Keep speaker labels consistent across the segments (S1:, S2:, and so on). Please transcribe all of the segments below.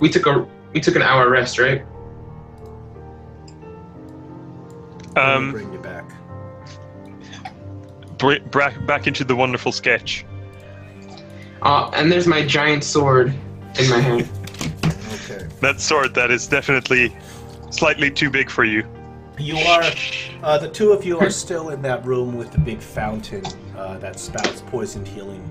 S1: we took an hour rest, right?
S2: Bring you back.
S3: Back into the wonderful sketch.
S1: And there's my giant sword in my hand.
S2: Okay.
S3: That sword that is definitely slightly too big for you.
S2: You are, the two of you are still in that room with the big fountain that spouts poisoned healing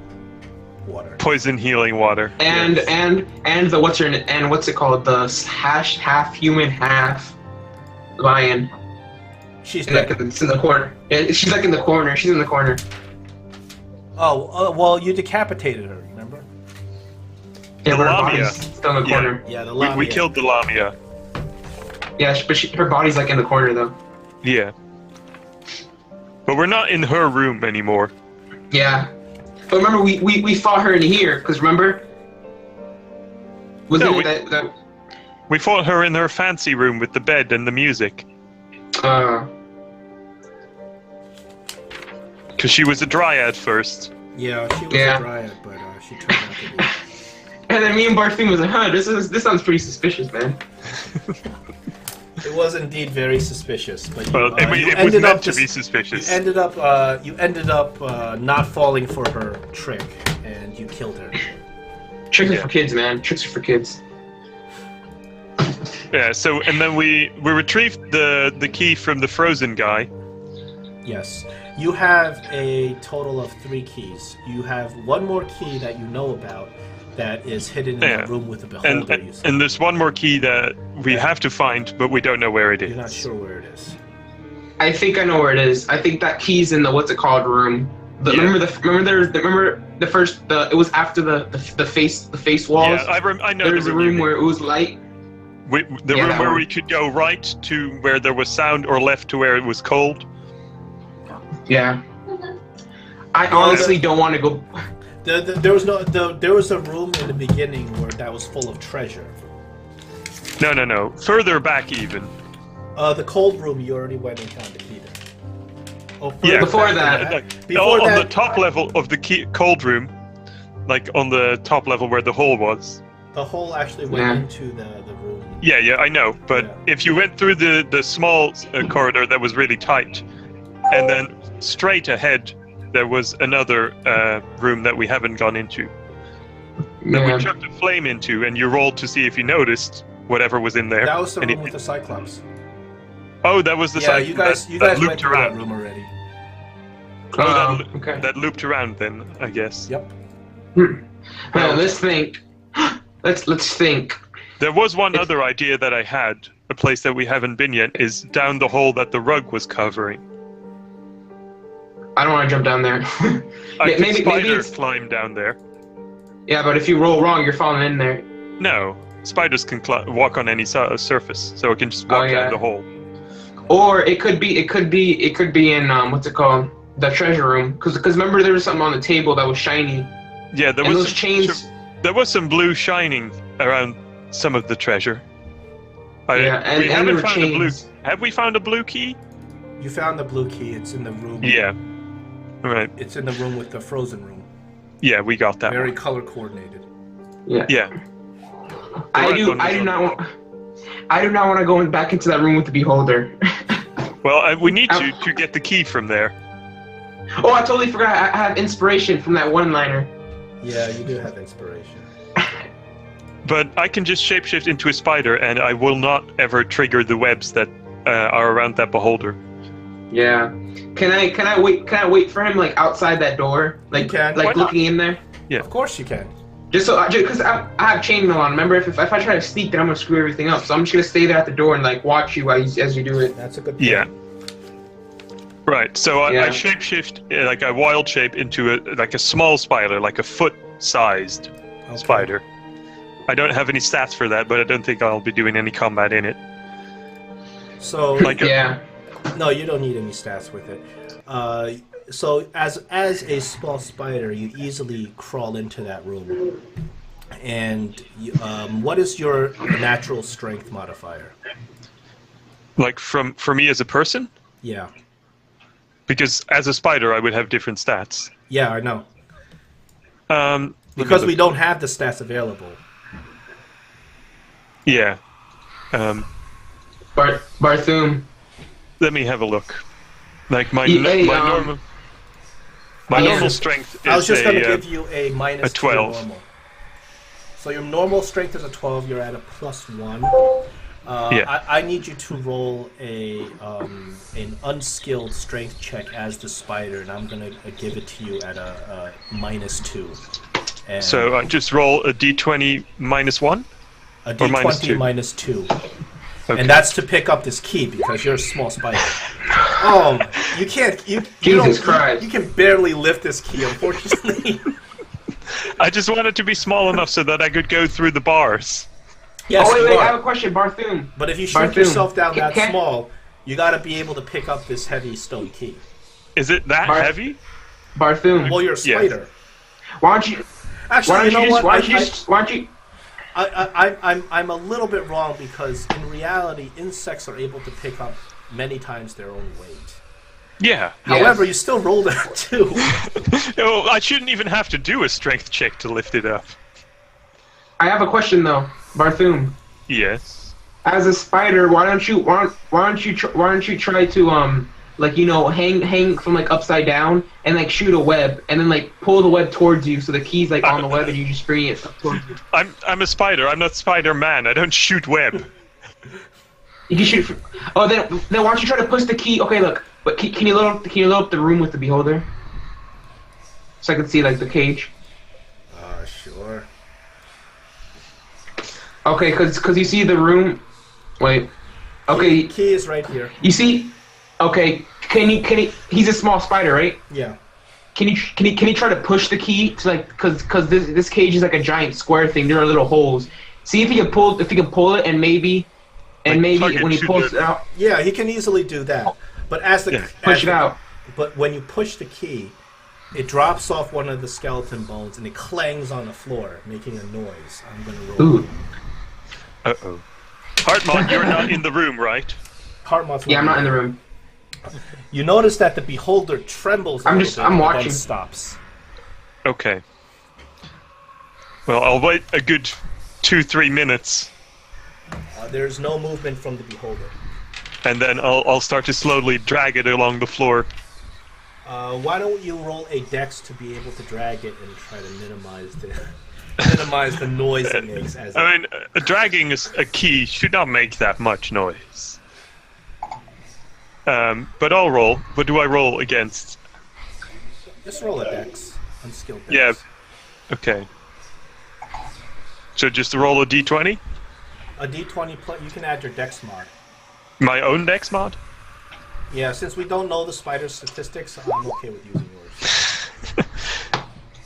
S2: water.
S3: Poison healing water.
S1: And
S3: Yes.
S1: and the what's it called? The half human, half lion.
S2: She's
S1: Like,
S2: dead.
S1: it's in the corner. Yeah, she's like in the corner. She's in the corner.
S2: Oh, well, you decapitated her, remember?
S1: Yeah,
S3: The
S1: but her
S3: Lamia.
S1: body's still in the
S3: Yeah.
S1: corner.
S2: Yeah, the
S3: We
S2: Lamia.
S3: killed the Lamia.
S1: Yeah, but her body's like in the corner though.
S3: Yeah. But we're not in her room anymore.
S1: Yeah. But remember, we fought her in here, because remember?
S3: No,
S1: that
S3: We fought her in her fancy room with the bed and the music. Because she was a dryad first.
S2: Yeah, she was
S1: Yeah.
S2: a dryad, but she turned out to be...
S1: and then me and Bartholomew was like, huh, this sounds pretty suspicious, man.
S2: It was indeed very suspicious, but you,
S3: Well, it
S2: you
S3: was
S2: ended
S3: meant
S2: up
S3: to be
S2: just-
S3: suspicious.
S2: You ended up not falling for her trick, and you killed her.
S1: Tricks are
S3: Yeah.
S1: for kids, man. Tricks are for kids.
S3: Yeah, so, and then we retrieved the key from the frozen guy.
S2: Yes. You have a total of 3 keys. You have one more key that you know about that is hidden in
S3: Yeah.
S2: the room with the beholder.
S3: And,
S2: you said.
S3: and there's one more key that we have to find, but we don't know where it is.
S2: You're not sure where it is.
S1: I think I know where it is. I think that key's in the what's it called room.
S3: Yeah.
S1: Remember the first it was after the face walls.
S3: Yeah, I know
S1: There was
S3: the
S1: a
S3: room.
S1: room where it was light.
S3: The
S1: Yeah,
S3: room
S1: that
S3: where
S1: one.
S3: we could go right to where there was sound, or left to where it was cold.
S1: Yeah. I honestly don't want to go.
S2: There was a room in the beginning where that was full of treasure.
S3: No. Further back even.
S2: The cold room you already went and found the key there. Oh,
S3: Yeah.
S1: Before
S2: back
S1: that.
S2: than
S3: Like,
S2: Before
S3: on
S2: that,
S3: the top level of the cold room, like on the top level where the hole was.
S2: the hole actually went
S1: Yeah.
S2: into the room.
S3: Yeah, I know. But
S2: Yeah.
S3: if you went through the small corridor that was really tight, and then straight ahead, there was another room that we haven't gone into. That
S1: Yeah.
S3: we chucked a flame into, and you rolled to see if you noticed whatever was in there.
S2: That was the
S3: And
S2: room with the Cyclops.
S3: Oh, that was the
S2: Yeah,
S3: side
S2: you guys
S3: that
S2: went
S3: looped
S2: through
S3: around.
S2: that room already.
S3: Oh,
S1: Okay.
S3: that looped around then, I guess.
S2: Yep.
S1: Well, let's think. Let's think.
S3: There was one other idea that I had. A place that we haven't been yet is down the hole that the rug was covering.
S1: I don't want to jump down there.
S3: I could
S1: maybe
S3: spider
S1: it's
S3: climb down there.
S1: yeah, but if you roll wrong, you're falling in there.
S3: No, spiders can walk on any surface, so it can just walk
S1: yeah.
S3: down the hole.
S1: Or it could be in what's it called? The treasure room. Because remember there was something on the table that was shiny.
S3: Yeah, there
S1: And
S3: was
S1: those chains.
S3: there was some blue shining around some of the treasure.
S1: Yeah, and
S3: we
S1: there
S3: haven't
S1: were
S3: found a blue.
S1: chains.
S3: Have we found a blue key?
S2: You found the blue key. It's in the room.
S3: Yeah. All right.
S2: It's in the room with the frozen room.
S3: Yeah, we got that.
S2: Very
S3: One.
S2: color coordinated.
S1: Yeah.
S3: Yeah.
S1: I
S3: Right,
S1: do not want to go back into that room with the beholder.
S3: Well, we need to get the key from there.
S1: Oh, I totally forgot. I have inspiration from that one-liner.
S2: Yeah, you do have inspiration.
S3: But I can just shapeshift into a spider, and I will not ever trigger the webs that are around that beholder.
S1: Yeah. Can I wait for him like outside that door, like
S2: You can.
S3: Why
S1: like
S3: not?
S1: looking in there?
S3: Yeah.
S2: Of course you can.
S1: Just because I have chainmail on. Remember, if I try to sneak, then I'm gonna screw everything up. So I'm just gonna stay there at the door and like watch you as you do it.
S2: That's a good point.
S3: Yeah. Right. So I
S1: Yeah.
S3: shapeshift like a wild shape into a small spider, like a foot-sized
S2: Okay.
S3: spider. I don't have any stats for that, but I don't think I'll be doing any combat in it.
S2: So
S3: Like
S1: Yeah.
S2: no, you don't need any stats with it. So as a small spider, you easily crawl into that room. And what is your natural strength modifier?
S3: like for me as a person,
S2: Yeah.
S3: because as a spider I would have different stats.
S2: Yeah, I know.
S3: Um, let me
S2: Because we
S3: look.
S2: don't have the stats available.
S3: Yeah.
S1: Barthum.
S3: Let me have a look. Like my
S1: Hey,
S3: normal strength is
S2: I was just going to
S3: a
S2: give you a minus
S3: 12.
S2: to your normal. So your normal strength is a 12. You're at a +1.
S3: Yeah.
S2: I need you to roll an unskilled strength check as the spider, and I'm going to give it to you at a -2. And
S3: So I just roll a d20 -1?
S2: a
S3: or
S2: d20
S3: -2?
S2: -2.
S3: Okay.
S2: And that's to pick up this key because you're a small spider. Oh, you can't. You
S1: Jesus
S2: don't,
S1: Christ.
S2: You can barely lift this key, unfortunately.
S3: I just wanted to be small enough so that I could go through the bars.
S2: Yes,
S1: Oh,
S2: you
S1: wait,
S2: are.
S1: I have a question, Barthum.
S2: But if you shrink
S1: Barthum,
S2: yourself down
S1: can-
S2: that
S1: can-
S2: small, you got to be able to pick up this heavy stone key.
S3: Is it that
S1: Bar-
S3: heavy?
S1: Barthum.
S2: Well, you're a
S3: Yes.
S2: spider.
S1: Why don't you?
S2: Actually,
S1: Why
S2: you
S1: don't
S2: know
S1: you just?
S2: what?
S1: Why don't you?
S2: I'm a little bit wrong because in reality, insects are able to pick up many times their own weight.
S3: Yeah.
S2: However, you still rolled a 2.
S3: Oh, I shouldn't even have to do a strength check to lift it up.
S1: I have a question though, Barthum.
S3: Yes.
S1: As a spider, why don't you try to like, you know, hang from like upside down and like shoot a web and then like pull the web towards you so the key's like on the web and you just bring it up towards you.
S3: I'm a spider. I'm not Spider-Man. I don't shoot web.
S1: You can shoot. Oh, then why don't you try to push the key? Okay, look. But can you load up the room with the beholder? So I can see like the cage.
S2: Sure.
S1: Okay, cause you see the room. Wait. Okay,
S2: Key is right here.
S1: you see. Okay, can he? He's a small spider, right?
S2: Yeah.
S1: Can he try to push the key to like cause this cage is like a giant square thing. There are little holes. See if he can pull it and maybe
S3: plug it
S1: when he
S3: to
S1: pulls
S3: the-
S1: it out,
S2: Yeah, he can easily do that. But as the
S3: Yeah,
S1: push it out.
S2: But when you push the key, it drops off one of the skeleton bones and it clangs on the floor, making a noise. I'm gonna roll.
S1: Ooh.
S3: Uh-oh. Hartmont, you're not in the room, right?
S2: Heartmoth's
S1: Yeah, I'm not in the room.
S2: You notice that the beholder trembles.
S1: I'm
S2: little bit,
S1: I'm
S2: but
S1: watching.
S2: Then stops.
S3: Okay. Well, I'll wait a good 2-3 minutes,
S2: There's no movement from the beholder.
S3: and then I'll start to slowly drag it along the floor.
S2: Why don't you roll a dex to be able to drag it and try to minimize the noise it makes? As
S3: I mean, dragging a key should not make that much noise. But I'll roll. What do I roll against?
S2: just roll a dex, unskilled dex.
S3: Yeah. Okay. So just to roll a d20?
S2: A d20 plus. You can add your dex mod.
S3: My own dex mod?
S2: Yeah, since we don't know the spider statistics, I'm okay with using yours.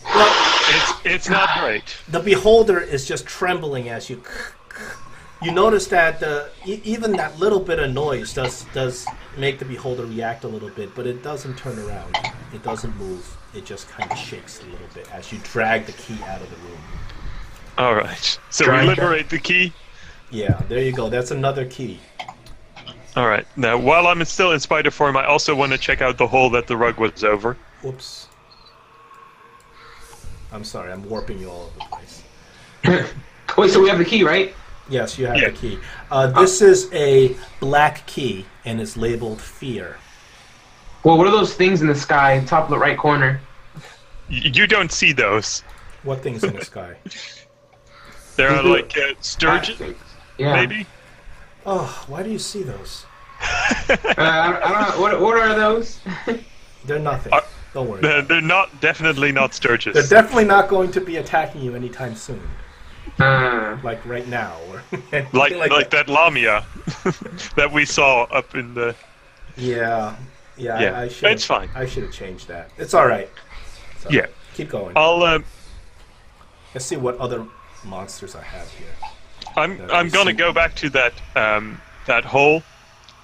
S2: Well,
S3: It's not great.
S2: the beholder is just trembling as you. You notice that even that little bit of noise does make the beholder react a little bit, but it doesn't turn around. It doesn't move. It just kind of shakes a little bit as you drag the key out of the room.
S3: All right. So
S1: Drag
S3: we
S1: it.
S3: liberate the key.
S2: Yeah, there you go. That's another key.
S3: All right. Now, while I'm still in spider form, I also want to check out the hole that the rug was over.
S2: Whoops. I'm sorry, I'm warping you all over the place.
S1: Wait, so we have the key, right?
S2: Yes, you have
S3: Yeah.
S2: the key. This is a black key, and it's labeled fear.
S1: Well, what are those things in the sky, top of the right corner?
S3: You don't see those.
S2: What thing's in the sky?
S3: There are
S1: Is it-
S3: like sturgeon,
S1: Yeah.
S3: maybe.
S2: Oh, why do you see those?
S1: I don't know. What are those?
S2: They're nothing. Don't worry.
S3: They're not definitely not sturges.
S2: They're definitely not going to be attacking you anytime soon.
S1: Uh,
S2: Like right now. Or anything
S3: like that lamia that we saw up in the.
S2: Yeah. Yeah,
S3: Yeah,
S2: I should.
S3: it's fine.
S2: I should have changed that. It's all right. It's all
S3: Yeah.
S2: right. Keep going.
S3: I'll
S2: Let's see what other monsters I have here.
S3: I'm gonna go back to that that hole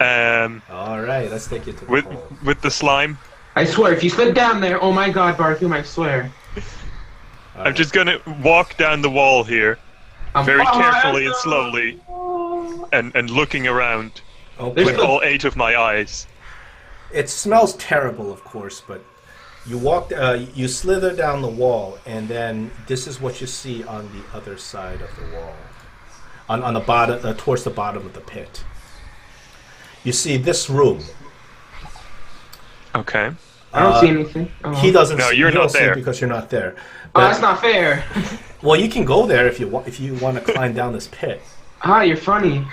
S2: All right, let's take you to the
S3: with
S2: hole.
S3: with the slime.
S1: I swear, if you slip down there, oh my God, Barthum, I swear.
S3: I'm just gonna walk down the wall here very carefully and slowly and looking around
S2: Okay.
S3: with all 8 of my eyes.
S2: It smells terrible, of course, but you walk, you slither down the wall, and then this is what you see on the other side of the wall. on the bottom, towards the bottom of the pit. You see this room.
S3: Okay.
S1: I don't see anything. Oh.
S2: He doesn't.
S3: No,
S2: see,
S3: you're
S2: you don't
S3: not
S2: see it
S3: there.
S2: because you're not there.
S1: Oh,
S2: But-
S1: that's not fair.
S2: Well, you can go there if you want to climb down this pit.
S1: Ah, you're funny.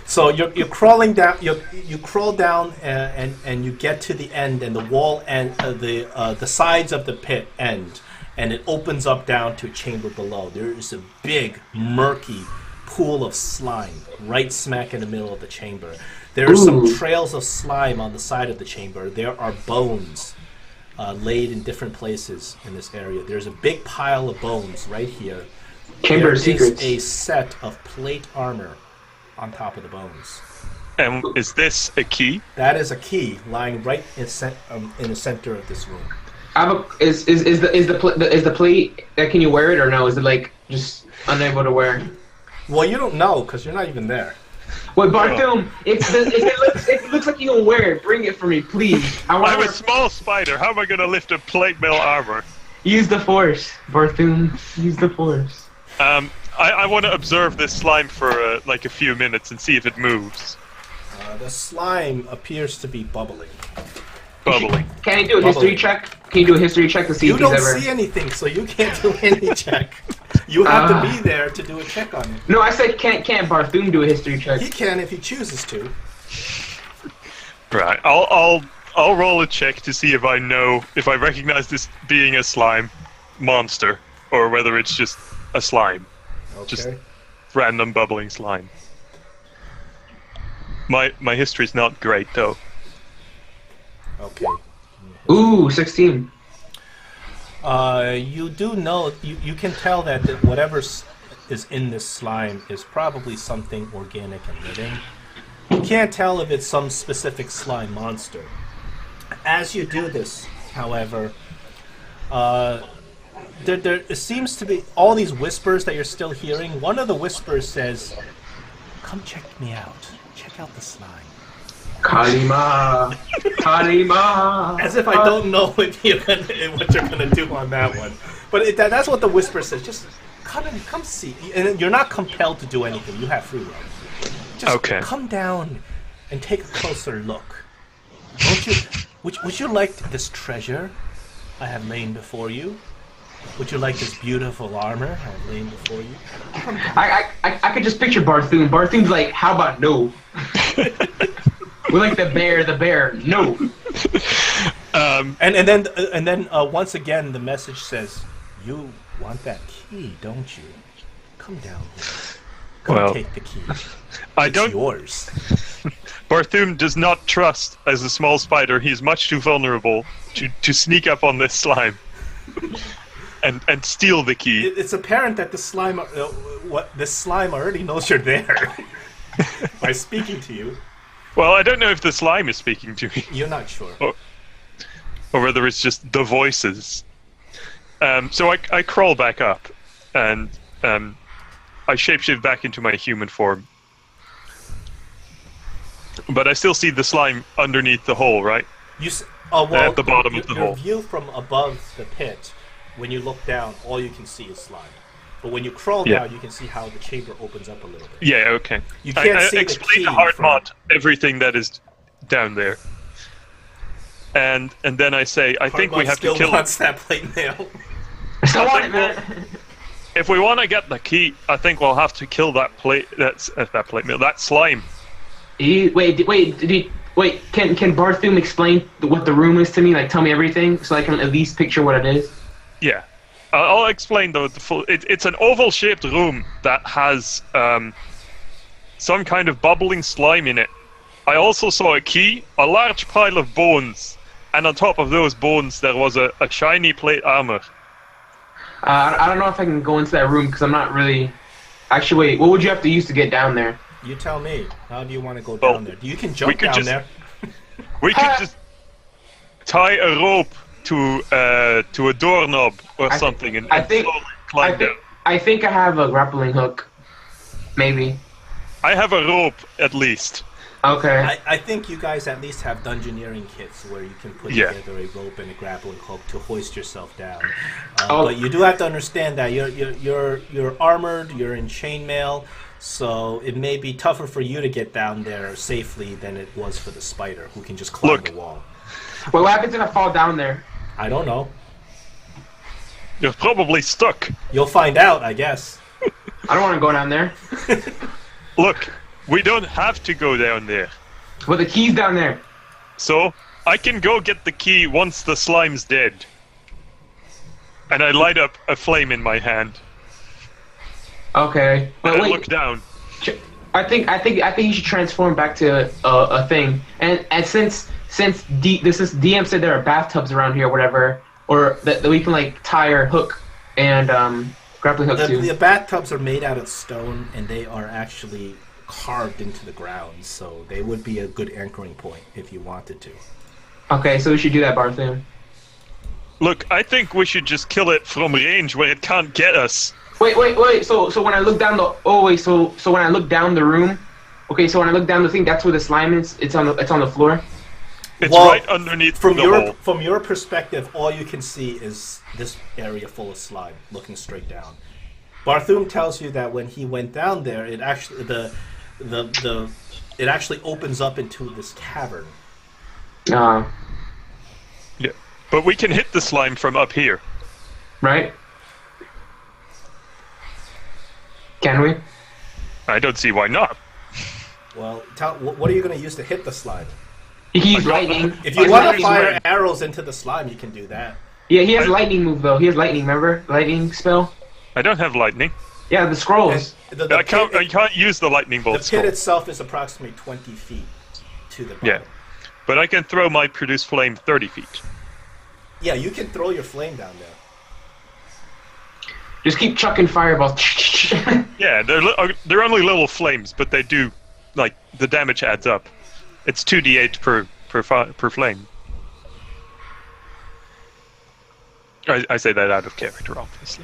S2: So you're crawling down. You crawl down and you get to the end, and the wall and the sides of the pit end, and it opens up down to a chamber below. There is a big murky pool of slime right smack in the middle of the chamber. There are some
S1: Ooh.
S2: trails of slime on the side of the chamber. There are bones laid in different places in this area. There's a big pile of bones right here.
S1: Chamber
S2: There
S1: of Secrets.
S2: is a set of plate armor on top of the bones.
S3: And is this a key?
S2: That is a key lying right in the center of this room.
S1: I have a, is the plate? Can you wear it or no? Is it like just unable to wear?
S2: Well, you don't know because you're not even there.
S1: Wait, Barthum, if it looks like you can wear it, bring it for me, please. I want
S3: I'm a
S1: to
S3: small spider. How am I going to lift a plate mail armor?
S1: use the force, Barthum. Use the force.
S3: I want to observe this slime for like a few minutes and see if it moves.
S2: The slime appears to be bubbling.
S3: Bubbling.
S1: Can you do a history
S2: Bubbling.
S1: check? Can you do a history check to see
S2: You
S1: if he's
S2: don't
S1: ever?
S2: see anything, so you can't do any check. You have to be there to do a check on it.
S1: No, I said can't Barthum do a history check?
S2: He can if he chooses to.
S3: Right. I'll roll a check to see if I recognize this being a slime monster or whether it's just a slime,
S2: Okay.
S3: Just- random bubbling slime. My history's not great though.
S2: Okay.
S1: Ooh, 16.
S2: You do know, you can tell that whatever is in this slime is probably something organic and living. You can't tell if it's some specific slime monster. As you do this, however, there seems to be all these whispers that you're still hearing. One of the whispers says, "Come check me out. Check out the slime."
S1: Kalima. Kalima.
S2: As if I don't know what you're gonna do on that one, but that's what the whisper says. Just come see, and you're not compelled to do anything. You have free will. Just
S3: Okay.
S2: come down and take a closer look. Won't you? Would you like this treasure I have lain before you? Would you like this beautiful armor I have lain before you?
S1: I could just picture Barthum. Barthum's like, how about no? We're like the bear, no.
S2: And then once again the message says, "You want that key, don't you? Come down here. Come
S3: Well,
S2: take the key.
S3: I
S2: It's
S3: don't.
S2: yours."
S3: Barthum does not trust as a small spider. He's much too vulnerable to sneak up on this slime and steal the key.
S2: It's apparent that the slime, this slime already knows you're there by speaking to you.
S3: Well, I don't know if the slime is speaking to me
S2: You're not sure.
S3: or whether it's just the voices. So I crawl back up and I shapeshift back into my human form. But I still see the slime underneath the hole, right? At the bottom of the
S2: your
S3: hole.
S2: view from above the pit, when you look down, all you can see is slime. But when you crawl
S3: Yeah.
S2: down, you can see how the chamber opens up a little bit.
S3: Yeah, okay.
S2: You can't see the
S3: explain
S2: key
S3: to Hardmont
S2: from-
S3: everything that is down there. And then I say, I think we
S2: Hardmont
S3: have to
S2: still
S3: kill
S2: wants that plate mail.
S1: I still want it,
S3: think
S1: man.
S3: If we want to get the key, I think we'll have to kill that that slime.
S1: Wait, can Barthum explain what the room is to me? Like, tell me everything so I can at least picture what it is?
S3: Yeah. I'll explain the full. It's an oval-shaped room that has some kind of bubbling slime in it. I also saw a key, a large pile of bones, and on top of those bones there was a shiny plate armor.
S1: I don't know if I can go into that room because I'm not really. Actually, wait. What would you have to use to get down there?
S2: You tell me. How do you want to go
S3: Well,
S2: down there? You can jump
S3: could
S2: down
S3: just-
S2: there.
S3: We could just tie a rope to a doorknob or
S1: I thi-
S3: something and
S1: I think-
S3: slowly climb down.
S1: I think I have a grappling hook. Maybe.
S3: I have a rope at least.
S1: Okay.
S2: I think you guys at least have dungeoneering kits where you can put
S3: Yeah.
S2: together a rope and a grappling hook to hoist yourself down.
S1: Oh.
S2: But you do have to understand that you're armored, you're in chainmail, So it may be tougher for you to get down there safely than it was for the spider, who can just climb the wall.
S1: Wait, what happens if I fall down there?
S2: I don't know.
S3: You're probably stuck.
S2: You'll find out, I guess.
S1: I don't want to go down there.
S3: Look, we don't have to go down there.
S1: But the key's down there.
S3: So, I can go get the key once the slime's dead. And I light up a flame in my hand.
S1: Okay. But
S3: And I
S1: wait,
S3: look down.
S1: I think you should transform back to a thing. And since DM said there are bathtubs around here, or whatever, or that we can like tie or hook and grappling hook to.
S2: The bathtubs are made out of stone, and they are actually carved into the ground, so they would be a good anchoring point if you wanted to.
S1: Okay, so we should do that, Bartholomew.
S3: Look, I think we should just kill it from range where it can't get us.
S1: Wait. So when I look down so when I look down the room, okay, so when I look down the thing, that's where the slime is. It's on the floor.
S3: It's
S2: Well,
S3: right underneath the hole.
S2: From your perspective, all you can see is this area full of slime, looking straight down. Bartholomew tells you that when he went down there, it actually it actually opens up into this cavern.
S3: Yeah, but we can hit the slime from up here.
S1: Right? Can we?
S3: I don't see why not.
S2: Well, what are you going to use to hit the slime?
S1: He's lightning.
S2: If you want to fire arrows into the slime, you can do that.
S1: Yeah, he has lightning move though. He has lightning. Remember lightning spell?
S3: I don't have lightning.
S1: Yeah, the scrolls.
S3: I can't use the lightning bolt.
S2: The pit itself is approximately 20 feet to the bottom.
S3: Yeah, but I can throw my produce flame 30 feet.
S2: Yeah, you can throw your flame down there.
S1: Just keep chucking fireballs.
S3: Yeah, they're only little flames, but they do, like, the damage adds up. It's 2d8 per flame. I say that out of character, obviously.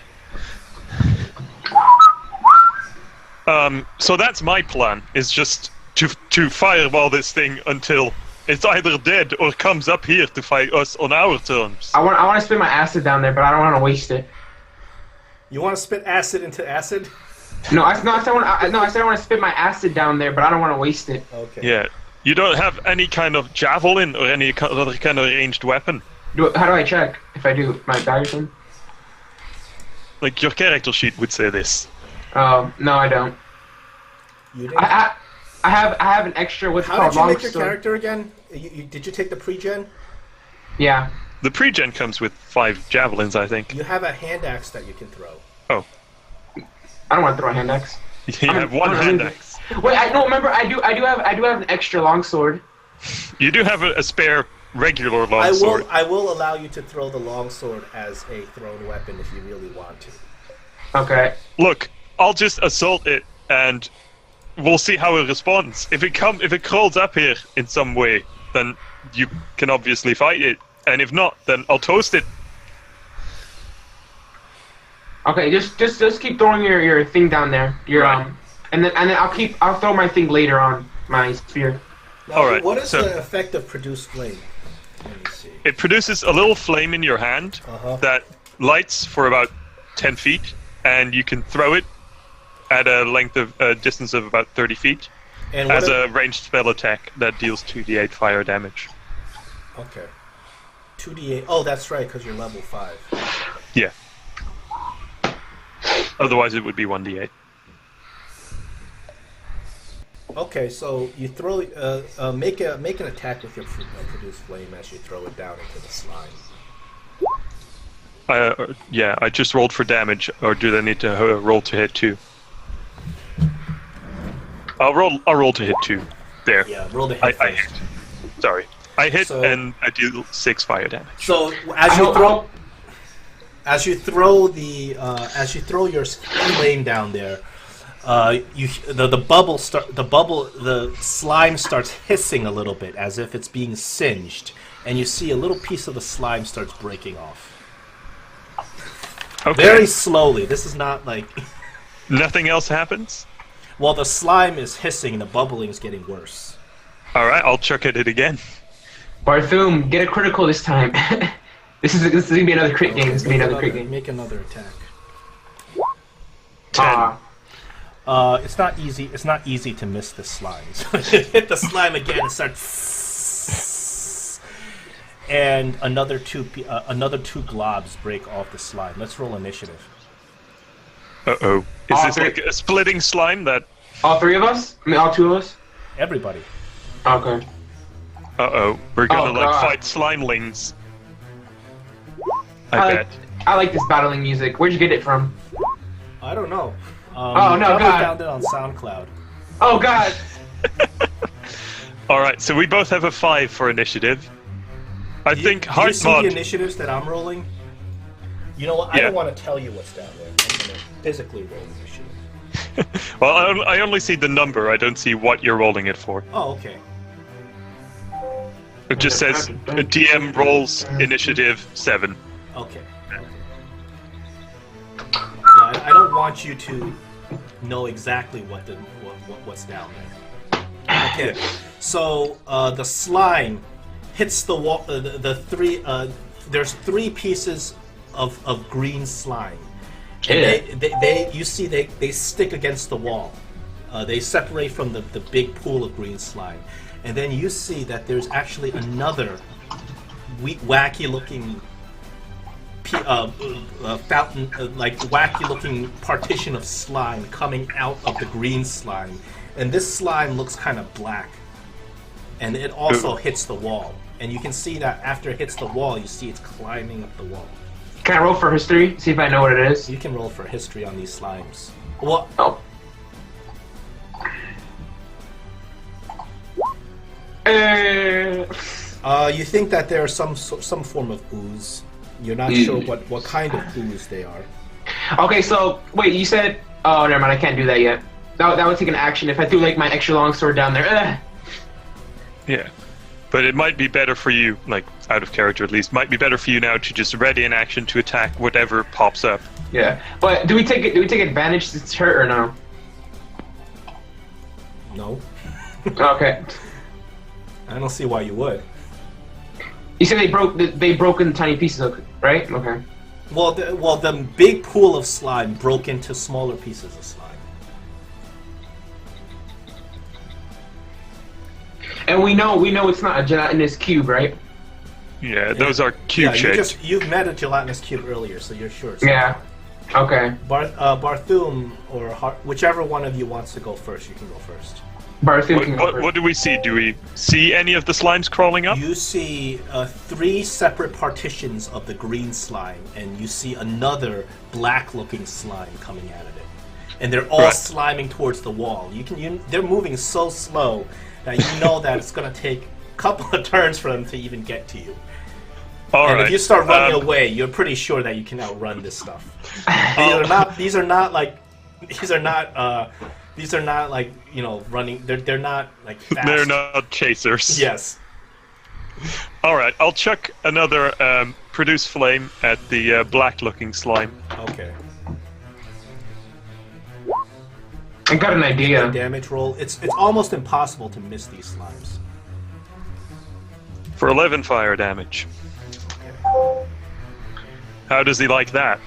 S3: So that's my plan, is just to fireball this thing until it's either dead or comes up here to fight us on our terms.
S1: I want to spit my acid down there, but I don't want to waste it.
S2: You want to spit acid into acid?
S1: No, I said I want to spit my acid down there, but I don't want to waste it.
S2: Okay.
S3: Yeah. You don't have any kind of javelin or any other kind of ranged weapon?
S1: How do I check if I do my bag or something?
S3: Like, your character sheet would say this.
S1: No, I don't.
S2: You didn't?
S1: I have an extra. What's it
S2: How
S1: called?
S2: did you make your
S1: Longsword.
S2: character again? Did you take the pre-gen?
S1: Yeah.
S3: The pre-gen comes with 5 javelins, I think.
S2: You have a hand axe that you can throw.
S3: Oh.
S1: I don't want to throw a hand axe.
S3: You have one hand axe.
S1: Wait, I don't remember. I do have an extra longsword.
S3: You do have a spare regular longsword.
S2: I will allow you to throw the longsword as a thrown weapon if you really want to.
S1: Okay.
S3: Look, I'll just assault it and we'll see how it responds. If it crawls up here in some way, then you can obviously fight it. And if not, then I'll toast it.
S1: Okay, just keep throwing your thing down there.
S3: Right.
S1: And then I'll throw my thing later on, my spear.
S2: Now,
S3: Alright,
S2: what is
S3: so-
S2: the effect of produce flame? Let me see.
S3: It produces a little flame in your hand that lights for about 10 feet, and you can throw it at a distance of about 30 feet
S2: And
S3: as a ranged spell attack that deals 2d8 fire damage.
S2: Okay. 2d8. Oh, that's right, because you're level 5.
S3: Yeah. Otherwise, it would be 1d8.
S2: Okay, so you throw, make an attack with your produce flame as you throw it down into the slime.
S3: Yeah, I just rolled for damage, or do they need to roll to hit too? I'll roll to hit too. There.
S2: Yeah, roll the hit
S3: I
S2: first.
S3: hit. Sorry. I hit
S2: So-
S3: and I deal 6 fire damage.
S2: So as you throw your flame down there, the slime starts hissing a little bit as if it's being singed, and you see a little piece of the slime starts breaking off.
S3: Okay.
S2: Very slowly. This is not like
S3: Nothing else happens?
S2: while the slime is hissing, the bubbling is getting worse.
S3: Alright, I'll chuck at it again.
S1: Bartholomew, get a critical this time. This is gonna be another crit game. This is gonna be another crit game.
S2: Make another attack.
S3: 10.
S2: It's not easy. It's not easy to miss the slime. So you hit the slime again and start. And another two globs break off the slime. Let's roll initiative.
S3: Uh-oh. Is this like a splitting slime that...
S1: All three of us? I mean, all two of us?
S2: Everybody.
S1: Okay.
S3: Uh-oh. We're gonna,
S1: God.
S3: fight slimelings. I bet.
S1: I like this battling music. Where'd you get it from?
S2: I don't know.
S1: Oh, no,
S2: probably
S1: God.
S2: found it on SoundCloud.
S1: Oh, God!
S3: Alright, so we both have a 5 for initiative. I think
S2: Do you
S3: hard
S2: see
S3: mod...
S2: the initiatives that I'm rolling? You know what? I
S3: Yeah.
S2: don't want to tell you what's down there. I'm going to physically roll initiative.
S3: Well, I only see the number. I don't see what you're rolling it for.
S2: Oh, okay.
S3: It just says DM rolls initiative 7.
S2: Okay. Yeah, I don't want you to know exactly what's down there. Okay. So the slime hits the wall. There's 3 pieces of green slime. And they stick against the wall. They separate from the big pool of green slime. And then you see that there's actually another wacky-looking fountain, like wacky-looking partition of slime coming out of the green slime. And this slime looks kind of black. And it also hits the wall. And you can see that after it hits the wall, you see it's climbing up the wall.
S1: Can I roll for history? See if I know what it is?
S2: You can roll for history on these slimes. Well,
S1: Oh.
S2: you think that there's some form of ooze. You're not sure what kind of ooze they are.
S1: Okay, so wait, you said? Oh, never mind. I can't do that yet. That would take an action if I threw like my extra long sword down there.
S3: Yeah. But it might be better for you, like, out of character at least, might be better for you now to just ready an action to attack whatever pops up.
S1: Yeah, but do we take advantage since it's hurt or no?
S2: No,
S1: Okay.
S2: I don't see why you would.
S1: You said they broke in tiny pieces, right? Okay.
S2: Well, the big pool of slime broke into smaller pieces of slime.
S1: And we know it's not a gelatinous cube, right?
S3: Yeah, those are cube-shaped.
S2: You've met a gelatinous cube earlier, so you're sure. It's
S1: Yeah. Okay.
S2: Barthum or whichever one of you wants to go first, you can go first.
S1: Barthum can go first.
S3: What do we see? Do we see any of the slimes crawling up?
S2: You see 3 separate partitions of the green slime, and you see another black-looking slime coming out of it, and they're all sliming towards the wall. They're moving so slow that you know that it's going to take a couple of turns for them to even get to you. And if you start running away, you're pretty sure that you can outrun this stuff. These are not like running. They're not like fast.
S3: They're not chasers.
S2: Yes.
S3: All right, I'll chuck another produce flame at the black-looking slime.
S2: Okay.
S1: I got an idea.
S2: Damage roll. It's almost impossible to miss these slimes.
S3: For 11 fire damage. How does he like that?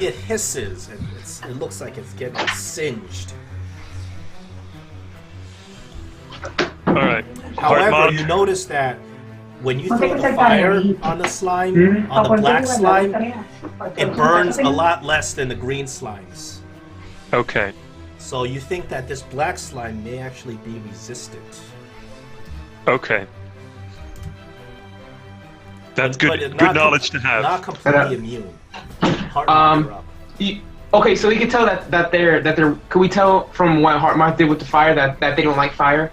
S2: It hisses and it looks like it's getting singed.
S3: All right.
S2: However, you notice that when you throw the fire on the slime, on the black slime, it burns a lot less than the green slimes.
S3: Okay.
S2: So you think that this black slime may actually be resistant.
S3: Okay. That's
S2: But
S3: good knowledge to have.
S2: Not completely immune. Hard to up.
S1: Okay, so we can tell that they're. Can we tell from what Heartmoth did with the fire that they don't like fire?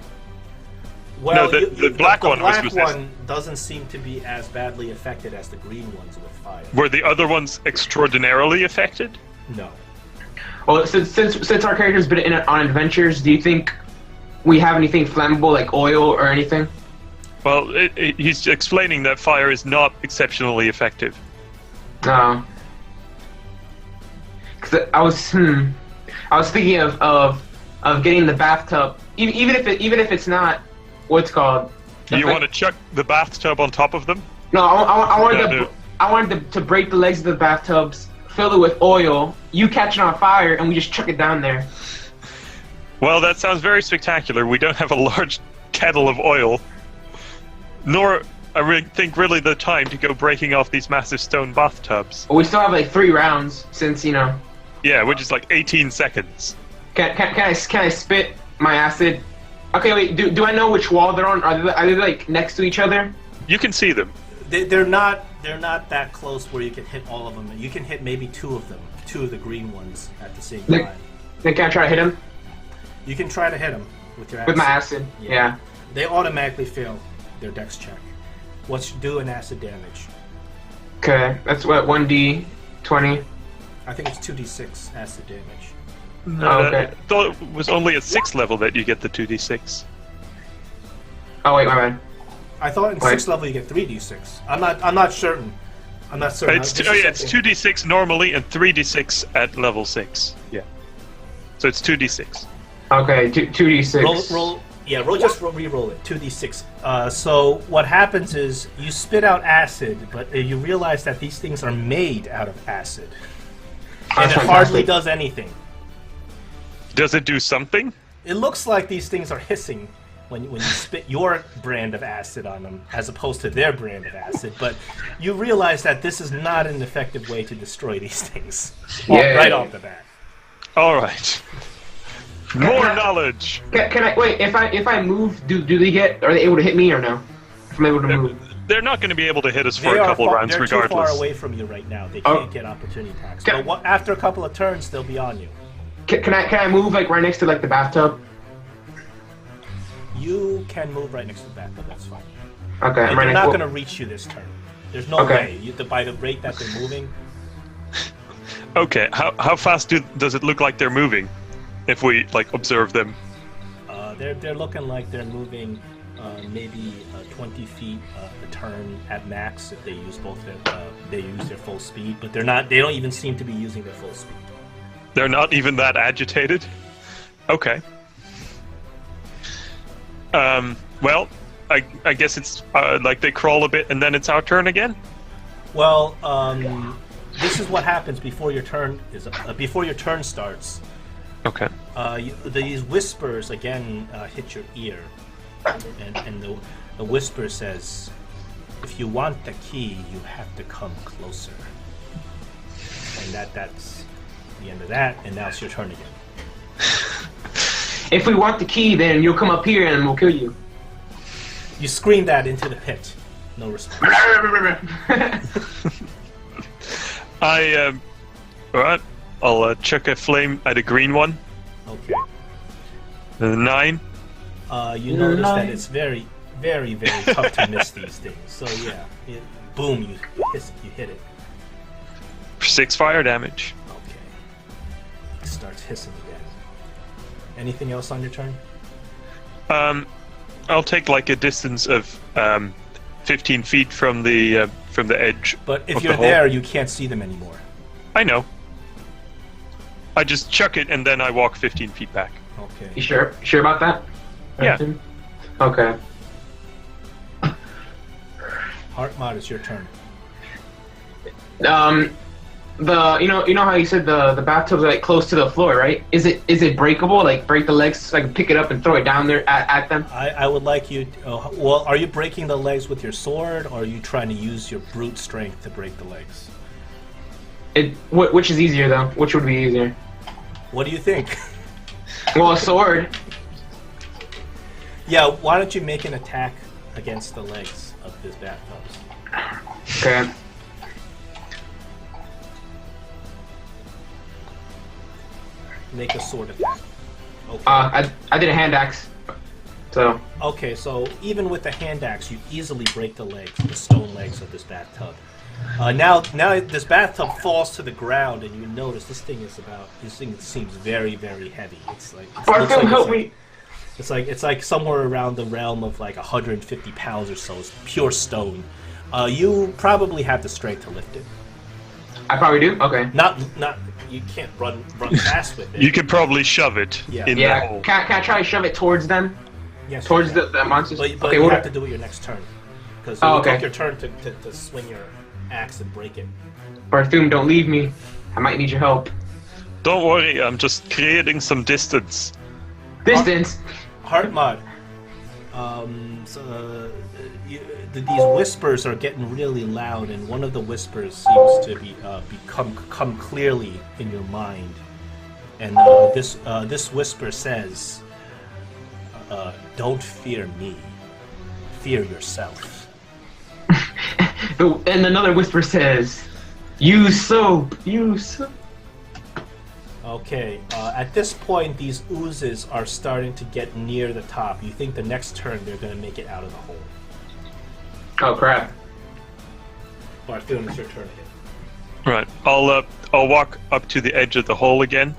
S2: Well,
S3: No, the black one was
S2: black
S3: resistant.
S2: one doesn't seem to be as badly affected as the green ones with fire.
S3: Were the other ones extraordinarily affected?
S2: No.
S1: Well, since our character's been on adventures, do you think we have anything flammable like oil or anything?
S3: Well, he's explaining that fire is not exceptionally effective.
S1: No. Cause I was thinking of getting the bathtub, even if it's not what's called.
S3: You want to chuck the bathtub on top of them?
S1: No, I wanted to break the legs of the bathtubs fill it with oil, you catch it on fire, and we just chuck it down there.
S3: Well, that sounds very spectacular. We don't have a large kettle of oil, nor think really the time to go breaking off these massive stone bathtubs.
S1: But we still have like 3 rounds since, you know.
S3: Yeah, which is like 18 seconds.
S1: Can I spit my acid? Okay, wait. Do I know which wall they're on? Are they like next to each other?
S3: You can see them.
S2: They're not that close where you can hit all of them. You can hit maybe 2 of them, 2 of the green ones at the same time.
S1: Then can I try to hit him?
S2: You can try to hit them with your acid.
S1: With my acid, yeah.
S2: They automatically fail their dex check. Do an acid damage.
S1: Okay, that's what, 1d20?
S2: I think it's 2d6 acid damage.
S3: No,
S1: okay.
S3: I thought it was only at 6th level that you get the 2d6.
S1: Oh wait, my bad.
S2: I thought in 6th level you get 3d6. I'm not certain. I'm not certain.
S3: It's 2d6 normally and 3d6 at level 6. Yeah. So it's 2d6.
S1: Okay, 2d6.
S2: Roll, re-roll it. 2d6. So what happens is you spit out acid, but you realize that these things are made out of acid, and it hardly does anything.
S3: Does it do something?
S2: It looks like these things are hissing when you spit your brand of acid on them, as opposed to their brand of acid. But you realize that this is not an effective way to destroy these things. Right off the bat.
S3: All right. More knowledge.
S1: Can I wait? If I move, are they able to hit me or no? If I'm able to move.
S3: They're not going to be able to hit us for a couple rounds,
S2: they're
S3: regardless.
S2: They're too far away from you right now. They can't get opportunity attacks. But after a couple of turns, they'll be on you.
S1: Can I move like right next to like the bathtub?
S2: You can move right next to the bathtub. That's fine.
S1: Okay, I'm
S2: they're not going to reach you this turn. There's no
S1: Okay.
S2: way. By the rate that they're moving.
S3: Okay, how fast does it look like they're moving? If we like observe them.
S2: They're looking like they're moving maybe 20 feet a turn at max if they use their full speed, but they don't even seem to be using their full speed.
S3: They're not even that agitated? Okay. Well, I guess it's like they crawl a bit and then it's our turn again?
S2: Well, this is what happens before your turn starts.
S3: Okay.
S2: These whispers again hit your ear, and the whisper says, "If you want the key, you have to come closer." And that's the end of that. And now it's your turn again.
S1: If we want the key, then you'll come up here and we'll kill you.
S2: You scream that into the pit. No response.
S3: Alright. I'll chuck a flame at a green one.
S2: Okay.
S3: 9.
S2: You notice that it's very, very, very tough to miss these things. So yeah, boom, you hit it.
S3: 6 fire damage.
S2: Okay. It starts hissing again. Anything else on your turn?
S3: I'll take like a distance of 15 feet from the edge.
S2: But if
S3: of
S2: you're
S3: the hole.
S2: there, you can't see them anymore.
S3: I know. I just chuck it and then I walk 15 feet back.
S2: Okay.
S1: You sure? Sure about that?
S3: Yeah.
S1: Okay.
S2: Heartmod, it's your turn.
S1: You know how you said the bathtubs are like close to the floor, right? Is it breakable? Like break the legs so I can pick it up and throw it down there at them?
S2: I would like you. Well, are you breaking the legs with your sword, or are you trying to use your brute strength to break the legs?
S1: Which is easier though? Which would be easier?
S2: What do you think?
S1: Well, a sword.
S2: Yeah. Why don't you make an attack against the legs of this bathtubs?
S1: Okay.
S2: Make a sword attack. Okay.
S1: I did a hand axe. So.
S2: Okay, so even with the hand axe, you easily break the stone legs of this bathtub. Now this bathtub falls to the ground, and you notice this thing seems very, very heavy.
S1: Bartholomew, help me!
S2: It's like somewhere around the realm of like 150 pounds or so. It's pure stone. You probably have the strength to lift it.
S1: I probably do. Okay.
S2: Not you can't run fast with it.
S3: You could probably shove it in the hole.
S1: Can I try to shove it towards them?
S2: Yes.
S1: Towards the monsters.
S2: But
S1: okay,
S2: you have to do it your next turn, because it will take your turn to swing your axe and break it.
S1: Bartholomew, don't leave me. I might need your help.
S3: Don't worry, I'm just creating some distance.
S1: Distance.
S2: Heart mod. These whispers are getting really loud, and one of the whispers seems to come clearly in your mind. And this whisper says, "Don't fear me, fear yourself."
S1: And another whisper says, "Use soap. Use soap."
S2: Okay, at this point, these oozes are starting to get near the top. You think the next turn they're going to make it out of the hole.
S1: Oh crap!
S2: Bartholomew, it's your turn again.
S3: Right. I'll walk up to the edge of the hole again,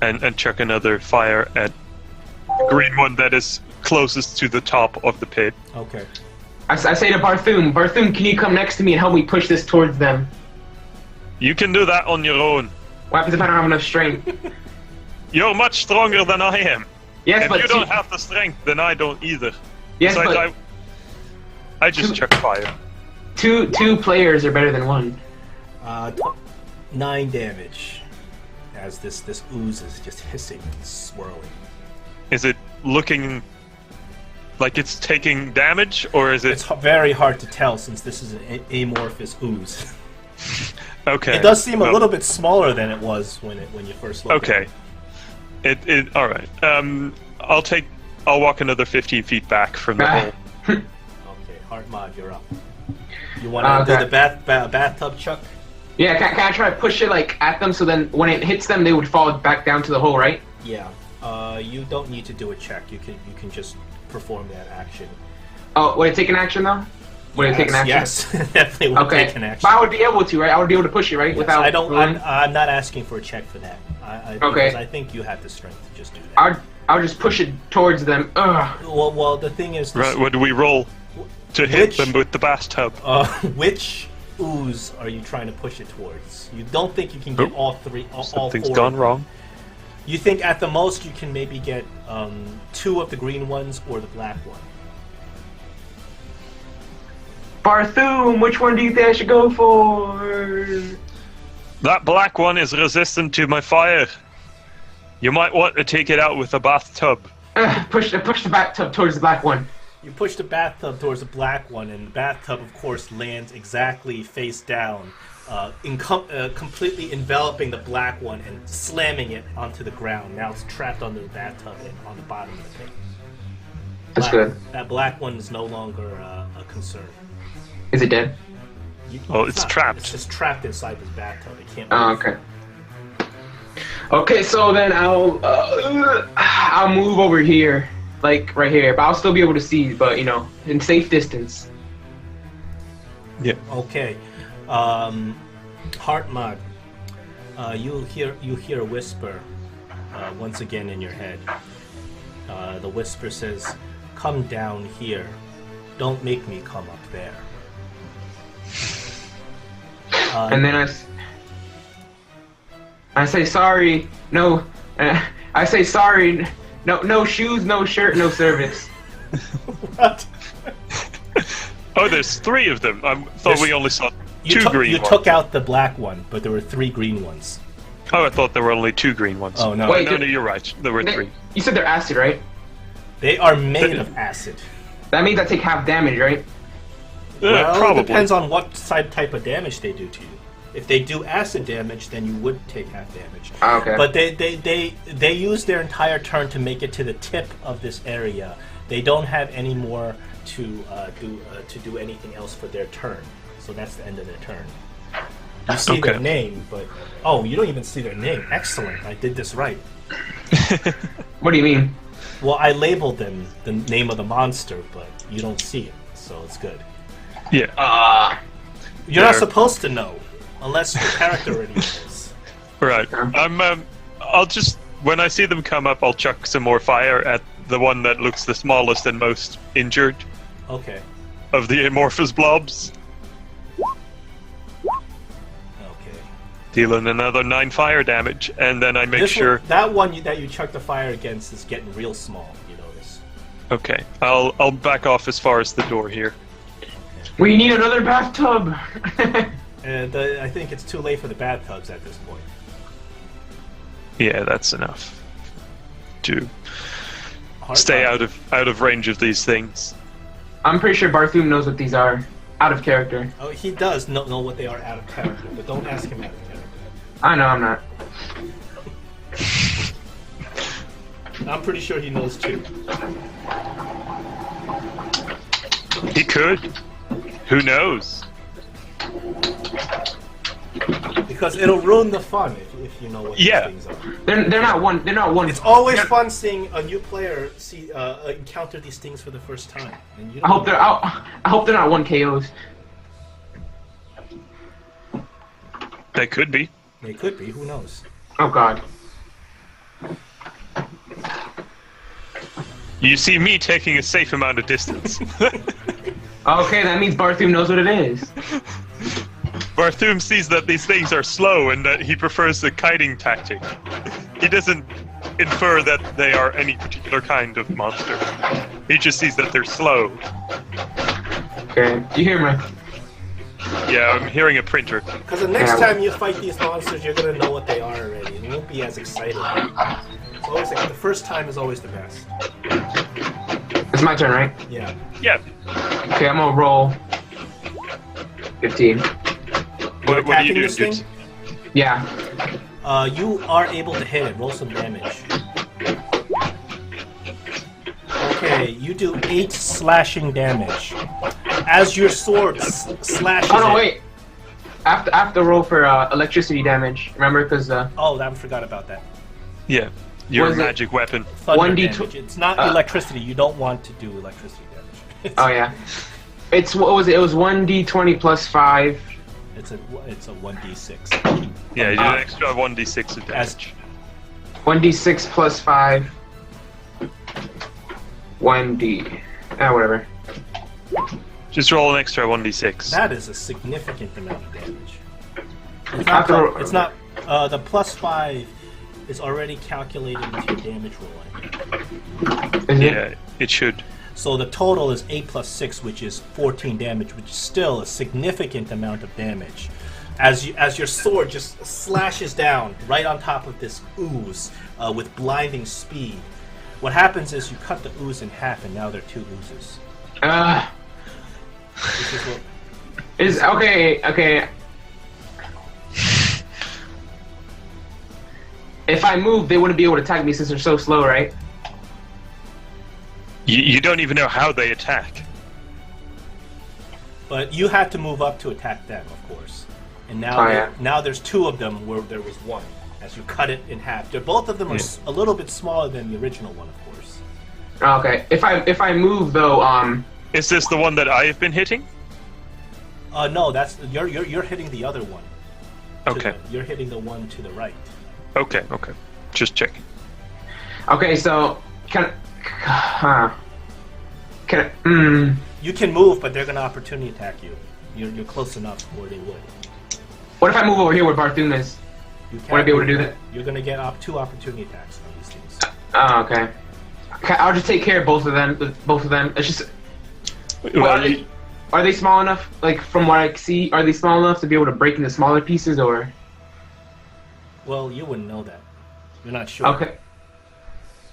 S3: and chuck another fire at the green one that is closest to the top of the pit.
S2: Okay.
S1: I say to Barthoom, can you come next to me and help me push this towards them?
S3: You can do that on your own.
S1: What happens if I don't have enough strength?
S3: You're much stronger than I am.
S1: Yes,
S3: If
S1: but
S3: you don't have the strength, then I don't either.
S1: yes,
S3: Besides,
S1: but
S3: I just chuck fire.
S1: two players are better than one.
S2: 9 damage as this ooze is just hissing and swirling.
S3: Is it looking like it's taking damage, or is it...
S2: It's very hard to tell since this is an amorphous ooze.
S3: Okay.
S2: It does seem a
S3: no.
S2: little bit smaller than it was when you first looked
S3: Okay.
S2: at
S3: It all right. I'll walk another 15 feet back from the hole.
S2: Okay, Heart Mod, you're up. You want to do the bathtub, Chuck?
S1: Yeah, can I try to push it like at them so then when it hits them they would fall back down to the hole, right?
S2: Yeah. You don't need to do a check. You can just perform that action.
S1: Oh, would it take an action though? Would it take an action?
S2: Yes, definitely would
S1: Okay,
S2: take an action.
S1: but I would be able to, right? I would be able to push it, right?
S2: Yes,
S1: Without.
S2: I'm not asking for a check for that. Because I think you have the strength to just do that.
S1: I'll just push it towards them. Ugh.
S2: Well, the thing is,
S3: Right. What do we roll to hit them with the bathtub?
S2: which ooze are you trying to push it towards? You don't think you can get all three, all
S3: Something's
S2: four
S3: gone
S2: of them.
S3: wrong.
S2: You think at the most you can maybe get 2 of the green ones or the black one.
S1: Barthoom, which one do you think I should go for?
S3: That black one is resistant to my fire. You might want to take it out with a bathtub.
S1: Push the bathtub towards the black one.
S2: You push the bathtub towards the black one, and the bathtub, of course, lands exactly face down, completely enveloping the black one and slamming it onto the ground. Now it's trapped under the bathtub and on the bottom of the pit.
S1: That's good.
S2: That black one is no longer a concern.
S1: Is it dead?
S3: It's
S2: not.
S3: trapped.
S2: It's just trapped inside this bathtub. It can't
S1: Oh,
S2: move.
S1: okay. Okay, so then I'll move over here, like right here, but I'll still be able to see, but in safe distance.
S3: Yeah.
S2: Okay. Heart Mod. You hear a whisper once again in your head. The whisper says, "Come down here. Don't make me come up there."
S1: And then I say sorry. No, I say sorry. No shoes, no shirt, no service.
S2: What?
S3: Oh, there's 3 of them. I thought we only saw 2 green
S2: You
S3: ones.
S2: took out the black one, but there were 3 green ones.
S3: Oh, I thought there were only 2 green ones.
S2: Oh, no.
S1: Wait,
S3: no, you're right. There were 3.
S1: You said they're acid, right?
S2: They are made of acid.
S1: That means I take half damage, right?
S2: Well,
S3: Probably.
S2: it depends on what type of damage they do to you. If they do acid damage, then you would take half damage.
S1: Okay.
S2: But they use their entire turn to make it to the tip of this area. They don't have any more to do anything else for their turn. So that's the end of their turn. You see their
S3: Okay.
S2: name, but you don't even see their name. Excellent, I did this right.
S1: What do you mean?
S2: Well, I labeled them the name of the monster, but you don't see it, so it's good.
S3: Yeah.
S2: You're not
S3: There.
S2: supposed to know, unless your character already knows.
S3: Right. I'll just, when I see them come up, I'll chuck some more fire at the one that looks the smallest and most injured
S2: Okay.
S3: of the amorphous blobs,
S2: Okay.
S3: dealing another 9 fire damage, and then I make sure.
S2: That one that you chuck the fire against is getting real small. You notice.
S3: Okay, I'll back off as far as the door here.
S1: We need another bathtub.
S2: And I think it's too late for the bathtubs at this point.
S3: Yeah, that's enough to
S2: Hard
S3: stay
S2: time.
S3: out of range of these things.
S1: I'm pretty sure Barthoom knows what these are. Out of character.
S2: Oh, he does know what they are out of character, but don't ask him out of character.
S1: I know, I'm not.
S2: I'm pretty sure he knows too.
S3: He could. Who knows?
S2: Because it'll ruin the fun if you know what
S3: Yeah.
S2: these things are.
S1: They're not one. They're not one.
S2: It's always
S1: they're-
S2: fun seeing a new player encounter these things for the first time. And you
S1: I hope
S2: don't
S1: they're. I hope they're not 1 KOs.
S3: They could be.
S2: They could be. Who knows?
S1: Oh God.
S3: You see me taking a safe amount of distance.
S1: Okay, that means Barthoom knows what it is.
S3: Barthoom sees that these things are slow and that he prefers the kiting tactic. He doesn't infer that they are any particular kind of monster. He just sees that they're slow.
S1: Okay. Do you hear me?
S3: Yeah, I'm hearing a printer.
S2: Because the next
S1: Yeah.
S2: time you fight these monsters, you're gonna know what they are already, and you won't be as excited. It's always like, the first time is always the best.
S1: It's my turn, right?
S2: Yeah.
S3: Yeah.
S1: Okay, I'm gonna roll. 15.
S3: What do you
S2: attacking
S3: do?
S2: this thing?
S1: Yeah.
S2: You are able to hit it. Roll some damage. Okay, you do 8 slashing damage. As your sword slashes
S1: Oh no,
S2: it-
S1: wait. I have to roll for electricity damage. Remember, because
S2: Oh, I forgot about that.
S3: Yeah. Your
S1: Was it-
S3: magic weapon.
S2: Thunder
S1: 1d2
S2: damage. It's not electricity. You don't want to do electricity damage.
S1: oh yeah, it's what was it? It was 1d20 plus 5.
S2: It's a 1d6.
S3: Yeah, you do an extra 1d6 of
S2: As-
S3: damage.
S1: 1d6 plus 5. 1d. Whatever.
S3: Just roll an extra 1d6.
S2: That is a significant amount of damage. It's
S1: After-
S2: not. It's not. The plus 5 is already calculated into your damage rolling.
S1: Is it?
S3: Yeah, it should.
S2: So the total is 8 plus 6, which is 14 damage, which is still a significant amount of damage. As your sword just slashes down right on top of this ooze with blinding speed. What happens is you cut the ooze in half, and now there are 2 oozes. This is what,
S1: Is okay. Okay. If I move, they wouldn't be able to attack me since they're so slow, right?
S3: You don't even know how they attack.
S2: but you had to move up to attack them, of course. And now,
S1: Oh, yeah.
S2: now there's 2 of them where there was 1. As you cut it in half, both of them are a little bit smaller than the original one, of course.
S1: Okay. If I move though,
S3: Is this the one that I have been hitting?
S2: No, that's you're hitting the other one. To
S3: Okay.
S2: you're hitting the one to the right.
S3: Okay, okay. Just checking.
S1: okay. So can
S2: You can move, but they're gonna opportunity attack you. You're close enough where they would.
S1: what if I move over here where Barthoom is?
S2: You can't
S1: Would I be able to do that?
S2: You're gonna get 2 opportunity attacks on these things.
S1: Oh, okay. Okay, I'll just take care of both of them. Both of them. It's just.
S3: Well,
S1: Are they small enough? Like from what I see, are they small enough to be able to break into smaller pieces, or?
S2: Well, you wouldn't know that. You're not sure.
S1: Okay.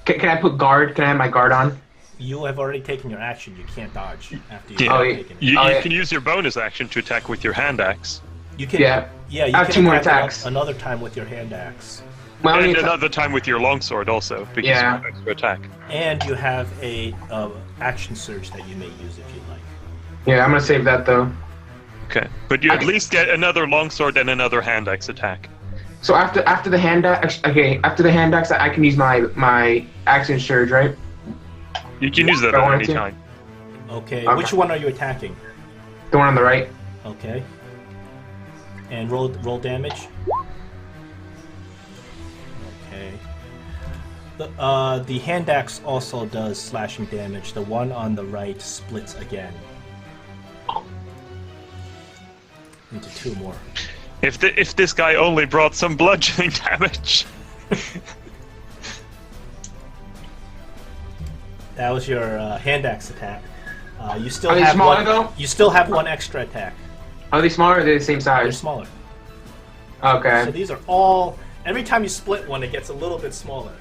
S1: Can I put guard? Can I have my guard on?
S2: You have already taken your action. You can't dodge after you've
S3: yeah.
S2: taken it.
S3: You
S1: Oh, yeah.
S3: can use your bonus action to attack with your hand axe.
S2: You can.
S1: Yeah.
S2: Yeah. You
S1: I have
S2: can
S1: 2 more
S2: attack
S1: attacks.
S2: another time with your hand axe,
S1: My only
S3: And
S1: atta-
S3: another time with your longsword also, because
S1: Yeah.
S3: you have extra attack.
S2: and you have a action surge that you may use if you'd like.
S1: Yeah, I'm gonna save that though.
S3: Okay. But you at least get another longsword and another hand axe attack.
S1: So after the hand axe, okay, after the hand axe, I can use my action surge, right?
S3: You can use that
S1: I
S3: at
S1: wanted
S3: any
S1: to.
S3: time.
S2: Okay.
S1: Okay.
S2: Which one are you attacking?
S1: The one on the right.
S2: Okay. And roll damage. Okay. The hand axe also does slashing damage. The one on the right splits again into 2 more.
S3: If this guy only brought some bludgeoning damage.
S2: That was your hand axe attack. You still
S1: Are they
S2: have
S1: smaller,
S2: one.
S1: though?
S2: You still have 1 extra attack.
S1: Are they smaller or are they the same
S2: They're
S1: size?
S2: smaller.
S1: Okay.
S2: So these are all. Every time you split one, it gets a little bit smaller.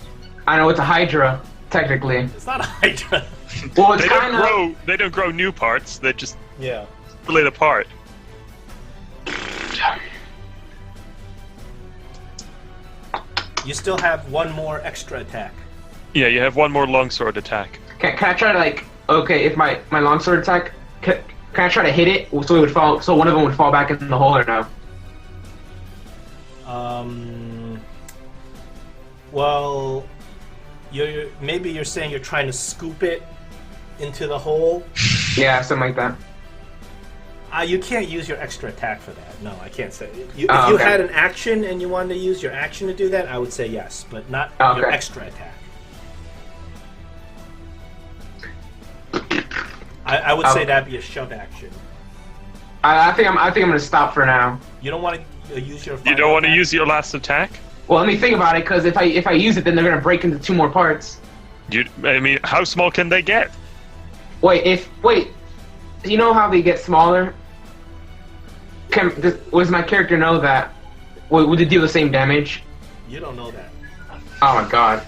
S1: I know it's a Hydra, technically.
S2: It's not a Hydra.
S1: Well, it's
S3: They don't
S1: kind of.
S3: grow. They don't grow new parts. They just
S2: Yeah.
S3: split apart.
S2: You still have one more extra attack.
S3: Yeah, you have one more longsword attack.
S1: Can I try to like? Okay, if my longsword attack, can I try to hit it so it would fall? So one of them would fall back in the hole or no?
S2: Well, maybe you're saying you're trying to scoop it into the hole.
S1: Yeah, something like that.
S2: You can't use your extra attack for that. No, I can't say. If you
S1: okay.
S2: had an action and you wanted to use your action to do that, I would say yes, but not your
S1: Okay.
S2: extra attack. I would say that'd be a shove action.
S1: I think I'm gonna stop for now.
S2: You don't want to use your.
S3: You
S2: final
S3: don't want to
S2: attack?
S3: use your last attack?
S1: Well, let me think about it, because if I use it, then they're gonna break into 2 more parts.
S3: I mean, how small can they get?
S1: Wait, you know how they get smaller? Does my character know that? Would it deal the same damage?
S2: You don't know that.
S1: Oh my god.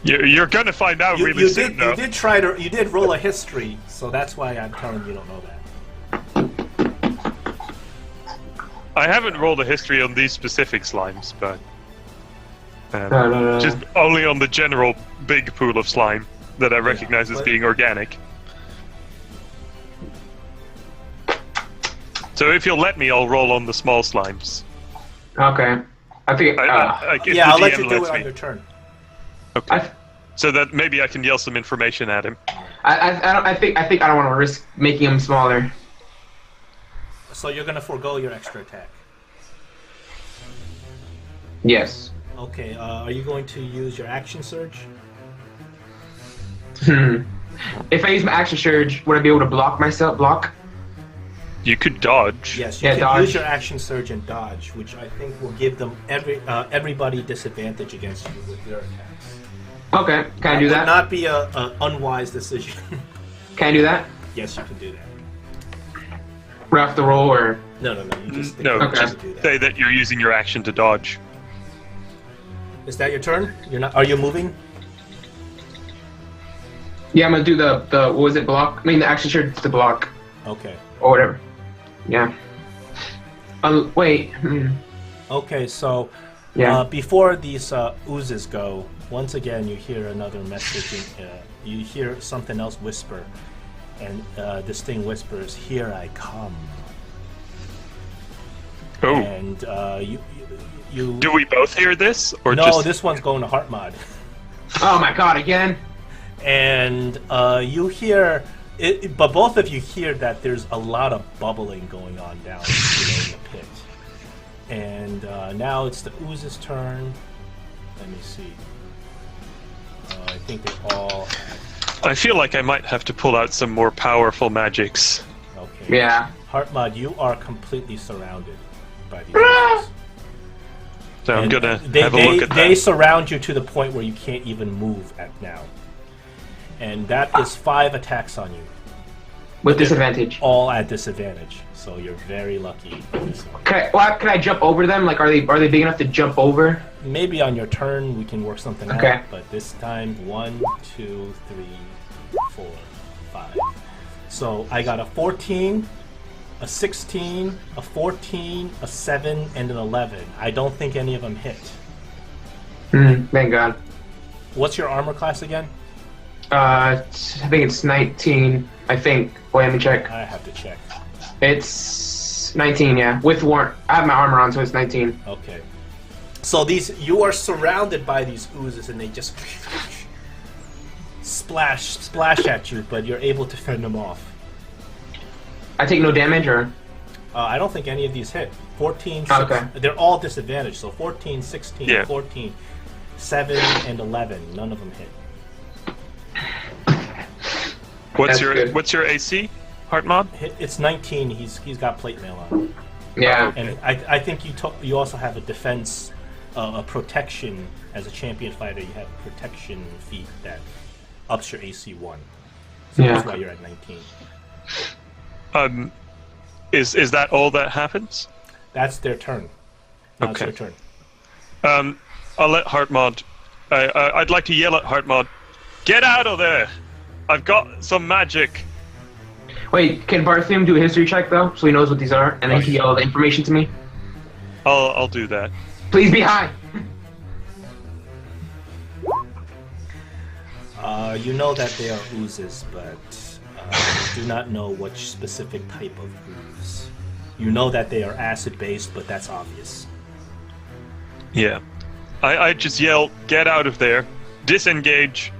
S3: You're gonna find out really
S2: You
S3: soon, though.
S2: you did roll a history, so that's why I'm telling you don't know that.
S3: I haven't rolled a history on these specific slimes, but
S1: No.
S3: just only on the general big pool of slime that I recognize as
S2: but-
S3: being organic. So if you'll let me, I'll roll on the small slimes.
S1: Okay. I think.
S3: Like if
S2: Yeah,
S3: the
S2: I'll let
S3: DM
S2: you do
S3: lets
S2: it on
S3: me.
S2: your turn.
S3: Okay. So that maybe I can yell some information at him.
S1: I think I don't want to risk making him smaller.
S2: So you're gonna forego your extra attack.
S1: Yes.
S2: Okay. Are you going to use your action surge?
S1: If I use my action surge, would I be able to block?
S3: You could dodge.
S2: Yes, you
S1: Yeah,
S2: can
S1: dodge.
S2: use your action surge and dodge, which I think will give them everybody disadvantage against you with their attacks.
S1: Okay. Can I do
S2: Would
S1: that?
S2: not be a unwise decision.
S1: Can I do that?
S2: Yes, you can do that.
S1: Right off the roll, or
S2: No. You just
S3: No,
S1: Okay.
S3: just
S2: do that.
S3: say that you're using your action to dodge.
S2: Is that your turn? You're not. Are you moving?
S1: yeah, I'm gonna do the what was it, block? I mean, the action surge to block
S2: Okay.
S1: or whatever. Yeah. Wait.
S2: Okay. So
S1: Yeah.
S2: before these oozes go, once again you hear another message. You hear something else whisper, and this thing whispers, "Here I come."
S3: Oh,
S2: And you.
S3: do we both hear this, or
S2: No,
S3: just?
S2: this one's going to Heart Mod.
S1: Oh my god, again?
S2: And you hear it, but both of you hear that there's a lot of bubbling going on down below in the pit. And now it's the ooze's turn. Let me see. I think they all have,
S3: I feel like I might have to pull out some more powerful magics.
S2: okay.
S1: Yeah.
S2: Heartmod, you are completely surrounded by these
S1: Ah!
S2: oozes.
S3: So I'm
S2: And
S3: gonna
S2: they,
S3: have a
S2: they,
S3: look at
S2: they
S3: that.
S2: surround you to the point where you can't even move at now. And that is 5 attacks on you.
S1: With disadvantage.
S2: All at disadvantage, so you're very lucky. with this one.
S1: Can I jump over them? Like, are they big enough to jump over?
S2: Maybe on your turn we can work something
S1: Okay.
S2: out, but this time 1, 2, 3, 4, 5. So I got a 14, a 16, a 14, a 7, and an 11. I don't think any of them hit.
S1: Thank God.
S2: What's your armor class again?
S1: I think it's 19. I think. Wait, let me check.
S2: I have to check.
S1: It's 19. Yeah, with warrant. I have my armor on, so it's 19.
S2: Okay. So you are surrounded by these oozes, and they just splash at you, but you're able to fend them off.
S1: I take no damage, or
S2: I don't think any of these hit. 14,
S1: Okay.
S2: They're all disadvantaged, so 14, 16,
S3: Yeah.
S2: 14, 7, and 11. None of them hit.
S3: What's
S1: That's
S3: your
S1: good.
S3: AC, Heartmod?
S2: It's 19. He's got plate mail on,
S1: yeah.
S2: and I think you also have a defense, a protection as a champion fighter. You have a protection feat that ups your AC 1. So
S1: Yeah.
S2: that's why you're at 19.
S3: Is that all that happens?
S2: That's their turn. Now
S3: Okay.
S2: it's your turn.
S3: I'll let Heartmod. I'd like to yell at Heartmod, "Get out of there! I've got some magic."
S1: Wait, can Bartholomew do a history check though, so he knows what these are, and then he can yell the information to me?
S3: I'll do that.
S1: Please be high.
S2: You know that they are oozes, but you do not know which specific type of ooze. You know that they are acid-based, but that's obvious.
S3: Yeah. I just yell, "Get out of there! Disengage!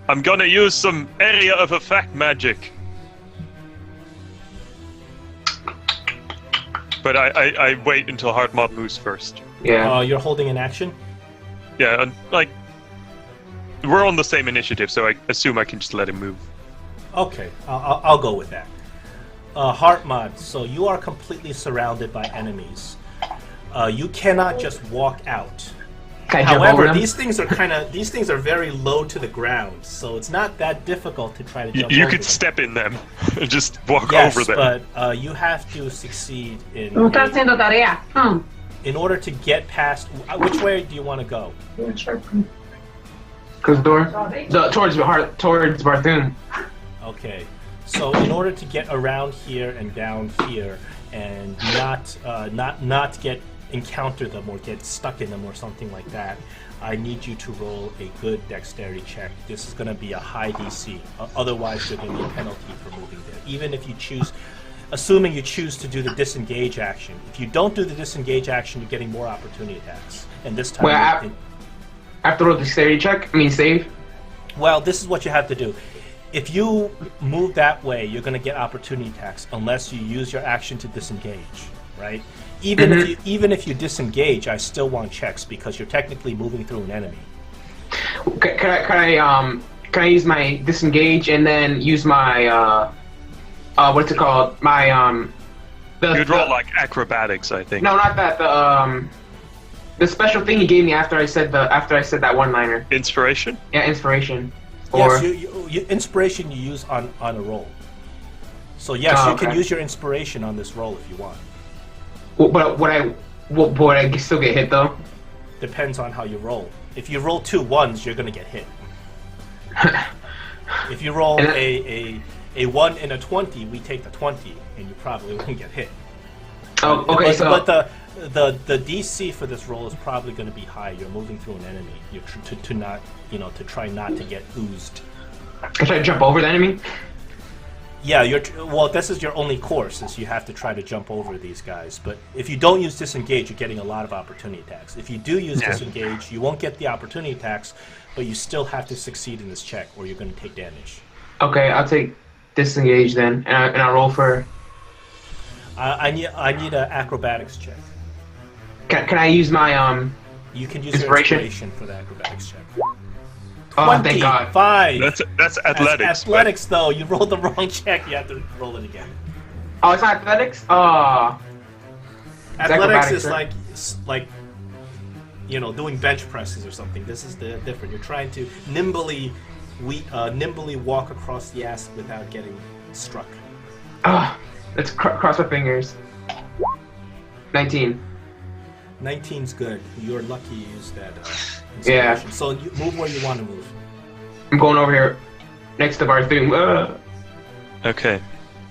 S3: I'm gonna use some area of effect magic." But I wait until Heartmod moves first.
S1: Yeah.
S2: You're holding an action?
S3: Yeah, and like we're on the same initiative, so I assume I can just let him move.
S2: Okay, I'll go with that. Heartmod, so you are completely surrounded by enemies. You cannot just walk out.
S1: Can I jump over
S2: However,
S1: them?
S2: these things are very low to the ground, so it's not that difficult to try to jump
S3: You
S2: over
S3: could
S2: them.
S3: step in them and just walk
S2: Yes,
S3: over them.
S2: but you have to succeed
S4: Não tá haciendo tarea.
S2: in order to get past. Which way do you want to go?
S1: Close the door. Towards Bartholomew.
S2: Okay, so in order to get around here and down here, and not encounter them or get stuck in them or something like that, I need you to roll a good dexterity check. This is going to be a high DC. Otherwise, there's going to be a penalty for moving there. Even if you choose, assuming you choose to do the disengage action. If you don't do the disengage action, you're getting more opportunity attacks. And this time,
S1: Wait, I have to roll the dexterity check. I mean save.
S2: well, this is what you have to do. If you move that way, you're going to get opportunity attacks unless you use your action to disengage, right? Even if you disengage, I still want checks because you're technically moving through an enemy.
S1: Can I use my disengage and then use my what's it called? My
S3: You'd roll like acrobatics, I think.
S1: No, not that. The special thing he gave me after I said that one-liner.
S3: Inspiration?
S1: Yeah, inspiration. Or
S2: Yes, you inspiration you use on a roll. So yes,
S1: Oh,
S2: you can
S1: okay.
S2: use your inspiration on this roll if you want.
S1: but would I still get hit though?
S2: Depends on how you roll. If you roll 2 1s, you're going to get hit. If you roll
S1: And
S2: a 1 and a 20, we take the 20, and you probably won't get hit.
S1: Oh, okay.
S2: But the DC for this roll is probably going to be high. You're moving through an enemy. You're to try not to get oozed.
S1: I try to jump over the enemy.
S2: Yeah, well, this is your only course, is you have to try to jump over these guys. But if you don't use disengage, you're getting a lot of opportunity attacks. If you do use disengage, you won't get the opportunity attacks, but you still have to succeed in this check, or you're going to take damage.
S1: Okay, I'll take disengage then, and I roll for.
S2: I need an acrobatics check.
S1: Can I use my
S2: You can use
S1: Inspiration?
S2: your inspiration for the acrobatics check.
S1: Oh, thank God.
S2: 25.
S3: That's athletics. but-
S2: Athletics, though, you rolled the wrong check. You have to roll it again.
S1: Oh, it's not athletics. Oh,
S2: Athletics
S1: acrobatics,
S2: is
S1: right?
S2: like doing bench presses or something. This is the different. You're trying to nimbly walk across the ass without getting struck.
S1: let's cross my fingers. 19.
S2: 19's good. You're lucky you used that
S1: Yeah.
S2: inspiration. So you move where you want to move.
S1: I'm going over here, next to Bartholomew.
S3: Okay.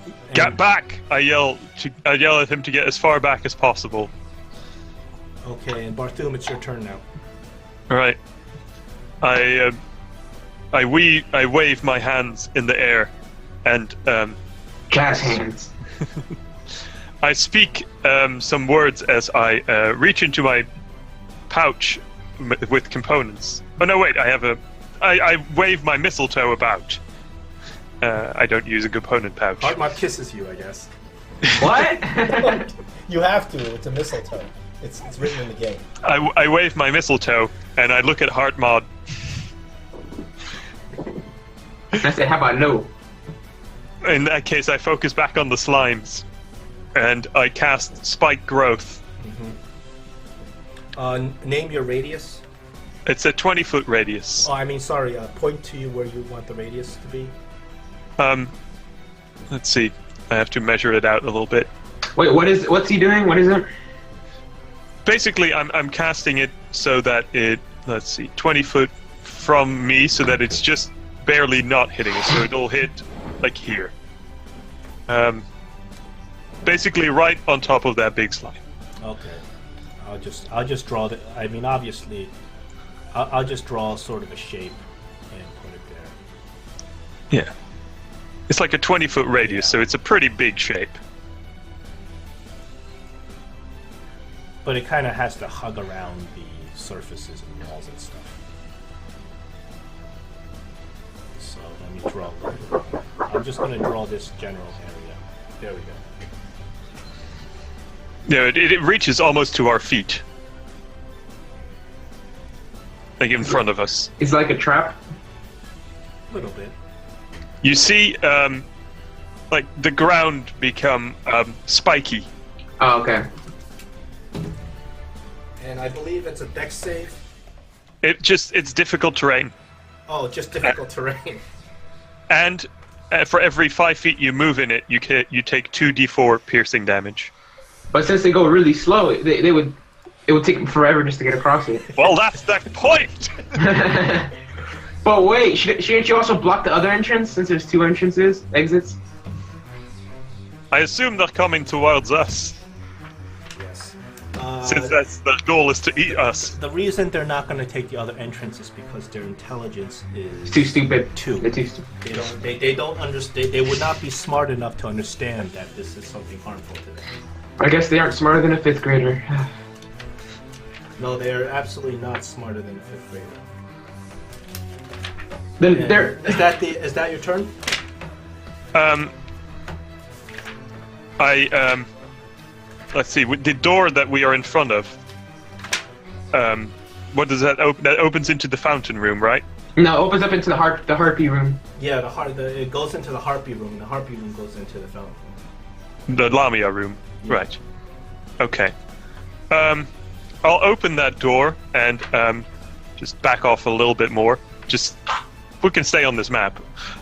S2: And-
S3: Get back! I yell at him to get as far back as possible.
S2: Okay, and Bartholomew, it's your turn now.
S3: All right. I wave my hands in the air, and
S1: Jazz hands.
S3: I speak some words as I reach into my pouch with components. Oh no, wait! I wave my mistletoe about. I don't use a component pouch.
S2: Heartmod kisses you, I guess.
S1: What?
S5: You have to. It's a mistletoe. It's written in the game.
S3: I wave my mistletoe and I look at Heartmod.
S1: I said, how about no?
S3: In that case, I focus back on the slimes, and I cast Spike Growth.
S2: Name your radius.
S3: It's a 20-foot radius.
S2: Oh, I mean, sorry. Point to you where you want the radius to be.
S3: let's see. I have to measure it out a little bit.
S1: Wait, what's he doing? What is it?
S3: Basically, I'm casting it so that it, let's see, 20 foot from me, so that it's just barely not hitting it. So it'll hit like here. Basically, right on top of that big slime.
S2: Okay. I'll just draw the. I mean, obviously, I'll just draw sort of a shape and put it there.
S3: Yeah. It's like a 20-foot radius, so it's a pretty big shape.
S2: But it kind of has to hug around the surfaces and walls and stuff. So let me draw. I'm just going to draw this general area. There we go.
S3: Yeah, it reaches almost to our feet. Like in front of us.
S1: It's like a trap.
S2: A little bit.
S3: You see, like the ground become spiky.
S1: Oh, okay.
S2: And I believe it's a dex save.
S3: It's difficult terrain.
S2: Oh, just difficult terrain.
S3: And for every 5 feet you move in it, you take 2d4 piercing damage.
S1: But since they go really slow, it would take them forever just to get across it.
S3: Well, that's the point!
S1: But wait, shouldn't you also block the other entrance since there's 2 exits?
S3: I assume they're coming towards us,
S2: Yes.
S3: since that's the goal is to eat us.
S2: The reason they're not going to take the other entrance is because their intelligence is
S1: It's too stupid.
S2: 2.
S1: They're too stupid.
S2: They don't understand. They would not be smart enough to understand that this is something harmful to them.
S1: I guess they aren't smarter than a 5th grader.
S2: No, they are absolutely not smarter than a 5th grader.
S1: Then
S2: And
S1: they're
S2: is that your turn?
S3: Let's see, with the door that we are in front of, what does that open? That opens into the fountain room, right?
S1: no, it opens up into the harpy room.
S2: Yeah, it goes into the harpy room. And the harpy room goes into the fountain.
S3: The Lamia room, right. Okay. I'll open that door and just back off a little bit more. Just, we can stay on this map.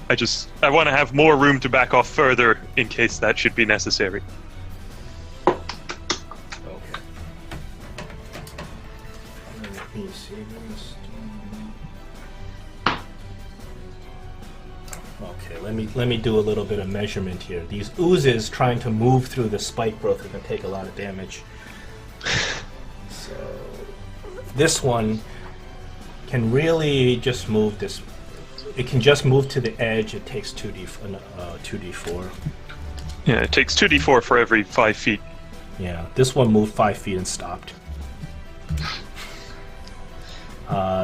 S3: I want to have more room to back off further in case that should be necessary.
S2: Okay. Let me see this. Okay, let me do a little bit of measurement here. These oozes trying to move through the spike growth are going to take a lot of damage. So this one can really just move this. It can just move to the edge. It takes 2d4.
S3: Yeah, it takes 2d4 for every 5 feet.
S2: Yeah, this one moved 5 feet and stopped.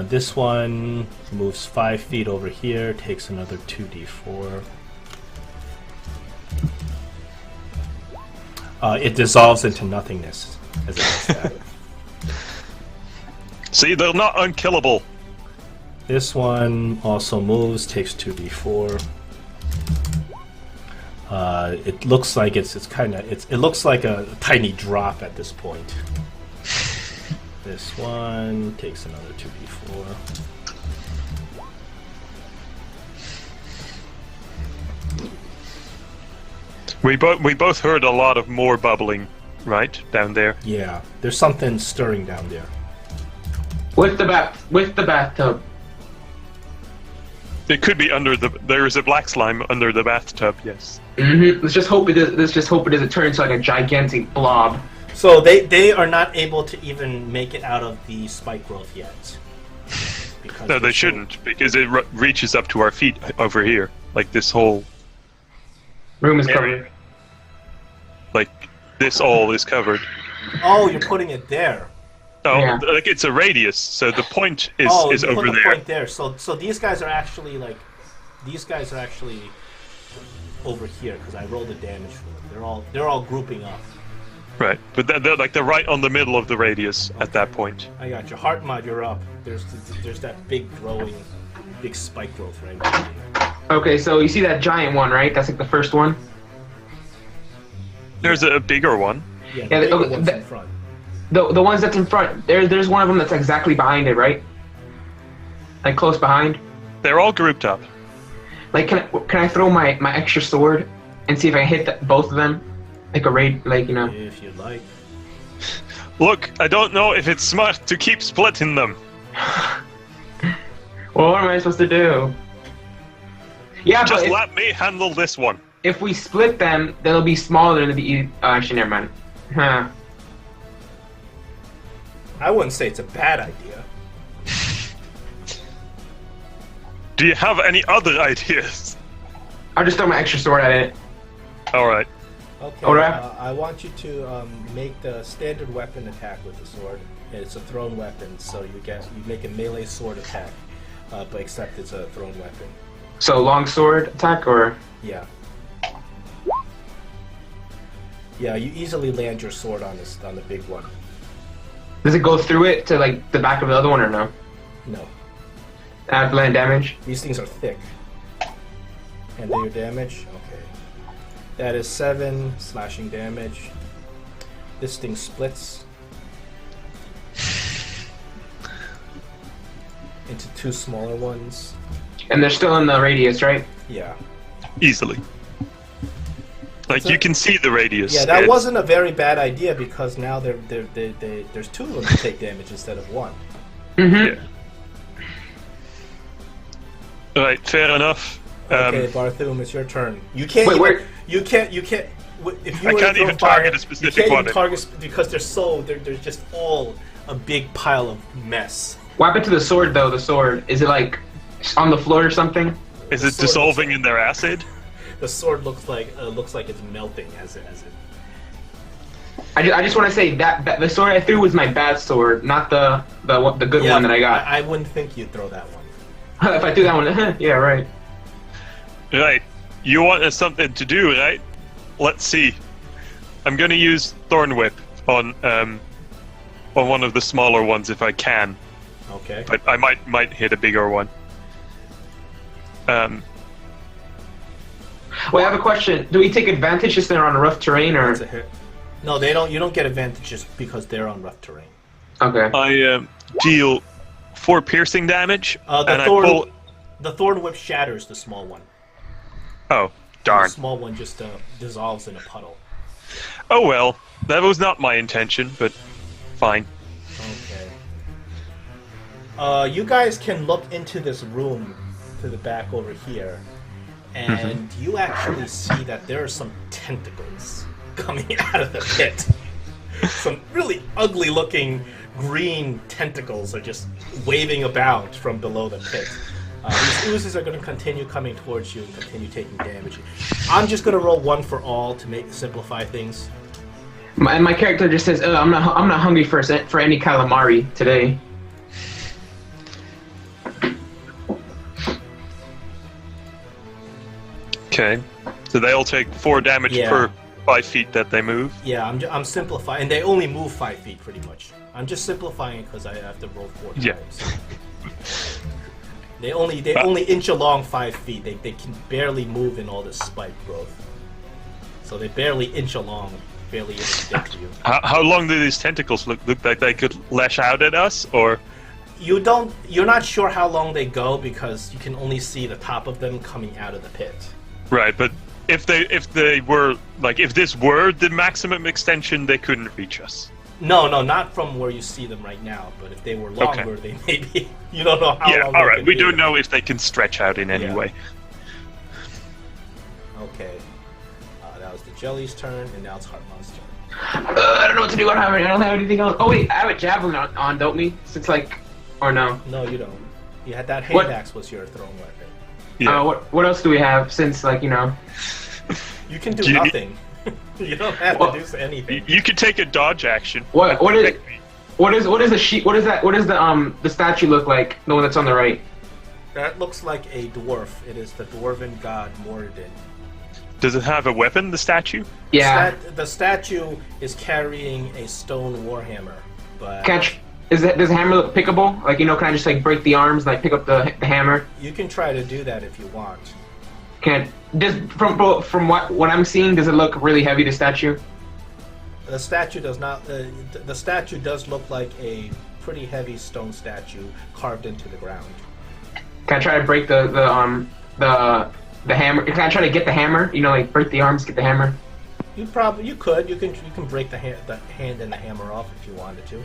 S2: This one moves 5 feet over here, takes another 2d4. It dissolves into nothingness as it does that.
S3: See, they're not unkillable.
S2: This one also moves, takes 2d4. It looks like it looks like a tiny drop at this point. This one takes another 2d4.
S3: We both heard a lot of more bubbling, right, down there.
S2: Yeah, there's something stirring down there.
S1: With the bathtub.
S3: It could be under the. There is a black slime under the bathtub. Yes.
S1: Let's just hope it doesn't turn into like a gigantic blob.
S2: So they are not able to even make it out of the spike growth yet. Because
S3: No, they shouldn't, because it reaches up to our feet over here. Like this whole.
S1: Room is
S3: area.
S1: covered.
S3: Like this all is covered.
S2: Oh, you're putting it there.
S3: Oh,
S1: Yeah.
S3: like it's a radius, so the point is
S2: Oh,
S3: is
S2: you
S3: over
S2: put the
S3: there.
S2: point there. So these guys are actually over here because I rolled the damage for them. They're all grouping up.
S3: Right, but they're right on the middle of the radius at that point.
S2: I got your heart mod. You're up. There's that big spike growth right there.
S1: Okay, so you see that giant one, right? That's like the first one.
S3: There's a bigger one.
S2: Yeah,
S1: Yeah,
S2: the bigger
S1: okay,
S2: one's in front.
S1: The ones that's in front. There's one of them that's exactly behind it, right? Like close behind.
S3: They're all grouped up.
S1: Like, can I throw my extra sword and see if I hit both of them, like a raid, like you know.
S2: If you like.
S3: Look, I don't know if it's smart to keep splitting them.
S1: Well, what am I supposed to do? Yeah,
S3: Just
S1: but
S3: let me handle this one.
S1: if we split them, they'll be smaller than the. Actually, never mind. Huh.
S2: I wouldn't say it's a bad idea.
S3: Do you have any other ideas?
S1: I'll just throw my extra sword at it.
S3: Alright.
S2: Okay,
S1: Alright.
S2: I want you to make the standard weapon attack with the sword. It's a thrown weapon, so you make a melee sword attack, but except it's a thrown weapon.
S1: So long sword attack, or
S2: Yeah. Yeah, you easily land your sword on the big one.
S1: does it go through it to like the back of the other one, or no?
S2: No,
S1: Add blend damage.
S2: these things are thick. And do your damage. Okay, that is 7 slashing damage. This thing splits into 2 smaller ones.
S1: And they're still in the radius, right?
S2: Yeah.
S3: Easily. Like,
S2: So-
S3: you can see the radius.
S2: Yeah, that
S3: It's-
S2: wasn't a very bad idea because now there's 2 of them to take damage instead of 1.
S1: Mm-hmm.
S3: Yeah. Right, fair enough.
S2: Okay, Barthoom, it's your turn. You can't.
S1: Wait,
S2: even,
S1: where-
S2: You can't. You can't. If you
S3: I
S2: were to
S3: can't
S2: throw
S3: even
S2: fire,
S3: target a specific
S2: you can't
S3: one
S2: even target because they're just all a big pile of mess.
S1: What happened to the sword, though? The sword, is it like on the floor or something?
S3: Is
S2: the
S3: it
S2: sword
S3: dissolving in their acid?
S2: The sword looks like it's melting as it.
S1: I just want to say that the sword I threw was my bad sword, not the good one that I got.
S2: I wouldn't think you'd throw that one.
S1: If I threw that one, yeah, right.
S3: Right. You want something to do, right? Let's see. I'm gonna use Thorn Whip on one of the smaller ones if I can,
S2: Okay.
S3: but I might hit a bigger one.
S1: Wait, I have a question. Do we take advantage if they're on rough terrain, or
S2: That's a hit. No, they don't. You don't get advantages because they're on rough terrain.
S1: okay?
S3: I deal 4 piercing damage, and I
S2: thorn,
S3: pull.
S2: the thorn whip shatters the small one.
S3: Oh,
S2: The
S3: darn.
S2: small one just dissolves in a puddle.
S3: Oh well, that was not my intention, but fine.
S2: Okay. You guys can look into this room to the back over here, and you actually see that there are some tentacles coming out of the pit. Some really ugly-looking green tentacles are just waving about from below the pit. These oozes are going to continue coming towards you and continue taking damage. I'm just going to roll 1 for all to simplify things.
S1: My character just says, I'm not hungry for any calamari today."
S3: Okay. So they all take 4 damage
S2: Yeah.
S3: per 5 feet that they move.
S2: Yeah, I'm simplifying, and they only move 5 feet pretty much. I'm just simplifying it because I have to roll 4 times.
S3: Yeah.
S2: They only inch along 5 feet. They can barely move in all this spike growth. So they barely inch along, barely able to get to you.
S3: How long do these tentacles look like they could lash out at us, or?
S2: You're not sure how long they go because you can only see the top of them coming out of the pit.
S3: Right, but if they were like, if this were the maximum extension, they couldn't reach us.
S2: No, not from where you see them right now. But if they were longer, they may be. You don't know how
S3: Yeah,
S2: long.
S3: all
S2: they
S3: right.
S2: can
S3: We
S2: be.
S3: don't know if they can stretch out in any
S2: Yeah.
S3: way.
S2: Okay. That was the jelly's turn, and now it's Heartmon's turn.
S1: I don't know what to do. I don't have anything else. Oh wait, I have a javelin on, don't we? Since like, or no?
S2: No, you don't. You had that hand
S1: What?
S2: axe was your thrown weapon.
S3: Yeah.
S1: What else do we have? Since like
S2: You can do
S3: Do you need-
S2: nothing. You don't have
S1: Well,
S2: to do anything.
S3: You could take a dodge action.
S1: what is
S3: Protect me.
S1: what is the sheet? What is that? What is the statue look like? The one that's on the right.
S2: That looks like a dwarf. It is the dwarven god Moradin.
S3: Does it have a weapon? The statue?
S1: Yeah.
S2: The statue is carrying a stone warhammer, but
S1: Does the hammer look pickable? Like can I just like break the arms, like pick up the hammer?
S2: you can try to do that if you want.
S1: From what I'm seeing, does it look really heavy? The statue.
S2: The statue does not. The statue does look like a pretty heavy stone statue carved into the ground.
S1: Can I try to break the the hammer? Can I try to get the hammer? You know, like break the arms, get the hammer.
S2: You can break the hand and the hammer off if you wanted to.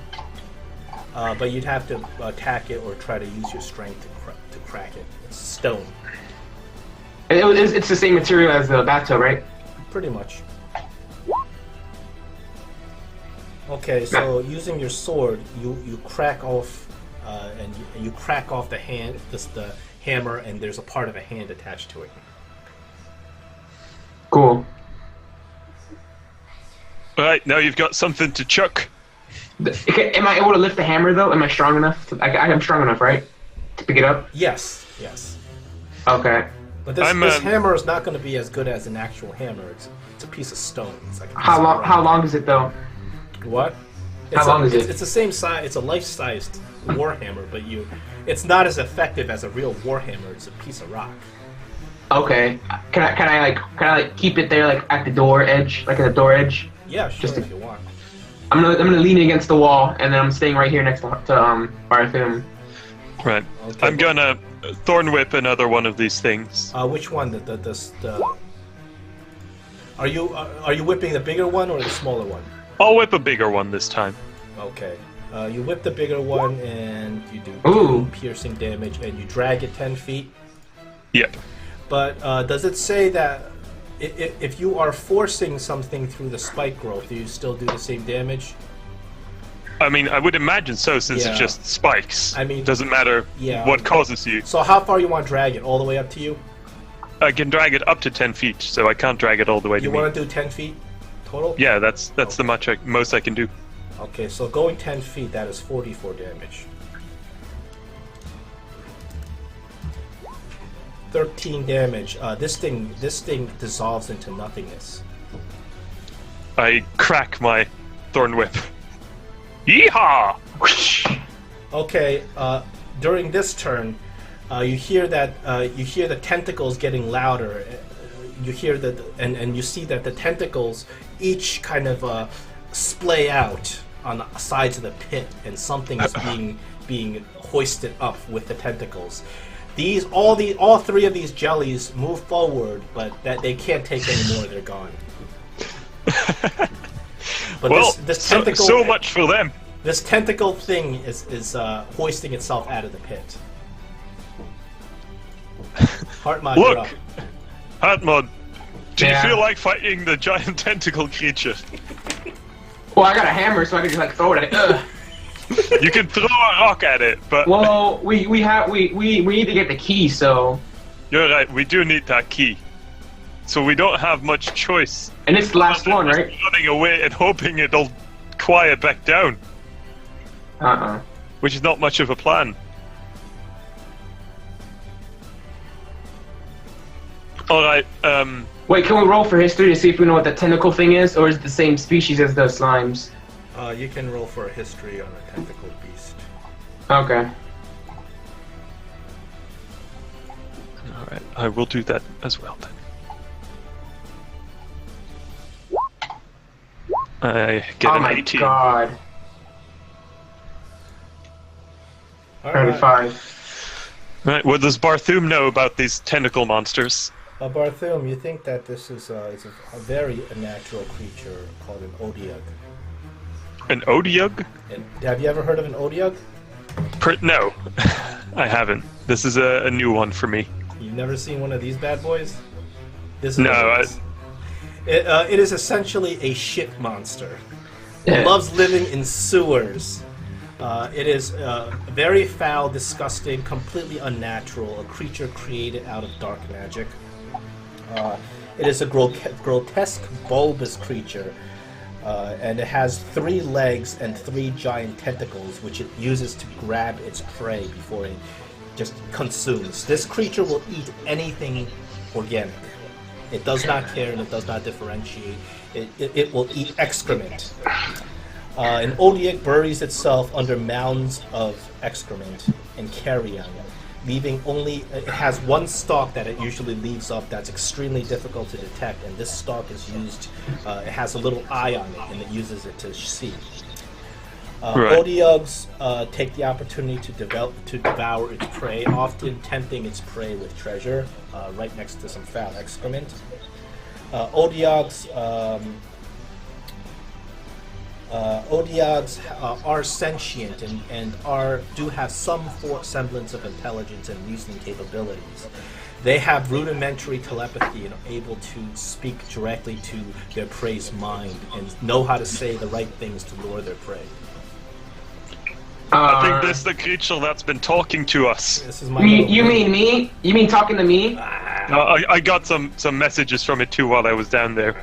S2: But you'd have to attack it or try to use your strength to crack it. It's stone.
S1: And it's the same material as the bathtub, right?
S2: Pretty much. Okay, so using your sword, you crack off, and you crack off the hammer, and there's a part of a hand attached to it.
S1: Cool.
S3: Alright, now you've got something to chuck.
S1: Am I able to lift the hammer though? Am I strong enough? I'm strong enough, right? To pick it up?
S2: Yes.
S1: Okay.
S2: But this hammer is not going to be as good as an actual hammer. It's a piece of stone. It's like
S1: How long is it though?
S2: What?
S1: How long is it?
S2: It's the same size. It's a life-sized warhammer, but it's not as effective as a real warhammer. It's a piece of rock.
S1: Okay. Can I keep it there like at the door edge, like at the door edge?
S2: Yeah, sure. If you want.
S1: I'm gonna lean against the wall, and then I'm staying right here next to Barthum.
S3: Right.
S2: Okay.
S3: I'm gonna thorn whip another one of these things.
S2: Which one? Are you whipping the bigger one or the smaller one?
S3: I'll whip a bigger one this time.
S2: Okay. You whip the bigger one, and you do
S1: Ooh.
S2: piercing damage, and you drag it 10 feet.
S3: Yep.
S2: But does it say that if you are forcing something through the spike growth, do you still do the same damage?
S3: I mean, I would imagine so, since
S2: Yeah.
S3: it's just spikes.
S2: I mean,
S3: doesn't matter what causes you.
S2: So how far you want to drag it? All the way up to you?
S3: I can drag it up to 10 feet, so I can't drag it all the way to
S2: You
S3: me.
S2: want to do 10 feet total?
S3: Yeah, that's the most I can do.
S2: Okay, so going 10 feet, that is 44 damage. 13 damage. This thing dissolves into nothingness.
S3: I crack my thorn whip. Yeehaw!
S2: Okay, during this turn, you hear the tentacles getting louder. You hear that, and you see that the tentacles each kind of splay out on the sides of the pit, and something is being hoisted up with the tentacles. All three of these jellies move forward, but that they can't take any more. They're gone. But
S3: Well,
S2: this tentacle,
S3: so much for them.
S2: This tentacle thing is hoisting itself out of the pit. Heartmod, you're up.
S3: Look, Hartmod, do you
S1: Yeah.
S3: feel like fighting the giant tentacle creature?
S1: Well, I got a hammer, so I can just like throw it. Ugh.
S3: You can throw a rock at it, but
S1: Well, we need to get the key, so.
S3: you're right. We do need that key, so we don't have much choice.
S1: And it's the last one,
S3: Just
S1: right?
S3: running away and hoping it'll quiet back down, which is not much of a plan. All right.
S1: Wait, can we roll for history to see if we know what the tentacle thing is, or is it the same species as the slimes?
S2: You can roll for a history on a tentacle beast.
S1: Okay.
S3: All right. I will do that as well then. I get
S1: Oh
S3: an
S1: my
S3: 18.
S1: god.
S2: All right.
S1: 35.
S3: Right. What does Barthum know about these tentacle monsters?
S2: Barthum, you think that this is a very unnatural creature called an Odiug.
S3: An Odiug?
S2: And have you ever heard of an Odiug?
S3: No, I haven't. This is a new one for me.
S2: You've never seen one of these bad boys? This is
S3: No,
S2: what it is. It is essentially a shit monster. It
S1: Yeah.
S2: loves living in sewers. It is very foul, disgusting, completely unnatural, a creature created out of dark magic. It is a grotesque, bulbous creature, and it has 3 legs and 3 giant tentacles, which it uses to grab its prey before it just consumes. This creature will eat anything organic. It does not care and it does not differentiate. It will eat excrement. An Odiug buries itself under mounds of excrement and carrion, leaving only. It has one stalk that it usually leaves up that's extremely difficult to detect, and this stalk is used. It has a little eye on it, and it uses it to see.
S3: Right.
S2: Odiugs take the opportunity to devour its prey, often tempting its prey with treasure, right next to some foul excrement. Odiugs are sentient and do have some semblance of intelligence and reasoning capabilities. They have rudimentary telepathy and are able to speak directly to their prey's mind and know how to say the right things to lure their prey.
S3: I think this is the creature that's been talking to us.
S2: This is my
S1: You mean me? You mean talking to me?
S3: I got some messages from it too while I was down there.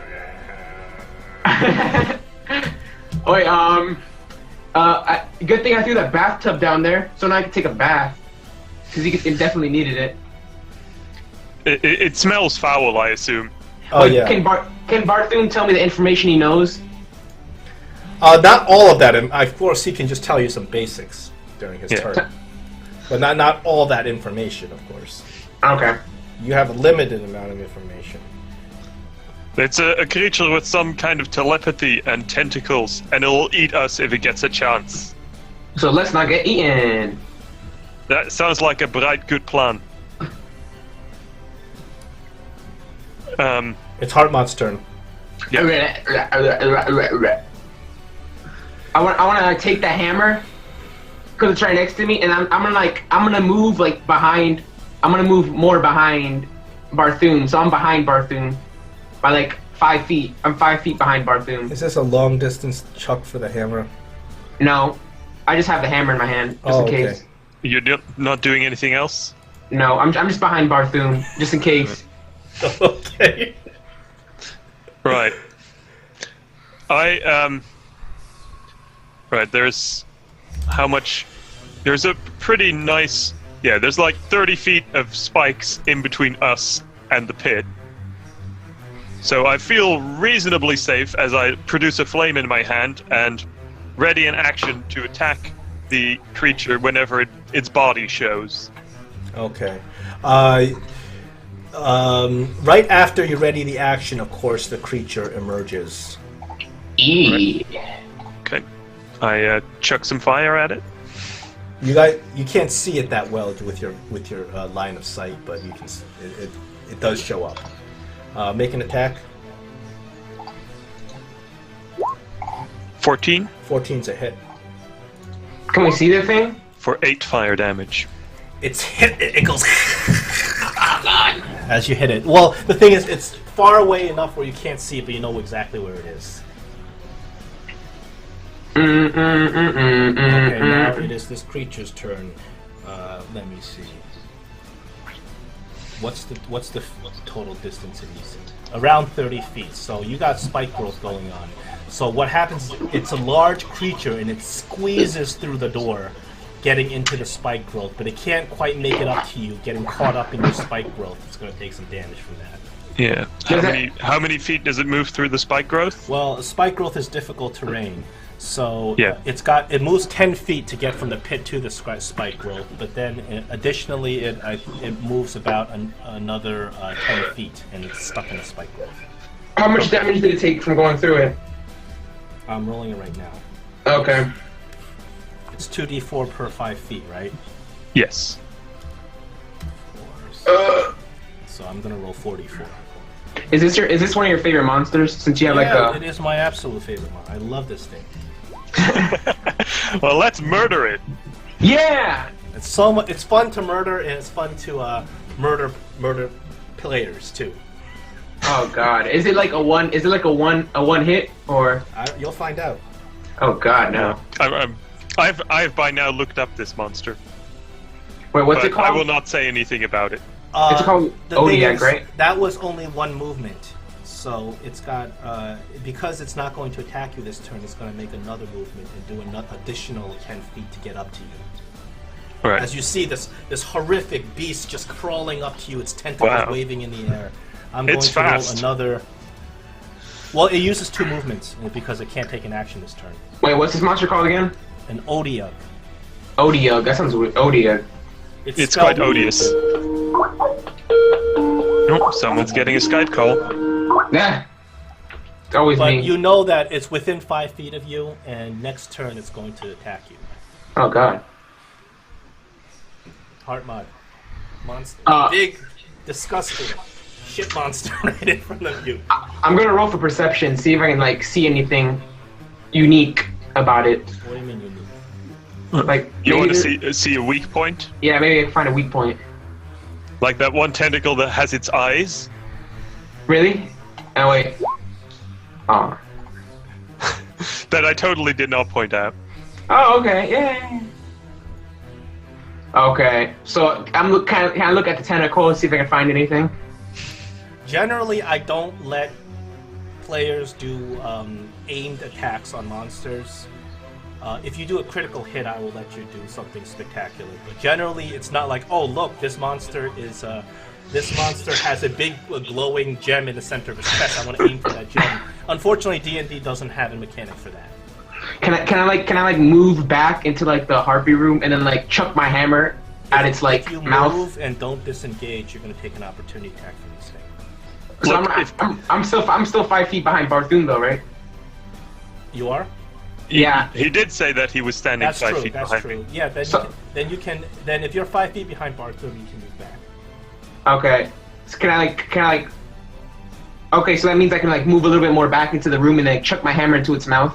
S1: Wait, good thing I threw that bathtub down there, so now I can take a bath. Because it definitely needed it.
S3: It smells foul, I assume.
S2: Oh
S1: Wait,
S2: yeah.
S1: Can Barthoon tell me the information he knows?
S2: Not all of that. And of course, he can just tell you some basics during his
S3: Yeah.
S2: turn, but not all that information. Of course,
S1: Okay.
S2: you have a limited amount of information.
S3: It's a creature with some kind of telepathy and tentacles, and it'll eat us if it gets a chance.
S1: So let's not get eaten.
S3: That sounds like a bright, good plan.
S2: It's Heartmot's turn.
S1: I want to take the hammer because it's right next to me, and I'm gonna move behind. I'm gonna move more behind Barthoon, so I'm behind Barthoon by like 5 feet. I'm 5 feet behind Barthoon.
S2: Is this a long distance chuck for the hammer?
S1: No, I just have the hammer in my hand just in
S2: okay.
S1: case.
S3: You're not doing anything else?
S1: No, I'm just behind Barthoon just in case.
S2: Okay.
S3: Right. Right, there's... How much... There's a pretty nice... Yeah, there's like 30 feet of spikes in between us and the pit. So I feel reasonably safe as I produce a flame in my hand and ready in action to attack the creature whenever its body shows.
S2: Okay. Right after you ready the action, of course, the creature emerges.
S3: Okay. I chuck some fire at it.
S2: You can't see it that well with your line of sight, but you can. It does show up. Make an attack.
S3: 14
S2: 14's a hit.
S1: Can we see the thing?
S3: for 8 fire damage.
S2: It's hit. It goes as you hit it. Well, the thing is, it's far away enough where you can't see it, but you know exactly where it is. Okay, now it is this creature's turn. Let me see. What's the total distance it needs? Around 30 feet. So you got spike growth going on. So what happens is it's a large creature and it squeezes through the door, getting into the spike growth, but it can't quite make it up to you, getting caught up in your spike growth. It's going to take some damage from that.
S3: Yeah. How many feet does it move through the spike growth?
S2: Well, spike growth is difficult terrain. So
S3: Yeah.
S2: it moves 10 feet to get from the pit to the spike growth, but then additionally it moves about another 10 feet and it's stuck in the spike growth.
S1: How much damage did it take from going through it?
S2: I'm rolling it right now.
S1: Okay.
S2: It's 2d4 per 5 feet, right?
S3: Yes.
S2: So I'm gonna roll 44.
S1: Is this one of your favorite monsters? Since you have
S2: It is my absolute favorite one. I love this thing.
S3: Well, let's murder it.
S1: Yeah.
S2: It's so much. It's fun to murder, and it's fun to murder players too.
S1: Oh God. Is it like a one? Is it like a one hit or?
S2: You'll find out.
S1: Oh God, no.
S3: I've by now looked up this monster.
S1: Wait, what's
S3: but
S1: it called?
S3: I will not say anything about it.
S1: It's called
S2: the thing
S1: Odiak,
S2: is,
S1: right?
S2: That was only one movement, so it's got because it's not going to attack you this turn. It's going to make another movement and do an additional 10 feet to get up to you.
S3: Right.
S2: As you see this horrific beast just crawling up to you, its tentacles waving in the air. I'm going
S3: It's
S2: to
S3: fast.
S2: roll another. Well, it uses 2 movements because it can't take an action this turn.
S1: Wait, what's this monster called again?
S2: An Odiug.
S1: Odiug. That sounds weird. Odiug.
S3: It's
S2: spelled-
S3: quite odious. Oh, someone's getting a Skype call.
S1: Yeah. It's always
S2: But
S1: me.
S2: you know that it's within 5 feet of you, and next turn it's going to attack you.
S1: Oh god.
S2: Heart mod. Monster.
S1: Uh,
S2: Big, disgusting shit monster right in front of you.
S1: I'm gonna roll for perception, see if I can like see anything unique about it.
S2: What do you mean you need?
S1: Like
S3: You want
S1: maybe
S3: to see a weak point?
S1: Yeah, maybe I can find a weak point.
S3: Like that one tentacle that has its eyes?
S1: Really? Oh wait. Oh.
S3: That I totally did not point out.
S1: Oh, okay. Yeah. Okay. So can I look at the tentacle and see if I can find anything?
S2: Generally, I don't let players do aimed attacks on monsters. If you do a critical hit, I will let you do something spectacular. But generally, it's not like, oh look, this monster has a big glowing gem in the center of his chest. I want to aim for that gem. Unfortunately, D&D doesn't have a mechanic for that.
S1: Can I move back into like the harpy room and then like chuck my hammer at its like
S2: If you
S1: mouth?
S2: move and don't disengage, you're going to take an opportunity attack from this thing.
S1: So
S3: Look,
S1: I'm still 5 feet behind Barthune though, right?
S2: You are?
S1: Yeah.
S3: He did say that he was standing
S2: That's
S3: 5
S2: true.
S3: feet
S2: That's
S3: behind
S2: true.
S3: me.
S2: Yeah. Then if you're 5 feet behind Bartholomew, you can move back.
S1: Okay. So can I Okay, so that means I can like move a little bit more back into the room and then chuck my hammer into its mouth.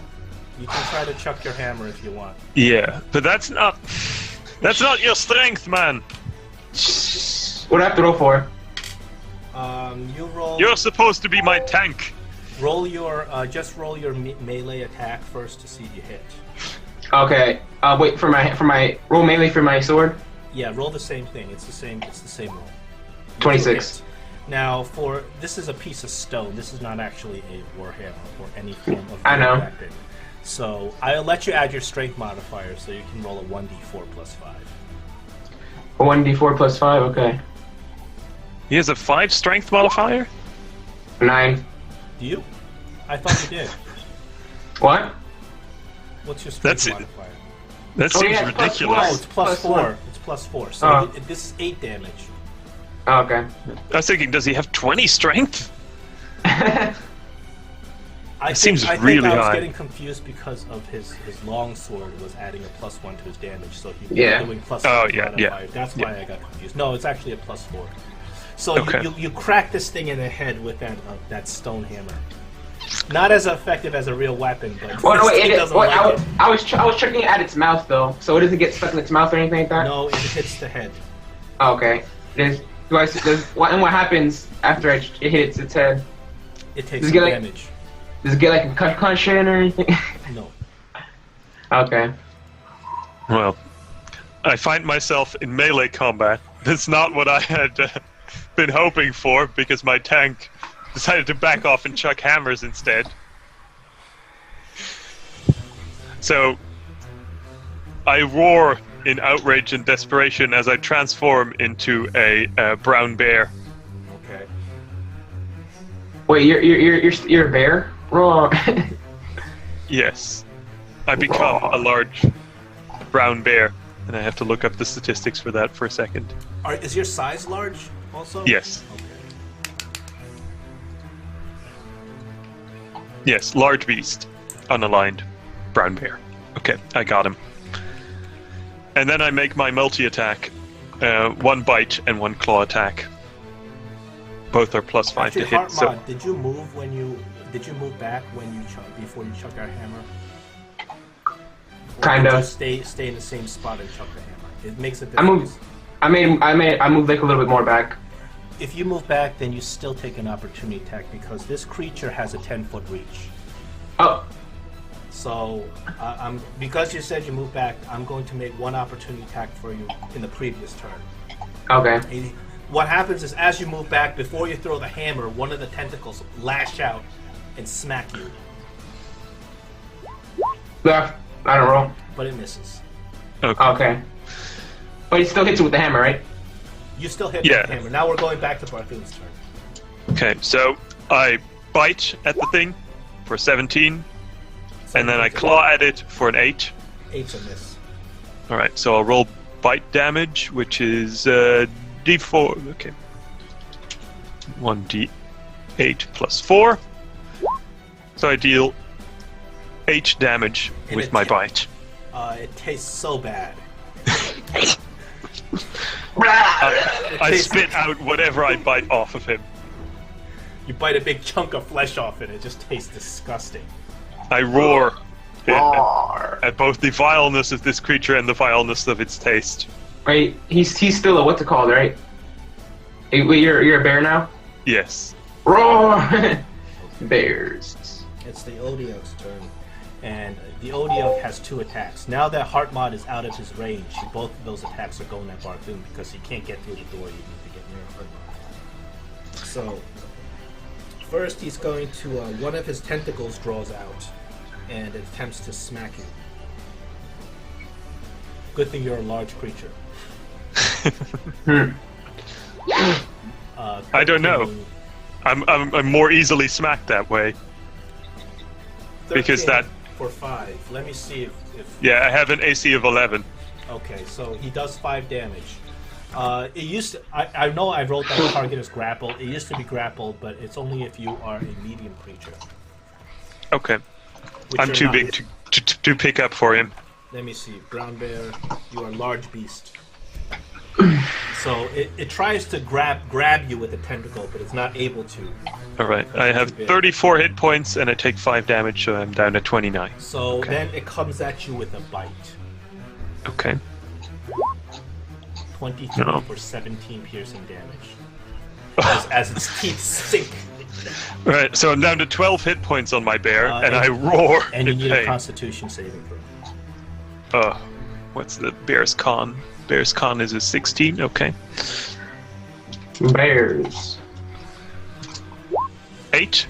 S2: You can try to chuck your hammer if you want.
S3: Yeah, but that's not your strength, man.
S1: What do I have to roll for?
S2: You roll.
S3: You're supposed to be my tank.
S2: Roll your roll your melee attack first to see if you hit.
S1: Okay. Wait for my roll melee for my sword.
S2: Yeah, roll the same thing. It's the same roll.
S1: 26.
S2: Now, this is a piece of stone. This is not actually a warhammer or any form of
S1: I know.
S2: weapon. So I'll let you add your strength modifier, so you can roll a 1d4 plus 5.
S1: 1d4 plus 5. Okay.
S3: He has a 5 strength modifier?
S1: 9.
S2: Do you? I thought you did.
S1: What?
S2: What's your strength
S3: That's it.
S2: modifier?
S3: That
S1: Oh,
S3: seems
S1: yeah, it's plus
S3: ridiculous.
S2: Oh, it's plus
S1: Plus
S2: 4.
S1: one.
S2: It's plus 4. So
S1: Oh.
S2: this is 8 damage.
S1: Oh, okay.
S3: I was thinking, does he have 20 strength? Seems really
S2: I was
S3: high.
S2: getting confused because of his long sword was adding a plus 1 to his damage, so he was
S1: Yeah.
S2: doing plus
S3: Oh,
S2: 1
S3: yeah,
S2: modifier.
S3: yeah,
S2: That's why I got confused. No, it's actually a plus 4. So
S3: Okay.
S2: you crack this thing in the head with that stone hammer. Not as effective as a real weapon, but
S1: Well, no,
S2: this
S1: wait,
S2: thing doesn't like it.
S1: I was chucking it at its mouth though, so it doesn't get stuck in its mouth or anything like that.
S2: No, it hits the head.
S1: Oh, okay. What happens after it hits its head?
S2: It takes
S1: Does it get, like-
S2: damage.
S1: Does it get like a concussion or anything?
S2: No.
S1: Okay.
S3: Well, I find myself in melee combat. That's not what I had been hoping for, because my tank decided to back off and chuck hammers instead. So, I roar in outrage and desperation as I transform into a brown bear.
S2: Okay.
S1: Wait, you're a bear? Wrong.
S3: Yes. I become a large brown bear, and I have to look up the statistics for that for a second.
S2: Is your size large also?
S3: Yes.
S2: Okay.
S3: Yes, large beast. Unaligned. Brown bear. Okay, I got him. And then I make my multi-attack. 1 bite and 1 claw attack. Both are plus 5
S2: Actually,
S3: to hit.
S2: Heart
S3: So
S2: Mod, did you move back when you before you chuck our hammer? Or
S1: Kinda.
S2: did you stay in the same spot and chuck the hammer. It makes a
S1: I
S2: difference.
S1: moved. I moved like a little bit more back.
S2: If you move back, then you still take an opportunity attack because this creature has a 10-foot reach.
S1: Oh,
S2: So, because you said you moved back, I'm going to make 1 opportunity attack for you in the previous turn.
S1: okay.
S2: What happens is, as you move back, before you throw the hammer, one of the tentacles lash out and smack you,
S1: Left. I don't roll.
S2: but it misses.
S3: okay.
S1: Okay. But he still hits it with the hammer, right?
S2: You still hit
S3: Yeah.
S2: with the hammer. Now we're going back to Barthoon's turn.
S3: Okay, so I bite at the thing for 17, and then I claw at it for an 8.
S2: 8's a miss.
S3: Alright, so I'll roll bite damage, which is d4. Okay. 1d8 plus 4. So I deal 8 damage
S2: And
S3: with
S2: it
S3: my
S2: ta-
S3: bite.
S2: It tastes so bad.
S3: I
S2: tastes-
S3: spit out whatever I bite off of him.
S2: You bite a big chunk of flesh off it, it just tastes disgusting.
S3: I roar
S1: Roar.
S3: at both the vileness of this creature and the vileness of its taste.
S1: Right? He's still a what's it called, right? Hey, wait, you're a bear now?
S3: Yes.
S1: Roar! Bears.
S2: It's the Odiok's turn, and the Odiok has 2 attacks. Now that Heartmod is out of his range, both of those attacks are going at Barthoon because he can't get through the door. You need to get near Heartmod. So, first he's going to, one of his tentacles draws out and attempts to smack you. Good thing you're a large creature.
S3: I don't know.
S2: 13
S3: I'm more easily smacked that way. Because
S2: 13
S3: that-
S2: for 5. Let me see if
S3: Yeah, I have an AC of 11.
S2: okay, so he does 5 damage. It used to, I know I wrote that target as grapple. It used to be grappled, but it's only if you are a medium creature.
S3: Okay.
S2: which
S3: I'm
S2: you're
S3: too
S2: not.
S3: big to pick up for him.
S2: Let me see. Brown bear, you are a large beast. So it tries to grab you with a tentacle, but it's not able to.
S3: Alright, I have 34 hit points and I take 5 damage, so I'm down to 29.
S2: So
S3: Okay.
S2: then it comes at you with a bite.
S3: Okay.
S2: 23
S3: No.
S2: for 17 piercing damage. As its teeth sink.
S3: Right, so I'm down to 12 hit points on my bear, and
S2: and-
S3: I roar
S2: And you
S3: in
S2: need a
S3: pain.
S2: constitution saving throw.
S3: What's the bear's con? Bear's con is a 16, okay.
S1: Bears.
S3: 8?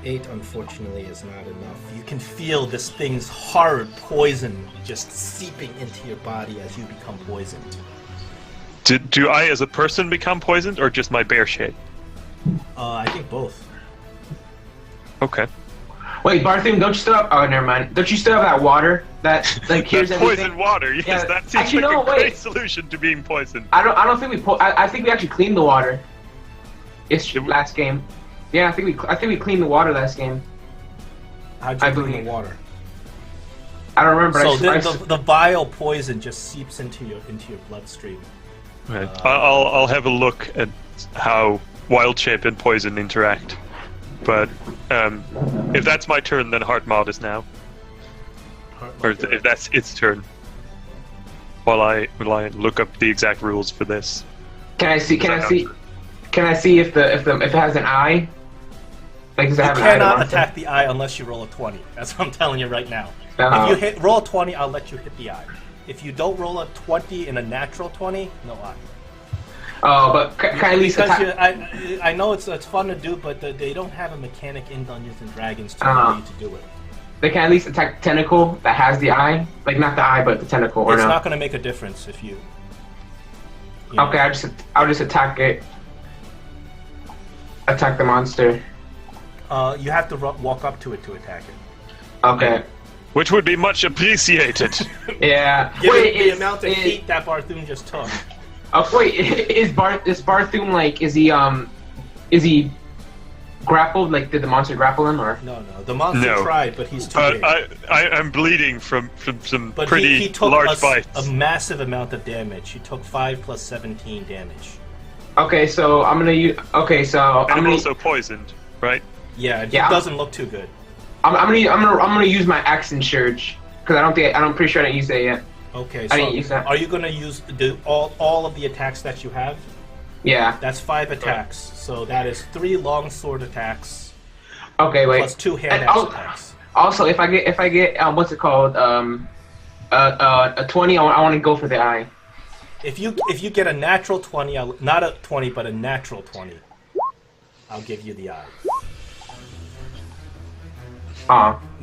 S2: 8 unfortunately is not enough. You can feel this thing's hard poison just seeping into your body as you become poisoned.
S3: Do I as a person become poisoned, or just my bear shape?
S2: I think both.
S3: Okay.
S1: Wait, Barthoon, don't you still have? Oh, never mind. Don't you still have that water that like here's
S3: That's
S1: everything?
S3: poisoned water, yes,
S1: Yeah,
S3: that seems
S1: actually,
S3: like
S1: no,
S3: a great
S1: wait.
S3: solution to being poisoned.
S1: I don't think we. I think we actually cleaned the water. It's
S3: Did we?
S1: last game. Yeah, I think we cleaned the water last game.
S2: How'd
S1: I
S2: you clean the
S1: believe-
S2: water?
S1: I don't remember.
S2: So
S1: I,
S2: then
S1: I,
S2: the vile poison just seeps into your bloodstream.
S3: Right. I'll have a look at how wild shape and poison interact. But if that's my turn, then Heart Mod is now. Or if that's its turn. While I look up the exact rules for this.
S1: can I see? Can
S3: Does
S1: I
S3: that
S1: see?
S3: help?
S1: Can I see if it has an eye? Like does it
S2: You
S1: have an eye?
S2: cannot
S1: to
S2: attack the eye unless you roll a 20. That's what I'm telling you right now.
S1: Uh-oh.
S2: If you roll a 20, I'll let you hit the eye. If you don't roll a 20 in a natural 20, no eye.
S1: Oh, but can I at least
S2: Because
S1: attack?
S2: I know it's fun to do, but they don't have a mechanic in Dungeons and Dragons to
S1: Uh-huh.
S2: allow you to do it.
S1: They can at least attack the tentacle that has the eye, like not the eye, but the tentacle. Or
S2: It's
S1: no?
S2: not going to make a difference if you know.
S1: Okay, I'll just attack it. Attack the monster.
S2: You have to walk up to it to attack it.
S1: Okay.
S3: Which would be much appreciated.
S1: Yeah.
S2: Given
S1: Wait,
S2: the
S1: is,
S2: amount of
S1: is,
S2: heat that Barthoon just took.
S1: wait, is Barthoon like is he grappled? Like did the monster grapple him or?
S2: No. The monster
S3: No.
S2: tried, but he's too big.
S3: I'm bleeding from some
S2: But
S3: pretty
S2: he took
S3: large bites.
S2: a massive amount of damage. He took 5 plus 17 damage.
S1: Okay, so I'm gonna use. Okay, so
S3: And
S1: I'm
S3: I'm
S1: gonna.
S3: also poisoned, right?
S2: Yeah, it
S1: Yeah.
S2: doesn't look too good.
S1: I'm gonna use my action surge because I'm pretty sure I didn't use that yet.
S2: Okay,
S1: I didn't use
S2: so
S1: that.
S2: are you gonna use all of the attacks that you have?
S1: Yeah.
S2: That's 5 attacks. So that is 3 longsword attacks
S1: Okay, wait.
S2: plus 2 hand
S1: And
S2: axe
S1: al-
S2: attacks.
S1: Also, if I get what's it called a 20, I want to go for the eye.
S2: If you get a natural 20, not a 20 but a natural 20, I'll give you the eye.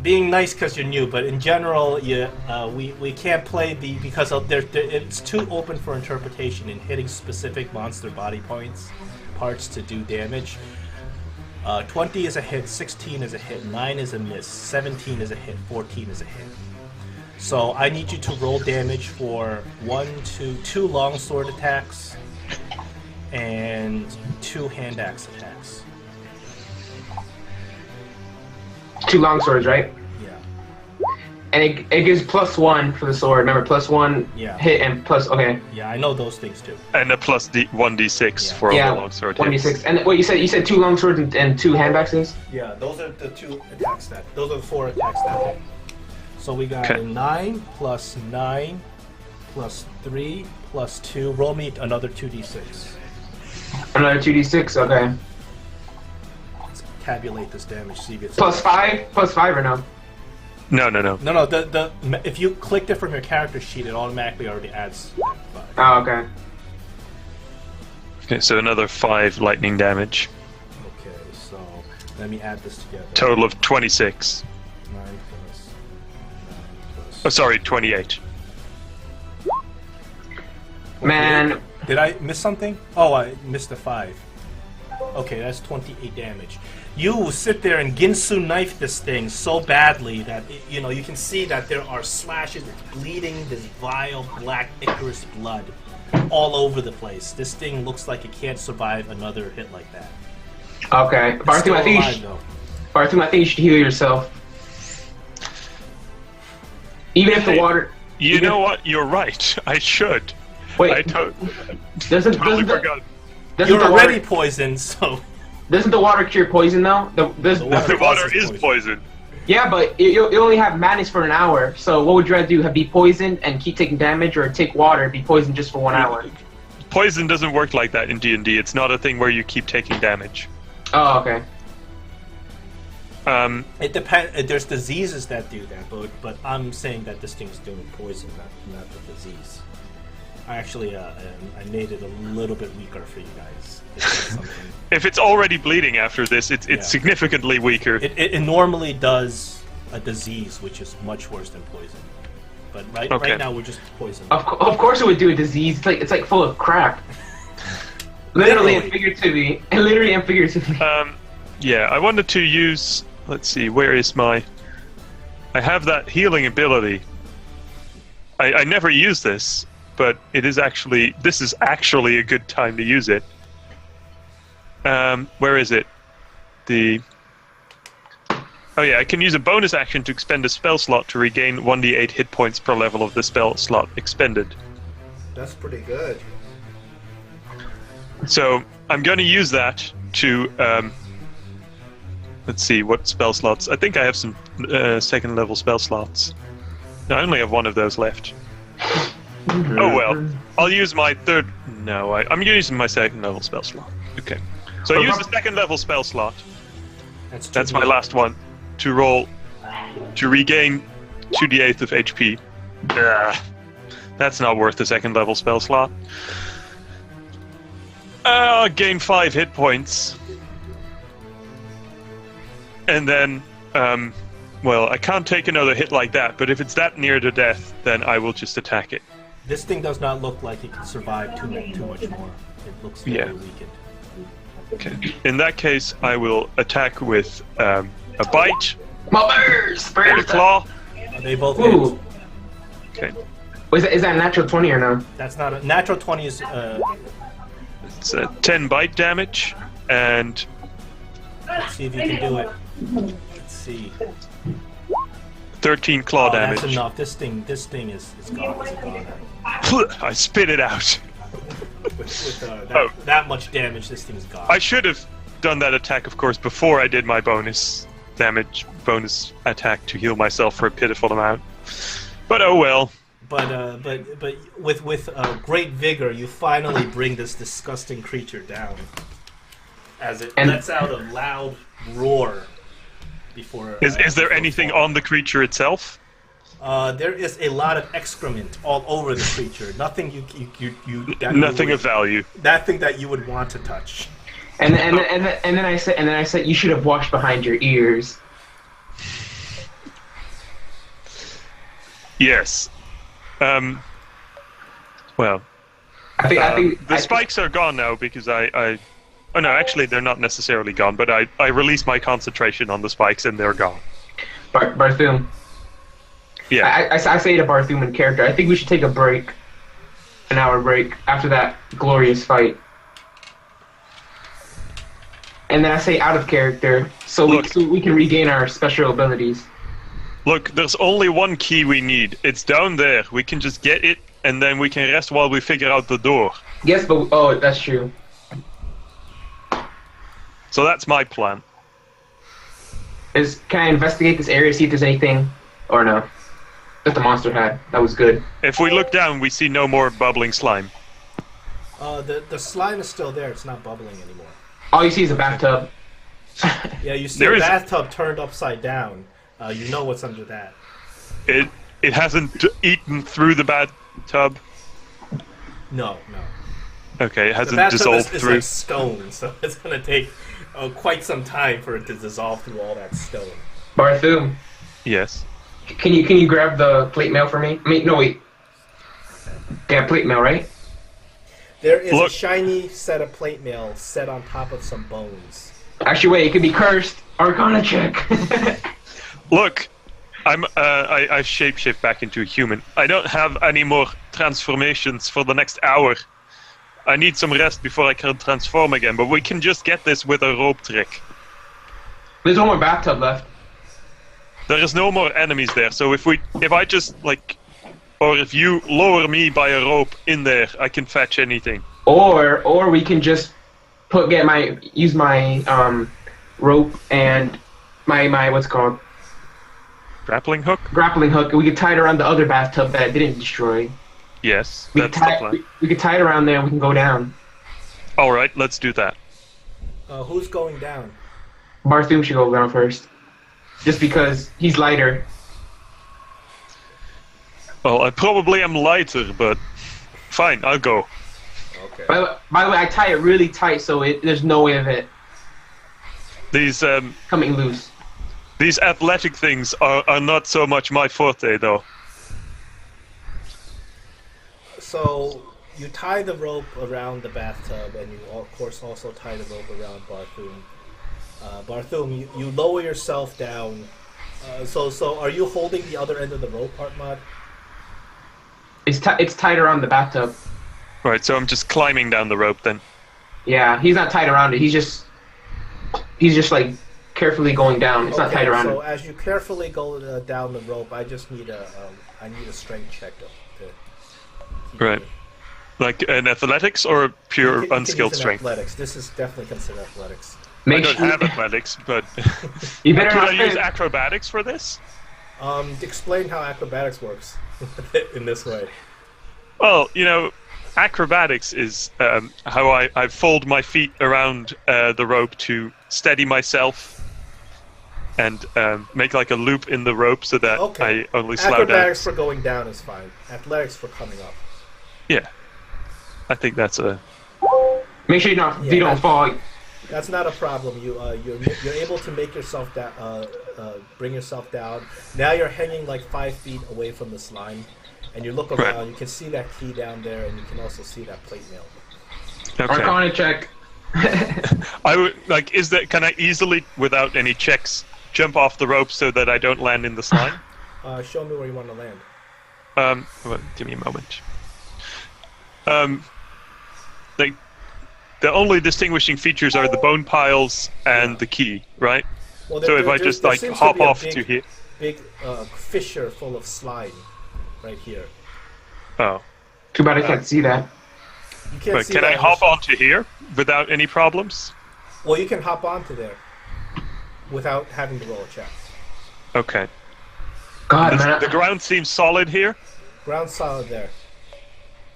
S2: Being nice because you're new, but in general, we can't play because it's too open for interpretation in hitting specific monster body parts to do damage. 20 is a hit, 16 is a hit, 9 is a miss, 17 is a hit, 14 is a hit. So I need you to roll damage for 2 longsword attacks and 2 hand axe attacks.
S1: 2 long swords, right?
S2: Yeah.
S1: And it gives +1 for the sword. Remember, +1
S2: Yeah.
S1: hit and plus. Okay.
S2: Yeah, I know those things too.
S3: And a plus 1d6
S2: Yeah.
S3: for
S1: Yeah.
S3: all the longsword
S1: 1d6.
S3: hits.
S1: And what you said? You said 2 long swords and 2 hand axes.
S2: Yeah, those are the 2 attacks that. Those are the 4 attacks that hit. So we got
S3: Okay.
S2: a 9 plus 9 plus 3 plus 2. Roll me another 2d6.
S1: Another 2d6. Okay.
S2: Let's tabulate this damage. See if it's
S1: +5 or no?
S3: No.
S2: No. If you clicked it from your character sheet, it automatically already adds 5.
S1: Oh, okay.
S3: Okay, so another 5 lightning damage.
S2: Okay, so let me add this together.
S3: Total of 26.
S2: 9 plus 9 plus.
S3: Oh, sorry, 28.
S1: Man,
S2: Did I miss something? Oh, I missed a 5. Okay, that's 28 damage. You sit there and Ginsu knife this thing so badly that, you know, you can see that there are slashes, it's bleeding, this vile black Icarus blood all over the place. This thing looks like it can't survive another hit like that.
S1: okay.
S2: It's
S1: Bartholomew,
S2: still
S1: I think you
S2: alive,
S1: should,
S2: though.
S1: Bartholomew, I think you should heal yourself. Even if the
S3: Hey,
S1: water.
S3: You know what? You're right. I should. I
S1: Wait, doesn't
S3: totally
S1: the,
S3: forgot.
S1: doesn't
S2: You're
S1: the
S2: already
S1: water,
S2: poisoned, so...
S1: doesn't the water cure poison though?
S2: The water
S3: The water
S2: causes
S3: is poison.
S1: Yeah, but you only have madness for an hour. So what would you rather do? Be poisoned and keep taking damage, or take water, be poisoned just for 1 hour?
S3: Poison doesn't work like that in D&D. It's not a thing where you keep taking damage.
S1: Oh, okay.
S2: It depends. There's diseases that do that, but I'm saying that this thing's doing poison, not the disease. I actually I made it a little bit weaker for you guys. It's something.
S3: If it's already bleeding after this, it's
S2: Yeah.
S3: significantly weaker.
S2: It normally does a disease, which is much worse than poison. But
S3: Okay.
S2: right now we're just poisoned.
S1: Of course it would do a disease. It's like full of crap. Literally and figuratively. And literally and figuratively.
S3: Yeah, I wanted to use... Let's see, where is my... I have that healing ability. I never use this, but it is actually... This is actually a good time to use it. Where is it? Oh yeah, I can use a bonus action to expend a spell slot to regain 1d8 hit points per level of the spell slot expended.
S2: That's pretty good.
S3: So I'm going to use that to... let's see, what spell slots? I think I have some second level spell slots. No, I only have 1 of those left. Oh well, I'll use my third... No, I'm using my second level spell slot. Okay. So I use the second level spell slot. That's my last one. To roll... To regain 2d8 of HP. Ugh. That's not worth the second level spell slot. I'll gain 5 hit points. And then, well, I can't take another hit like that, but if it's that near to death, then I will just attack it.
S2: This thing does not look like it can survive too much more. It looks very
S3: Yeah.
S2: weakened.
S3: Okay. In that case, I will attack with a bite
S1: Mothers!
S3: and a claw.
S2: They both
S1: Ooh.
S2: hit.
S3: Okay.
S1: Is that a natural 20 or no?
S2: That's not a natural 20 is
S3: It's 10 bite damage, and
S2: let's see if you can do it. Let's see.
S3: 13 claw
S2: Oh, that's
S3: damage.
S2: enough. This thing is gone. It's gone.
S3: I spit it out.
S2: With
S3: Oh.
S2: that much damage, this thing's gone.
S3: I should have done that attack, of course, before I did my bonus attack to heal myself for a pitiful amount. But oh well.
S2: But with great vigor, you finally bring this disgusting creature down. As it lets out a loud roar before.
S3: Is there anything on the creature itself?
S2: There is a lot of excrement all over the creature. Nothing
S3: Nothing of value.
S2: That thing that you would want to touch.
S1: And then I said you should have washed behind your ears.
S3: Yes. Well,
S1: I think
S3: the spikes are gone now because I oh no, actually they're not necessarily gone, but I released my concentration on the spikes and they're gone.
S1: Barthum.
S3: Yeah.
S1: I say to Barthum in character, I think we should take a break. An hour break after that glorious fight. and then I say out of character, so
S3: Look.
S1: we can regain our special abilities.
S3: Look, there's only one key we need. It's down there. We can just get it, and then we can rest while we figure out the door.
S1: Yes, but oh, that's true.
S3: So that's my plan.
S1: Can I investigate this area, see if there's anything, or no? That the monster had. That was good.
S3: If we look down, we see no more bubbling slime.
S2: The slime is still there. It's not bubbling anymore.
S1: All you see is a bathtub.
S2: Yeah, you see
S3: There
S2: a
S3: is-
S2: bathtub turned upside down. You know what's under that.
S3: It hasn't eaten through the bathtub.
S2: No.
S3: Okay, it
S2: The
S3: hasn't
S2: bathtub
S3: dissolved
S2: is
S3: through.
S2: like stone, so it's gonna take quite some time for it to dissolve through all that stone.
S1: Barthum,
S3: Yes.
S1: can you grab the plate mail for me? I mean, no wait. Yeah, plate mail, right?
S2: There is a
S3: Look.
S2: shiny set of plate mail set on top of some bones.
S1: Actually, wait. It could be cursed. Arcana check.
S3: Look, I shapeshift back into a human. I don't have any more transformations for the next hour. I need some rest before I can transform again, but we can just get this with a rope trick.
S1: There's one more bathtub left.
S3: There is no more enemies there, so if I just or if you lower me by a rope in there, I can fetch anything.
S1: Or we can just use my rope and my what's it called
S3: Grappling hook?
S1: grappling hook. We could tie it around the other bathtub that I didn't destroy.
S3: Yes,
S1: We
S3: that's
S1: could
S3: the
S1: tie
S3: plan.
S1: we could tie it around there and we can go down.
S3: Alright, let's do that.
S2: Who's going down?
S1: Barthum should go down first, just because he's lighter.
S3: Well, I probably am lighter, but fine, I'll go.
S2: Okay.
S1: By the way, I tie it really tight so there's no way of it
S3: These
S1: coming loose.
S3: these athletic things are not so much my forte, though.
S2: So you tie the rope around the bathtub, and you of course also tie the rope around Barthum. Barthum, you lower yourself down. So are you holding the other end of the rope, Artmod?
S1: It's tied around the bathtub.
S3: Right, so I'm just climbing down the rope then.
S1: Yeah, he's not tied around it. He's just like carefully going down. It's not tied around
S2: so
S1: it.
S2: as you carefully go down the rope, I just need a strength check to keep
S3: Right.
S2: it.
S3: Like an athletics or pure
S2: You can
S3: unskilled
S2: use an
S3: strength?
S2: Athletics. This is definitely considered athletics.
S3: I
S1: Make
S3: don't
S1: sure
S3: have athletics, but
S1: you better
S3: could
S1: not
S3: I use
S1: spend.
S3: acrobatics for this?
S2: Explain how acrobatics works in this way.
S3: Well, acrobatics is how I fold my feet around the rope to steady myself and make like a loop in the rope so that
S2: Okay.
S3: I only slow down.
S2: Acrobatics for going down is fine. Athletics for coming up.
S3: Yeah, I think that's a...
S1: Make sure you don't fall.
S2: That's not a problem. You're able to make yourself bring yourself down. Now you're hanging like 5 feet away from the slime, and you look around.
S3: Right.
S2: You can see that key down there, and you can also see that plate mail.
S3: Okay.
S1: Arcana check.
S3: I would can I easily, without any checks, jump off the rope so that I don't land in the slime?
S2: Show me where you want to land.
S3: Well, give me a moment. The only distinguishing features are the bone piles and the key, right?
S2: Well,
S3: So if I just
S2: there seems
S3: hop
S2: be a
S3: off
S2: big,
S3: to here.
S2: big fissure full of slime right here.
S3: Oh,
S1: Too bad I can't see that.
S2: You can't
S3: but
S2: see
S3: can
S2: that
S3: I hop onto here without any problems?
S2: Well, you can hop onto there without having to roll a check.
S3: Okay.
S1: God, man.
S3: The ground seems solid here.
S2: Ground solid there.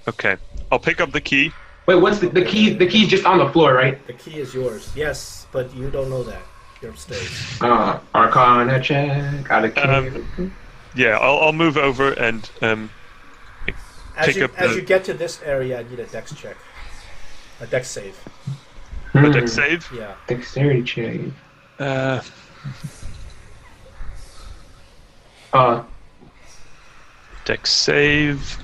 S3: Okay. I'll pick up the key.
S1: Wait, what's the key? The key's just on the floor, right?
S2: The key is yours. Yes, but you don't know that. You're upstairs.
S1: Arcana check. Out of character.
S3: Yeah, I'll move over and
S2: As
S3: pick
S2: you
S3: up
S2: as
S3: the-
S2: you get to this area, I need a dex check. A dex save.
S3: a dex save.
S2: Yeah.
S1: Dexterity check.
S3: Uh, dex save.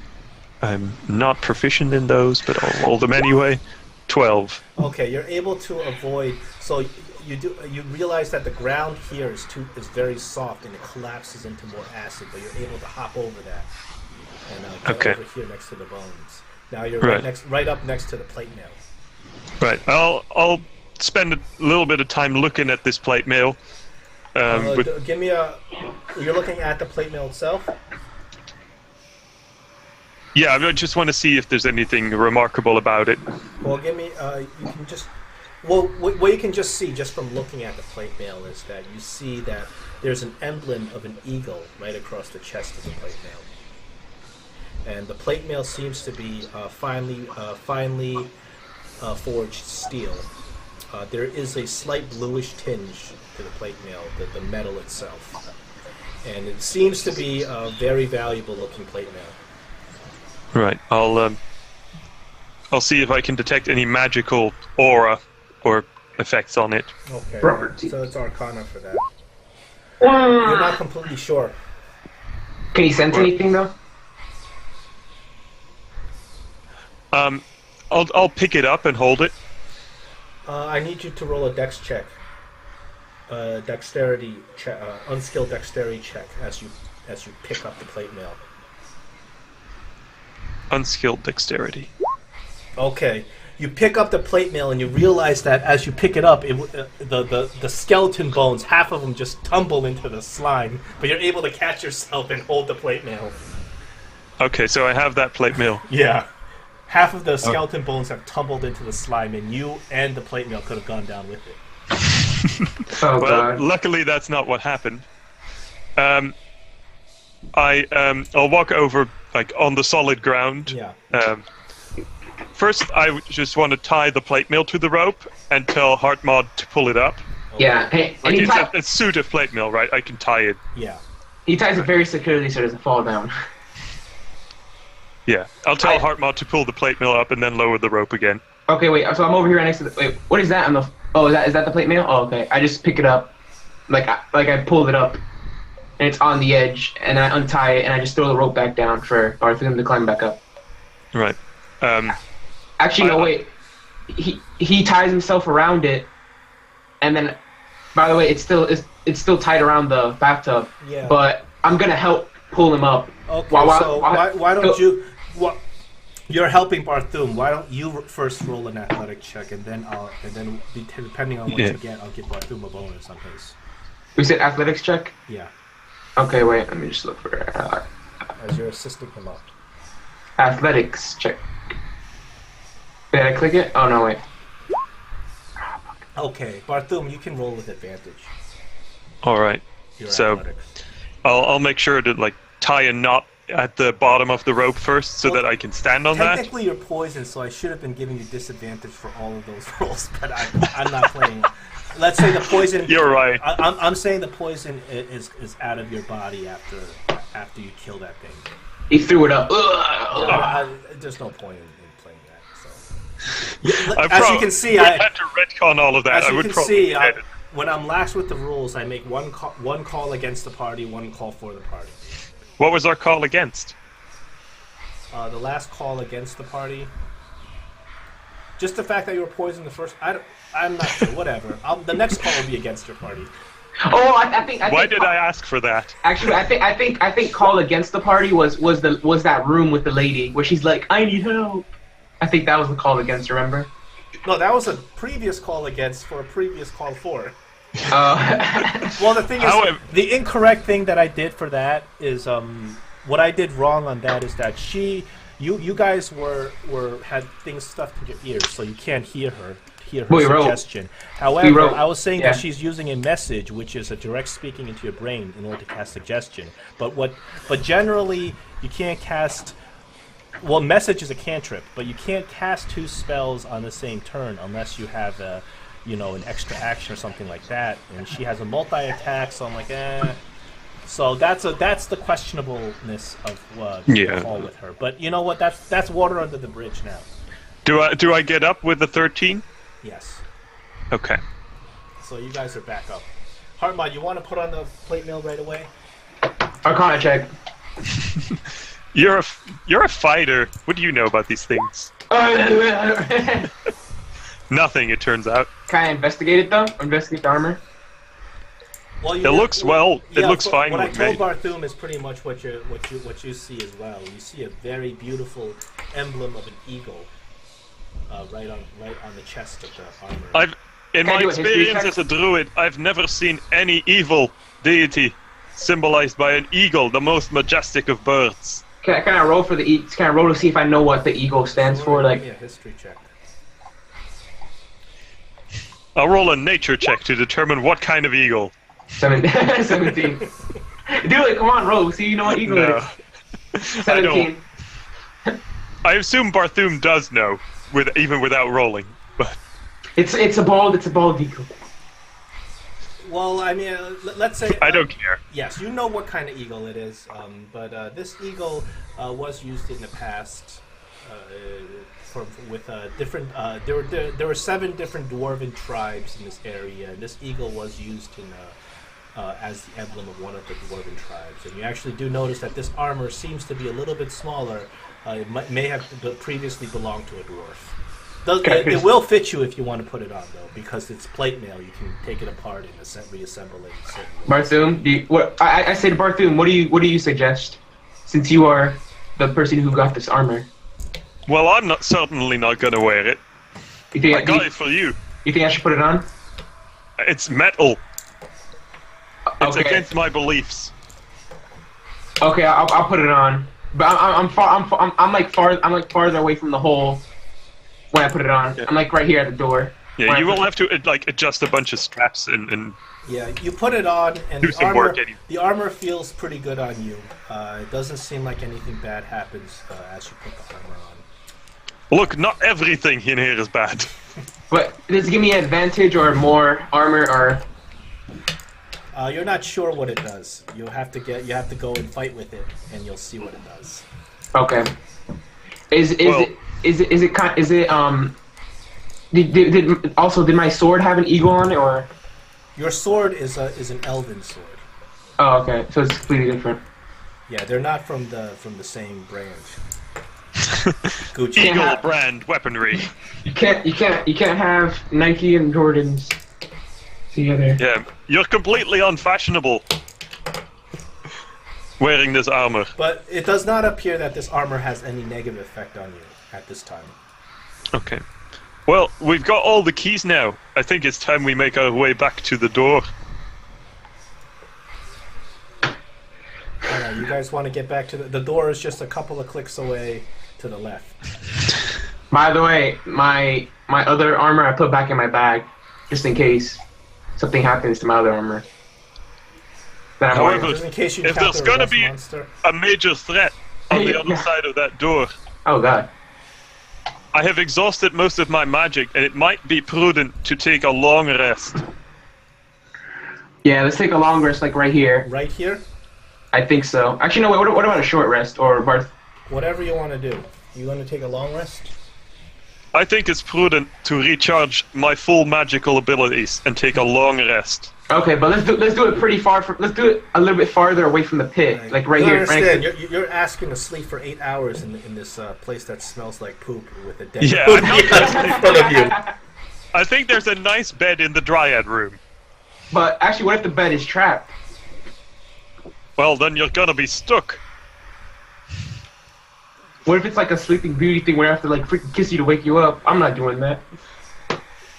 S3: I'm not proficient in those, but I'll roll them anyway. 12.
S2: Okay, you're able to avoid. So you realize that the ground here is very soft and it collapses into more acid, but you're able to hop over that and get
S3: Okay.
S2: over here next to the bones. Now you're
S3: Right.
S2: right up next to the plate mail.
S3: Right. I'll spend a little bit of time looking at this plate mail.
S2: Give me a. You're looking at the plate mail itself.
S3: Yeah, I just want to see if there's anything remarkable about it.
S2: Well, give me. You can just. Well, what you can just see just from looking at the plate mail is that you see that there's an emblem of an eagle right across the chest of the plate mail, and the plate mail seems to be finely forged steel. There is a slight bluish tinge to the plate mail, the metal itself, and it seems to be a very valuable looking plate mail.
S3: Right. I'll see if I can detect any magical aura or effects on it.
S2: Okay.
S1: Property.
S2: So it's Arcana for that. You're not completely sure.
S1: Can you sense anything though?
S3: I'll pick it up and hold it.
S2: I need you to roll a dex check. Dexterity check, unskilled dexterity check as you pick up the plate mail.
S3: Unskilled dexterity.
S2: Okay, you pick up the plate mail and you realize that as you pick it up, the skeleton bones, half of them just tumble into the slime, but you're able to catch yourself and hold the plate mail.
S3: Okay, so I have that plate mail.
S2: Yeah, half of the skeleton bones have tumbled into the slime, and you and the plate mail could have gone down with it.
S1: Oh
S3: Well,
S1: god.
S3: luckily that's not what happened. I'll walk over like on the solid ground.
S2: Yeah.
S3: First, I just want to tie the plate mail to the rope and tell Heartmod to pull it up.
S1: Yeah. Hey, and
S3: Like
S1: he,
S3: it's a suit of plate mail, right? I can tie it.
S2: Yeah.
S1: he ties it very securely so it doesn't fall down.
S3: Yeah, I'll tell Heartmod to pull the plate mail up and then lower the rope again.
S1: Okay, wait. So I'm over here next to the. Wait, what is that on the? Oh, is that the plate mail? Oh, okay. I just pick it up, like I pulled it up, and it's on the edge, and I untie it, and I just throw the rope back down for him to climb back up.
S3: Right.
S1: Actually, no, wait. He ties himself around it, and then, by the way, it's still tied around the bathtub.
S2: Yeah.
S1: But I'm gonna help pull him up.
S2: Okay.
S1: Why-
S2: Why don't you? You're helping Barthum. Why don't you first roll an athletic check, and then depending on what you get, I'll give Barthum a bonus on his.
S1: We said athletics check.
S2: Yeah.
S1: Okay, wait. Let me just look for
S2: As you're assisting him up.
S1: athletics check. Did I click it? Oh no, wait.
S2: Okay, Barthum, you can roll with advantage.
S3: All right.
S2: Your
S3: So-
S2: athletics.
S3: I'll make sure to like tie a knot at the bottom of the rope first so
S2: Well,
S3: that I can stand on that.
S2: Technically, you're poisoned, so I should have been giving you disadvantage for all of those rolls, but I'm not playing. Let's say the poison.
S3: You're right.
S2: I'm saying the poison is out of your body after you kill that thing.
S1: He threw it up. Ugh.
S2: There's no point in playing that. So,
S3: I
S2: as you can see,
S3: I had to retcon all of that.
S2: as
S3: I
S2: you
S3: would
S2: can
S3: probably
S2: see,
S3: get it.
S2: when I'm lax with the rules, I make one call against the party, one call for the party.
S3: What was our call against?
S2: The last call against the party. Just the fact that you were poisoned the first. I'm not sure. Whatever. The next call will be against your party.
S1: Oh, I think.
S3: Why did I ask for that?
S1: Actually, I think call against the party was that room with the lady where she's like, I need help. I think that was the call against. Remember?
S2: No, that was a previous call against for a previous call for.
S1: Uh,
S2: Well, the thing is,
S3: However-
S2: the incorrect thing that I did for that is what I did wrong on that is that you guys had things stuffed in your ears, so you can't hear her
S1: We wrote.
S2: suggestion. However,
S1: wrote.
S2: I was saying
S1: Yeah.
S2: that she's using a message, which is a direct speaking into your brain in order to cast suggestion. But generally you can't cast. Well, message is a cantrip, but you can't cast two spells on the same turn unless you have an extra action or something like that. And she has a multi-attack, so I'm like, eh. So that's the questionableness of the call with her. But you know what? That's water under the bridge now.
S3: Do I get up with the 13?
S2: Yes.
S3: Okay.
S2: So you guys are back up. Heartmod, you want to put on the plate mail right away?
S1: Arcana check.
S3: You're a fighter. What do you know about these things?
S1: Can
S3: Nothing, it turns out.
S1: I investigate it though? Investigate the armor.
S2: Well,
S3: It looks fine
S2: What I
S3: with
S2: told
S3: me.
S2: Barthum is pretty much what you see as well. You see a very beautiful emblem of an eagle, right on the chest of the armor.
S3: In
S1: Can I
S3: my
S1: do a history
S3: experience
S1: check?
S3: as a druid, I've never seen any evil deity symbolized by an eagle, the most majestic of birds.
S1: Can I roll for the Can I roll to see if I know what the eagle stands for?
S2: Give
S1: Like
S2: me a history check.
S3: I'll roll a nature check to determine what kind of eagle.
S1: 17. Do it. Come on, roll. See, you know what eagle it
S3: No.
S1: is. 17.
S3: I assume Barthum does know, even without rolling. But
S1: It's a bald eagle.
S2: Well, I mean, let's say
S3: I don't care.
S2: yes, you know what kind of eagle it is, but this eagle was used in the past with different. There were 7 different dwarven tribes in this area, and this eagle was used in as the emblem of one of the dwarven tribes. And you actually do notice that this armor seems to be a little bit smaller. May have previously belonged to a dwarf. It will fit you if you want to put it on, though, because it's plate mail. You can take it apart and reassemble it.
S1: Barthum, I say to Barthum, what do you suggest? Since you are the person who got this armor,
S3: Well, I'm certainly not gonna wear it.
S1: you think
S3: I got it for you.
S1: You think I should put it on?
S3: It's metal. It's
S1: Okay.
S3: against my beliefs.
S1: Okay, I'll put it on. But I'm like farther away from the hole when I put it on.
S3: Yeah.
S1: I'm like right here at the door.
S3: Yeah,
S1: When
S3: you
S1: I
S3: will
S1: put-
S3: have to like adjust a bunch of straps and
S2: Yeah, you put it on, and
S3: Do some work anyway.
S2: the armor feels pretty good on you. It doesn't seem like anything bad happens as you put the armor on.
S3: look. Not everything in here is bad.
S1: But does it give me an advantage or more armor or?
S2: You're not sure what it does. You have to go and fight with it, and you'll see what it does.
S1: Okay. Did my sword have an eagle on it or?
S2: Your sword is an elven sword.
S1: Oh, okay. So it's completely different.
S2: Yeah, they're not from the same brand. Gucci.
S3: Eagle
S1: have-
S3: brand weaponry.
S1: You can't have Nike and Jordans together.
S3: Yeah, you're completely unfashionable wearing this armor.
S2: But it does not appear that this armor has any negative effect on you at this time.
S3: Okay. Well, we've got all the keys now. I think it's time we make our way back to the door.
S2: You guys want to get back to the door is just a couple of clicks away to the left.
S1: By the way, my other armor I put back in my bag, just in case something happens to my other armor. That I'm
S3: However,
S1: wearing.
S2: Just in case you
S3: if
S2: encounter
S3: there's
S2: a
S3: gonna
S2: rust
S3: be-
S2: monster.
S3: A major threat on the
S1: Yeah.
S3: other side of that door.
S1: Oh god.
S3: I have exhausted most of my magic, and it might be prudent to take a long rest.
S1: Yeah, let's take a long rest, like right here.
S2: Right here,
S1: I think so. Actually, no. Wait. What about a short rest or Barth?
S2: whatever you want to do. You want to take a long rest?
S3: I think it's prudent to recharge my full magical abilities and take a long rest.
S1: Okay, but let's do it pretty far. Let's do it a little bit farther away from the pit, like right
S2: you
S1: here. Right
S2: understand?
S1: next to-
S2: You're asking to sleep for 8 hours in this place that smells like poop with a dead
S3: Yeah,
S2: body
S3: I'm not-
S2: in front of you.
S3: I think there's a nice bed in the Dryad room.
S1: But actually, what if the bed is trapped?
S3: Well, then you're gonna be stuck.
S1: What if it's like a Sleeping Beauty thing where I have to like freaking kiss you to wake you up? I'm not doing that.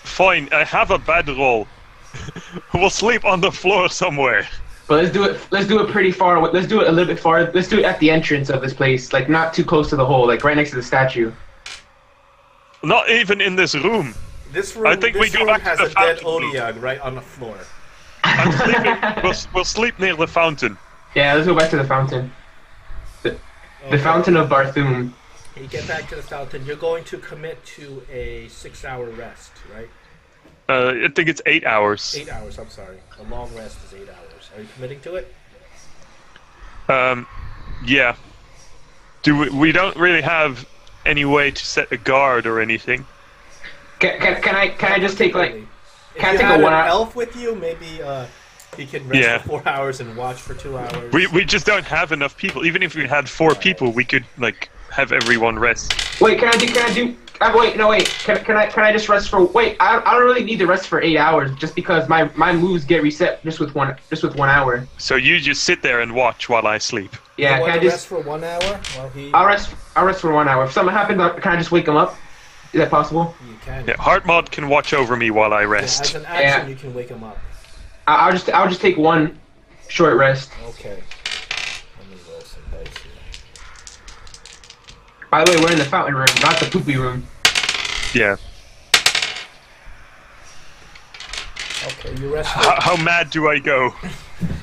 S3: Fine, I have a bedroll. We'll sleep on the floor somewhere.
S1: But let's do it. Let's do it pretty far. Let's do it a little bit far. Let's do it at the entrance of this place, like not too close to the hole, like right next to the statue.
S3: Not even in this room.
S2: This room,
S3: I think we
S2: this
S3: go
S2: room
S3: back to
S2: has
S3: the
S2: a dead
S3: fountain room.
S2: Odiag right on the floor.
S3: I'm sleeping. We'll sleep near the fountain.
S1: Yeah, let's go back to the fountain. The fountain of Barthum.
S2: You get back to the fountain. You're going to commit to a 6-hour rest, right?
S3: I think it's 8 hours.
S2: 8 hours. I'm sorry. A long rest is 8 hours. Are you committing to it?
S3: Yeah. We don't really have any way to set a guard or anything.
S1: Can I just take like?
S2: If
S1: Can I
S2: you
S1: take
S2: had
S1: a 1
S2: an
S1: hour?
S2: elf with you, maybe he can rest
S3: Yeah.
S2: for 4 hours and watch for 2 hours.
S3: We just don't have enough people. Even if we had 4 people, we could like have everyone rest.
S1: Wait, can I do? Wait, no, wait. Can I just rest for? Wait, I don't really need to rest for 8 hours, just because my moves get reset just with 1 hour.
S3: So you just sit there and watch while I sleep.
S1: Yeah,
S2: you
S1: can
S2: want
S1: I
S2: to
S1: just?
S2: rest for 1 hour while he?
S1: I'll rest for 1 hour. If something happens, can I just wake him up? Is that possible?
S2: You can.
S3: Yeah, Heart Mod can watch over me while I
S2: Yeah,
S3: rest.
S2: as an action, you can wake him up.
S1: I'll just take one short rest.
S2: Okay. Let me roll some dice here.
S1: By the way, we're in the fountain room, not the poopy room.
S3: Yeah.
S2: Okay, you rest.
S3: How mad do I go?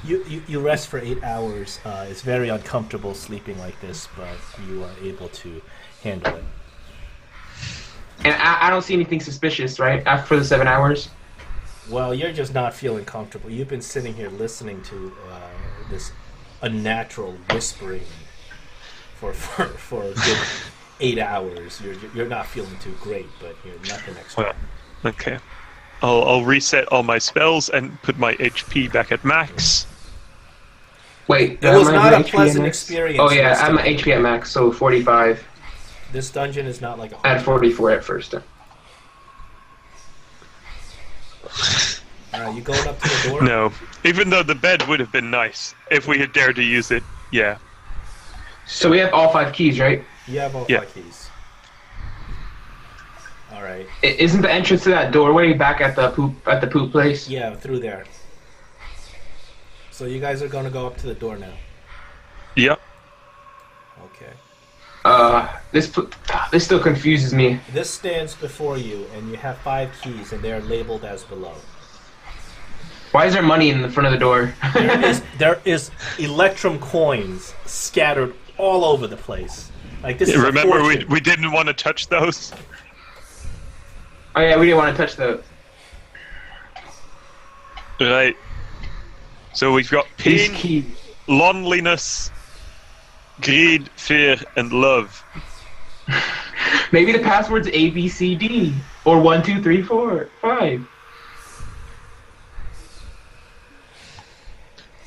S2: You rest for 8 hours. It's very uncomfortable sleeping like this, but you are able to handle it.
S1: And I don't see anything suspicious, right? After the 7 hours.
S2: Well, you're just not feeling comfortable. You've been sitting here listening to this unnatural whispering for a good 8 hours. You're not feeling too great, but you're nothing extra.
S3: Well, okay. I'll reset all my spells and put my HP back at max.
S1: Wait,
S2: It was
S1: am I
S2: not
S1: at
S2: a
S1: HP
S2: pleasant
S1: at max?
S2: experience.
S1: Oh yeah,
S2: this
S1: I'm at
S2: time.
S1: HP at max, so 45.
S2: This dungeon is not like a
S1: I had 44 at first.
S2: You going up to the door?
S3: No. Even though the bed would have been nice if we had dared to use it. Yeah.
S1: So we have all 5 keys, right?
S2: You have all
S3: Yeah.
S2: 5 keys. All right.
S1: Isn't the entrance to that doorway back at the poop place?
S2: Yeah, through there. So you guys are going to go up to the door now.
S3: Yep.
S2: Okay.
S1: This still confuses me.
S2: This stands before you, and you have 5 keys, and they are labeled as below.
S1: Why is there money in the front of the door?
S2: There is Electrum coins scattered all over the place. Like this. Is a
S3: Remember,
S2: fortune.
S3: we didn't want to touch those?
S1: Oh yeah, we didn't want to touch the.
S3: Right. So we've got
S1: These
S3: pain,
S1: keys.
S3: loneliness, greed, fear, and love.
S1: Maybe the password's A B C D or 1 2 3 4 5.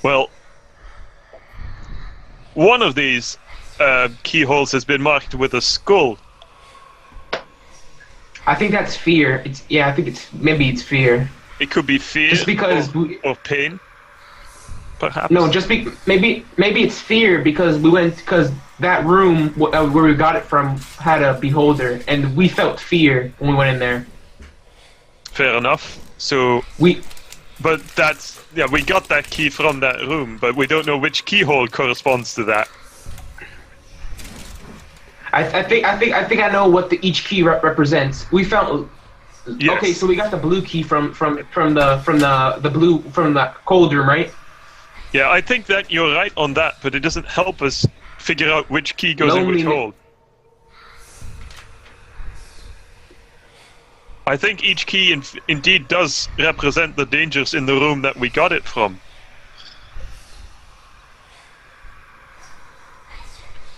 S3: Well, one of these keyholes has been marked with a skull.
S1: I think that's fear. I think maybe it's fear.
S3: It could be fear
S1: Just because
S3: or pain, perhaps.
S1: No, maybe it's fear because that room where we got it from had a beholder and we felt fear when we went in there.
S3: Fair enough. So, but that's we got that key from that room, but we don't know which keyhole corresponds to that.
S1: I think I know what each key represents. We found.
S3: Yes.
S1: Okay, so we got the blue key from the cold room, right?
S3: Yeah, I think that you're right on that, but it doesn't help us figure out which key goes in which hole. I think each key indeed does represent the dangers in the room that we got it from.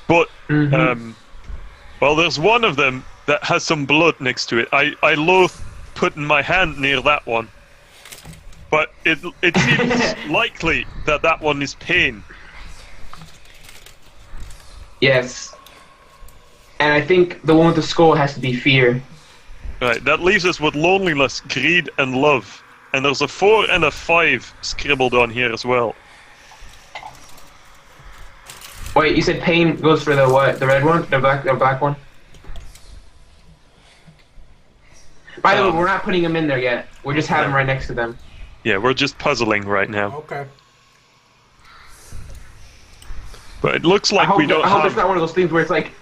S3: But, well, there's one of them that has some blood next to it. I loathe putting my hand near that one. But it seems likely that that one is pain.
S1: Yes. And I think the one with the skull has to be fear.
S3: Right, that leaves us with loneliness, greed, and love. And there's a 4 and a 5 scribbled on here as well.
S1: Wait, you said pain goes for the what? The red one? The black one? By the way, we're not putting them in there yet. We're just having them right next to them.
S3: Yeah, we're just puzzling right now.
S2: Okay.
S3: But it looks like we don't
S1: I hope
S3: have...
S1: it's not one of those things where it's like...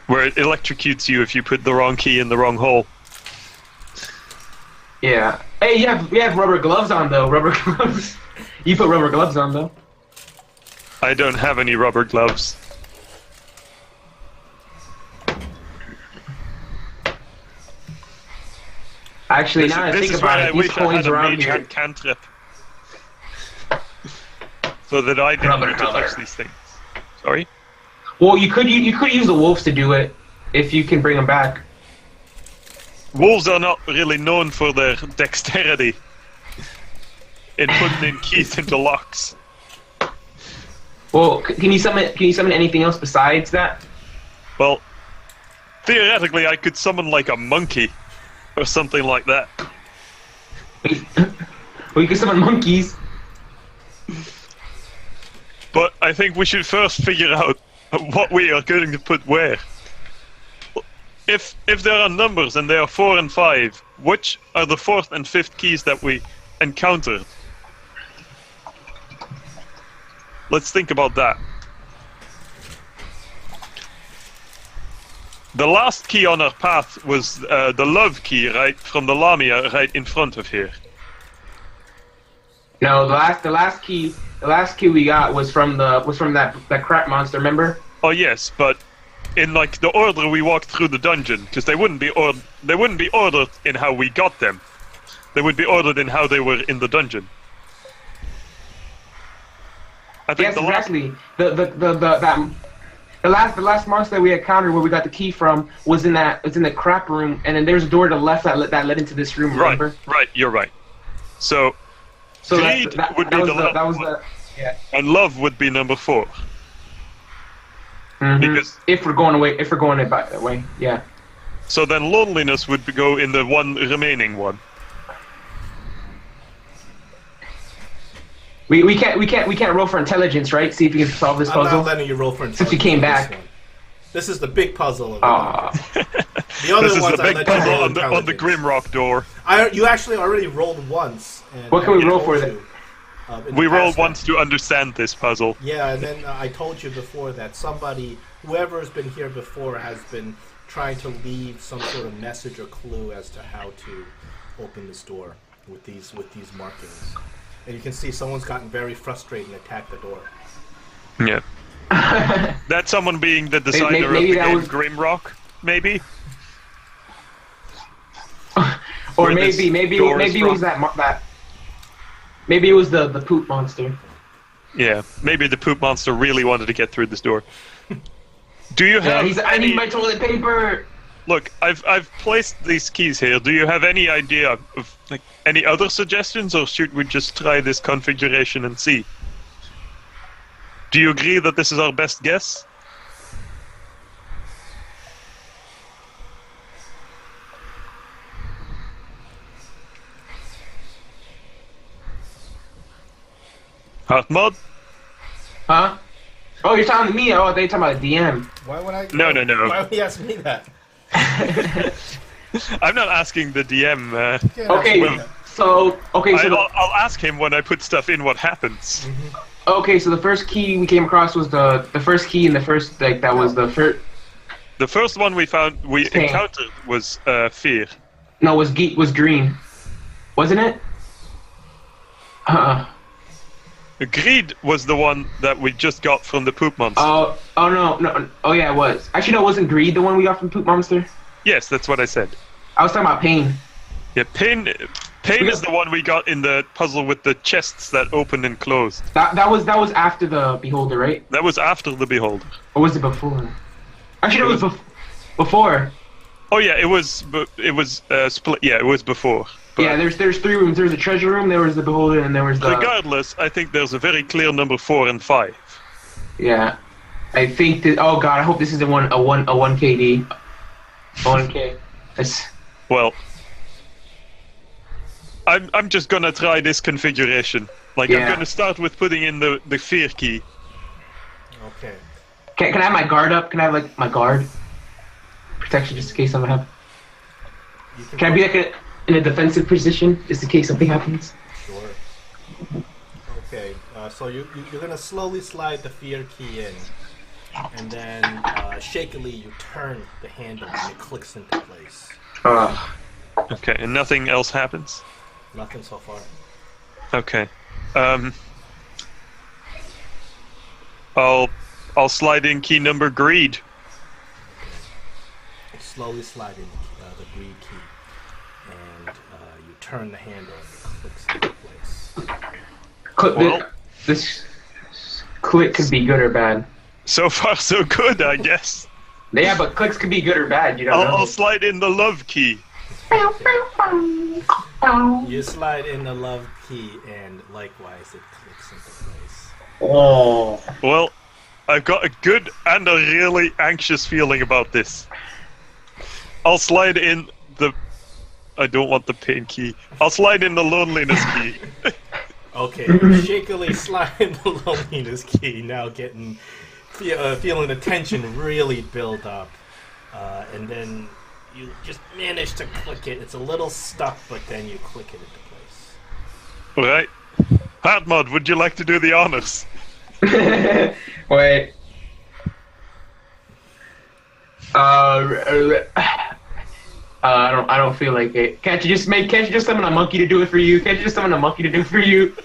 S3: where it electrocutes you if you put the wrong key in the wrong hole.
S1: Yeah. Hey, you have rubber gloves on, though. Rubber gloves. You put rubber gloves on, though.
S3: I don't have any rubber gloves.
S1: Actually, now that I think about it, these coins around here...
S3: cantrip. So that I didn't
S1: Rubber
S3: need to touch
S1: color.
S3: these things. Sorry?
S1: Well, you could use the wolves to do it, if you can bring them back.
S3: Wolves are not really known for their dexterity in putting in keys into locks.
S1: Well, can you summon anything else besides that?
S3: Well, theoretically, I could summon like a monkey or something like that.
S1: Well, you can summon monkeys.
S3: But I think we should first figure out what we are going to put where. if there are numbers and there are 4 and 5, which are the 4th and 5th keys that we encountered? Let's think about that. The last key on our path was the love key, right, from the Lamia, right in front of here.
S1: No, the last key we got was from that crap monster. Remember?
S3: Oh yes, but in like the order we walked through the dungeon, because they wouldn't be ordered in how we got them. They would be ordered in how they were in the dungeon. I think
S1: Yes, exactly. The last monster that we encountered where we got the key from was in the crap room, and then there's a door to the left that led into this room. Remember?
S3: Right, you're right. So greed would be
S1: yeah.
S3: and love would be number 4.
S1: Mm-hmm.
S3: Because
S1: if we're going about that way, yeah.
S3: so then loneliness would go in the one remaining one.
S1: We can't roll for intelligence, right? See if we can solve this
S2: I'm
S1: puzzle.
S2: not letting you roll for intelligence.
S1: Since you came
S2: on this
S1: back.
S2: one. This is the big puzzle. Of
S3: This
S2: the other
S3: is
S2: ones
S3: the
S2: I
S3: big
S2: let you
S3: puzzle
S2: roll
S3: on the
S2: intelligence.
S3: Grimrock door.
S2: You actually already rolled once. And
S1: What can we
S2: I
S1: roll
S2: told
S1: for
S2: you,
S1: then?
S2: in
S3: We
S2: the
S3: rolled
S2: past
S3: once to understand this puzzle.
S2: Yeah, and then I told you before that whoever has been here before has been trying to leave some sort of message or clue as to how to open this door with these markings. And you can see someone's gotten very frustrated and attacked the door.
S3: Yeah. That's someone being the designer
S1: maybe
S3: of the
S1: that
S3: game
S1: was-
S3: Grimrock, maybe?
S1: Or
S3: Where this
S1: maybe
S3: door is
S1: it was
S3: from.
S1: that. Maybe it was the poop monster.
S3: Yeah, maybe the poop monster really wanted to get through this door. Do you
S1: Yeah,
S3: have
S1: I
S3: any...
S1: need my toilet paper.
S3: Look, I've placed these keys here. Do you have any idea of like any other suggestions, or should we just try this configuration and see? Do you agree that this is our best guess? Heart mod?
S1: Huh? Oh, you're talking to me? Oh, they talking about DM.
S5: Why would I?
S3: No.
S5: Why would he ask me that?
S3: I'm not asking the DM.
S5: Can't
S1: Okay,
S5: ask me that.
S1: so
S3: I'll ask him when I put stuff in what happens.
S1: so the first key we came across was the first key in the first that was the first.
S3: The first one we
S1: Pain.
S3: encountered was fear.
S1: No, was green, wasn't it?
S3: Greed was the one that we just got from the poop monster.
S1: Oh no. Oh yeah, it was. Actually, no, wasn't greed the one we got from Poop Monster?
S3: Yes, that's what I said.
S1: I was talking about pain.
S3: Yeah, pain is the one we got in the puzzle with the chests that opened and closed.
S1: That was after the beholder, right?
S3: That was after the beholder.
S1: Or was it before? Actually, it was before.
S3: Oh yeah, it was split. Yeah, it was before. But
S1: Yeah, there's 3 rooms. There was a treasure room, there was the beholder, and there was the.
S3: regardless, I think there's a very clear number 4 and 5.
S1: Yeah, I think that. Oh god, I hope this isn't a 1 KD. 1K. That's.
S3: Well, I'm just gonna try this configuration. Like I'm
S1: Yeah.
S3: gonna start with putting in the fear key.
S2: Okay.
S1: Can I have my guard up? Can I have like my guard protection just in case something happens?
S2: You
S1: Can I be like in a defensive position just in case something happens?
S2: Sure. Okay, so you're gonna slowly slide the fear key in, and then shakily you turn the handle and it clicks into place.
S3: Okay, and nothing else happens.
S2: Nothing so far.
S3: Okay. I'll slide in key number greed.
S2: Slowly slide in the greed key, and you turn the handle and it clicks into place.
S3: Well-
S1: This click could be good or bad.
S3: So far, so good, I guess.
S1: Yeah, but clicks could be good or bad. You don't know.
S3: I'll slide in the love key.
S2: You slide in the love key, and likewise it clicks into place.
S1: Oh.
S3: Well, I've got a good and a really anxious feeling about this. I'll slide in the... I don't want the pain key. I'll slide in the loneliness key.
S2: Okay, shakily slide in the loneliness key, now feeling the tension really build up. and then you just manage to click it. It's a little stuck, but then you click it into place.
S3: Right. Hardmod, would you like to do the honors?
S1: Wait. I don't feel like it. Can't you just summon a monkey to do it for you? Can't you just summon a monkey to do it for you?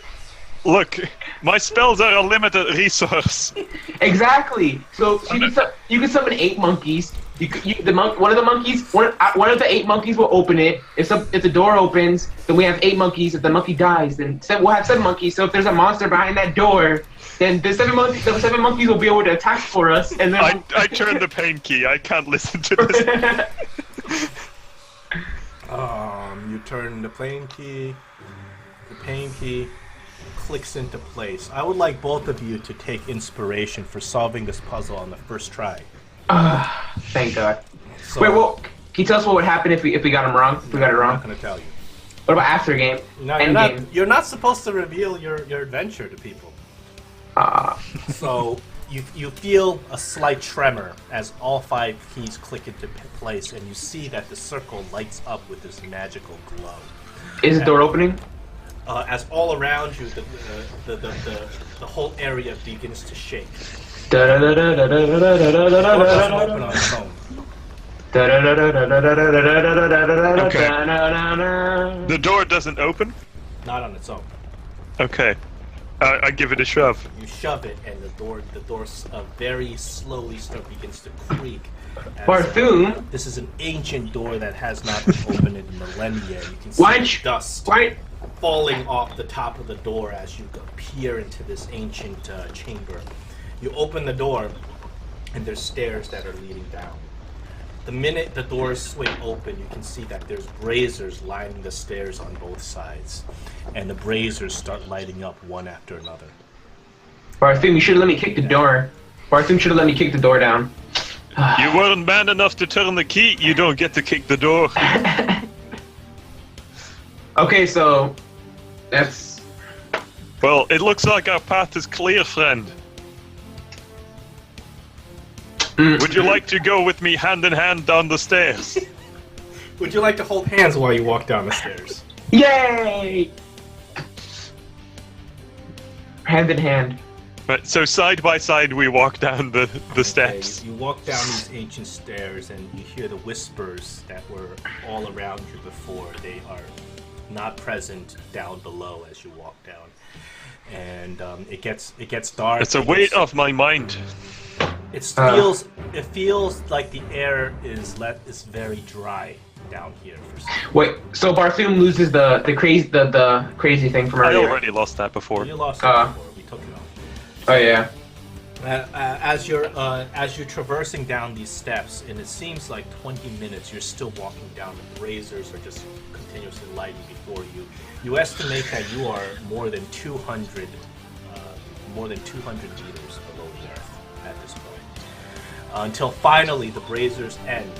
S3: Look, my spells are a limited resource.
S1: Exactly. So you can summon 8 monkeys. One of the 8 monkeys will open it. If the door opens, then we have 8 monkeys. If the monkey dies, then we'll have 7 monkeys. So if there's a monster behind that door, then the 7 monkeys will be able to attack for us. And then
S3: I turned the pain key. I can't listen to this.
S2: You turn the pain key. The pain key clicks into place. I would like both of you to take inspiration for solving this puzzle on the first try.
S1: Thank God.
S2: So,
S1: Wait, well, can you tell us what would happen if we got him wrong? If we got it
S2: I'm
S1: wrong?
S2: not going to tell you.
S1: What about after game?
S2: No,
S1: End
S2: you're not supposed to reveal your adventure to people. So you feel a slight tremor as all 5 keys click into place, and you see that the circle lights up with this magical glow.
S1: Is the door opening?
S2: As all around you, the whole area begins to shake.
S1: Da da da da da da da da da da
S2: Door doesn't
S1: da
S2: open
S1: da
S2: on its own.
S3: Okay. The door doesn't open?
S2: Not on its own.
S3: Okay. I give it a shove.
S2: You shove it, and the door very slowly begins to creak. As,
S1: Barthoom?
S2: This is an ancient door that has not been opened in millennia. You can see the dust falling off the top of the door as you peer into this ancient chamber. You open the door, and there's stairs that are leading down. The minute the doors swing open, you can see that there's braziers lining the stairs on both sides, and the braziers start lighting up one after another.
S1: Barthoom, you should have let me kick the door. Barthoom should have let me kick the door down.
S3: You weren't man enough to turn the key, you don't get to kick the door.
S1: Okay, so that's...
S3: Well, it looks like our path is clear, friend. Would you like to go with me hand in hand down the stairs?
S2: Would you like to hold hands while you walk down the stairs?
S1: Yay! Hand in hand.
S3: Right, so side by side we walk down the steps.
S2: You walk down these ancient stairs and you hear the whispers that were all around you before. They are not present down below as you walk down. And it gets dark.
S3: It's a weight off my mind.
S2: It feels like the air is very dry down here.
S1: Wait, so Barthoom loses the crazy thing from
S3: I
S1: earlier.
S3: already lost that before.
S2: You lost it before. We took it off.
S1: Oh yeah.
S2: As you're traversing down these steps, and it seems like 20 minutes, you're still walking down. The braziers are just continuously lighting before you. You estimate that you are more than 200 meters below the earth at this point. Until finally the braziers end,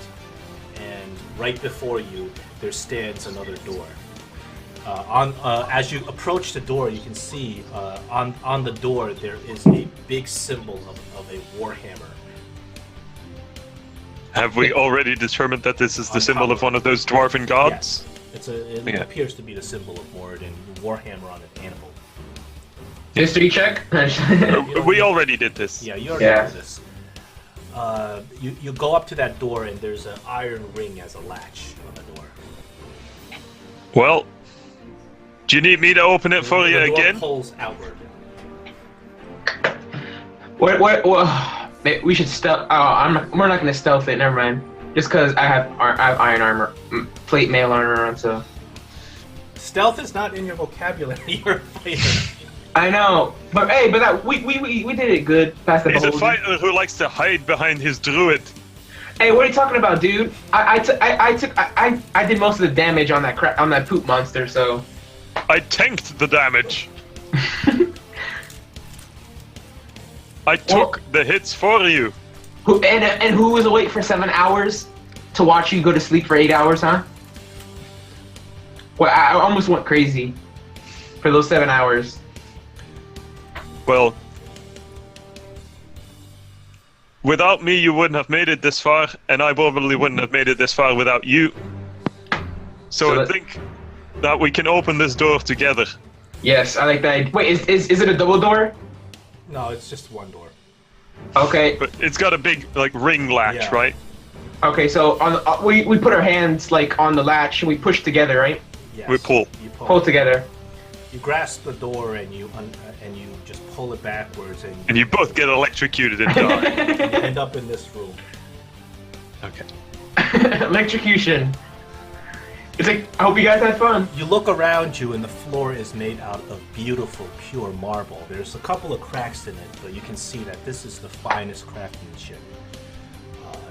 S2: and right before you there stands another door. As you approach the door, you can see on the door there is a big symbol of a warhammer.
S3: Have we already determined that this is the symbol of one of those dwarven gods?
S2: Yes, it appears to be the symbol of Moradin, warhammer on an animal.
S1: History check?
S3: We already did this.
S2: Yeah, you already did this. You go up to that door, and there's an iron ring as a latch on the door.
S3: Well, do you need me to open it for you
S2: the door
S3: again?
S2: Pulls outward.
S1: What? We should stealth. Oh, we're not gonna stealth it. Never mind. Just because I have iron armor, plate mail armor on, so.
S2: Stealth is not in your vocabulary. You're a fighter.
S1: I know, but hey, we did it good. Past the
S3: He's a
S1: beholder.
S3: fighter who likes to hide behind his druid.
S1: Hey, what are you talking about, dude? I did most of the damage on that poop monster, so.
S3: I tanked the damage. I took the hits for you.
S1: And who was awake for 7 hours to watch you go to sleep for 8 hours, huh? Well, I almost went crazy for those 7 hours.
S3: Well, Without me, you wouldn't have made it this far, and I probably wouldn't have made it this far without you. So I think that we can open this door together.
S1: Yes, I like that. Wait, is it a double door?
S2: No, it's just one door.
S1: Okay.
S3: But it's got a big like ring latch,
S2: Yeah.
S3: right?
S1: Okay, so on we put our hands like on the latch and we push together, right?
S2: Yes.
S3: We pull.
S2: You
S1: Pull together.
S2: You grasp the door and you just pull it backwards and
S3: And you both get electrocuted and die.
S2: you end up in this room.
S3: Okay.
S1: Electrocution. It's like, I hope you guys had fun.
S2: You look around you and the floor is made out of beautiful, pure marble. There's a couple of cracks in it, but you can see that this is the finest craftsmanship.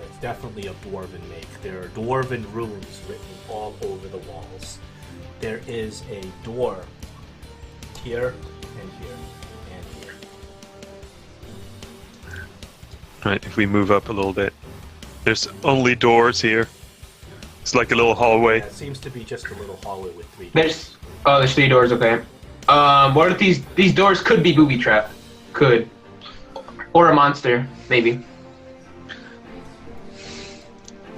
S2: It's definitely a dwarven make. There are dwarven runes written all over the walls. There is a door here and here and here.
S3: Right, if we move up a little bit. There's only doors here. It's like a little hallway.
S2: Yeah, it seems to be just a little hallway with three.
S1: There's 3 doors, okay. What if these doors could be booby trap? Could. Or a monster, maybe.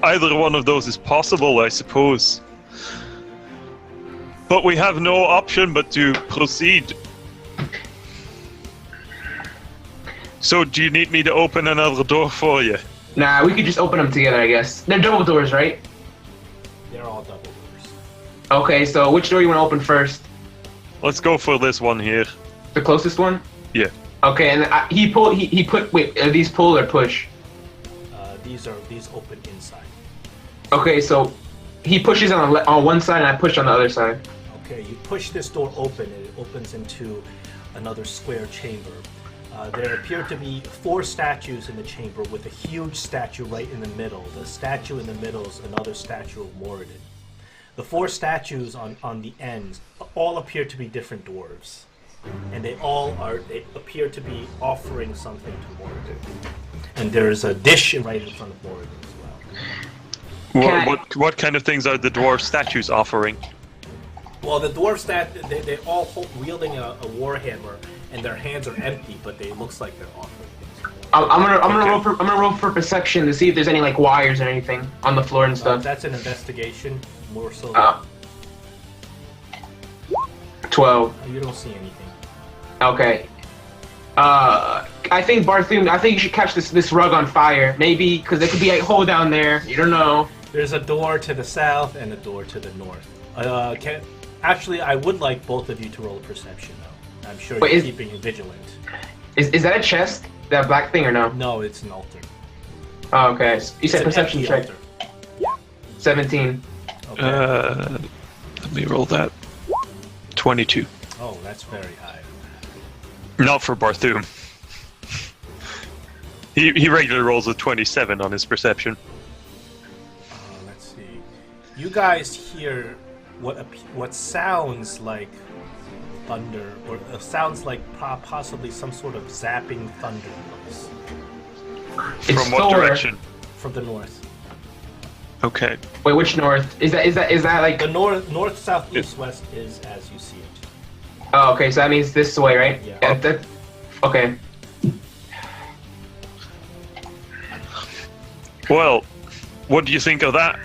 S3: Either one of those is possible, I suppose. But we have no option but to proceed. So do you need me to open another door for you?
S1: Nah, we could just open them together, I guess. They're double doors, right?
S2: They're all double doors.
S1: Okay, so which door you want to open first?
S3: Let's go for this one here.
S1: The closest one?
S3: Yeah.
S1: Okay, and he put, wait, are these pull or push?
S2: These open inside.
S1: Okay, so he pushes on one side and I push on the other side.
S2: Okay, you push this door open and it opens into another square chamber. There appear to be 4 statues in the chamber with a huge statue right in the middle. The statue in the middle is another statue of Moradin. The 4 statues on the ends all appear to be different dwarves. And they appear to be offering something to Moradin. And there's a dish right in front of Moradin as well.
S3: What kind of things are the dwarf statues offering?
S2: Well, the dwarves they all wielding a warhammer, and their hands are empty, but they looks like they're offering things.
S1: I'm gonna roll for perception to see if there's any like wires or anything on the floor and stuff.
S2: That's an investigation, more so.
S1: 12.
S2: You don't see anything.
S1: Okay. I think Barthoon. I think you should catch this rug on fire. Maybe because there could be a hole down there. You don't know.
S2: There's a door to the south and a door to the north. Actually, I would like both of you to roll a perception, though. I'm sure you're keeping vigilant.
S1: Is that a chest? That black thing or no?
S2: No, it's an altar.
S1: Oh, okay. You said perception check.
S2: Altar.
S1: 17.
S2: Okay.
S3: Let me roll that. 22.
S2: Oh, that's very high.
S3: Not for Barthoom. He regularly rolls a 27 on his perception.
S2: Let's see. You guys hear what sounds like thunder, or sounds like possibly some sort of zapping thunder noise
S1: It's
S3: From what
S1: Thor.
S3: direction?
S2: from the north.
S3: Okay.
S1: Wait, which north? Is that like?
S2: The north, south, east, west is as you see it.
S1: Oh, okay. So that means this way, right?
S2: Yeah.
S1: Okay.
S3: Well, what do you think of that?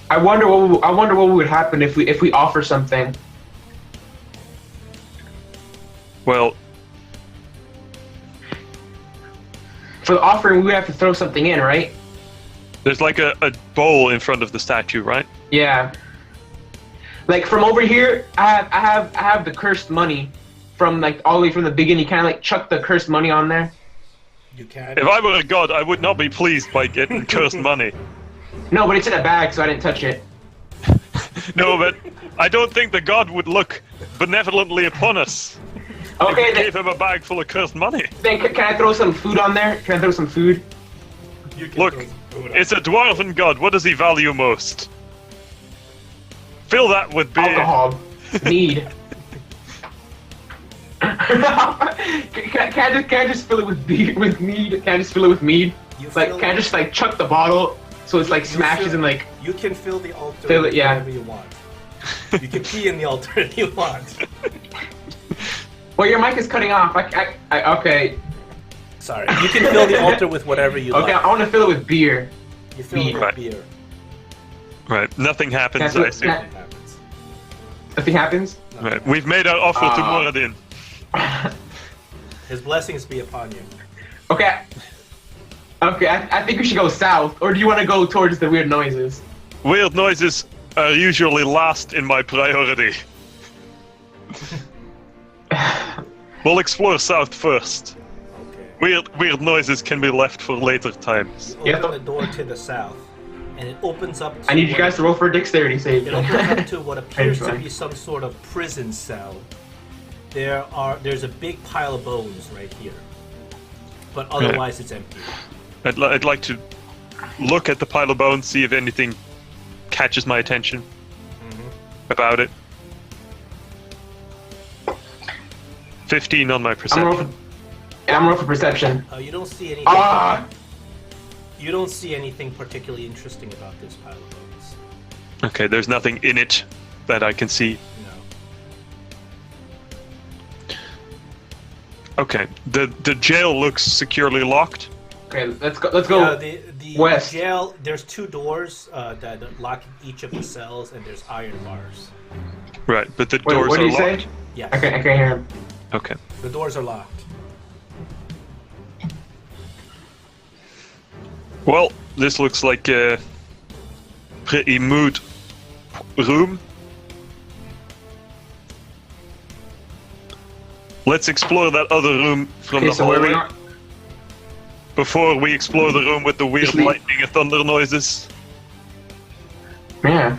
S1: I wonder what would happen if we offer something.
S3: Well,
S1: For the offering, we would have to throw something in, right?
S3: there's like a bowl in front of the statue, right?
S1: Yeah. Like from over here, I have the cursed money from like all the way from the beginning. Kind of like chuck the cursed money on there.
S2: You can.
S3: If I were a god, I would not be pleased by getting cursed money.
S1: No, but it's in a bag, so I didn't touch it.
S3: No, but I don't think the god would look benevolently upon us.
S1: Okay,
S3: If we gave him a bag full of cursed money.
S1: then can I throw some food on there? Can I throw some food?
S2: You can
S3: Look,
S2: throw some food on.
S3: it's a dwarven god. What does he value most? Fill that with beer.
S1: Alcohol. Mead. Can I just fill it with beer, with mead? Can I just fill it with mead?
S2: You
S1: Like,
S2: fill
S1: can I
S2: it-
S1: just like chuck the bottle so it's like smashes and like?
S2: You can fill the altar
S1: Fill it,
S2: with
S1: yeah.
S2: whatever you want. You can pee in the altar if you want.
S1: Well, your mic is cutting off. I okay.
S2: Sorry. You can fill the altar with whatever you
S1: Okay,
S2: like.
S1: I want to fill it with beer.
S2: You fill it with
S3: Right.
S2: beer.
S3: Right. Nothing happens,
S1: Can I
S3: I
S1: put-
S3: assume.
S1: can
S2: It happens.
S1: Nothing happens.
S3: Right. We've made our offer to
S1: Ah.
S3: Moradin.
S2: His blessings be upon you.
S1: Okay. Okay, I think we should go south, or do you want to go towards the weird noises?
S3: Weird noises are usually last in my priority. We'll explore south first.
S2: Okay.
S3: Weird noises can be left for later times.
S2: You
S1: Yeah.
S2: open the door to the south, and it opens up to
S1: I need you
S2: what-
S1: guys to roll for a dexterity save.
S2: It opens up to what appears to
S1: fine.
S2: be some sort of prison cell. There's a big pile of bones right here, but otherwise it's empty.
S3: I'd like to look at the pile of bones, see if anything catches my attention about it. 15 on my
S1: I'm
S3: perception.
S1: gonna roll for perception.
S2: You don't see anything.
S1: Ah!
S2: You don't see anything particularly interesting about this pile of bones.
S3: Okay, there's nothing in it that I can see.
S2: No.
S3: Okay, the jail looks securely locked.
S1: Okay, let's go. Let's go.
S2: The
S1: west.
S2: jail. There's two doors that lock each of the cells, and there's iron bars.
S3: Right, but the
S1: Wait,
S3: doors
S1: what
S3: are
S1: did you
S3: locked.
S1: say?
S2: Yes.
S1: I can't hear him.
S3: Okay.
S2: The doors are locked.
S3: Well, this looks like a pretty mood room. Let's explore that other room from
S1: Okay,
S3: the
S1: so where are we
S3: hallway
S1: going?
S3: before we explore the room with the weird
S1: Just leave-
S3: lightning and thunder noises.
S1: Yeah.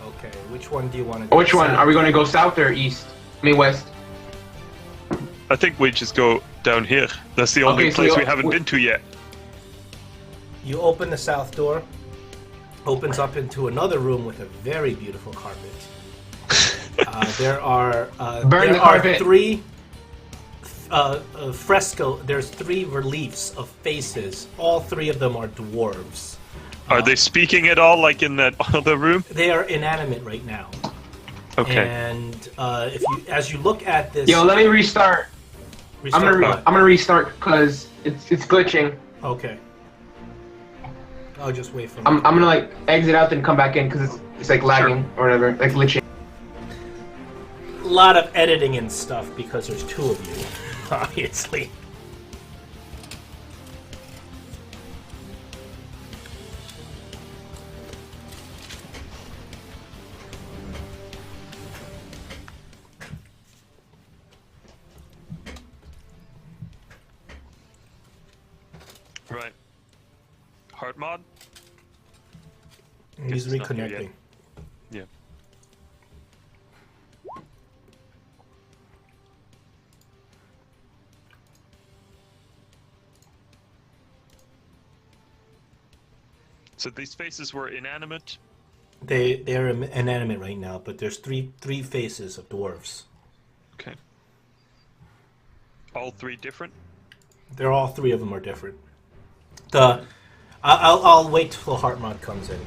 S2: Okay. Which one do you want to go?
S1: Which one?
S2: south?
S1: Are we going to go south or east? I mean west.
S3: I think we just go down here. That's the only
S1: Okay, so
S3: place
S1: you-
S3: we haven't been to yet.
S2: You open the south door. Opens up into another room with a very beautiful carpet. There are
S1: Burn the carpet.
S2: three fresco. There's three reliefs of faces. All three of them are dwarves.
S3: Are they speaking at all, like in that other room?
S2: They are inanimate right now.
S3: Okay.
S2: And if you, as you look at this,
S1: Yo, let me restart.
S2: restart
S1: I'm
S2: what?
S1: gonna restart because it's glitching.
S2: Okay. I'll just wait for.
S1: I'm gonna like exit out then come back in because it's like lagging or whatever, like glitching.
S2: A lot of editing and stuff because there's two of you, obviously.
S3: Right. Heart mod?
S2: He's
S3: it's not here
S2: reconnecting.
S3: Yeah. So these faces were inanimate?
S2: They're inanimate right now, but there's three faces of dwarves.
S3: Okay. All three different?
S2: They're all three of them are different. I'll wait till Heartmod comes in.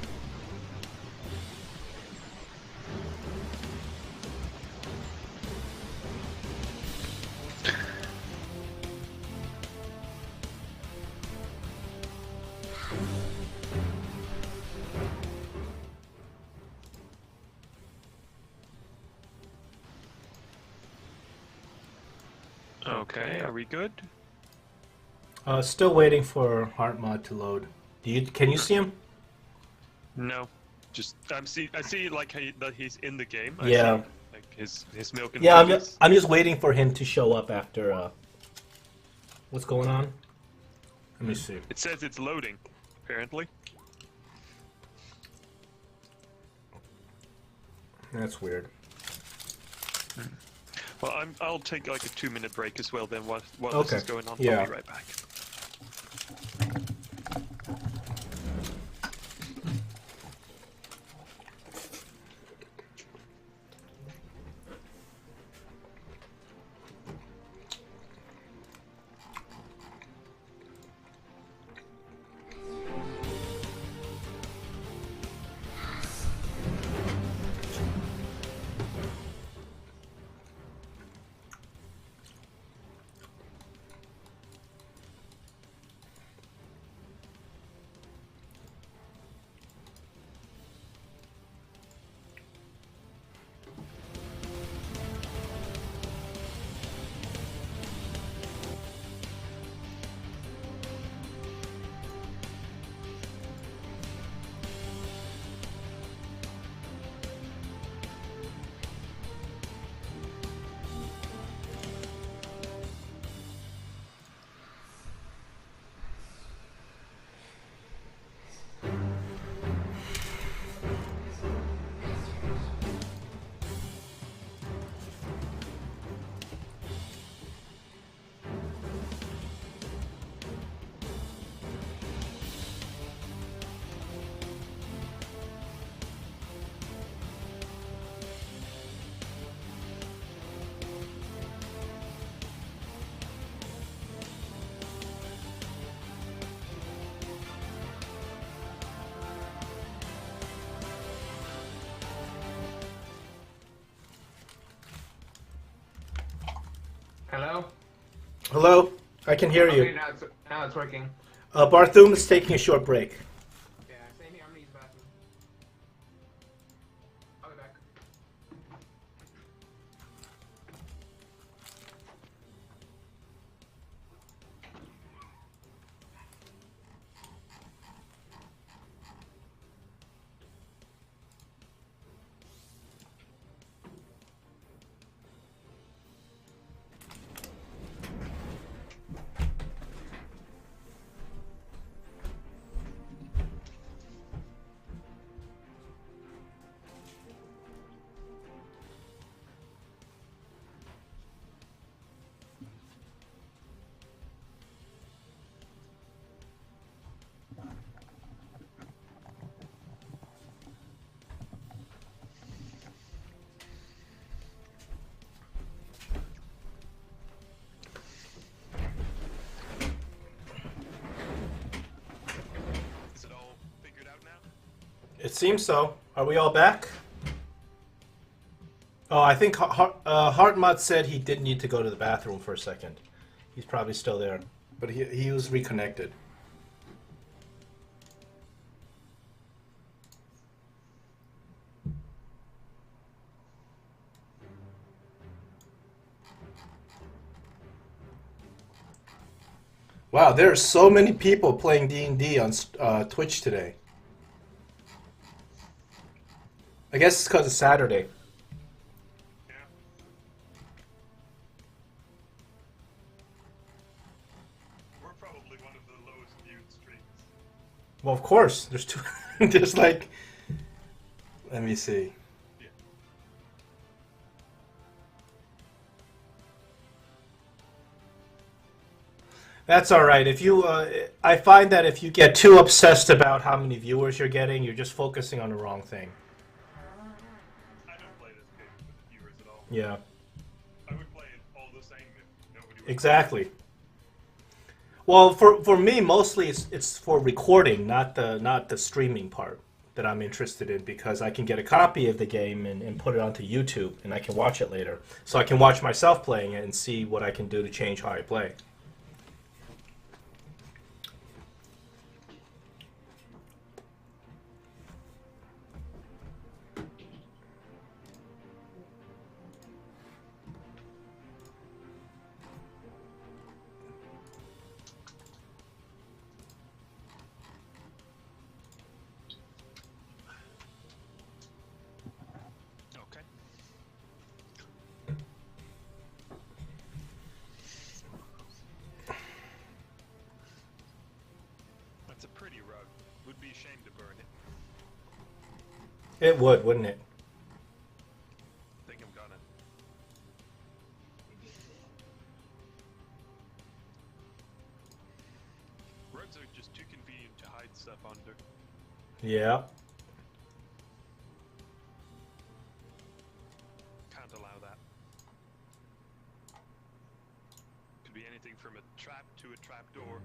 S3: Okay, are we good?
S2: Still waiting for Heartmod to load. Can you see him?
S3: No. Just I see like that he's in the game. I
S2: Yeah.
S3: see, like his milk and
S2: Yeah,
S3: cookies.
S2: I'm just waiting for him to show up after. What's going on? Let me see.
S3: It says it's loading, apparently.
S2: That's weird.
S3: Well, I'll take like a 2-minute break as well then while
S2: Okay.
S3: this is going on.
S2: Yeah.
S3: I'll be right back.
S1: Hello?
S2: Hello? I can hear
S1: Okay,
S2: you.
S1: now it's working.
S2: Barthum is taking a short break.
S1: Yeah, same here. I'm gonna use the bathroom. I'll be back.
S3: Is it all figured out now?
S2: It seems so. Are we all back? Oh, I think Hartmut said he did need to go to the bathroom for a second. He's probably still there. But he was reconnected. Wow, there are so many people playing D&D on Twitch today. I guess it's because it's Saturday.
S3: Yeah. We're probably one of the lowest viewed streams.
S2: Well, of course. There's two. There's like. Let me see.
S3: Yeah.
S2: That's all right. If you, I find that if you get too obsessed about how many viewers you're getting, you're just focusing on the wrong thing.
S3: I don't play this game for the viewers at all.
S2: Yeah.
S3: I would play it all the same if nobody was.
S2: Exactly. Well, for me, mostly it's for recording, not the streaming part that I'm interested in, because I can get a copy of the game and put it onto YouTube, and I can watch it later. So I can watch myself playing it and see what I can do to change how I play.
S3: Okay. That's a pretty rug. Would be ashamed to burn it.
S2: It would, wouldn't it?
S3: Think I'm gonna. Rugs are just too convenient to hide stuff under.
S2: Yeah.
S3: Can't allow that. Could be anything from a trap to a trap door.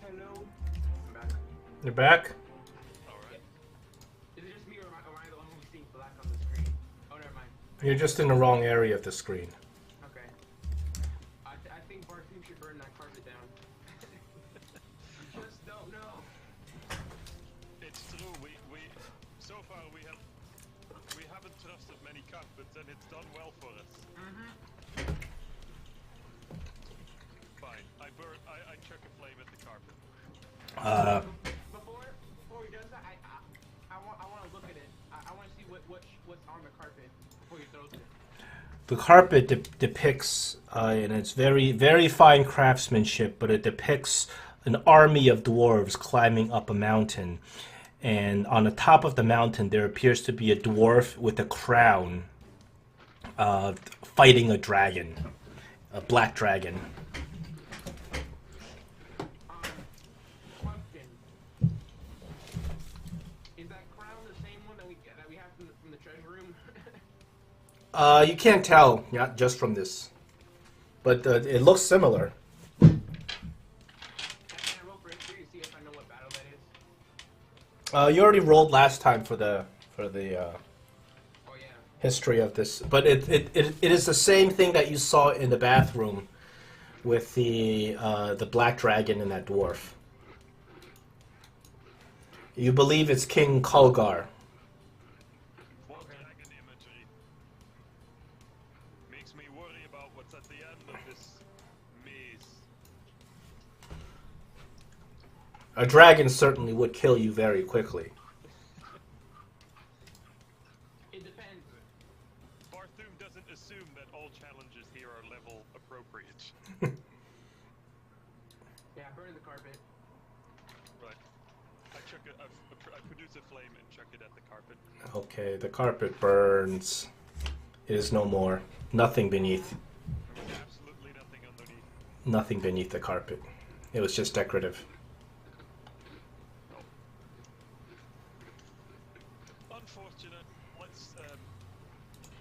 S1: Hello. I'm back.
S2: You're back?
S3: Alright.
S1: Is it just me or am I the one who's seeing black on the screen? Oh, never mind.
S2: You're just in the wrong area of the screen.
S1: Okay.
S3: but then it's done well for us.
S1: Mm-hmm.
S3: Fine. I chuck a flame at the carpet.
S1: Before he does that, I want to look at it. I want to see what's on the carpet before he throws it.
S2: The carpet depicts, and it's very, very fine craftsmanship, but it depicts an army of dwarves climbing up a mountain. And on the top of the mountain, there appears to be a dwarf with a crown fighting a dragon, a black dragon.
S1: Question. Is that crown the same one that we have from the treasure room?
S2: You can't tell, not just from this, but it looks similar.
S1: Can I roll for history to see if I know what battle that is?
S2: You already rolled last time for the
S1: Oh yeah.
S2: history of this, but it is the same thing that you saw in the bathroom with the black dragon and that dwarf. You believe it's King Kulgar.
S3: More dragon imagery. Makes me worry about what's at the end of this maze.
S2: A dragon certainly would kill you very quickly.
S1: It depends.
S3: Barthum doesn't assume that all challenges here are level appropriate.
S1: Yeah, burn the carpet.
S3: Right. I produce a flame and chuck it at the carpet.
S2: Okay, the carpet burns. It is no more. Nothing beneath.
S3: Absolutely nothing underneath.
S2: Nothing beneath the carpet. It was just decorative.
S3: Unfortunate. Let's.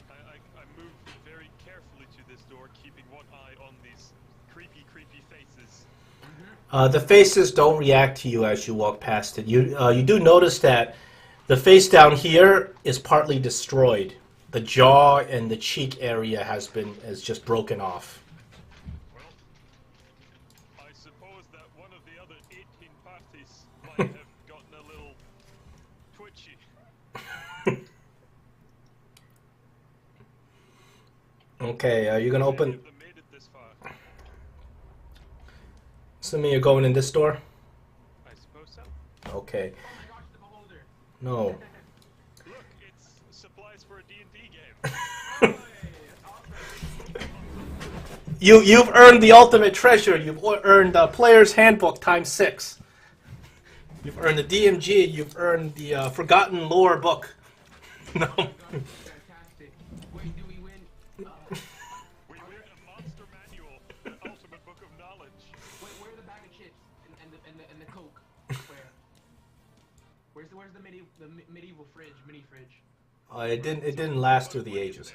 S3: I move very carefully to this door, keeping one eye on these creepy faces.
S2: The faces don't react to you as you walk past it. You do notice that the face down here is partly destroyed. The jaw and the cheek area has just broken off.
S3: Well, I suppose that one of the other 18 parties might have gotten a little twitchy.
S2: Okay, are you gonna
S3: Many
S2: open?
S3: of them made it this far.
S2: Assuming you're going in this door.
S3: I suppose so.
S2: Okay.
S1: Oh my gosh, the beholder.
S2: No.
S3: Look, it's supplies for a D&D game.
S1: Hey, that's awesome.
S2: You've earned the ultimate treasure. You've earned the player's handbook ×6. You've earned the DMG. You've earned the forgotten lore book. No.
S1: Fantastic. Wait, do we win?
S3: We win a monster manual, the ultimate book of knowledge.
S1: Wait, where's the bag of chips and the Coke? Where's the medieval fridge, mini fridge?
S2: It didn't last through the ages.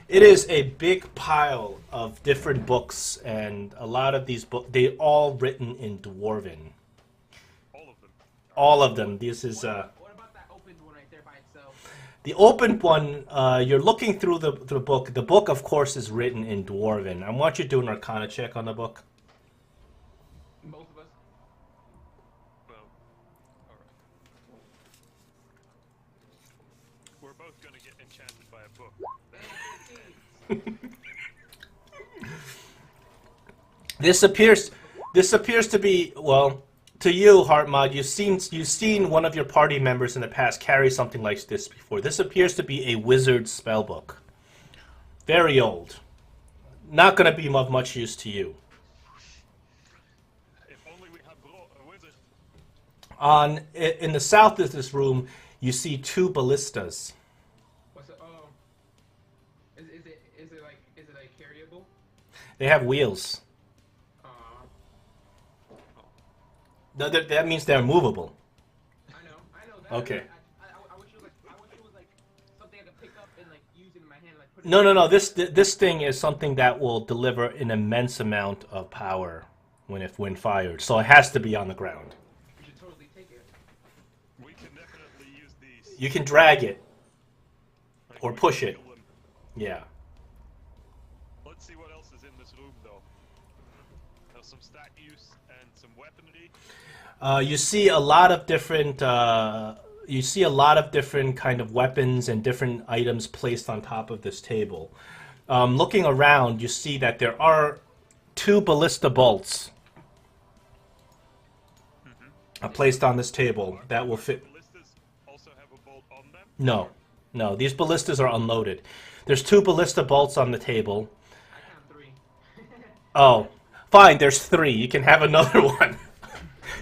S2: It is a big pile of different books, and a lot of these books, they all written in Dwarven.
S3: All of them.
S2: All of them. This is
S1: What about that opened one right there by itself?
S2: the opened one. You're looking through the book. The book, of course, is written in Dwarven. I want you to do an Arcana check on the book.
S1: Both of us.
S3: Well, alright. We're both gonna get enchanted by a book.
S2: This appears to be, well, to you, Heartmod, you've seen one of your party members in the past carry something like this before. This appears to be a wizard's spellbook. Very old. Not going to be of much use to you.
S3: If only we had brought a wizard.
S2: In the south of this room, you see 2 ballistas.
S1: What's it? Oh. Is it like carryable?
S2: They have wheels. That means they're movable.
S1: I know that.
S2: Okay.
S1: I wish it was like something I could pick up and like use it in my hand, like put it.
S2: No. This thing is something that will deliver an immense amount of power when fired. So it has to be on the ground.
S1: You should totally take it.
S3: We can definitely use these.
S2: You can drag it.
S3: Like,
S2: or
S3: we
S2: push
S3: can
S2: it.
S3: kill them.
S2: Yeah.
S3: Let's see what else is in this room, though. There's some stat use and some weaponry.
S2: You see a lot of different you see a lot of different kind of weapons and different items placed on top of this table. Looking around, you see that there are 2 ballista bolts placed on this table that will fit.
S3: Ballistas also have a bolt on them?
S2: No, no, these ballistas are unloaded. There's 2 ballista bolts on the table.
S1: I count 3.
S2: Oh, fine, there's 3. You can have another one.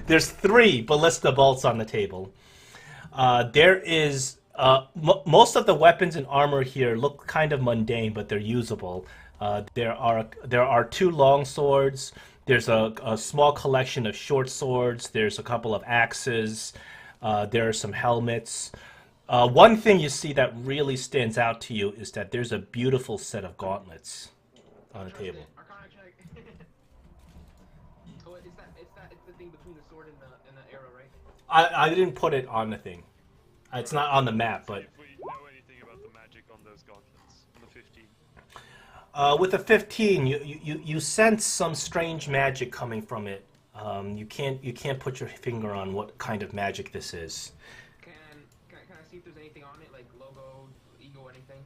S2: There's 3 ballista bolts on the table. There is most of the weapons and armor here look kind of mundane, but they're usable. There are 2 long swords. There's a small collection of short swords. There's a couple of axes. There are some helmets. One thing you see that really stands out to you is that there's a beautiful set of gauntlets on the table.
S1: Arcana check. Oh, it's the thing between the sword and the arrow, right?
S2: I didn't put it on the thing. It's not on the map, but
S3: If we know anything about the magic on those gauntlets, on the 15.
S2: with a 15, you sense some strange magic coming from it. You can't put your finger on what kind of magic this is.
S1: Can I see if there's anything on it, like logo, ego, anything?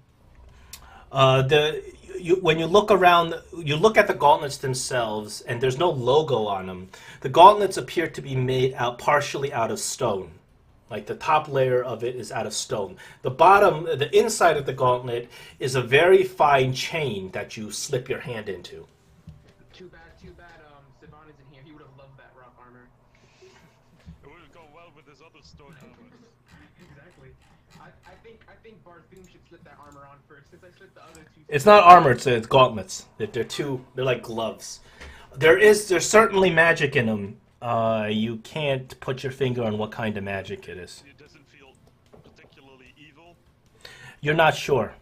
S2: When you look around, you look at the gauntlets themselves, and there's no logo on them. The gauntlets appear to be made partially out of stone. Like the top layer of it is out of stone. The bottom, the inside of the gauntlet is a very fine chain that you slip your hand into.
S1: Too bad, Sivan isn't here. He would have loved that rock armor.
S3: It would have gone well with his other stone armor.
S1: Exactly. I think Barthoon should slip that armor on first, since I slipped the other 2.
S2: It's not armor, it's gauntlets. They're like gloves. There's certainly magic in them. You can't put your finger on what kind of magic it is.
S3: It doesn't feel particularly evil.
S2: You're not sure.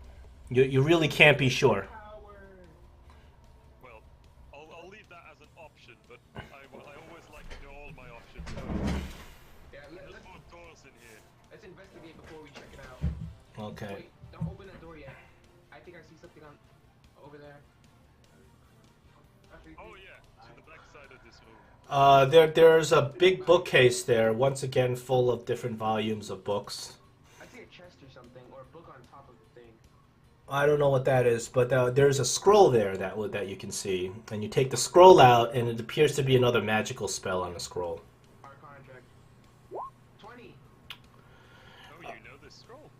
S2: You really can't be sure.
S3: Well, I'll leave that as an option, but I always like to know all my options.
S1: Yeah,
S3: There's more doors in here.
S1: let's investigate before we check it out.
S2: Okay.
S1: Wait, don't open that door yet. I think I see something over there.
S3: Oh yeah, to the back side of this room.
S2: There's a big bookcase there, once again full of different volumes of books.
S1: I see a chest or something, or a book on top of the thing.
S2: I don't know what that is, but there's a scroll there that you can see, and you take the scroll out, and it appears to be another magical spell on the scroll.
S1: Arcana check. 20.
S3: Oh, you know this scroll.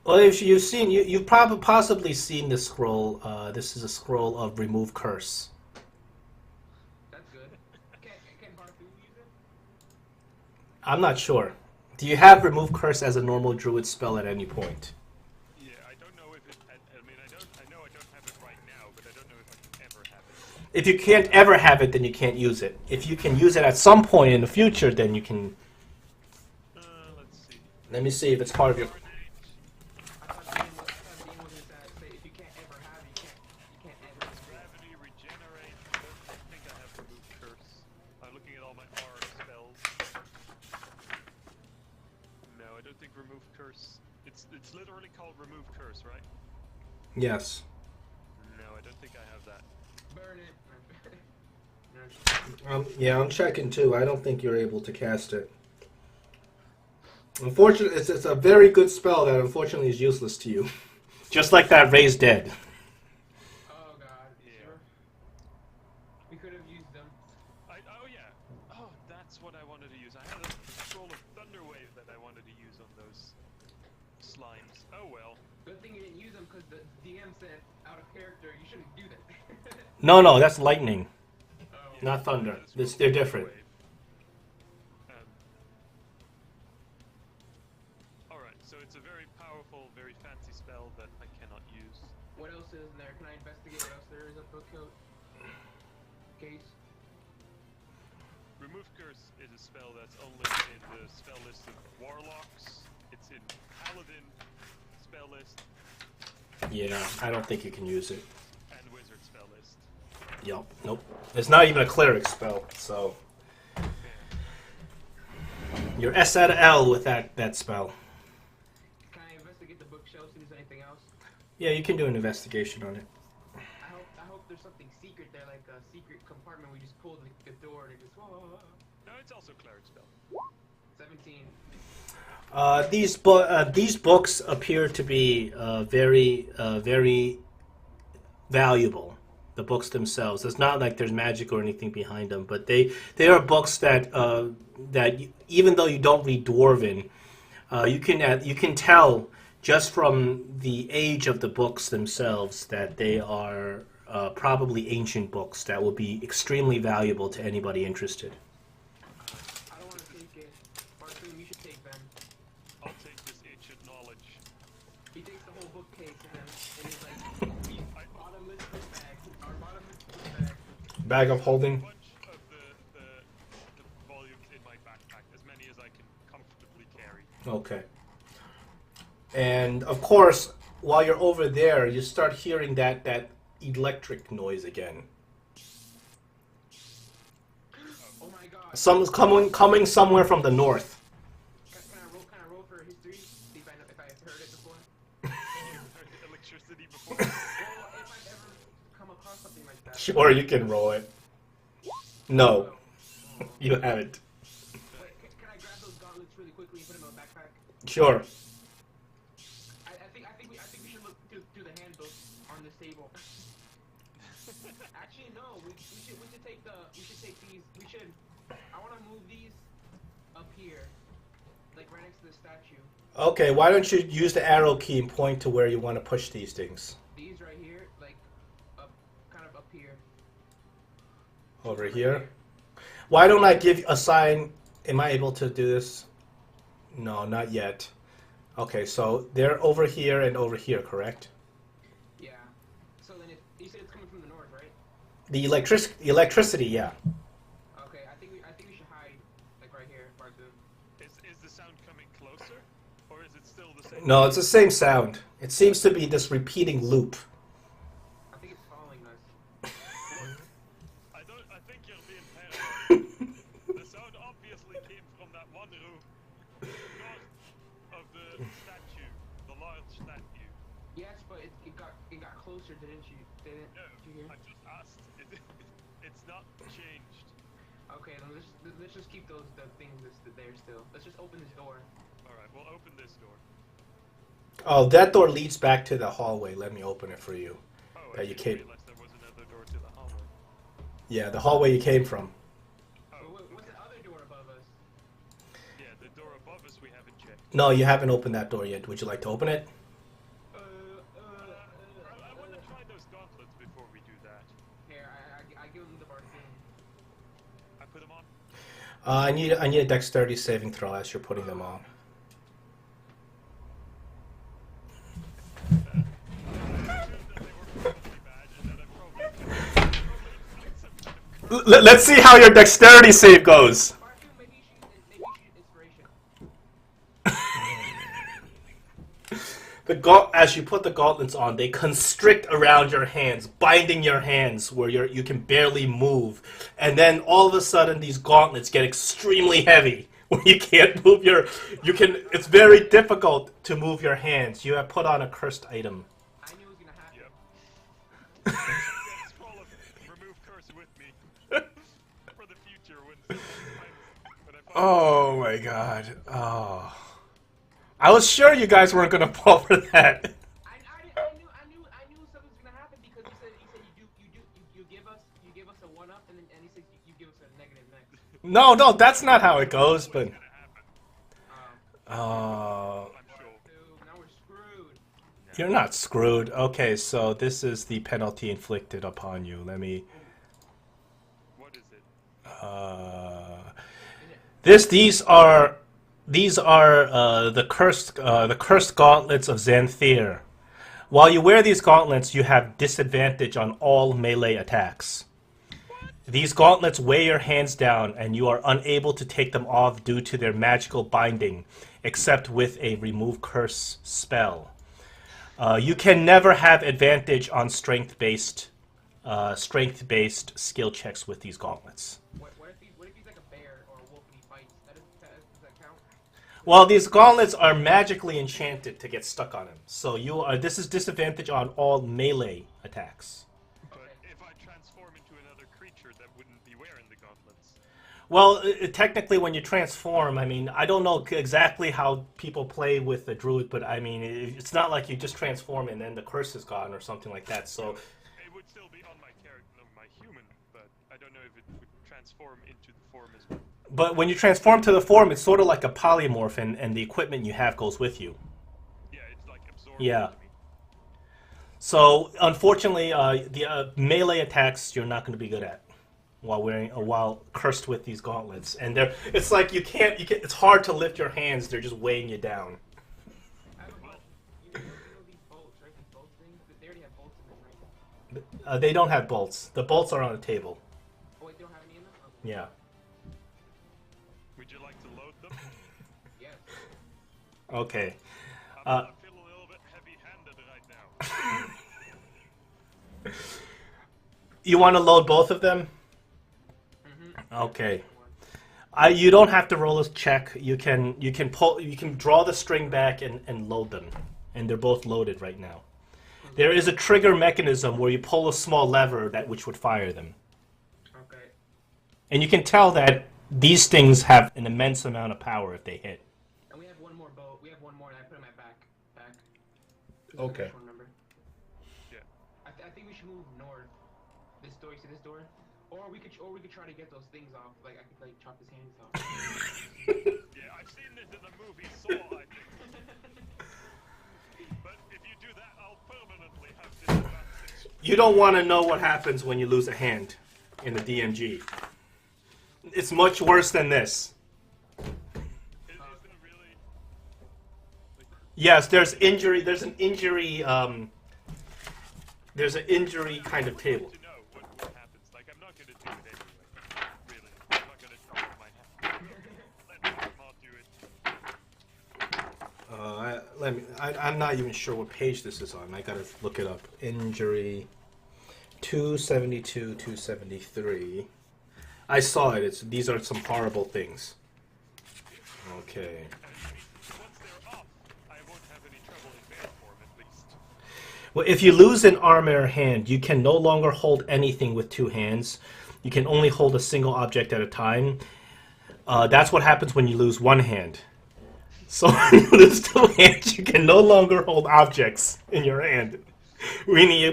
S2: Well, if you've probably possibly seen this scroll. This is a scroll of remove curse.
S1: That's good. Can Barthoon use it?
S2: I'm not sure. Do you have remove curse as a normal druid spell at any point?
S3: Yeah, I don't know if it. I know I don't have it right now, but I don't know if I can ever have it.
S2: If you can't ever have it, then you can't use it. If you can use it at some point in the future, then you can.
S3: Let's see.
S2: Let me see if it's part of your.
S1: I thought Dean was gonna say if you can't ever have it, you can't ever.
S3: Gravity, regenerate. I don't think I have remove curse. I'm looking at all my R spells. No, I don't think remove curse. It's literally called remove curse, right?
S2: Yes.
S3: No, I don't think I have that.
S1: Burn it.
S2: Yeah, I'm checking too. I don't think you're able to cast it. Unfortunately, it's a very good spell that unfortunately is useless to you. Just like that Raise Dead.
S1: Oh god.
S3: Yeah.
S1: Sure. We could have used them.
S3: Oh yeah. Oh, that's what I wanted to use. I had a scroll of Thunderwave that I wanted to use on those slimes. Oh well.
S1: Good thing you didn't use them because the DM said out of character you shouldn't do that.
S2: No, that's lightning,
S1: Oh.
S2: not thunder. They're different.
S3: Alright, so it's a very powerful, very fancy spell that I cannot use.
S1: What else is in there? Can I investigate what else there is up the case?
S3: Remove Curse is a spell that's only in the spell list of Warlocks. It's in Paladin spell list
S2: Yeah, I don't think you can use it.
S3: and Wizard spell list.
S2: Yup. Nope. It's not even a cleric spell, so you're S out of L with that spell.
S1: Can I investigate the bookshelf, see if there's anything else?
S2: Yeah, you can do an investigation on it.
S1: I hope there's something secret there, like a secret compartment where you just pull the door and it just. Whoa.
S3: No, it's also cleric spell.
S1: 17.
S2: These books appear to be very valuable. The books themselves. It's not like there's magic or anything behind them, but they are books that even though you don't read Dwarven, you can tell just from the age of the books themselves that they are probably ancient books that will be extremely valuable to anybody interested.
S1: I don't want to take it. Bartoon, you should take them.
S3: I'll take this ancient knowledge.
S1: He takes the whole bookcase and he's like, bottomless bag. Our bottomless bag.
S2: Bag of holding.
S3: Bunch of the volumes in my backpack, as many as I can comfortably carry.
S2: Okay. And of course, while you're over there, you start hearing that electric noise again.
S1: Oh my god.
S2: Someone's coming somewhere from the north.
S1: Can I roll for history? See if I've heard it before?
S3: You've heard the electricity before?
S1: Well, if I've ever come across something like that.
S2: Sure, you can roll it. No, you haven't.
S1: Wait, can I grab those gauntlets really quickly and put them in my backpack?
S2: Sure.
S1: I think we should look through the handbook on this table. Actually, no. We should take these. I want to move these up here, like right next to the statue.
S2: Okay, why don't you use the arrow key and point to where you want to push these things?
S1: These right here, like up, kind of up here.
S2: Over here. Why don't I give a sign? Am I able to do this? No, not yet. Okay, so they're over here and over here, correct?
S1: Yeah. So then, you said it's coming from the north, right?
S2: The electricity, yeah.
S1: Okay. I think we should hide, like right here, Bartoon.
S3: Is the sound coming closer? Or is it still the same?
S2: No, it's the same sound. It seems to be this repeating loop.
S1: I think it's following us.
S3: I think you're being paranoid. The sound obviously came from that one room north of the statue, the large statue.
S1: Yes, but it got closer, didn't you? Did you hear?
S3: I just asked. It's not changed.
S1: Okay, then let's just keep the things that's there still. Let's just open this door.
S3: Alright, we'll open this door.
S2: Oh, that door leads back to the hallway. Let me open it for you.
S3: Oh,
S2: That
S3: I
S2: you
S3: didn't
S2: came.
S3: realize there was another door to the hallway.
S2: Yeah, the hallway you came from.
S3: Oh,
S1: What's the other door above us?
S3: yeah, the door above us we haven't checked.
S2: No, you haven't opened that door yet. Would you like to open it?
S3: I want to try those gauntlets before we do that.
S1: Here, I give him the Bartoon.
S3: I put them on.
S2: I need a dexterity saving throw as you're putting them on. Let's see how your dexterity save goes.
S1: Bartoon, maybe you should inspiration.
S2: As you put the gauntlets on, they constrict around your hands, binding your hands where you can barely move. And then all of a sudden, these gauntlets get extremely heavy, where you can't move it's very difficult to move your hands. You have put on a cursed item.
S1: I knew it was gonna happen.
S3: Yep. Scroll of remove curse with me. For the future when I find
S2: Oh my god. Oh. I was sure you guys weren't gonna fall for that.
S1: I knew something was gonna happen because you give us a 1-up and he said you give us a negative next.
S2: No, that's not how it goes, but...
S3: gonna happen.
S2: Oh.
S3: I'm sure.
S1: Dude, now we're screwed.
S2: You're not screwed. Okay, so this is the penalty inflicted upon you. Let me...
S3: What is it?
S2: These are the cursed gauntlets of Xanthir. While you wear these gauntlets, you have disadvantage on all melee attacks. These gauntlets weigh your hands down, and you are unable to take them off due to their magical binding, except with a remove curse spell. You can never have advantage on strength-based skill checks with these gauntlets.
S1: What if he's like a bear or a wolf and he fights? Does that count?
S2: Well, these gauntlets are magically enchanted to get stuck on him, so this is disadvantage on all melee attacks.
S3: But if I transform into another creature that wouldn't be wearing the gauntlets.
S2: Well, technically, when you transform, I mean, I don't know exactly how people play with the druid, but I mean, it's not like you just transform and then the curse is gone or something like that. So,
S3: It would still be on my character, my human, but I don't know if it would transform into the form as well.
S2: but when you transform to the form, it's sort of like a polymorph, and the equipment you have goes with you.
S3: Yeah, it's like absorbed
S2: Yeah.
S3: into me.
S2: So, unfortunately, the melee attacks you're not going to be good at while cursed with these gauntlets, and it's like you can't. It's hard to lift your hands; they're just weighing you down.
S1: I have a question. You know these bolts, right? These bolt things. They already have bolts in them, right?
S2: They don't have bolts. The bolts are on a table.
S1: Oh wait, they don't have any in them. Okay.
S2: Yeah.
S3: Would you like to load them?
S1: Yes.
S2: Okay.
S3: I feel a little bit heavy-handed right now.
S2: You want to load both of them? Okay. You don't have to roll a check. You can draw the string back and load them, and they're both loaded right now. There is a trigger mechanism where you pull a small lever which would fire them,
S1: Okay.
S2: and you can tell that these things have an immense amount of power if they hit.
S1: And we have one more bolt. We have one more, and I put it in my back. This is
S2: Okay.
S1: the first one, remember?
S3: Yeah.
S1: I think we should move north. This door. You see this door? Or we could try to get those things off. Like I could like chop his hands off.
S3: Yeah, I've seen this in the movie Saw, I think. But if you do that, I'll permanently have disadvantage.
S2: You don't want to know what happens when you lose a hand in the DMG. It's much worse than this.
S3: Is there really...
S2: Yes, there's injury. There's an injury. There's an injury kind of table.
S3: to know what happens. Like, I'm not going to do it anyway. Really. I'm not going to chop my hand. Let Mark do it.
S2: I'm not even sure what page this is on. I gotta look it up. Injury 272, 273. I saw it. These are some horrible things. Okay.
S3: Once they're off, I won't have any trouble in bear form, at least.
S2: Well, if you lose an arm or hand, you can no longer hold anything with two hands. You can only hold a single object at a time. That's what happens when you lose one hand. So when you lose two hands, you can no longer hold objects in your hand. Meaning you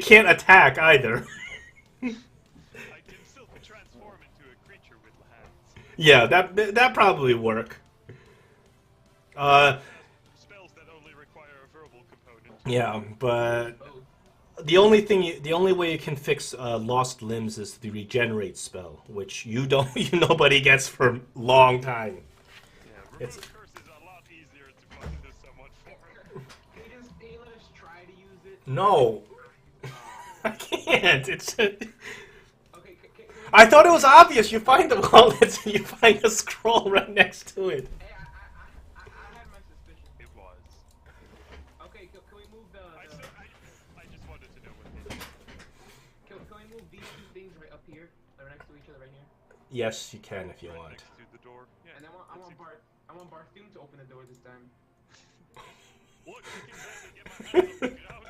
S2: can't attack either.
S3: I can still transform into a creature with hands.
S2: Yeah, that probably work.
S3: Spells that only require a verbal component.
S2: Yeah, but
S1: Oh.
S2: the only way you can fix lost limbs is the regenerate spell, which nobody gets for a long time.
S3: Yeah,
S2: It's-
S3: remove curse is a lot easier to find to someone for.
S1: Can you let us try to use it?
S2: No, I can't. It's.
S1: Okay.
S2: I thought it was obvious. You find the wallets and you find a scroll right next to it.
S1: Hey, I had my suspicion.
S3: It was.
S1: Okay, can we move
S3: I just wanted to know what it is.
S1: can we move these two things right up here? They're next to each other right here.
S2: Yes, you can if you
S3: Right
S2: want.
S3: next to the door. Yeah,
S1: And I
S3: let's
S1: want
S3: see.
S1: Barthoon to open the door this time.
S3: Look, you can barely get my hand off the ground.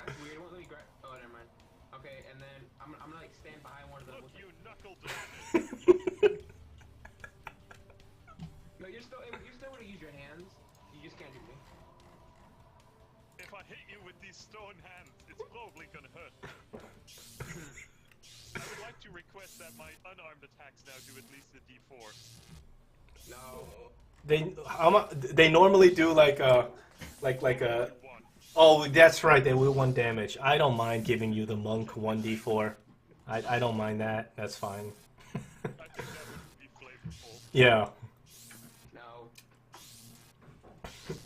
S1: That's weird. It won't let me grab. Oh, never mind. Okay, and then I'm gonna like stand behind one of them.
S3: Look, you knuckle
S1: No, you're still able to use your hands. You just can't do me.
S3: If I hit you with these stone hands, it's probably gonna hurt. I would like to request that my unarmed attacks now do at least a D4.
S1: No.
S2: They normally do like a.
S3: One.
S2: Oh, that's right. They will 1 damage. I don't mind giving you the monk 1d4. I don't mind that. That's fine.
S3: I think that would be flavorful.
S2: Yeah.
S1: No. If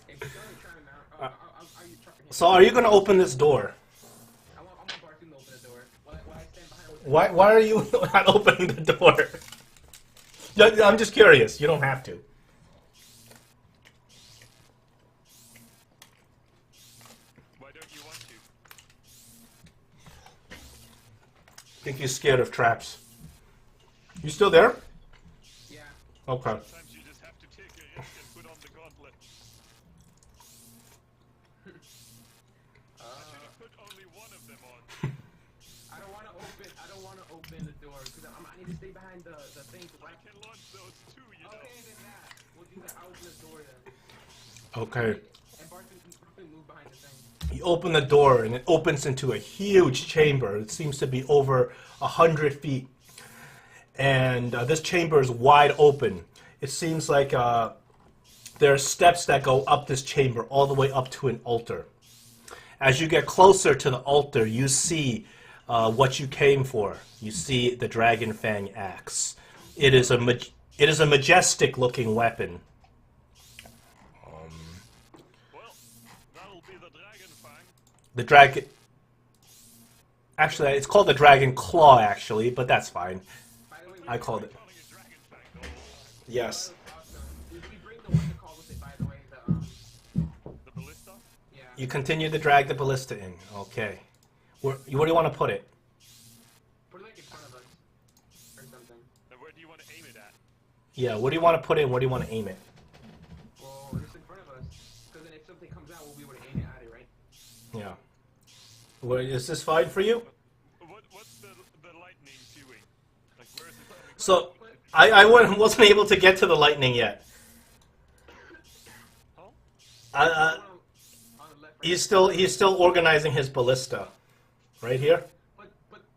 S1: you're gonna try them out,
S2: So are you gonna open this door?
S1: I want Barthoon to open the door. While I stand behind with
S2: Why are you not opening the door? I'm just curious. You don't have to.
S3: Why don't you want to?
S2: I think he's scared of traps. You still there?
S1: Yeah.
S2: Okay.
S3: Sometimes you just have to take a risk and put on the gauntlet. I should have put only one of them on.
S1: I don't want to open the door because I need stay behind the thing to
S3: I
S1: wrap.
S3: can launch those too, you know.
S1: Okay, then that. We'll do that. I'll open the door then.
S2: Okay.
S1: And Barton move behind the thing.
S2: You open the door, and it opens into a huge chamber. It seems to be over 100 feet. And this chamber is wide open. It seems like there are steps that go up this chamber all the way up to an altar. As you get closer to the altar, you see what you came for. You see the Dragon Fang axe. It is a majestic-looking weapon.
S3: Well, that'll be the Dragon Fang.
S2: The dragon. Actually, it's called the Dragon Claw, actually, but that's fine.
S1: By the way,
S2: I called it.
S3: Calling it Dragon Fang the whole time.
S2: Yes.
S1: awesome. We bring the one to call with it, by the way.
S3: The ballista?
S1: Yeah.
S2: You continue to drag the ballista in. Okay. Where do you want to put it?
S1: Put it like in front of us. Or something.
S3: And where do you want to aim it at?
S2: Yeah, where do you want to put it and where do you want to aim it?
S1: Well, just in front of us. Because then if something comes out, we'll be able to aim it at it, right?
S2: Yeah. Well, is this fine for you?
S3: What's the lightning doing? Like, where is it coming from?
S2: So, I wasn't able to get to the lightning yet.
S3: Huh?
S1: On the left, right?
S2: He's still organizing his ballista. Right here?
S1: But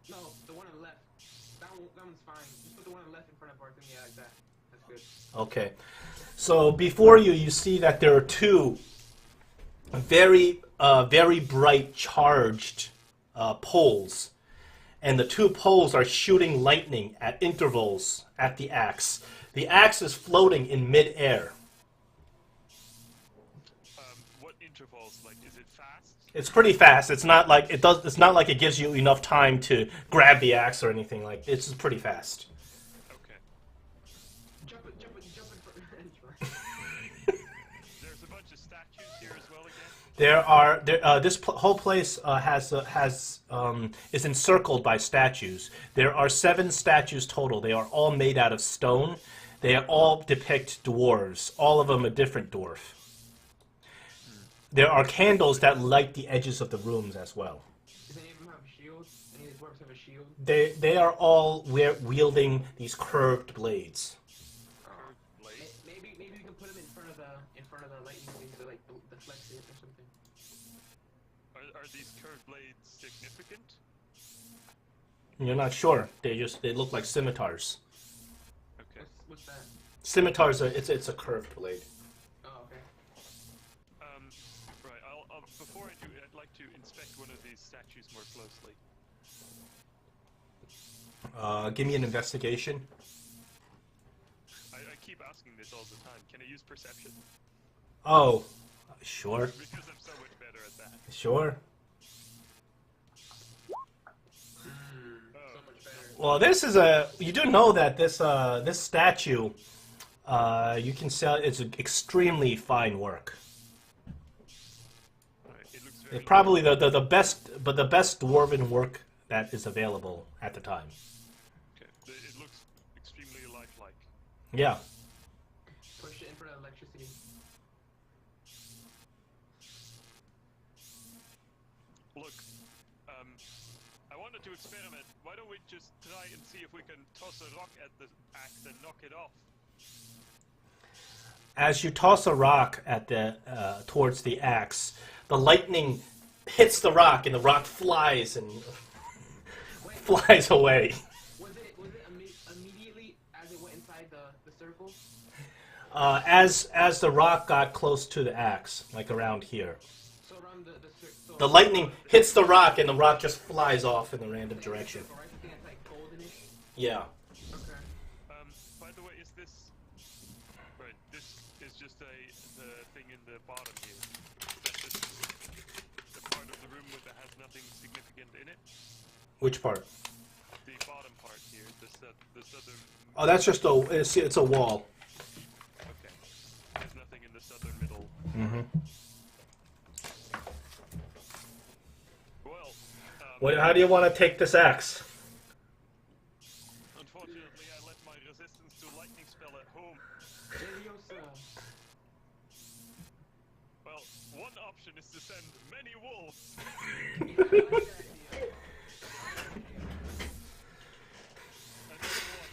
S1: no, the one on the left. That one's fine. Just put the one on the left in front of Barton. Yeah, like that. That's good.
S2: Okay. So before you see that there are two very bright charged poles, and the two poles are shooting lightning at intervals at the axe. The axe is floating in midair.
S3: What intervals? Like, is it fast?
S2: It's pretty fast. It's not like It's not like it gives you enough time to grab the axe or anything like. It's just pretty fast.
S3: Okay.
S1: Jump in front.
S3: There's a bunch of statues here as well again.
S2: There are whole place is encircled by statues. There are 7 statues total. They are all made out of stone. They all depict dwarves. All of them a different dwarf. There are candles that light the edges of the rooms as well.
S1: Does any of them have shields? Any of these dwarves have a shield?
S2: They are all wielding these curved blades.
S3: Blade.
S1: Maybe we can put them in front of the lightning things to like deflect it or something.
S3: Are these curved blades significant?
S2: You're not sure. They look like scimitars.
S3: Okay.
S1: What's that?
S2: Scimitars it's a curved blade.
S1: Oh, okay.
S3: Right. Before I do, I'd like to inspect one of these statues more closely.
S2: Give me an investigation.
S3: I keep asking this all the time. Can I use perception?
S2: Oh, sure,
S3: Because I'm so much better at that.
S2: sure.
S1: So much better.
S2: Well, this is you do know that this statue, you can sell. It's extremely fine work.
S3: Right. It looks very.
S2: It's probably the best, but the best dwarven work that is available at the time.
S3: Okay. It looks extremely lifelike.
S2: Yeah.
S1: Push it in front of electricity.
S3: Look, I wanted to experiment. Why don't we just try and see if we can toss a rock at the axe and knock it off?
S2: As you toss a rock at the towards the axe, the lightning hits the rock, and the rock flies and flies away.
S1: Was it immediately as it went inside the circle?
S2: As the rock got close to the axe, like around here,
S1: So around so
S2: the lightning hits the rock, and the rock just flies off in a random direction.
S1: Circle, right? Something that's like goldenish.
S2: Yeah.
S1: Okay.
S3: By the way, is this... Right, this is just the thing in the bottom here. That's just the part of the room that has nothing significant in it.
S2: Which part?
S3: The bottom part here, the southern...
S2: Oh, that's just it's a wall.
S3: Okay. There's nothing in the southern middle.
S2: Mm-hmm.
S3: Well,
S2: How do you want to take this axe?
S3: unfortunately, I left my resistance to lightning spell at home.
S1: Leviosa.
S3: Well, one option is to send many wolves.
S1: I like that idea.
S3: Another one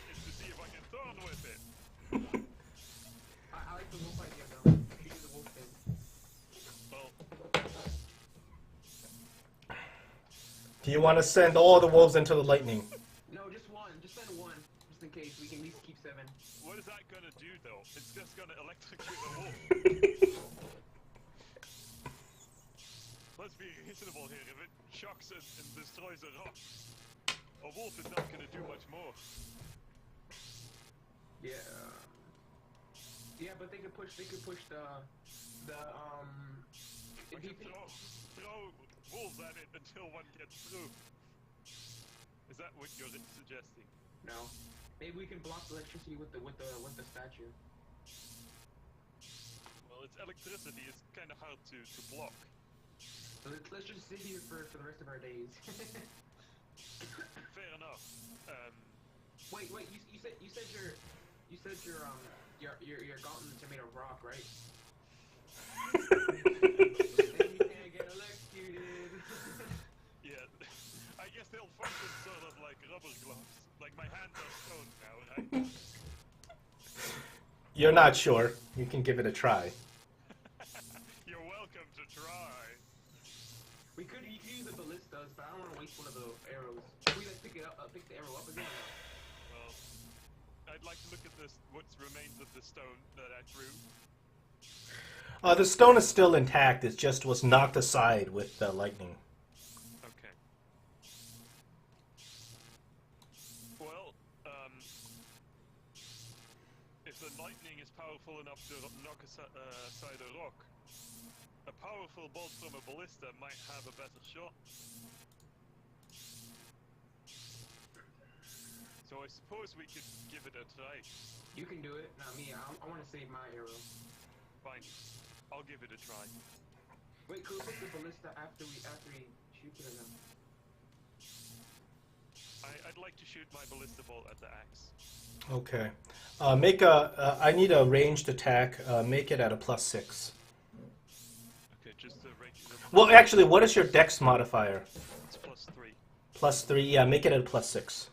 S2: You want to send all the wolves into the lightning.
S1: No, just one. Just send one, just in case we can at least keep 7.
S3: What is that gonna do though? It's just gonna electrocute a wolf. Let's be reasonable here. If it shocks and destroys a rock, a wolf is not gonna do much more.
S1: Yeah. Yeah, but they could push. They could push the.
S3: We
S1: If you
S3: can throw wolves at it until one gets through. Is that what you're suggesting?
S1: no, maybe we can block the electricity with the statue.
S3: Well, it's electricity. It's kind of hard to block.
S1: So let's just sit here for the rest of our days.
S3: Fair enough.
S1: Wait, you said your gauntlets are made of rock, right? Then you can't get electrocuted.
S3: Yeah, I guess they'll function sort of like rubber gloves. Like my hands are stone now, right?
S2: You're not sure. You can give it a try.
S3: You're welcome to try.
S1: You could use the ballistas, but I don't want to waste one of the arrows. Can we like pick the arrow up again?
S3: Well, I'd like to look at this. What's remains of the stone that I threw.
S2: The stone is still intact. It just was knocked aside with the lightning.
S3: Okay. Well, if the lightning is powerful enough to knock aside a rock, a powerful bolt from a ballista might have a better shot. So I suppose we could give it a try.
S1: You can do it, not me. I want to save my arrow.
S3: Fine. I'll give it a try.
S1: Wait, could we put the ballista after we shoot it or no?
S3: I'd like to shoot my ballista bolt at the axe.
S2: Okay. I need a ranged attack. Make it at a +6.
S3: Okay, just a regular.
S2: Well, actually, what is your dex modifier?
S3: It's +3.
S2: +3. Yeah, make it at a +6.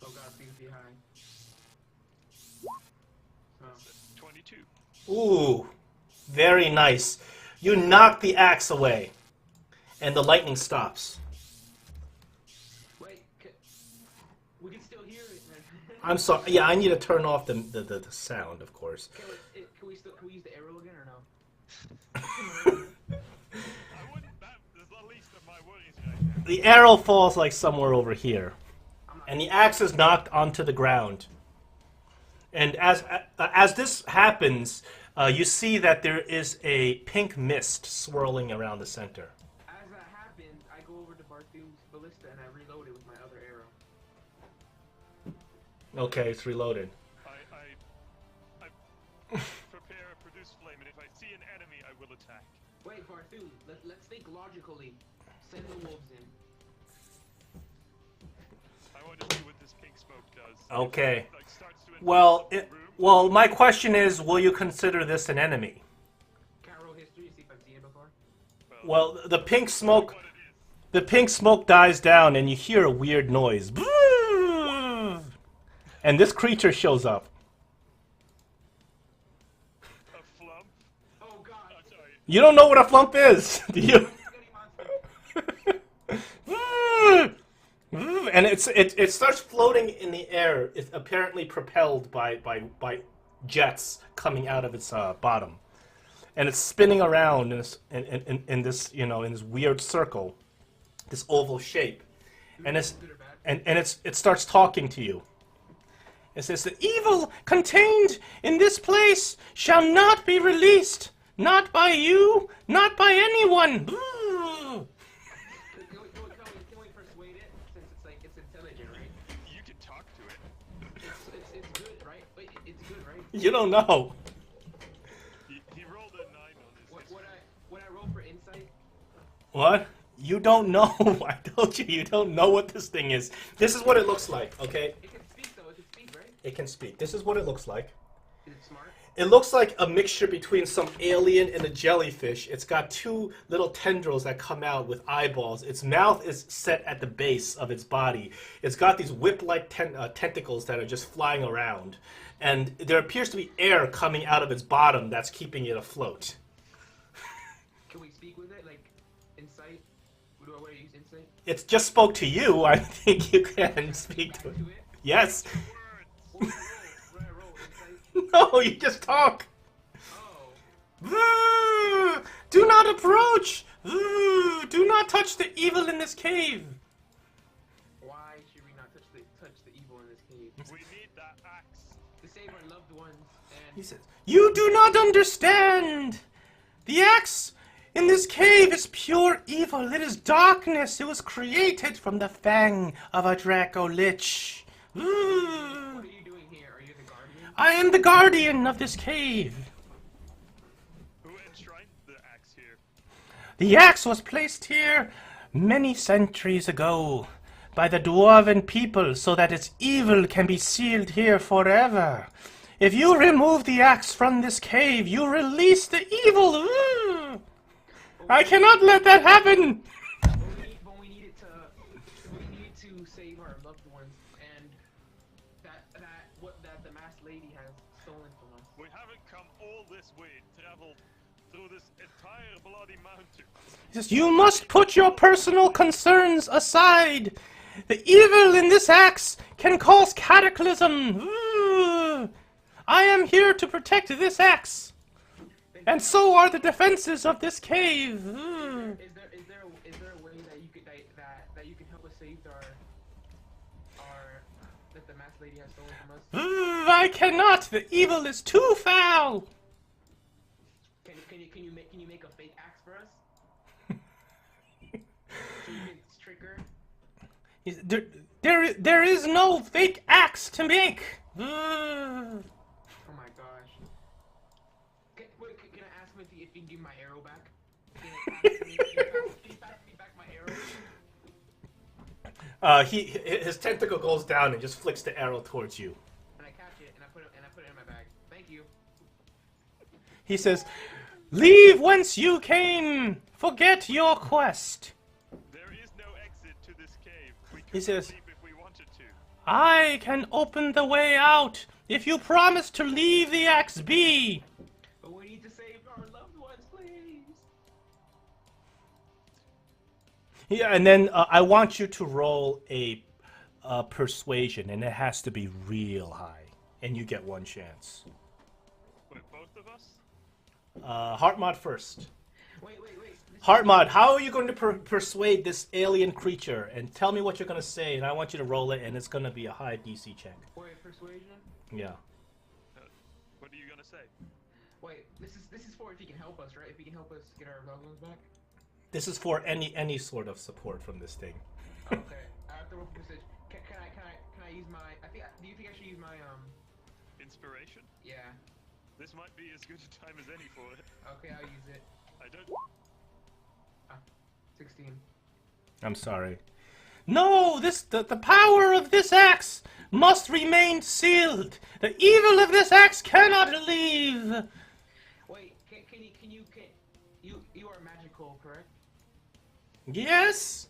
S1: Oh god, please be high. Oh.
S3: 22.
S2: Ooh, very nice. You knock the axe away, and the lightning stops.
S1: Wait, we can still hear it, man.
S2: I'm sorry. Yeah, I need to turn off the sound, of course.
S1: Can we use the arrow again or no?
S3: I wouldn't. That is the least of my worries right now.
S2: The arrow falls like somewhere over here, and the axe is knocked onto the ground. And as this happens, you see that there is a pink mist swirling around the center.
S1: As that happens, I go over to Bartholo's ballista and I reload it with my other arrow.
S2: Okay, it's reloaded.
S3: I prepare a produce flame, and if I see an enemy, I will attack.
S1: Wait, Barthol, let's think logically. Send the wolves in.
S3: I want to see what this pink smoke does.
S2: Okay.
S3: If it, like, starts to
S2: Well,
S3: infect the room.
S2: well, my question is, will you consider this an enemy?
S1: Can I roll history to see if I've seen it before?
S2: Well, the pink smoke,
S3: What it is.
S2: the pink smoke dies down, and you hear a weird noise. And this creature shows up.
S3: A flump.
S1: Oh god.
S3: I'm sorry.
S2: You don't know what a flump is, do you? And it starts floating in the air. It's apparently propelled by jets coming out of its bottom, and it's spinning around in this in this weird circle, this oval shape, and it starts talking to you. It says, "The evil contained in this place shall not be released, not by you, not by anyone."
S1: Can we persuade it since it's intelligent, right?
S3: You can talk to it.
S1: It's good, right? Wait, it's good, right?
S2: You don't know.
S3: He rolled a 9 on his.
S1: Would I roll for insight?
S2: What? You don't know. I told you don't know what this thing is. This is what it looks like, okay?
S1: It can speak though. It can speak, right?
S2: It can speak. This is what it looks like.
S1: Is it smart?
S2: It looks like a mixture between some alien and a jellyfish. It's got 2 little tendrils that come out with eyeballs. Its mouth is set at the base of its body. It's got these whip-like tentacles that are just flying around. And there appears to be air coming out of its bottom that's keeping it afloat.
S1: Can we speak with it? Like insight? What do you
S2: it just spoke to you. I think you can speak to it. Yes. No, you just talk. Do not approach. Do not touch the evil in this cave.
S1: Why should we not touch the evil in this cave?
S3: We need that axe.
S1: To save our loved ones
S2: He
S1: and
S2: says, "You do not understand. The axe in this cave is pure evil. It is darkness. It was created from the fang of a Draco Lich.
S1: what are you doing here? Are you the guardian?
S2: I am the guardian of this cave.
S3: Who enshrined the axe here?
S2: The axe was placed here many centuries ago by the dwarven people so that its evil can be sealed here forever. If you remove the axe from this cave, you release the evil. I cannot let that happen."
S1: But we need to save our loved ones and that the masked lady has stolen from us.
S3: We haven't come all this way, traveled through this entire bloody mountain.
S2: He says, "You must put your personal concerns aside. The evil in this axe can cause cataclysm. I am here to protect this axe, and so are the defenses of this cave."
S1: Is there a way that you could that you can help us save our that the masked lady has stolen from us?
S2: I cannot. The evil is too foul.
S1: Can you make a fake axe for us? So you can trick her?
S2: There is no fake axe to make.
S1: Oh my gosh. Can I ask him if he can give my arrow back? Can you pass me back my arrow?
S2: His tentacle goes down and just flicks the arrow towards you.
S1: And I catch it and I put it in my bag. Thank you.
S2: He says, "Leave whence you came. Forget your quest."
S3: There is no exit to this cave. We
S2: He
S3: could
S2: says,
S3: leave if we wanted to.
S2: "I can open the way out if you promise to leave the axe be."
S1: But we need to save our loved ones, please.
S2: Yeah, and then I want you to roll a persuasion, and it has to be real high, and you get one chance.
S3: Wait, both of us?
S2: Heartmod first.
S1: Wait.
S2: Heartmod, how are you going to persuade this alien creature? And tell me what you're going to say, and I want you to roll it, and it's going to be a high DC check.
S1: Wait, persuasion?
S2: Yeah.
S3: What are you gonna say?
S1: Wait, this is for if he can help us, right? If he can help us get our loved ones back?
S2: This is for any sort of support from this thing.
S1: Okay. I have to roll for persuasion. Can I use my do you think I should use my
S3: Inspiration?
S1: yeah.
S3: This might be as good a time as any for it.
S1: Okay, I'll use it.
S3: I don't.
S1: 16.
S2: I'm sorry. No, the power of this axe must remain sealed. The evil of this axe cannot leave.
S1: Wait, you are magical, correct?
S2: Yes.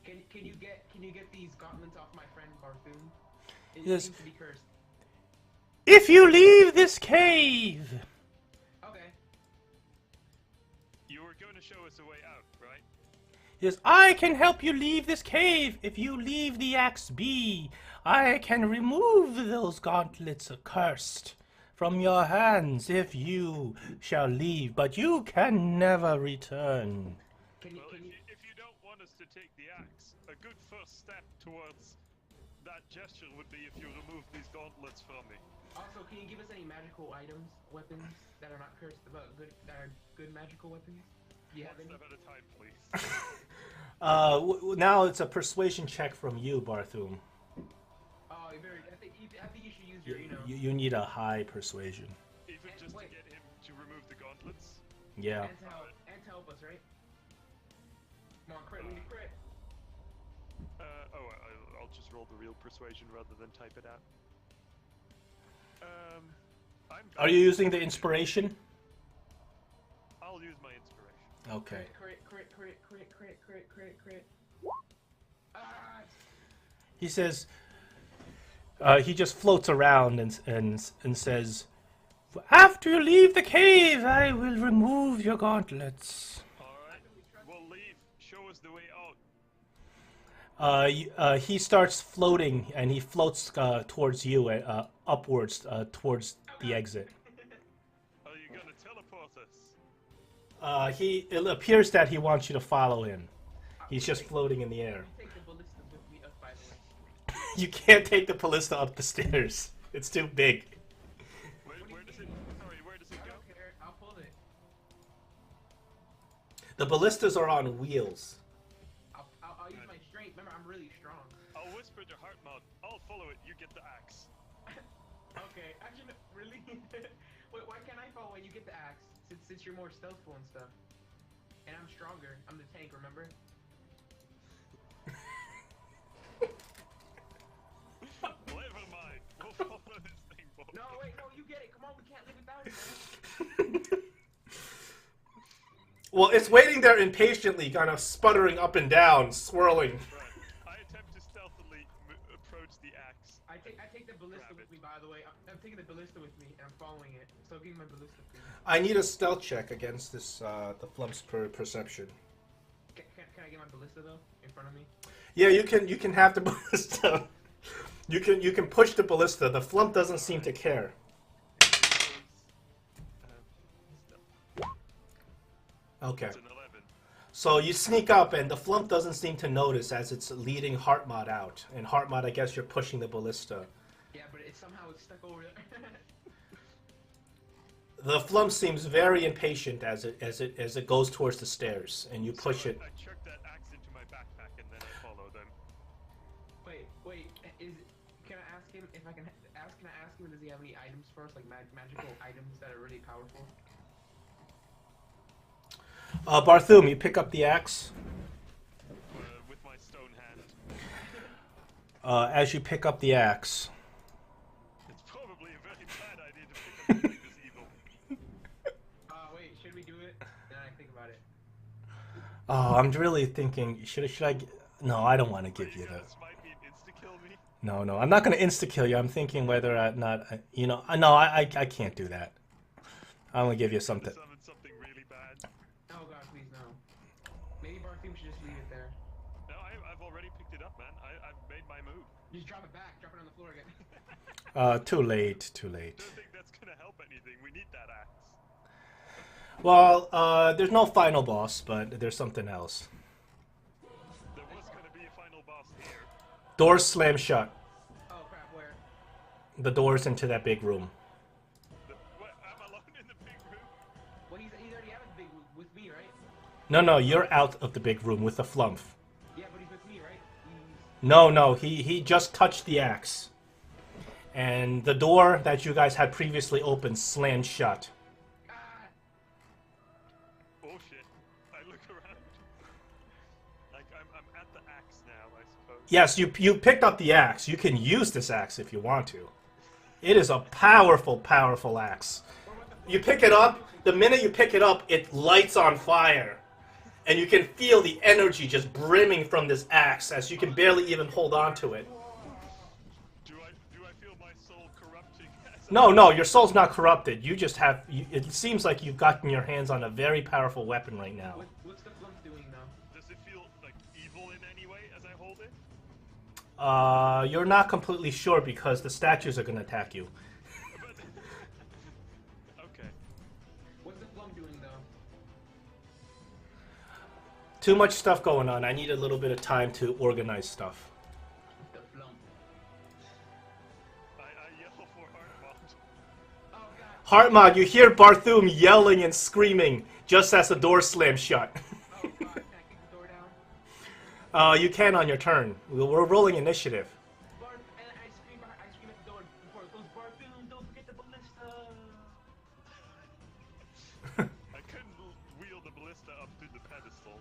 S1: Can you get these gauntlets off my friend Barthoon? It
S2: Yes.
S1: seems to be cursed.
S2: If you leave this cave.
S1: Okay.
S3: You were going to show us a way out, right?
S2: Yes, I can help you leave this cave if you leave the axe be. I can remove those gauntlets accursed from your hands if you shall leave, but you can never return.
S3: Well, if you don't want us to take the axe, a good first step towards that gesture would be if you remove these gauntlets from me.
S1: Also, can you give us any magical items, weapons that are not cursed, but that are good magical weapons? Do you have
S3: One
S1: any?
S3: step at a time, please.
S2: Now it's a persuasion check from you, Barthoom.
S1: Oh, I think you should use your,
S2: You need a high persuasion.
S3: Even just to
S1: wait.
S3: get him to remove the gauntlets.
S2: Yeah.
S1: and to help us, right? Come on, crit, we need to crit.
S3: I'll just roll the real persuasion rather than type it out.
S2: Are you using the inspiration?
S3: I'll use my inspiration.
S2: Okay.
S1: Crit. Ah!
S2: He says, he just floats around and says, "After you leave the cave, I will remove your gauntlets."
S3: Alright, we'll leave. Show us the way out.
S2: He starts floating, and he floats towards you, upwards towards the exit.
S3: Are you gonna teleport us?
S2: It appears that he wants you to follow him. He's just floating in the air.
S1: Take the ballista with me up, by the way.
S2: You can't take the ballista up the stairs. It's too big.
S3: Where does it? Sorry, where does it
S1: I
S3: go?
S1: don't care. I'll pull it.
S2: The ballistas are on wheels.
S1: I'll use my strength. Remember, I'm really strong.
S3: I'll whisper to Heartmouth. I'll follow it. You get the axe.
S1: Okay. Actually, no, really? Wait, why can't I follow when you get the axe? Since you're more stealthful and stuff. And I'm stronger. I'm the tank. Remember?
S3: Never mind. We'll follow this thing. Both.
S1: No, wait, no, you get it. Come on, we can't live without it, man.
S2: Well, it's waiting there impatiently, kind of sputtering up and down, swirling.
S3: Right. I attempt to stealthily approach the axe.
S1: I take the ballista
S3: Grab
S1: with
S3: it.
S1: me, by the way. I'm taking the ballista with me, and I'm following it. So give me my ballista, please.
S2: I need a stealth check against this, the Flump's perception.
S1: Can I get my ballista though in front of me?
S2: Yeah, you can have the ballista. You can push the ballista. The Flump doesn't seem to care. Okay.
S3: It's an 11.
S2: So you sneak up, and the Flump doesn't seem to notice as it's leading Heartmod out. And Heartmod, I guess you're pushing the ballista.
S1: Yeah, but it's somehow stuck over there.
S2: The Flump seems very impatient as it goes towards the stairs, and you push it.
S3: I chuck that axe into my backpack and then I follow them.
S1: Wait, can I ask him if I can ask? Can I ask him, does he have any items for us, like magical items that are really powerful?
S2: Barthum, you pick up the axe.
S3: With my stone hand.
S2: As you pick up the axe,
S3: It's probably a very bad idea to pick up something this evil.
S1: Wait, should we do it? Then I think about it.
S2: oh, I'm really thinking, should I? No, I don't want to give you that.
S3: Smite me and insta-kill me.
S2: No, I'm not going to insta kill you. I'm thinking whether or not, I can't do that. I'm going to give you something.
S3: Summon something really bad.
S1: Oh god, please no. Maybe Barthum should just leave it there.
S3: No, I've already picked it up, man. I've made my move.
S1: Just drop it back. Drop it on the floor again.
S2: Too late.
S3: I don't think that's gonna help anything. We need that axe.
S2: Well, there's no final boss, but there's something else.
S3: There was gonna be a final boss here.
S2: Doors slam shut.
S1: Oh crap, where?
S2: The doors into that big room.
S3: I'm alone in the big room.
S1: Well, he's already out of the big with me, right?
S2: No, you're out of the big room with the Flump.
S1: Yeah, but he's with me, right?
S2: No, he just touched the axe. And the door that you guys had previously opened slammed shut.
S1: Ah!
S3: Oh shit. I look around. Like, I'm at the axe now, I suppose.
S2: Yes, you picked up the axe. You can use this axe if you want to. It is a powerful, powerful axe. You pick it up, the minute you pick it up, it lights on fire. And you can feel the energy just brimming from this axe as you can barely even hold on to it.
S3: Do I feel my soul corrupting?
S2: No, your soul's not corrupted. You just have... it seems like you've gotten your hands on a very powerful weapon right now.
S1: What's the flump doing now?
S3: Does it feel, like, evil in any way as I hold it?
S2: You're not completely sure because the statues are going to attack you.
S3: Okay.
S1: What's the flump doing though?
S2: Too much stuff going on. I need a little bit of time to organize stuff.
S1: The flump.
S3: I yell for Heartmouth.
S1: Oh god.
S2: Heartmod, you hear Barthum yelling and screaming just as the door slams shut.
S1: Oh god. Can I kick the door down?
S2: You can on your turn. We're rolling initiative.
S1: Barth, and I scream at the door before it goes. Barthum, don't forget the ballista.
S3: I couldn't wheel the ballista up to the pedestal.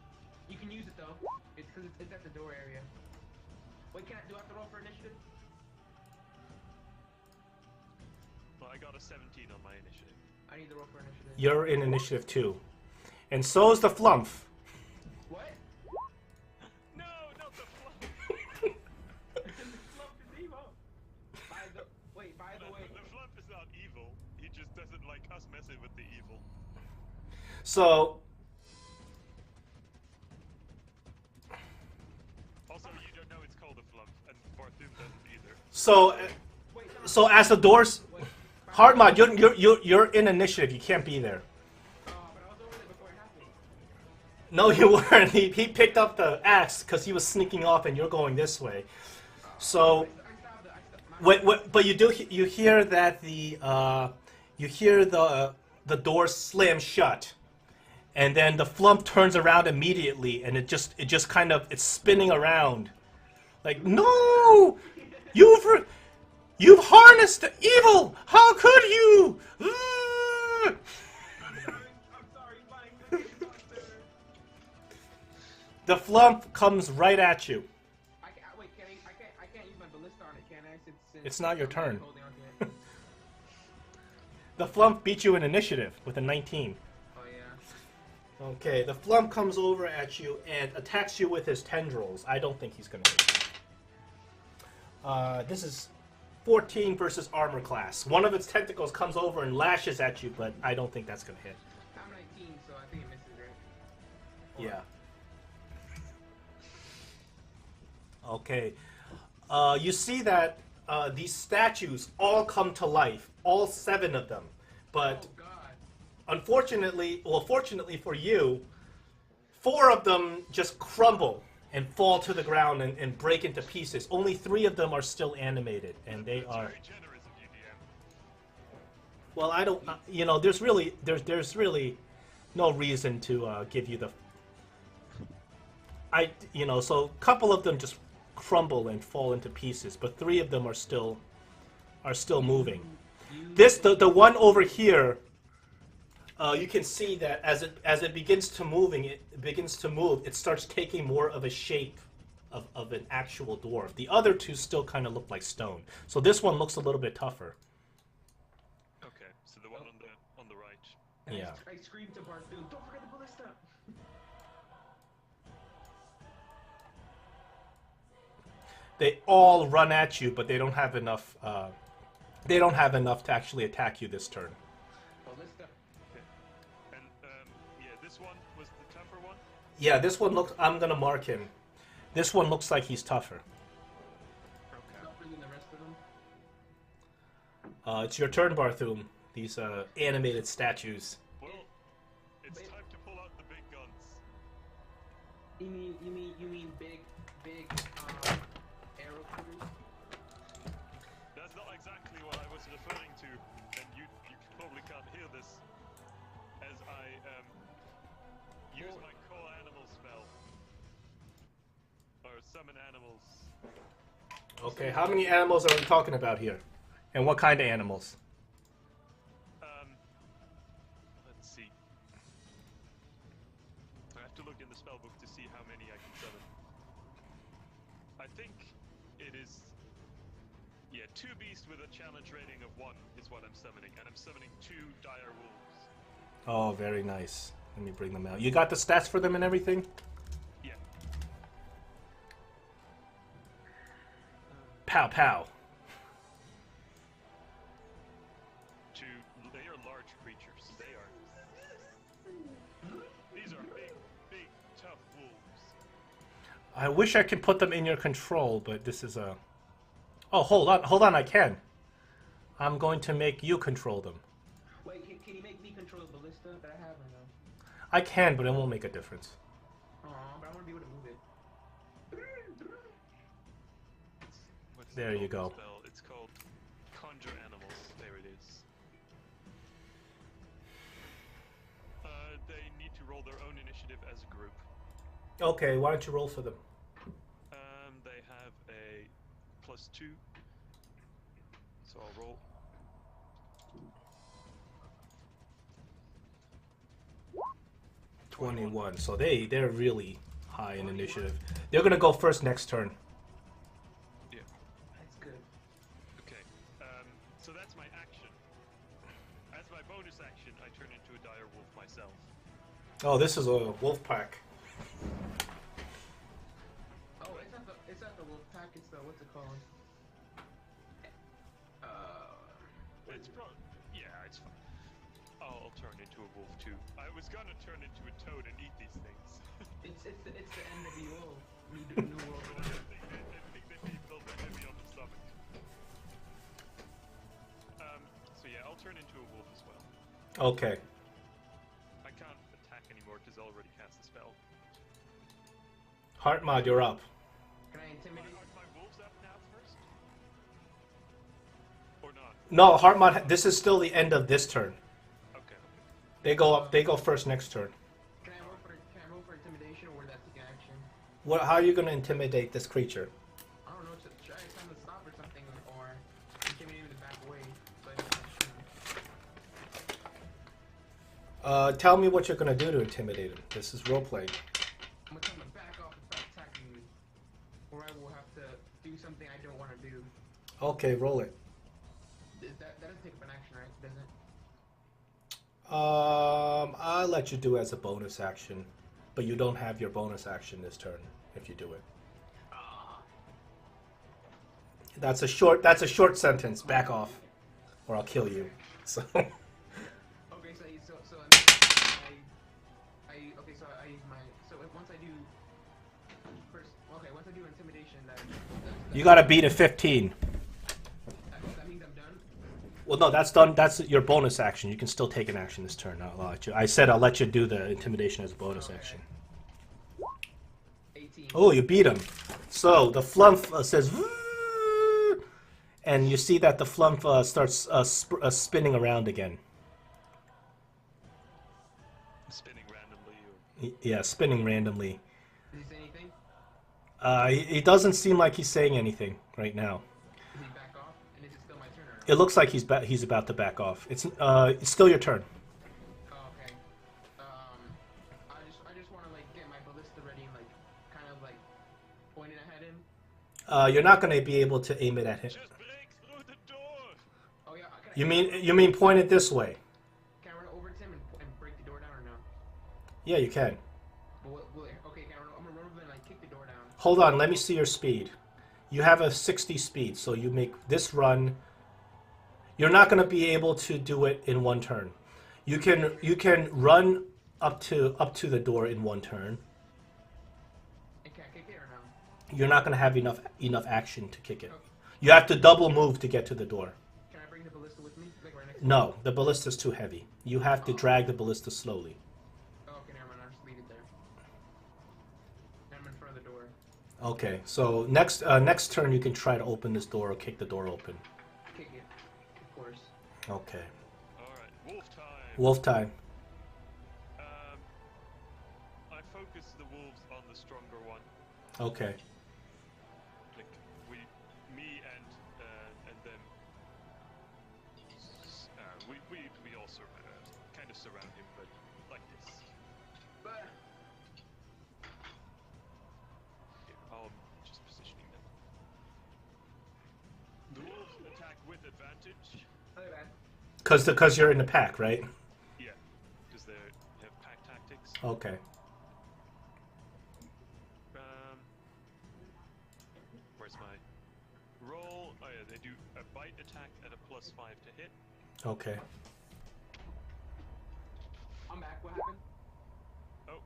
S1: You can use it though. It's because it's at the door area. Wait, do I have to roll for initiative?
S3: Well, I got a 17 on my initiative.
S1: I need to roll for initiative.
S2: You're in initiative too. And so is the Flump.
S1: What?
S3: No, not the flump.
S1: The flump is evil. By the way.
S3: The flump is not evil. He just doesn't like us messing with the evil.
S2: So,
S3: Also, you don't call the flump, and Barthum doesn't either.
S2: So as the doors, Hardmod, you're in initiative. You can't be there.
S1: But I was over there before it happened.
S2: No, you weren't. He picked up the axe because he was sneaking off, and you're going this way. So, but you hear that the door slam shut, and then the flump turns around immediately, and it just kind of it's spinning around, like no, you've harnessed the evil. How could you?
S1: I'm sorry, Mike.
S2: The flump comes right at you.
S1: I can't use my ballista on it, can I? Since
S2: It's not your turn.
S1: I'm holding on to it.
S2: The flump beat you in initiative with a 19.
S1: Oh yeah.
S2: Okay, the flump comes over at you and attacks you with his tendrils. I don't think he's going to hit you. This is 14 versus armor class. One of its tentacles comes over and lashes at you, but I don't think that's going to hit.
S1: I'm 19, so I think it misses, right?
S2: Yeah. Okay. You see that these statues all come to life, all 7 of them. But
S1: Oh God.
S2: unfortunately, well, fortunately for you, 4 of them just crumble and fall to the ground and break into pieces. Only 3 of them are still animated, and they are.
S3: Very generous of you, DM.
S2: Well, I don't. You know, there's really no reason to give you the. So a couple of them just crumble and fall into pieces, but 3 of them are still moving. The one over here, you can see that as it begins to move, it starts taking more of a shape of an actual dwarf. The other 2 still kind of look like stone. So this one looks a little bit tougher.
S3: Okay, so the one on the right.
S1: And
S2: Yeah.
S1: I screamed to Barthum, don't forget the ballista.
S2: They all run at you, but they don't have enough. They don't have enough to actually attack you this turn.
S1: Ballista.
S3: Okay. And yeah, this one was the tougher one.
S2: Yeah, this one looks. I'm gonna mark him. This one looks like he's tougher.
S3: Okay.
S1: Tougher than the rest of them.
S2: It's your turn, Barthum. These animated statues.
S3: Well, it's time to pull out the big guns.
S1: You mean big arrow shooters?
S3: That's not exactly what I was referring to, and you probably can't hear this, as I use my call animal spell, or summon animals.
S2: Okay, how many animals are we talking about here? And what kind of animals?
S3: Let's see. I have to look in the spellbook to see how many I can summon. I think it is... Yeah, 2 beasts with a challenge rating of 1 is what I'm summoning, and I'm summoning 2 dire wolves.
S2: Oh, very nice. Let me bring them out. You got the stats for them and everything?
S3: Yeah.
S2: Pow pow.
S3: They are large creatures. They are... These are big, tough wolves.
S2: I wish I could put them in your control, but this is a... Oh, hold on, I can. I'm going to make you control them.
S1: Wait, can you make me control the ballista that I have or no?
S2: I can, but it won't make a difference.
S1: Aw, but I want to be able to move it.
S3: What's
S2: There
S3: the
S2: you go.
S3: spell? It's called Conjure Animals. There it is. They need to roll their own initiative as a group.
S2: Okay, why don't you roll for them?
S3: They have a +2. So I'll roll.
S2: $21. So they're really high in initiative. They're gonna go first next turn.
S3: Yeah.
S1: That's good.
S3: Okay. So that's my action. As my bonus action, I turn into a dire wolf myself.
S2: Oh, this is a wolf pack.
S1: Oh, it's not the wolf pack. It's the what's it called?
S3: It's it's fine. I'll turn into a wolf too. I was gonna turn into a toad and eat these things.
S1: It's the end of the world. New world order.
S3: They turn into a wolf as well.
S2: Okay.
S3: I can't attack anymore because I already cast the spell.
S2: Heartmod, you're up.
S1: Can I intimidate?
S3: Are my wolves up now first? Or not?
S2: No, Heartmod. This is still the end of this turn.
S3: Okay.
S2: They go up. They go first next turn.
S1: Can I roll for intimidation, or would that take an action?
S2: What? How are you gonna intimidate this creature?
S1: I don't know. Should I tell him to stop or something, or intimidate him to back away? So I don't shoot him?
S2: Tell me what you're gonna do to intimidate him. This is role playing.
S1: I'm gonna tell him to back off and stop attacking me, or I will have to do something I don't want to do.
S2: Okay, roll it.
S1: That doesn't take up an action, right? Doesn't it?
S2: I'll let you do it as a bonus action, but you don't have your bonus action this turn if you do it. That's a short sentence. Back off, or I'll kill you. So.
S1: Okay, so I use my once I do first. Okay, once I do intimidation,
S2: You gotta beat a 15.
S1: that means I'm done.
S2: Well, no, that's done. That's your bonus action. You can still take an action this turn. I'll let you. I said I'll let you do the intimidation as a bonus action.
S1: 18.
S2: Oh, you beat him. So the flump says, "Woo!" And you see that the flump starts spinning around again.
S3: Spinning randomly. Or...
S2: Yeah, spinning randomly.
S1: Did he say anything?
S2: He doesn't seem like he's saying anything right now.
S1: Did he back off? And is it still my turn? Or...
S2: It looks like he's about to back off. It's still your turn.
S1: Oh, okay. I just want to like get my ballista ready and like kind of like point it at him.
S2: You're not going to be able to aim it at him.
S3: Just break through the door!
S1: Oh yeah.
S2: You mean point it this way?
S1: Can I run over to him and break the door down or no?
S2: Yeah, you can.
S1: Okay, I'm gonna run over and like kick the door down.
S2: Hold on, let me see your speed. You have a 60 speed, so you make this run. You're not going to be able to do it in one turn. You can run up to the door in one turn.
S1: And can I kick it or no?
S2: You're not going to have enough action to kick it. You have to double move to get to the door.
S1: Can I bring the ballista with me? Like right next to
S2: No, the ballista's too heavy. You have to drag the ballista slowly.
S1: Oh, okay, never mind. I'll just leave it there. I'm in front of the door.
S2: Okay, so next turn you can try to open this door or kick the door open.
S1: Kick it, of course.
S2: Okay.
S3: Alright, wolf time!
S2: Wolf time.
S3: I focus the wolves on the stronger one.
S2: Okay.
S3: Like, me and them. We also kind of surround him, but like this.
S1: But
S3: Here, I'm just positioning them. The wolves attack with advantage.
S1: look at that.
S2: Because you're in the pack, right?
S3: Yeah, because they have pack tactics.
S2: Okay.
S3: Where's my roll? Oh yeah, they do a bite attack at a +5 to hit.
S2: Okay.
S1: I'm back. What happened?
S3: Oh,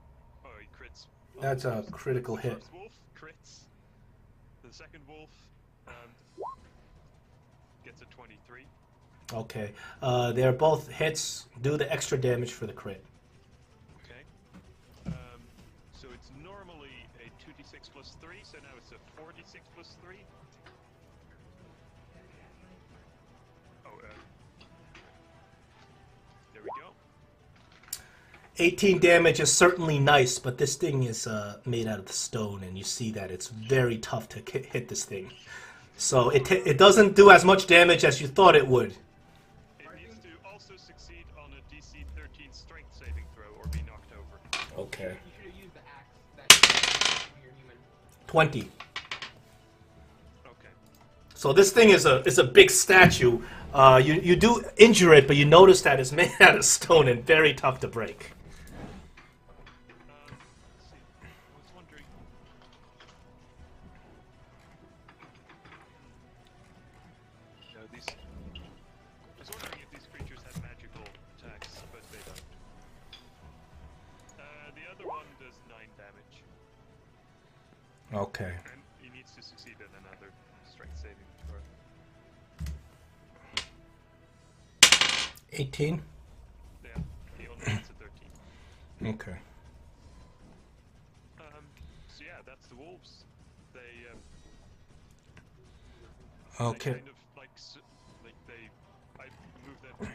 S3: he crits.
S2: That's a critical
S3: The
S2: hit.
S3: first wolf crits. The second wolf gets a 23.
S2: Okay. They're both hits. Do the extra damage for the crit.
S3: Okay. So it's normally a 2d6 +3, so now it's a 4d6 +3. Oh, there we go.
S2: 18 damage is certainly nice, but this thing is made out of stone, and you see that it's very tough to hit this thing. So it doesn't do as much damage as you thought it would.
S3: It needs to also succeed on a DC 13 strength saving throw or be knocked over.
S2: Okay.
S1: You should have used the axe that you're human.
S2: 20.
S3: Okay.
S2: So this thing is a big statue. You do injure it, but you notice that it's made out of stone and very tough to break.
S3: Let's see. I was wondering. No, these. I was wondering if these creatures have magical attacks, but they don't. The other one does 9 damage,
S2: Okay.
S3: and he needs to succeed at another strength saving throw.
S2: 18?
S3: Yeah, he only gets a 13.
S2: Okay.
S3: So yeah, that's the wolves. They
S2: Okay.
S3: kind of like I move them to like,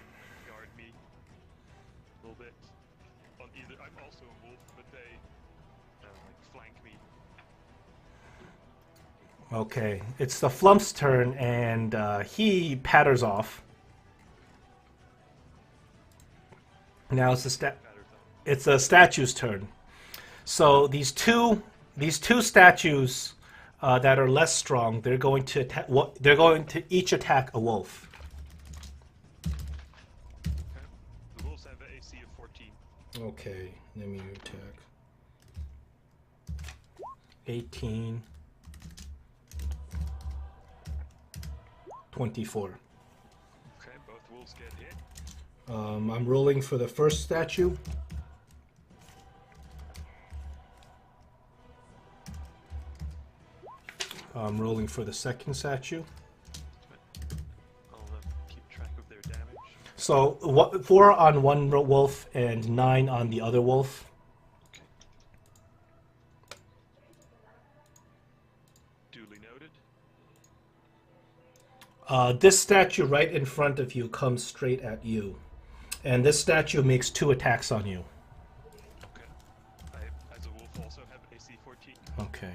S3: guard me a little bit. On either, I'm also a wolf, but they like flank me.
S2: Okay. It's the Flump's turn, and he patters off. Now it's a statue's turn. So these two statues that are less strong, they're going to they're going to each attack a wolf.
S3: Okay. The wolves have an AC of 14.
S2: Okay, let me attack. 18. 24.
S3: Okay, both wolves get hit.
S2: I'm rolling for the first statue. I'm rolling for the second statue.
S3: I'll keep track of their damage.
S2: So 4 on one wolf and 9 on the other wolf.
S3: Okay. Duly noted.
S2: This statue right in front of you comes straight at you. And this statue makes 2 attacks on you.
S3: Okay. I, as a wolf, also have AC 14.
S2: Okay.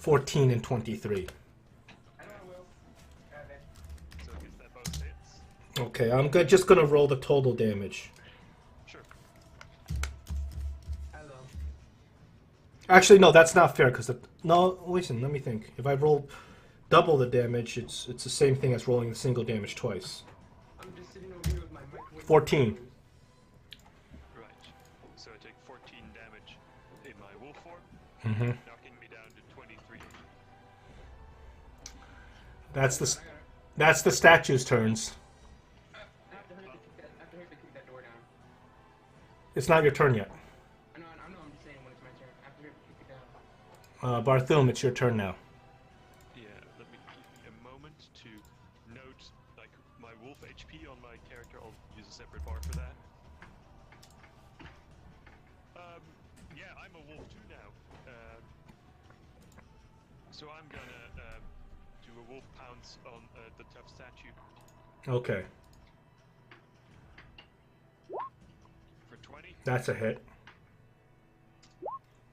S2: $14 and 23.
S3: So I guess that both hits.
S2: Okay, I'm just gonna roll the total damage.
S3: Sure.
S1: Hello.
S2: Actually, no, that's not fair because no. Listen, let me think. If I roll double the damage, it's the same thing as rolling the single damage twice.
S1: I'm just sitting over here with my microwave.
S2: 14.
S3: Right. So I take 14 damage in my wolf form,
S2: Mm-hmm.
S3: knocking me down to 23.
S2: That's the statue's turns.
S1: I have to hurry to kick that door down.
S2: It's not your turn yet.
S1: I know, I'm just saying when it's my turn. I have to hurry to kick it down.
S2: Barthum, it's your turn now.
S3: Yeah, let me give me a moment to note like my wolf HP on my character. I'll use a separate bar for that. Yeah, I'm a wolf too now. So I'm gonna do a wolf pounce on the tough statue
S2: Okay,
S3: for 20
S2: that's a hit.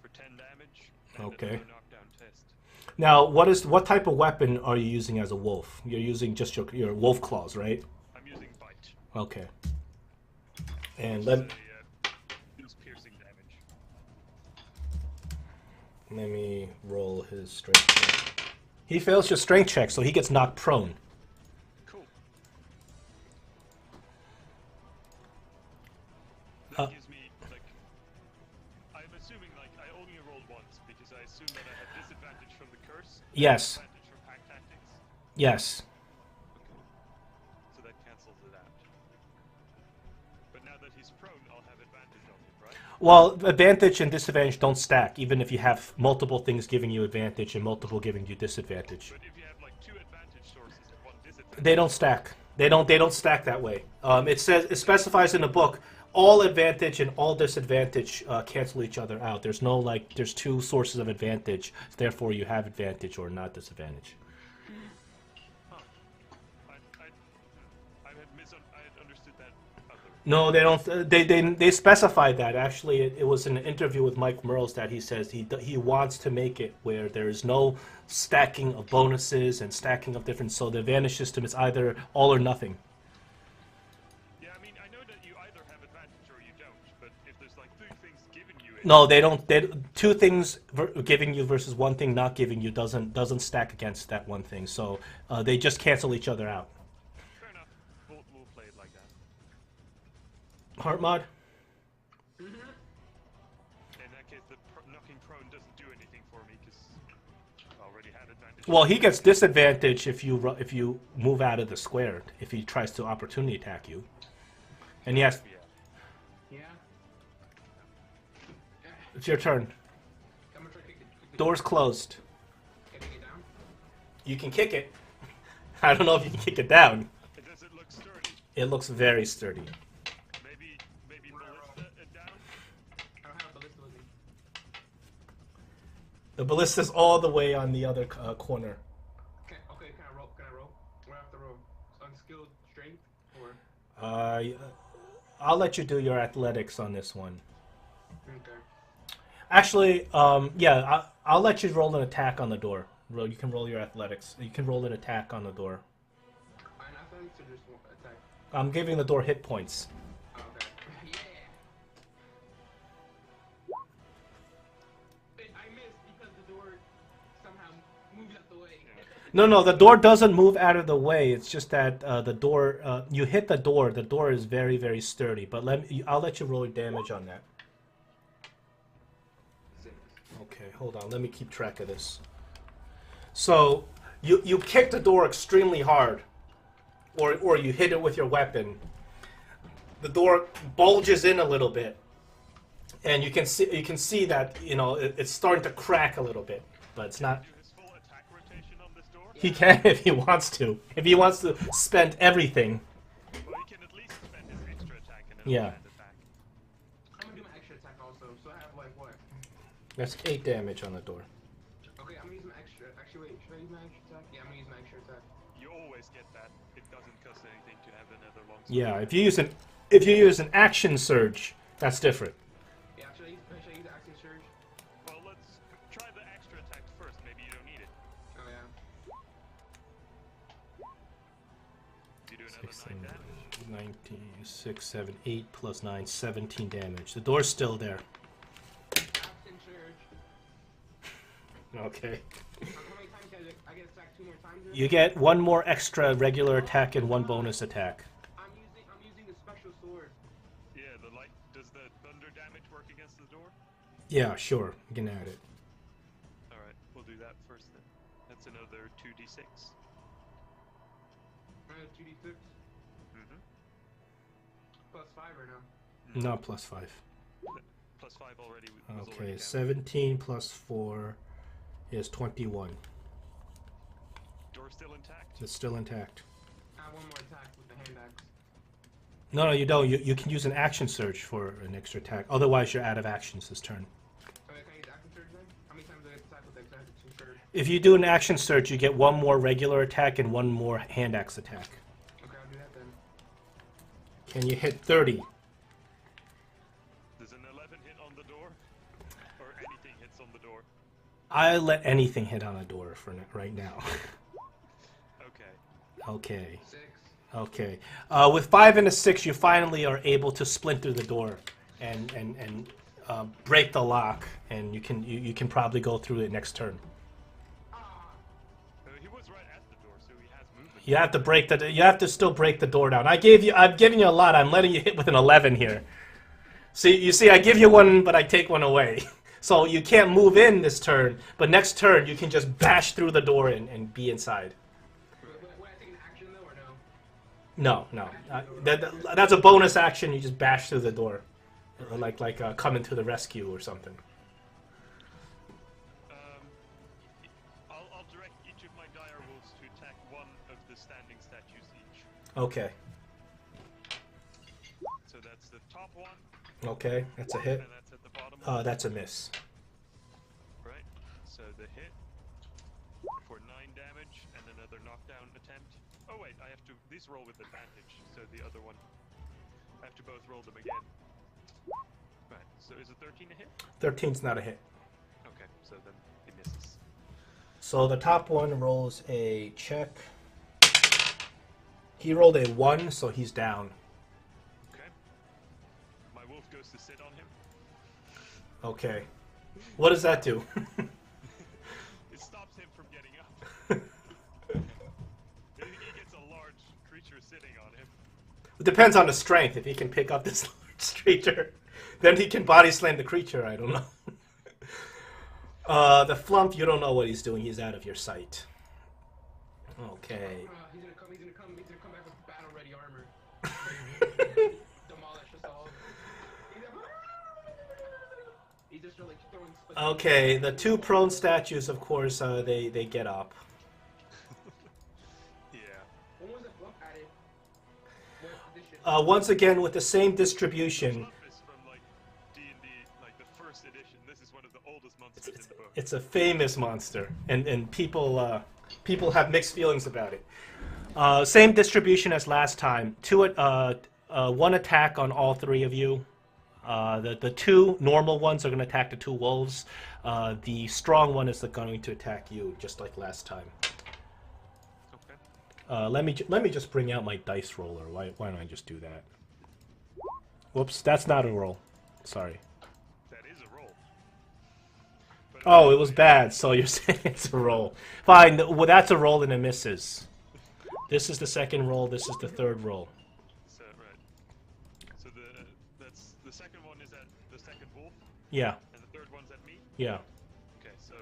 S3: for 10 damage. And
S2: Okay.
S3: another knockdown test.
S2: Now, what type of weapon are you using as a wolf? You're using just your wolf claws, right?
S3: I'm using bite.
S2: Okay. And
S3: Let use piercing damage.
S2: let me roll his strength check. He fails your strength check, so he gets knocked prone.
S3: Cool. That gives me like. I'm assuming like I only rolled once because I assume that I have disadvantage from the curse.
S2: Yes.
S3: Advantage from pack tactics.
S2: Yes.
S3: Okay. So that cancels it out. But now that he's prone, I'll have advantage on him, right?
S2: Well, advantage and disadvantage don't stack, even if you have multiple things giving you advantage and multiple giving you disadvantage.
S3: But if you have like 2 advantage sources and 1 disadvantage.
S2: They don't stack. They don't stack that way. It specifies in the book all advantage and all disadvantage cancel each other out. There's no like there's 2 sources of advantage, therefore you have advantage or not disadvantage.
S3: Huh. I had understood that other.
S2: No, they don't. They specified that actually. It was in an interview with Mike Merles that he says he wants to make it where there is no stacking of bonuses and stacking of different. So the advantage system is either all or nothing.
S3: Yeah, I mean, I know that you either have advantage or you don't, but if there's like 3 things given you it,
S2: No, they don't. 2 things giving you versus 1 thing not giving you doesn't stack against that 1 thing. So they just cancel each other out.
S3: fair enough. We'll play it like that.
S2: Heart mod.
S3: In that case, the knocking prone doesn't do anything for me because I already had advantage.
S2: Well, he gets disadvantage if you move out of the square if he tries to opportunity attack you. And yes,
S3: Yeah.
S1: Yeah?
S2: it's your turn.
S1: I'm gonna try to kick it.
S2: Door's closed.
S1: Can I kick it down?
S2: You can kick it. I don't know if you can kick it down.
S3: Does it look sturdy?
S2: It looks very sturdy.
S3: Maybe ballista it down?
S1: I don't have a ballista with me.
S5: The ballista's all the way on the other corner.
S1: Okay, can I roll? Can I roll? What do I have to roll? Unskilled strength or?
S2: I'll let you do your athletics on this one.
S1: Okay.
S2: Actually, yeah, I'll let you roll an attack on the door. You can roll your athletics. You can roll an attack on the door.
S1: And athletics or just attack?
S2: I'm giving the door hit points.
S1: Oh, okay. Yeah. I missed because the door somehow moved out the way.
S2: No, the door doesn't move out of the way. It's just that the door, you hit the door. The door is very, very sturdy. But I'll let you roll your damage on that. Okay, hold on. Let me keep track of this. So you kick the door extremely hard, or you hit it with your weapon. The door bulges in a little bit, and you can see that it's starting to crack a little bit, but it's not.
S3: Do his full attack rotation on this door?
S2: He can if he wants to. If he wants to spend everything.
S3: Well, he can at least spend his extra attack and
S2: Yeah.
S3: hand attack.
S1: I'm gonna do my extra attack also, so I have like what?
S2: That's 8 damage on the door.
S1: Okay, I'm gonna use my extra. Actually, wait, should I use my extra attack? Yeah, I'm gonna use my extra attack.
S3: You always get that. It doesn't cost anything to have another long sword.
S2: Yeah, if you use an action surge, that's different.
S1: Yeah, should I use action surge?
S3: Well, let's try the extra attack first. Maybe you don't need it.
S1: Oh yeah.
S3: You do another
S2: 6,
S3: 9
S2: 7,
S3: damage.
S2: 19, 6, 7, 8 plus 9, 17 damage. The door's still there.
S1: Action surge.
S2: Okay.
S1: How many times can I get attacked 2 more times? Or?
S2: You get 1 more extra regular attack and 1 bonus attack.
S1: I'm using the special sword.
S3: Yeah, the light. Does the thunder damage work against the door?
S2: Yeah, sure. You can add it.
S3: All right, we'll do that first then. That's another 2d6.
S1: 2d6
S3: Mm-hmm.
S1: plus 5 or no?
S2: No, plus 5.
S3: Plus 5 already. Was
S2: Okay,
S3: already counted.
S2: 17 plus 4 is 21.
S3: Door still intact.
S2: It's still intact.
S1: I have 1 more attack with the hand axe.
S2: No, you don't. You can use an action surge for an extra attack. Otherwise, you're out of actions this turn.
S1: Okay, can I use action surge then? How many times do I get attack with the action surge?
S2: If you do an action surge, you get 1 more regular attack and 1 more hand axe attack.
S1: Okay, I'll do that then.
S2: Can you hit 30?
S3: Does an 11 hit on the door? Or anything hits on the door?
S2: I let anything hit on a door for right now.
S3: Okay.
S2: Okay.
S1: 6.
S2: Okay. With 5 and a 6, you finally are able to splinter the door and break the lock, and you can probably go through it next turn.
S3: He was right at the door, so he has movement.
S2: You have to break you have to still break the door down. I'm giving you a lot. I'm letting you hit with an 11 here. See, you see, I give you 1, but I take 1 away. So you can't move in this turn, but next turn you can just bash through the door and be inside.
S1: Would I take an action though or no?
S2: No. That's a bonus action. You just bash through the door, like coming to the rescue or something.
S3: I'll direct each of my dire wolves to attack 1 of the standing statues each.
S2: Okay.
S3: So that's the top one,
S2: Okay, that's a hit.
S3: and that's at the bottom one.
S2: That's a miss.
S3: Right. So the hit for 9 damage and another knockdown attempt. Oh wait, I have to. These roll with advantage, so the other one. I have to both roll them again. Right. So is a 13 a hit?
S2: 13's not a hit.
S3: Okay. So then he misses.
S2: So the top one rolls a check. He rolled a 1, so he's down.
S3: Okay. My wolf goes to sit on him.
S2: Okay. What does that do?
S3: It stops him from getting up. He gets a large creature sitting on him.
S2: It depends on the strength. If he can pick up this large creature, then he can body slam the creature. I don't know. The flump, you don't know what he's doing. He's out of your sight. Okay.
S1: He's gonna come back with battle ready armor. Demolish us all. He's just like throwing spaghetti.
S2: Okay, the 2 prone statues, of course, they get up. once again with the same distribution.
S3: This from like D&D, like the first edition. This is one of the oldest monsters in the book.
S2: It's a famous monster, and people have mixed feelings about it. Same distribution as last time. One attack on all three of you. The two normal ones are going to attack the two wolves. The strong one is going to attack you, just like last time.
S3: Okay.
S2: Let me just bring out my dice roller. Why don't I just do that? Whoops, that's not a roll. Sorry.
S3: That is a roll. But
S2: Oh, it was bad. So you're saying it's a roll? Fine. Well, that's a roll and it misses. This is the second roll. This is the third roll.
S3: So, right. So that's the second one is at the second wolf,
S2: Yeah.
S3: and the third one's at me.
S2: Yeah.
S3: Okay, so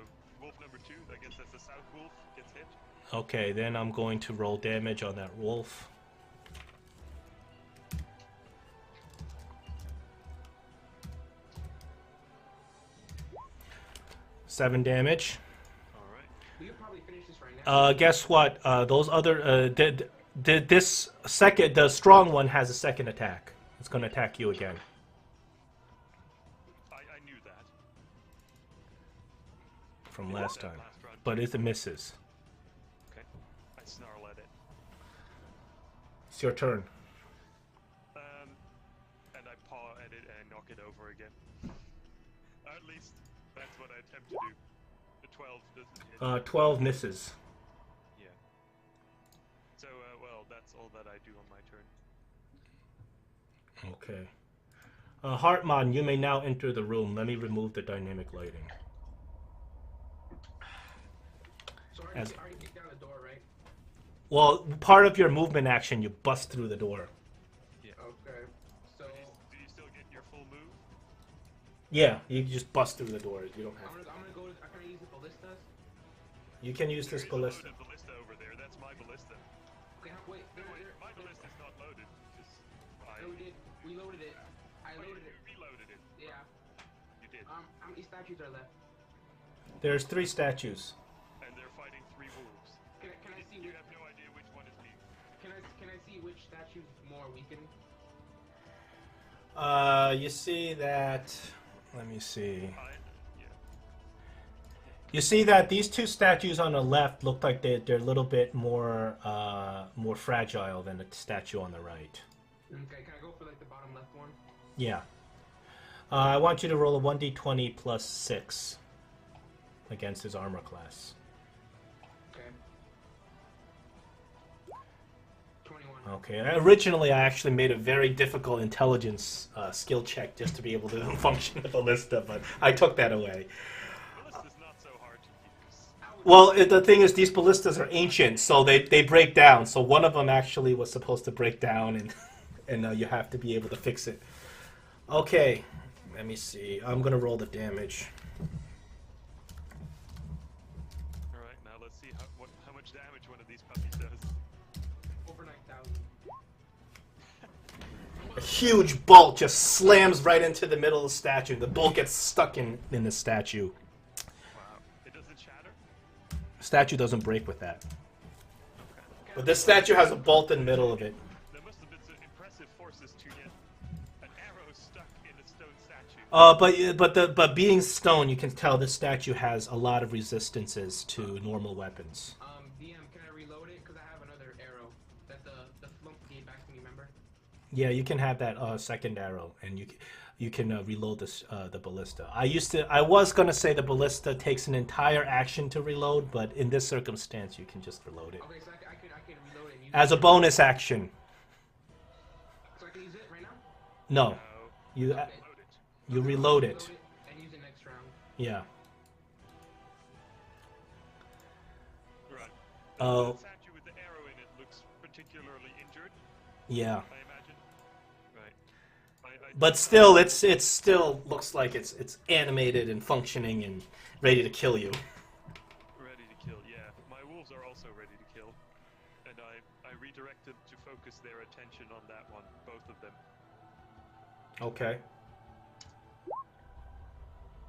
S3: wolf number 2, I guess that's the south wolf, gets hit.
S2: Okay, then I'm going to roll damage on that wolf. Seven damage.
S3: All right.
S1: We could probably finish this right now.
S2: Guess what? Those other the strong one has a second attack. It's going to attack you again.
S3: I knew that.
S2: From last time,
S3: Last round.
S2: but it misses.
S3: Okay. I snarl at it.
S2: It's your turn.
S3: And I paw at it and knock it over again. At least that's what I attempt to do. The 12 doesn't hit.
S2: 12 misses.
S3: Yeah. So, well, that's all that I do on my turn.
S2: Okay. Hartman, you may now enter the room. Let me remove the dynamic lighting.
S1: So I
S2: as-
S1: already kicked down the door, right?
S2: Well, part of your movement action, you bust through the door.
S1: Okay. So
S3: Do you still get your full move?
S2: Yeah, you just bust through the door. You don't have.
S1: I'm gonna go. I'm gonna use the ballistas.
S2: You can use this
S3: There is a
S2: ballista.
S3: loaded ballista over there. That's my ballista.
S1: Okay, wait.
S3: No, wait, my ballista's not loaded. Just I.
S1: No, we did. We loaded it. I
S3: Oh, you
S1: loaded it.
S3: reloaded it.
S1: Yeah.
S3: You did.
S1: How many statues are left?
S2: There's 3 statues.
S3: And they're fighting 3 wolves.
S1: Can I see
S3: You
S1: which?
S3: have no idea which one is me.
S1: Can I see which statue's more weakened?
S2: You see that. Let me see.
S3: Yeah.
S2: You see that these 2 statues on the left look like they're a little bit more fragile than the statue on the right.
S1: Okay. Can I go for like the bottom left one?
S2: Yeah. I want you to roll a 1d20 plus 6 against his armor class.
S1: Okay. 21.
S2: Okay. Originally, I actually made a very difficult intelligence skill check just to be able to function the ballista, but I took that away.
S3: Ballista's not so hard to use.
S2: Well, the thing is, these ballistas are ancient, so they break down. So one of them actually was supposed to break down, and you have to be able to fix it. Okay, let me see. I'm gonna roll the damage.
S3: All right, now let's see how much damage one of these puppies does.
S1: Over 9,000.
S2: A huge bolt just slams right into the middle of the statue. The bolt gets stuck in the statue.
S3: Wow. It doesn't shatter?
S2: The statue doesn't break with that. But this statue has a bolt in the middle of it.
S3: There must have been some impressive forces to get an arrow stuck in a stone statue.
S2: But being stone, you can tell this statue has a lot of resistances to normal weapons.
S1: DM, can I reload it? Cause I have another arrow that the flump gave back to me. Remember?
S2: Yeah, you can have that second arrow, and you can reload the ballista. I was gonna say the ballista takes an entire action to reload, but in this circumstance, you can just reload it
S1: Okay, so I can reload it. And use
S2: as a bonus action.
S1: So I can use it right now.
S2: No,
S3: No.
S2: you
S1: Okay.
S3: Load it.
S2: you reload it.
S1: And use it next round.
S2: Yeah.
S3: Right.
S2: Oh.
S3: The statue with the arrow in it looks particularly injured,
S2: Yeah.
S3: I imagine. Right.
S2: But still, it still looks like it's animated and functioning and ready to kill you.
S3: Ready to kill, yeah. My wolves are also ready to kill. And I redirected to focus their attention on that one, both of them.
S2: Okay.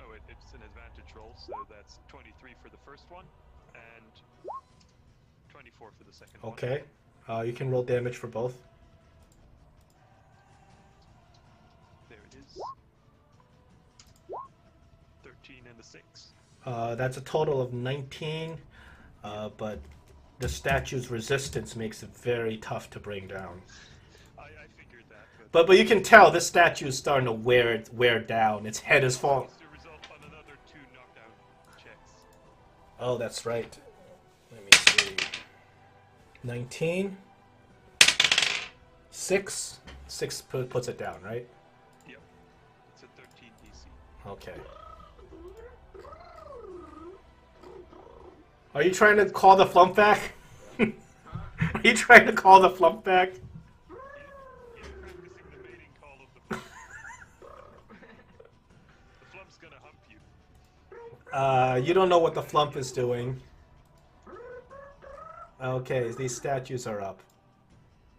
S3: Oh, it's an advantage roll, so that's 23 for the first one, and 24 for the second one.
S2: Okay. You can roll damage for both.
S3: it is. 13 and a 6.
S2: That's a total of 19, but the statue's resistance makes it very tough to bring down.
S3: I figured that,
S2: But you can tell this statue is starting to wear down. Its head is falling.
S3: to result on another 2 knockdown checks.
S2: Oh, that's right. Let me see. 19. 6. 6 puts it down, right?
S3: Yep. It's a 13 DC.
S2: Okay. Are you trying to call the flump back? Are you trying to call the flump back?
S3: He's practicing the mating call of the flump. The flump's gonna hump you.
S2: You don't know what the flump is doing. Okay, these statues are up.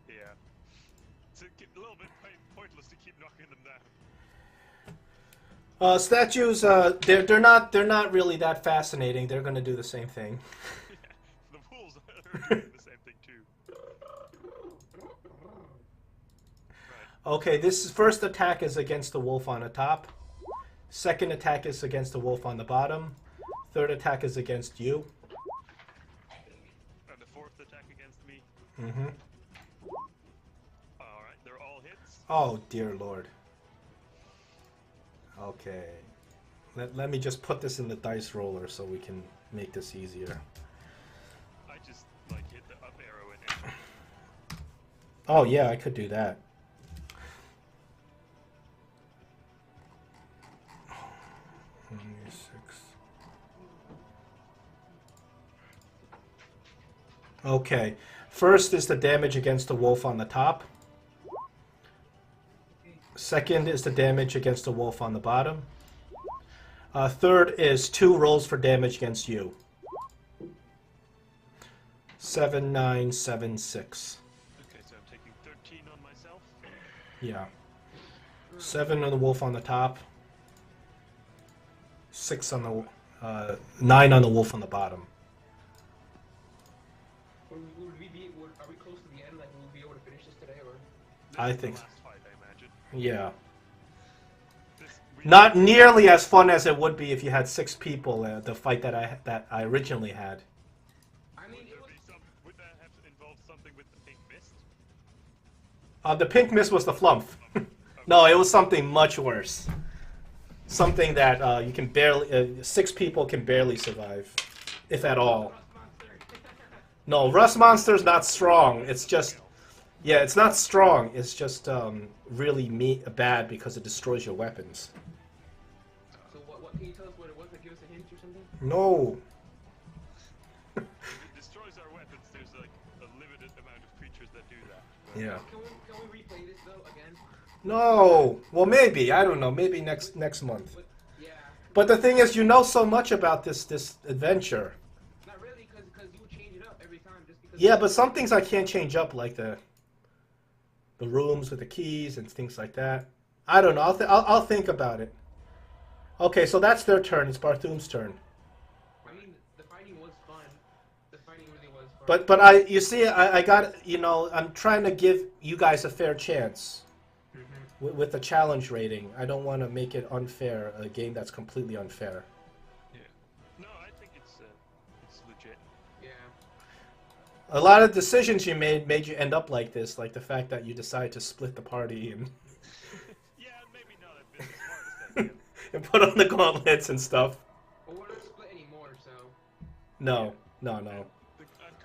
S3: Yeah. It's a little bit pointless to keep knocking them down.
S2: Statues, they're not really that fascinating. They're gonna do the same thing.
S3: The wolves are doing the same thing too. Right.
S2: Okay, this first attack is against the wolf on the top. Second attack is against the wolf on the bottom. Third attack is against you.
S3: And the 4th attack against me.
S2: Mm-hmm.
S3: Alright, they're all hits.
S2: Oh, dear Lord. Okay. Let me just put this in the dice roller so we can make this easier.
S3: I just like hit the up arrow in it.
S2: Oh, yeah, I could do that. Okay. First is the damage against the wolf on the top. Second is the damage against the wolf on the bottom. Third is 2 rolls for damage against you. 7, 9, 7, 6.
S3: Okay, so I'm taking 13 on myself.
S2: Yeah. 7 on the wolf on the top. 6 on the 9 on the wolf on the bottom.
S1: Are we close to the end? Like, will we be able to finish this today, or?
S2: I think so.
S3: Last fight, I imagine.
S2: Yeah.
S3: We
S2: Not nearly as fun as it would be if you had 6 people. The fight that I originally had.
S1: I mean,
S3: would that have involved something with the pink mist?
S2: The pink mist was the flump. No, it was something much worse. Something that you can barely 6 people can barely survive, if at all. No, Rust Monster's not strong. It's just, yeah, it's not strong. It's just really bad because it destroys your weapons.
S1: So what can you tell us what it was? Like, give us a hint or something?
S2: No.
S3: If it destroys our weapons, there's like a limited amount of creatures that do that.
S2: Yeah.
S1: Can we replay this though again?
S2: No. Well, maybe. I don't know. Maybe next month.
S1: But, yeah.
S2: But the thing is, you know so much about this adventure.
S1: Not really, because you would change it up every time just because.
S2: Yeah, but some things I can't change up, like the rooms with the keys and things like that. I don't know. I'll think about it. Okay, so that's their turn. It's Barthoom's turn.
S1: I mean, the fighting was fun. The fighting really was fun.
S2: But you see, I got, I'm trying to give you guys a fair chance with the challenge rating. I don't want to make it unfair, a game that's completely unfair.
S3: Yeah. No, I think it's legit.
S1: Yeah.
S2: A lot of decisions you made you end up like this, like the fact that you decided to split the party and
S3: Yeah, maybe not a bit the smartest idea.
S2: and put on the gauntlets and stuff.
S1: But we're not split anymore, so.
S2: No.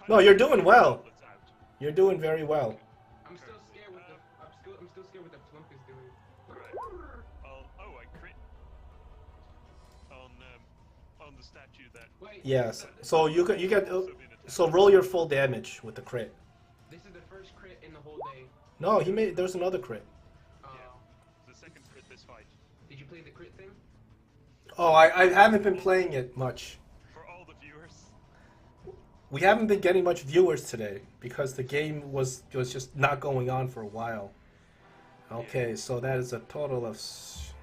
S3: No,
S2: you're doing well. You're doing very well.
S1: I'm still scared with I'm still scared what the plump is doing.
S3: Right. I crit on the statue that.
S1: Wait.
S2: Yes. So you get
S3: also been attacked.
S2: so roll your full damage with the crit.
S1: This is the first crit in the whole day.
S2: No, there's another crit.
S1: Uh,
S3: The second crit this fight.
S1: Did you play the crit thing?
S2: Oh, I haven't been playing it much.
S3: For all the viewers.
S2: We haven't been getting much viewers today because the game was just not going on for a while. Okay, so that is a total of
S3: 17,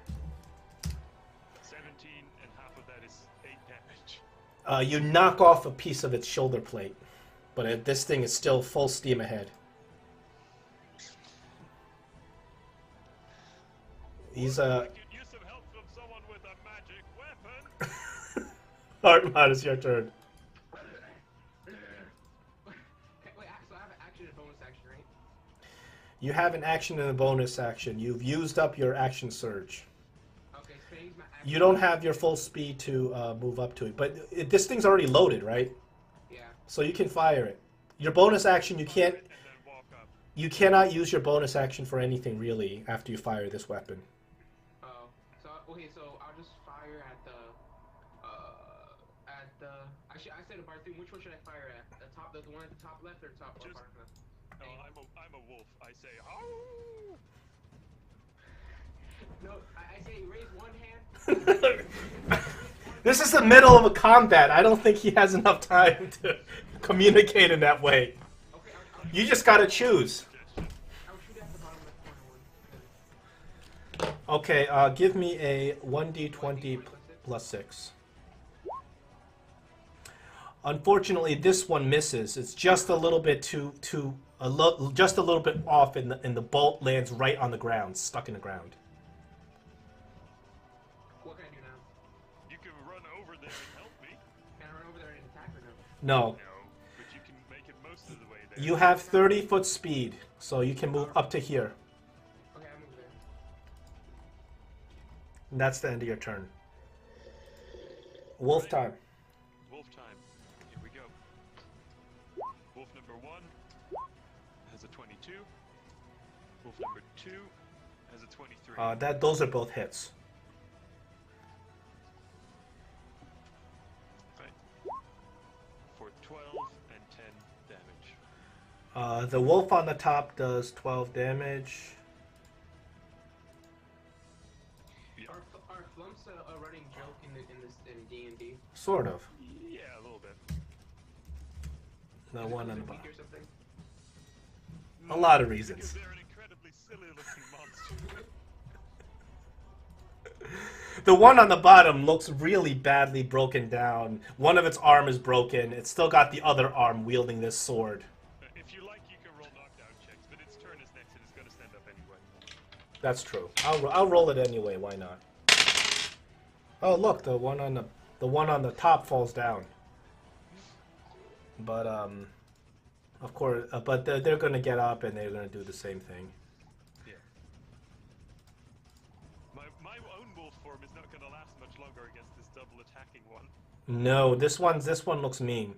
S3: and half of that is 8 damage.
S2: you knock off a piece of its shoulder plate, but this thing is still full steam ahead. He's
S3: I could use some help from someone with a magic weapon.
S2: Artmod, it's your turn.
S1: Wait, so I have an action and bonus action, right?
S2: You have an action and a bonus action. You've used up your action surge.
S1: Okay, so use my action.
S2: You don't have your full speed to move up to it, but this thing's already loaded, right?
S1: Yeah.
S2: So you can fire it. Your bonus action, you can't.
S3: And then walk up.
S2: You cannot use your bonus action for anything really after you fire this weapon.
S1: Oh, so okay, so I'll just fire at the. Actually, I said a bar thing. Which one should I fire at? The top, the one at the top left or top or
S3: Just-
S1: bottom left?
S3: No, I'm a wolf. I say, oh.
S1: No, I say raise one hand.
S2: This is the middle of a combat. I don't think he has enough time to communicate in that way.
S1: Okay,
S2: You just gotta choose.
S1: I'll shoot at the bottom left corner one.
S2: Okay, give me a 1d20 plus 6. Unfortunately, this one misses. It's just a little bit just a little bit off, and the bolt lands right on the ground, stuck in the ground.
S1: What can I do now?
S3: You can run over there and help me.
S1: Can I run over there and attack or no?
S2: No,
S3: No, but you can make it most of the way there.
S2: you have 30-foot speed, so you can move up to here.
S1: Okay, I move there.
S2: And that's the end of your turn. Wolf time.
S3: Wolf time. Here we go. Wolf number 1 has a 22. Wolf number 2 has a 23.
S2: Those are both hits.
S3: Right. For 12 and 10 damage.
S2: The wolf on the top does 12 damage.
S1: Are flumps a running joke in D&D?
S2: Sort of.
S3: Yeah, a little bit.
S2: The one on the
S1: Weak
S2: bottom.
S1: or something?
S2: A lot of
S3: Because
S2: reasons.
S3: they're an incredibly silly looking monster.
S2: The one on the bottom looks really badly broken down. One of its arm is broken. It's still got the other arm wielding this sword.
S3: If you like, you can roll knockdown checks, but its turn is next and it's going to stand up anyway.
S2: That's true. I'll roll it anyway. Why not? Oh look, the one on the top falls down. But of course, but they're gonna get up and they're gonna do the same thing.
S3: Yeah. My own wolf form is not going to last much longer against this double attacking one.
S2: No, this one looks mean.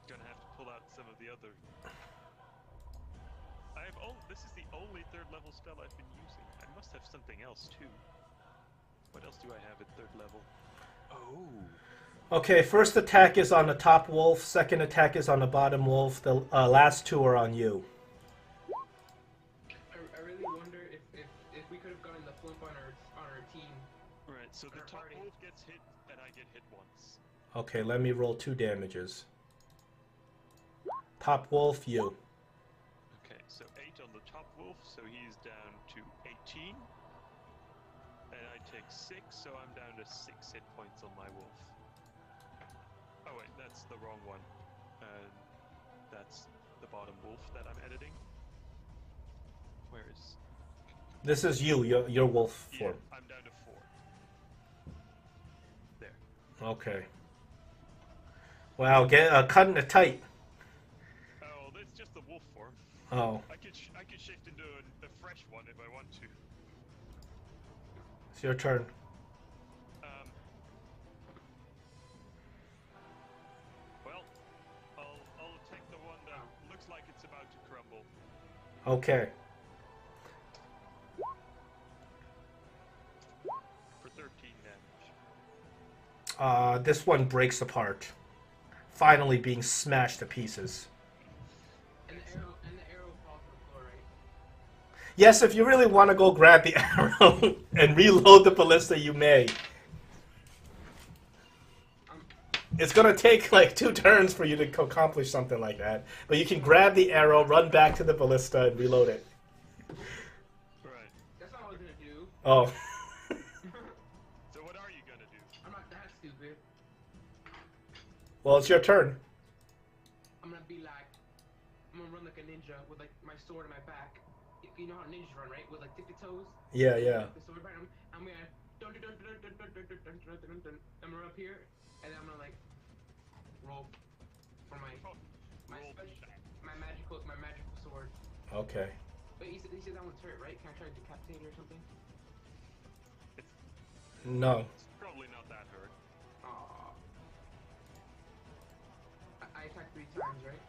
S3: Gonna have to pull out some of the other. This is the only 3rd level spell I've been using. I must have something else too. What else do I have at 3rd level? Oh.
S2: Okay, first attack is on the top wolf. Second attack is on the bottom wolf. The last two are on you.
S1: I really wonder if we could have gotten the flump on our team.
S3: Right, so the
S1: Our
S3: top
S1: party.
S3: wolf gets hit and I get hit once.
S2: Okay, let me roll 2 damages. Top wolf, you.
S3: Okay, so 8 on the top wolf, so he's down to 18. And I take 6, so I'm down to 6 hit points on my wolf. Oh wait, that's the wrong one. That's the bottom wolf that I'm editing. Where is...
S2: This is you, your wolf
S3: Yeah,
S2: form.
S3: I'm down to 4. There.
S2: Okay. Wow, cutting it tight.
S3: Oh, that's just the wolf form.
S2: Oh,
S3: I could shift into a fresh one if I want to.
S2: it's your turn.
S3: Well, I'll take the one that looks like it's about to crumble.
S2: Okay.
S3: For 13 damage.
S2: This one breaks apart. Finally being smashed to pieces.
S1: And the arrow falls to the floor, right?
S2: Yes, if you really want to go grab the arrow and reload the ballista, you may. It's gonna take like 2 turns for you to accomplish something like that. But you can grab the arrow, run back to the ballista, and reload it.
S3: Right.
S1: That's not what I was gonna do.
S2: Oh.
S3: So what are you gonna do?
S1: I'm not that stupid.
S2: Well, it's your turn.
S1: I'm gonna run like a ninja with like my sword in my back. you know how ninjas run, right? With like tippy toes.
S2: Yeah, yeah.
S1: The sword right. I'm gonna I'm gonna up here, and then I'm gonna like roll for my
S3: Roll
S1: special, my magical sword.
S2: Okay.
S1: Wait, he said that one's hurt, right? Can I try to decapitate it or something?
S2: No.
S3: It's probably not that hurt.
S1: Aww. I attacked 3 times, right?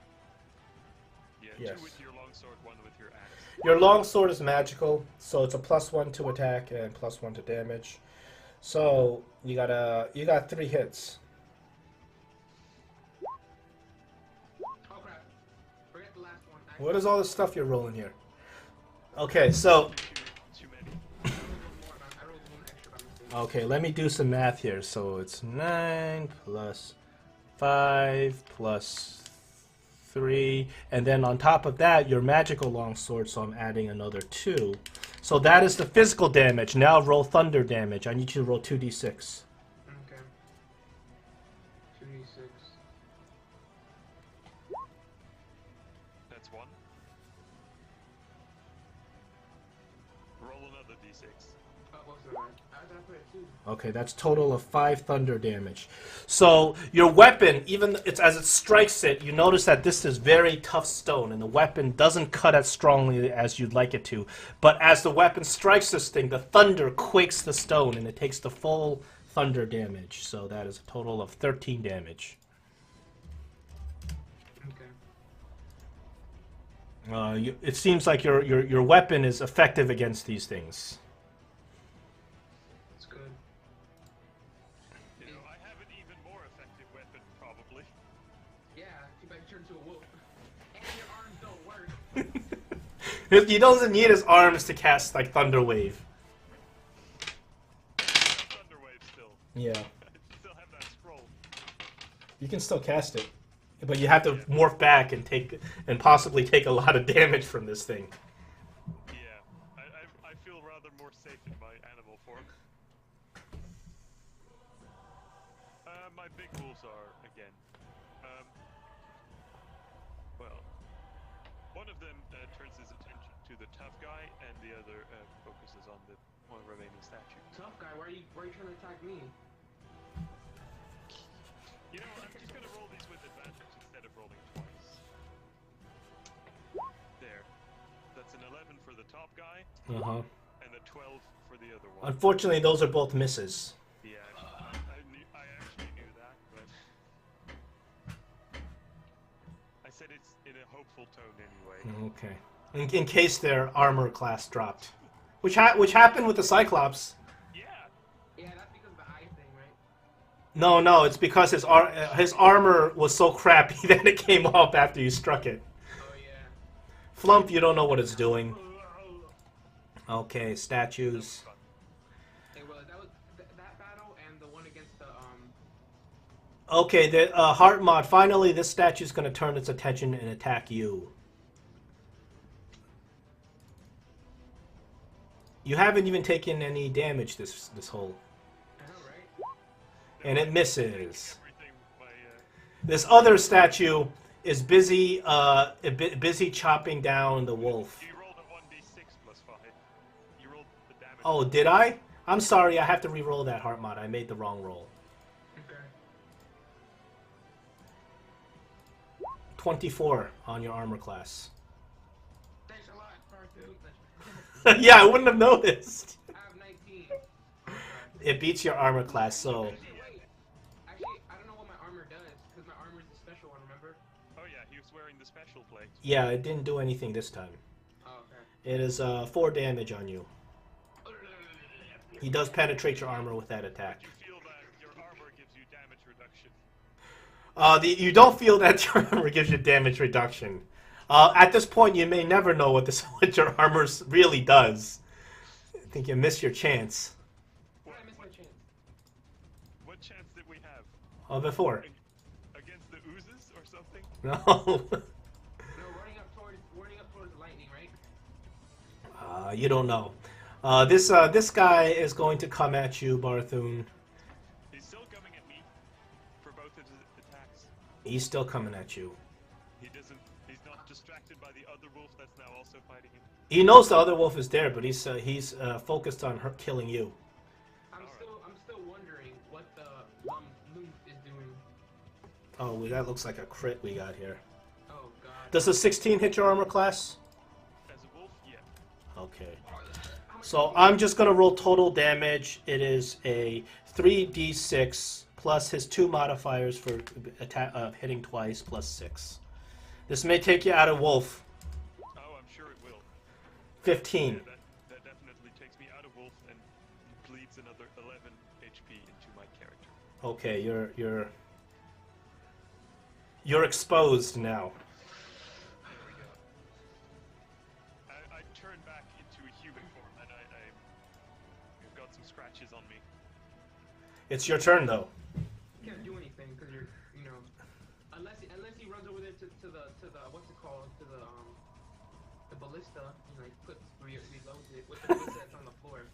S3: Yeah,
S2: Yes.
S3: 2 with your longsword, 1 with your axe.
S2: Your longsword is magical, so it's a +1 to attack and +1 to damage. So you got 3 hits.
S1: Oh crap! Forget the last one.
S2: What is all this stuff you're rolling here? Okay, so
S3: Too many.
S1: I rolled one extra by mistake.
S2: okay, let me do some math here. So it's 9 plus 5 plus 3, and then on top of that, your magical longsword. So I'm adding another 2. So that is the physical damage. Now roll thunder damage. I need you to roll 2d6.
S1: Okay. 2d6.
S3: That's 1. Roll another d6.
S1: Oh, what's that? I thought I put it 2.
S2: Okay, that's total of 5 thunder damage. So your weapon, even as it strikes it, you notice that this is very tough stone, and the weapon doesn't cut as strongly as you'd like it to. But as the weapon strikes this thing, the thunder quakes the stone, and it takes the full thunder damage. So that is a total of 13 damage.
S1: Okay.
S2: It seems like your weapon is effective against these things.
S1: That's good.
S3: You know, I have an even more effective weapon, probably.
S1: Yeah, too bad you turned into a wolf. And your arms don't work.
S2: He doesn't need his arms to cast like Thunder Wave.
S3: Thunder Wave still.
S2: Yeah.
S3: I still have that scroll.
S2: You can still cast it, but you have to morph back and possibly take a lot of damage from this thing.
S3: Yeah, I feel rather more safe in my animal form. My big wolves are, again, well, one of them turns his attention to the tough guy, and the other focuses on the one remaining statue.
S1: Tough guy, why are you trying to attack me?
S3: You know, I'm just gonna roll these with advantage instead of rolling twice. There. That's an 11 for the top guy, and a 12 for the other one.
S2: Unfortunately, those are both misses.
S3: Yeah, I actually knew that, but I said it's in a hopeful tone anyway.
S2: Okay. In case their armor class dropped, which happened with the Cyclops.
S3: Yeah,
S1: Yeah, that's because of the eye thing, right?
S2: No, it's because his armor was so crappy that it came off after you struck it.
S1: Oh yeah.
S2: Flump, you don't know what it's doing. Okay, statues.
S1: Hey, well, that was that battle and the one against the
S2: Okay, the Heart Mod. Finally, this statue's going to turn its attention and attack you. You haven't even taken any damage this whole,
S1: I know, right?
S2: and it misses.
S3: everything by
S2: This other statue is busy busy chopping down the wolf.
S3: you rolled a 1d6 plus 5. You rolled the damage.
S2: Oh, did I? I'm sorry, I have to re-roll that Heart Mod. I made the wrong roll.
S1: Okay.
S2: 24 on your armor class.
S1: Thanks a lot, Parthenope.
S2: Yeah, I wouldn't have noticed.
S1: I have 19.
S2: It beats your armor class, so...
S1: Wait. Actually, I don't know what my armor does, because my armor is the special one, remember?
S3: Oh yeah, he was wearing the special plate.
S2: Yeah, it didn't do anything this time.
S1: Oh, okay.
S2: It is 4 damage on you. He does penetrate your armor with that attack.
S3: You feel that your armor gives you damage reduction.
S2: You don't feel that your armor gives you damage reduction. At this point, you may never know what your armor really does. I think you missed your chance.
S1: Why I missed my chance?
S3: What chance did we have?
S2: Before.
S3: Against the oozes or something?
S2: No.
S1: No, running up towards the lightning, right?
S2: You don't know. This guy is going to come at you, Barthoon.
S3: He's still coming at me for both of his attacks.
S2: He's still coming at you.
S3: He doesn't. He's not distracted by the other wolf that's now also fighting him.
S2: He knows the other wolf is there, but he's focused on her killing you.
S1: I'm still wondering what the Luke is doing.
S2: Oh, well, that looks like a crit we got here.
S1: Oh god.
S2: Does a 16 hit your armor class?
S3: As a wolf, yeah.
S2: Okay. So I'm just gonna roll total damage. It is a 3d6 plus his 2 modifiers for hitting twice plus 6. This may take you out of wolf.
S3: Oh, I'm sure it will.
S2: 15.
S3: Yeah, that definitely takes me out of wolf and bleeds another 11 HP into my character.
S2: Okay, you're exposed now.
S3: There we go. I turn back into a human form, and I've got some scratches on me.
S2: It's your turn though.
S1: You can't do anything because you're, you know, unless he runs over there to the what's it called, to the ballista, and like reloads it with the ballista that's on the floor.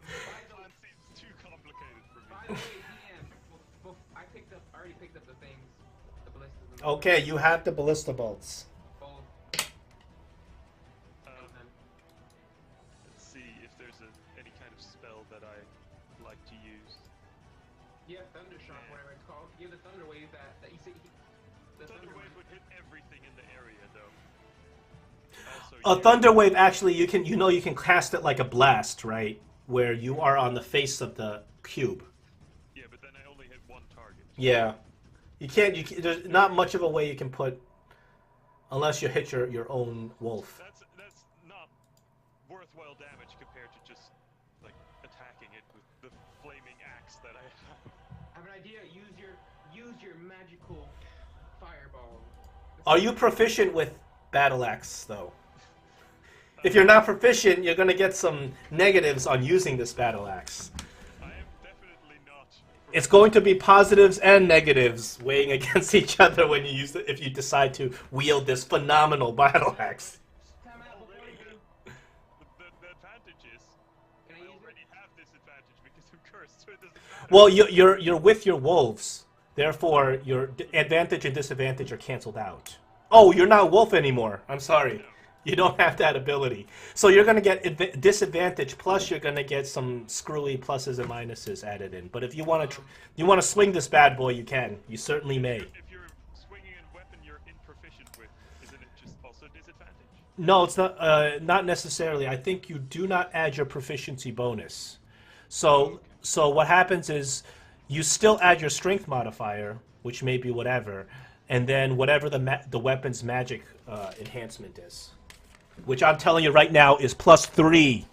S3: That seems too complicated for
S1: By
S3: me.
S1: the way, DM, I already picked up the things, the ballistas. And the
S2: Okay, you have the ballista bolts.
S1: both.
S3: Let's see if there's any kind of spell that I like to use.
S1: Yeah, thunder shock, whatever it's called. You have the thunder wave that you see. The
S3: Thunder Wave would hit everything in the area, though. Also,
S2: A thunder wave, actually, you can cast it like a blast, right? Where you are on the face of the cube.
S3: Yeah, but then I only hit one target.
S2: Yeah, you can't. There's not much of a way you can put, unless you hit your own wolf.
S3: That's not worthwhile damage compared to just like attacking it with the flaming axe that I have.
S1: I have an idea. Use your magical fireball.
S2: Are you proficient with battle axe though? If you're not proficient, you're gonna get some negatives on using this battle axe.
S3: I am definitely not.
S2: It's going to be positives and negatives weighing against each other when you use it, if you decide to wield this phenomenal battle axe.
S1: Time out before you do.
S3: The advantage is
S1: Can I
S3: I
S1: use
S3: already have this advantage because I'm cursed, so it doesn't matter.
S2: Well, you're with your wolves, therefore your advantage and disadvantage are canceled out. Oh, you're not a wolf anymore. I'm sorry. You don't have that ability. So you're going to get disadvantage, plus you're going to get some screwy pluses and minuses added in. But if you want to swing this bad boy, you can. You certainly may.
S3: If you're swinging a weapon you're improficient with, isn't it just also disadvantage?
S2: No, it's not necessarily. I think you do not add your proficiency bonus. So what happens is you still add your strength modifier, which may be whatever, and then whatever the weapon's magic enhancement is. Which I'm telling you right now is +3.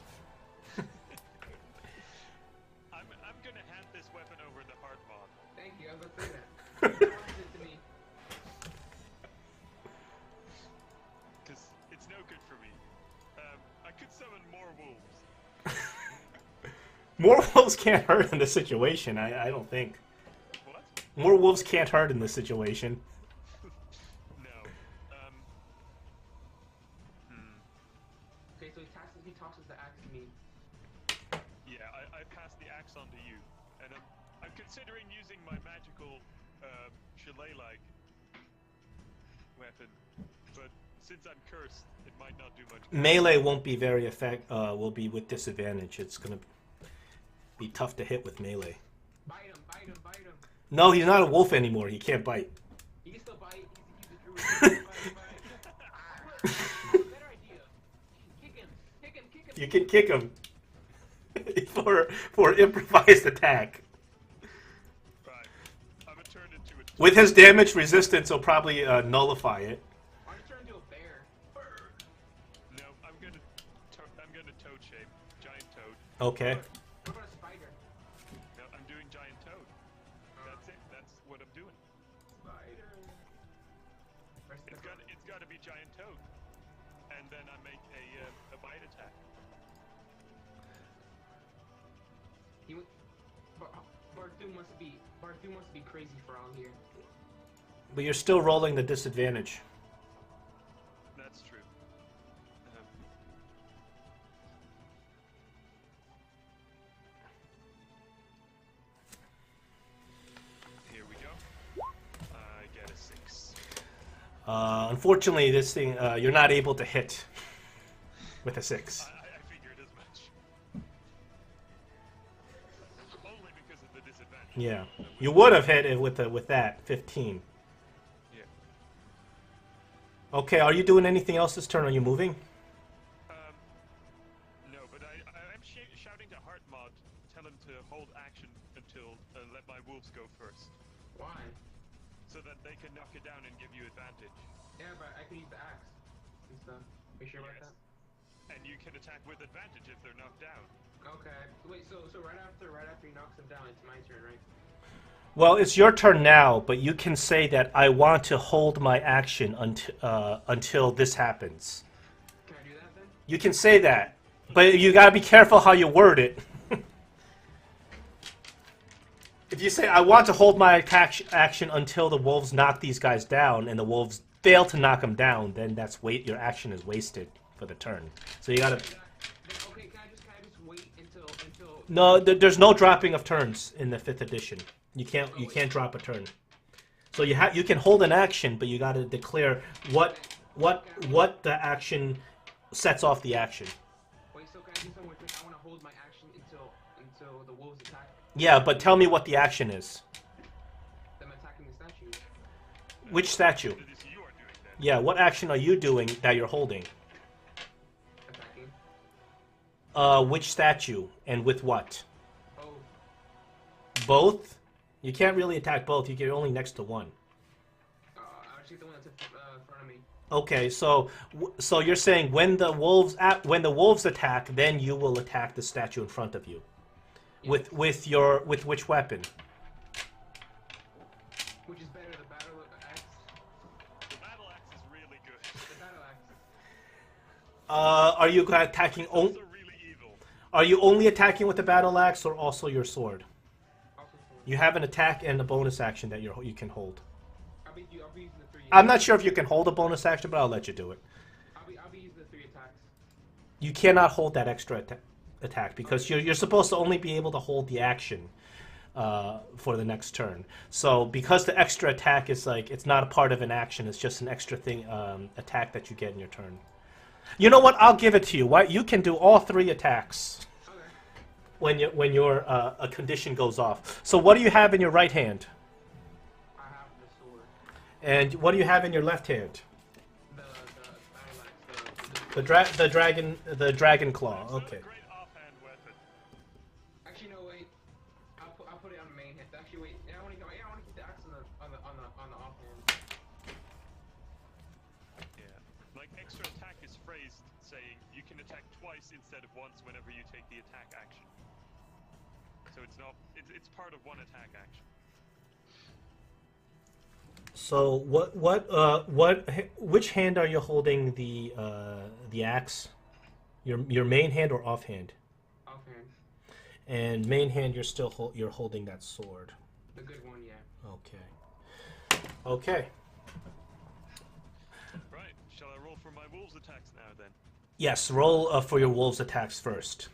S3: I'm gonna hand this weapon over to Heartmog.
S1: Thank you. I was about to say that. It to me.
S3: Because it's no good for me. I could summon more wolves.
S2: More wolves can't hurt in this situation, I don't think.
S3: What?
S2: More wolves can't hurt in this situation.
S3: No.
S1: Okay, so he tosses the axe to me.
S3: Yeah, I passed the axe on to you. And I'm considering using my magical Shillelagh weapon. But since I'm cursed, it might not do much.
S2: Melee won't be very will be with disadvantage. It's gonna be tough to hit with melee.
S1: Bite him, bite him, bite him.
S2: No, he's not a wolf anymore. He can't bite.
S1: He can still bite. He's a druid. Bite. Better idea. Kick him.
S2: You can kick him for improvised attack.
S3: Right. I'm gonna turn into a
S2: With his damage resistance, he'll probably nullify it.
S1: Why don't you turn into a bear?
S3: No, I'm gonna toad shape. Giant toad.
S2: Okay.
S1: What about a spider?
S3: No, I'm doing giant toad. That's it. That's what I'm doing.
S1: Spider.
S3: It's gotta be giant toad. And then I make a bite attack.
S1: Bartholomew must be crazy for all here.
S2: But you're still rolling the disadvantage.
S3: That's true. Here we go. I get a 6.
S2: Unfortunately, this thing you're not able to hit with a 6.
S3: I figured as much. Only because of the disadvantage.
S2: Yeah, you would have hit it with that 15.
S3: Yeah.
S2: Okay, are you doing anything else this turn? Are you moving?
S3: No, but I am shouting to Heartmod, tell him to hold action until let my wolves go first,
S1: Why?
S3: so that they can knock it down and give you advantage.
S1: Yeah, but I can use the axe and stuff. Are you sure about
S3: Yes.
S1: that?
S3: And you can attack with advantage if they're knocked down.
S1: Okay. Wait. So right after he knocks him down, it's my turn, right?
S2: Well, it's your turn now, but you can say that I want to hold my action until this happens.
S1: Can I do that then?
S2: You can say that, but you gotta be careful how you word it. If you say, I want to hold my action until the wolves knock these guys down, and the wolves fail to knock them down, then your action is wasted for the turn. So you gotta...
S1: Okay, can I just wait until...
S2: No, there's no dropping of turns in the 5th edition. You can't drop a turn. So you can hold an action, but you gotta declare what the action sets off the action.
S1: Wait, so can I do something with it? I want to hold my action until the wolves attack.
S2: Yeah, but tell me what the action is.
S1: Them attacking the statue.
S2: Which statue?
S3: That is you are doing that.
S2: Yeah, what action are you doing that you're holding?
S1: Attacking.
S2: Which statue and with what?
S1: Oh,
S2: Both? You can't really attack both. You get only next to one.
S1: actually the one that's in front of me.
S2: Okay, so you're saying when the wolves attack, then you will attack the statue in front of you.
S1: Yeah.
S2: With which weapon?
S1: Which is better, the battle axe?
S3: The battle axe is really good.
S1: The battle axe.
S2: Are you attacking?
S3: Also really evil.
S2: Are you only attacking with the battle axe or also your sword?
S1: Also sword.
S2: You have an attack and a bonus action that you can hold.
S1: I'll be using the 3.
S2: I'm not sure if you can hold a bonus action, but I'll let you do it.
S1: I'll be using the 3 attacks.
S2: You cannot hold that extra attack because you're supposed to only be able to hold the action for the next turn. So because the extra attack is it's not a part of an action, it's just an extra thing attack that you get in your turn. You know what? I'll give it to you. Why you can do all 3 attacks
S1: Okay.
S2: when your a condition goes off. So what do you have in your right hand?
S1: I have the sword.
S2: And what do you have in your left hand?
S1: The battle axe.
S2: The dragon claw.
S3: It's not
S2: Okay.
S3: a great offhand weapon.
S1: Actually, no, wait. I'll put it on the main hand. Actually, wait. I want to keep the axe on the offhand.
S3: Yeah. Like extra attack is phrased saying you can attack twice instead of once whenever you take the attack action. So it's not. It's part of one attack action.
S2: So which hand are you holding the axe? Your main hand or offhand?
S1: Offhand.
S2: And main hand, you're holding that sword.
S1: The good one, yeah.
S2: Okay. Okay.
S3: Right. Shall I roll for my wolves attacks now then?
S2: Yes. Roll for your wolves attacks first.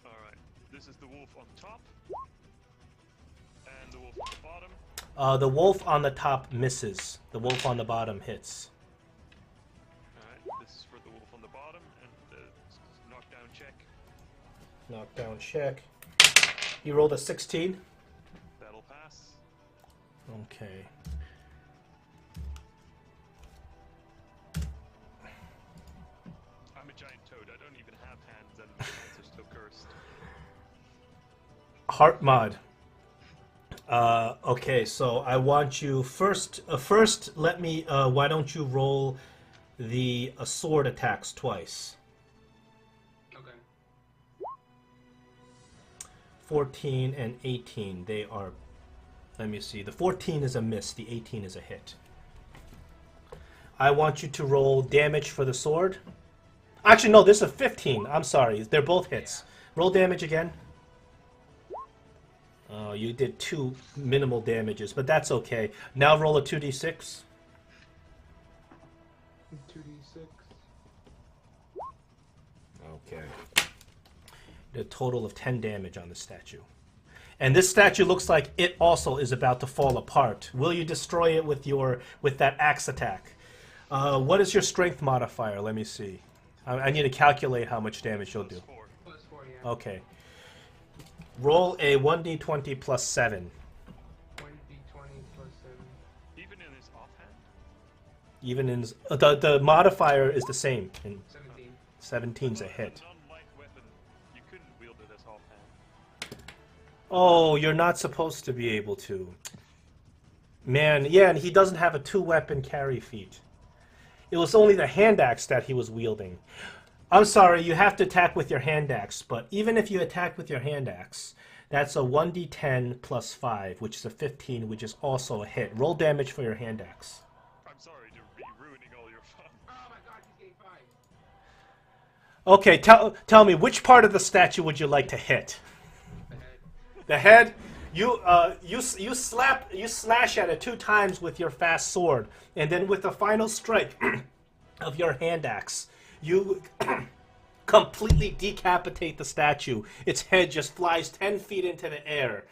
S3: All right. This is the wolf on top, and the wolf on the bottom.
S2: The wolf on the top misses. The wolf on the bottom hits.
S3: All right. This is for the wolf on the bottom, and the knockdown check.
S2: Knockdown check. You rolled a 16.
S3: That'll pass.
S2: Okay.
S3: I'm a giant toad. I don't even have hands, and my hands are still cursed.
S2: Heart mod. Okay, so I want you first. Let me. Why don't you roll the sword attacks twice?
S1: Okay.
S2: 14 and 18. They are. Let me see. The 14 is a miss. The 18 is a hit. I want you to roll damage for the sword. Actually, no. This is a 15. I'm sorry. They're both hits. Roll damage again. You did 2 minimal damages, but that's okay. Now roll a 2d6.
S1: 2d6.
S2: Okay. A total of 10 damage on the statue. And this statue looks like it also is about to fall apart. Will you destroy it with that axe attack? What is your strength modifier? Let me see. I need to calculate how much damage you'll do.
S3: +4.
S1: +4, yeah.
S2: Okay. Roll a 1d20 plus 7.
S1: 1d20 plus 7.
S3: Even in his offhand?
S2: Even in the modifier is the same. And
S1: 17.
S2: 17's a hit.
S3: A non-light weapon, you couldn't wield it as offhand.
S2: Oh, you're not supposed to be able to. Man, yeah, and he doesn't have a 2-weapon carry feat. It was only the hand axe that he was wielding. I'm sorry, you have to attack with your hand axe, but even if you attack with your hand axe, that's a 1d10 plus 5, which is a 15, which is also a hit. Roll damage for your hand axe.
S3: I'm sorry to be ruining all your fun.
S1: Oh my god, he's getting 5.
S2: Okay, tell me, which part of the statue would you like to hit?
S1: The head.
S2: The head? You slash at it 2 times with your fast sword, and then with the final strike of your hand axe, you completely decapitate the statue. Its head just flies 10 feet into the air,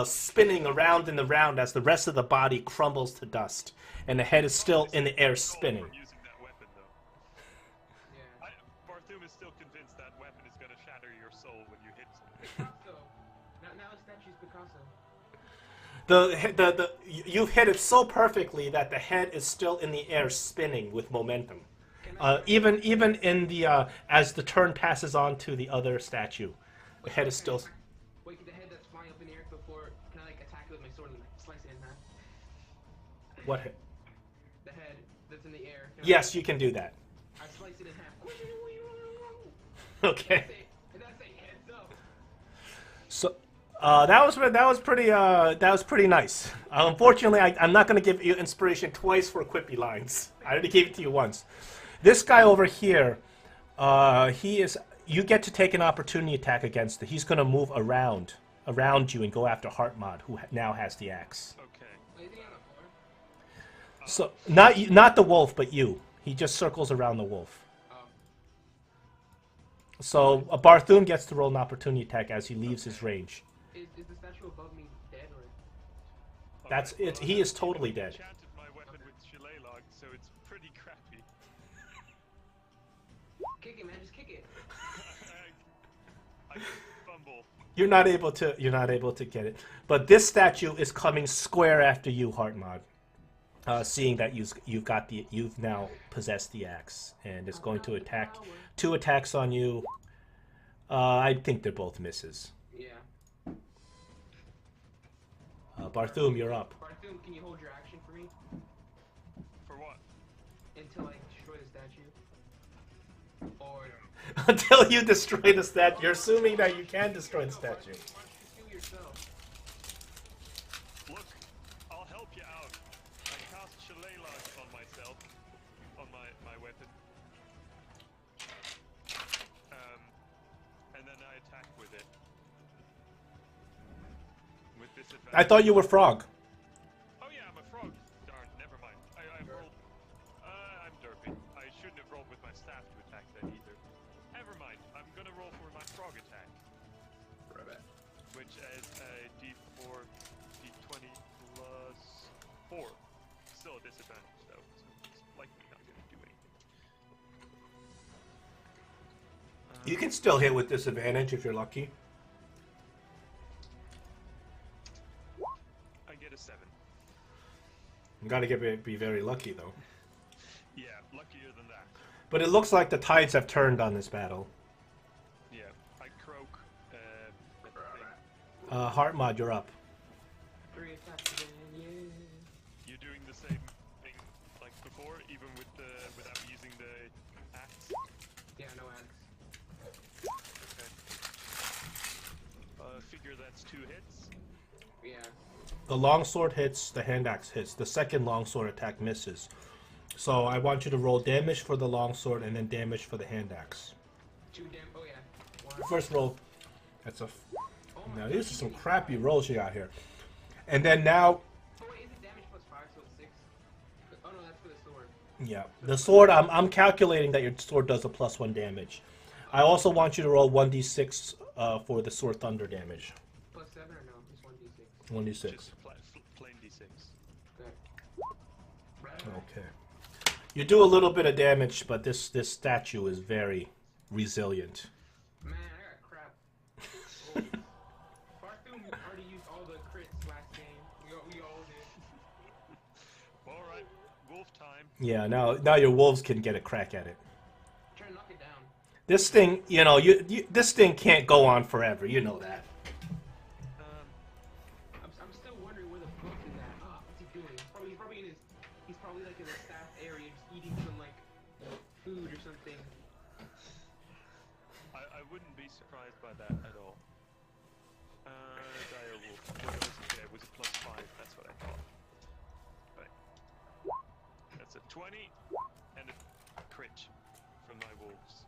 S2: spinning around and around as the rest of the body crumbles to dust, and the head is still in the air spinning.
S3: From using that weapon, though.
S1: Yeah.
S3: Barthum is still convinced that weapon is gonna shatter your soul when you hit something.
S1: Picasso. Now the statue's Picasso.
S2: You've hit it so perfectly that the head is still in the air spinning with momentum. Even in the as the turn passes on to the other statue, the head is still.
S1: Wait, can the head that's flying up in the air before, can I like attack it with my sword and slice it in half?
S2: What head?
S1: The head that's in the air. Can
S2: Yes, you can do that.
S1: I slice it in half.
S2: Okay.
S1: And that's a heads up.
S2: So that was pretty nice. Unfortunately, I'm not going to give you inspiration twice for quippy lines. I already gave it to you once. This guy over here, you get to take an opportunity attack against it. He's going to move around you and go after Heartmod, who now has the axe.
S3: Okay.
S1: Wait, is he on the
S2: So
S1: floor?
S2: not the wolf, but you. He just circles around the wolf.
S1: Oh.
S2: So Barthum gets to roll an opportunity attack as he leaves his range.
S1: Is the statue above me dead or?
S2: That's it. He is totally dead.
S3: I enchanted my weapon with Shillelagh, so it's pretty crappy.
S1: Kick it, man. Just kick it.
S3: I fumble.
S2: You're not able to get it. But this statue is coming square after you, Heartmod. Seeing that you've now possessed the axe, and it's going to attack 2 attacks on you. I think they're both misses.
S1: Yeah.
S2: Barthum, you're up.
S1: Barthum, can you hold your action for me
S3: For what?
S1: until I destroy the statue? Or
S2: Until you destroy the statue. You're assuming that you can destroy the statue.
S1: why don't you kill yourself?
S3: Look, I'll help you out. I cast Shillelagh on myself, on my weapon. And then I attack with it. With disadvantage.
S2: I thought you were Frog.
S3: Oh yeah, I'm a frog. Darn, never mind. I rolled. I'm derpy. I shouldn't have rolled with my staff to attack that either. Never mind. I'm gonna roll for my frog attack, which is a D4, D20 plus 4. Still a disadvantage though, so it's likely not gonna do anything.
S2: You can still hit with disadvantage if you're lucky.
S3: I get a 7.
S2: You gotta be very lucky though.
S3: Yeah, luckier than that.
S2: But it looks like the tides have turned on this battle.
S3: Yeah, I croak.
S2: Heartmod, you're up.
S1: 3 attacks again, yeah.
S3: You're doing the same thing like before, even without using the axe.
S1: Yeah, no axe.
S3: Okay. Figure that's 2 hits.
S1: Yeah.
S2: The longsword hits, the hand axe hits. The second longsword attack misses. So I want you to roll damage for the longsword and then damage for the hand axe.
S1: 2 oh yeah. 1.
S2: First roll. That's a.
S1: Oh
S2: Now
S1: my
S2: these are
S1: God.
S2: some crappy rolls you got here. And then now,
S1: Oh wait, is it damage plus 5, so it's 6? Oh no, that's for the sword.
S2: yeah, the sword. I'm calculating that your sword does a +1 damage. I also want you to roll 1d6 for the sword thunder damage.
S1: Plus 7 or no? Just 1d6.
S2: 1d6.
S3: Just plain d6.
S1: Good. Right.
S2: Okay. You do a little bit of damage, but this statue is very resilient.
S1: Man, I got crap. Bartholomew already used all the crits last game. We all did.
S3: Alright, wolf time.
S2: Yeah, now your wolves can get a crack at it.
S1: Try to knock it down.
S2: This thing, this thing can't go on forever. You know that.
S1: I'm still wondering where the fuck is at. What's he doing? He's probably like in the staff area, just eating some like food or something.
S3: I wouldn't be surprised by that at all. Dire wolf. It was a +5, that's what I thought. Right. That's a 20 and a crit from my wolves.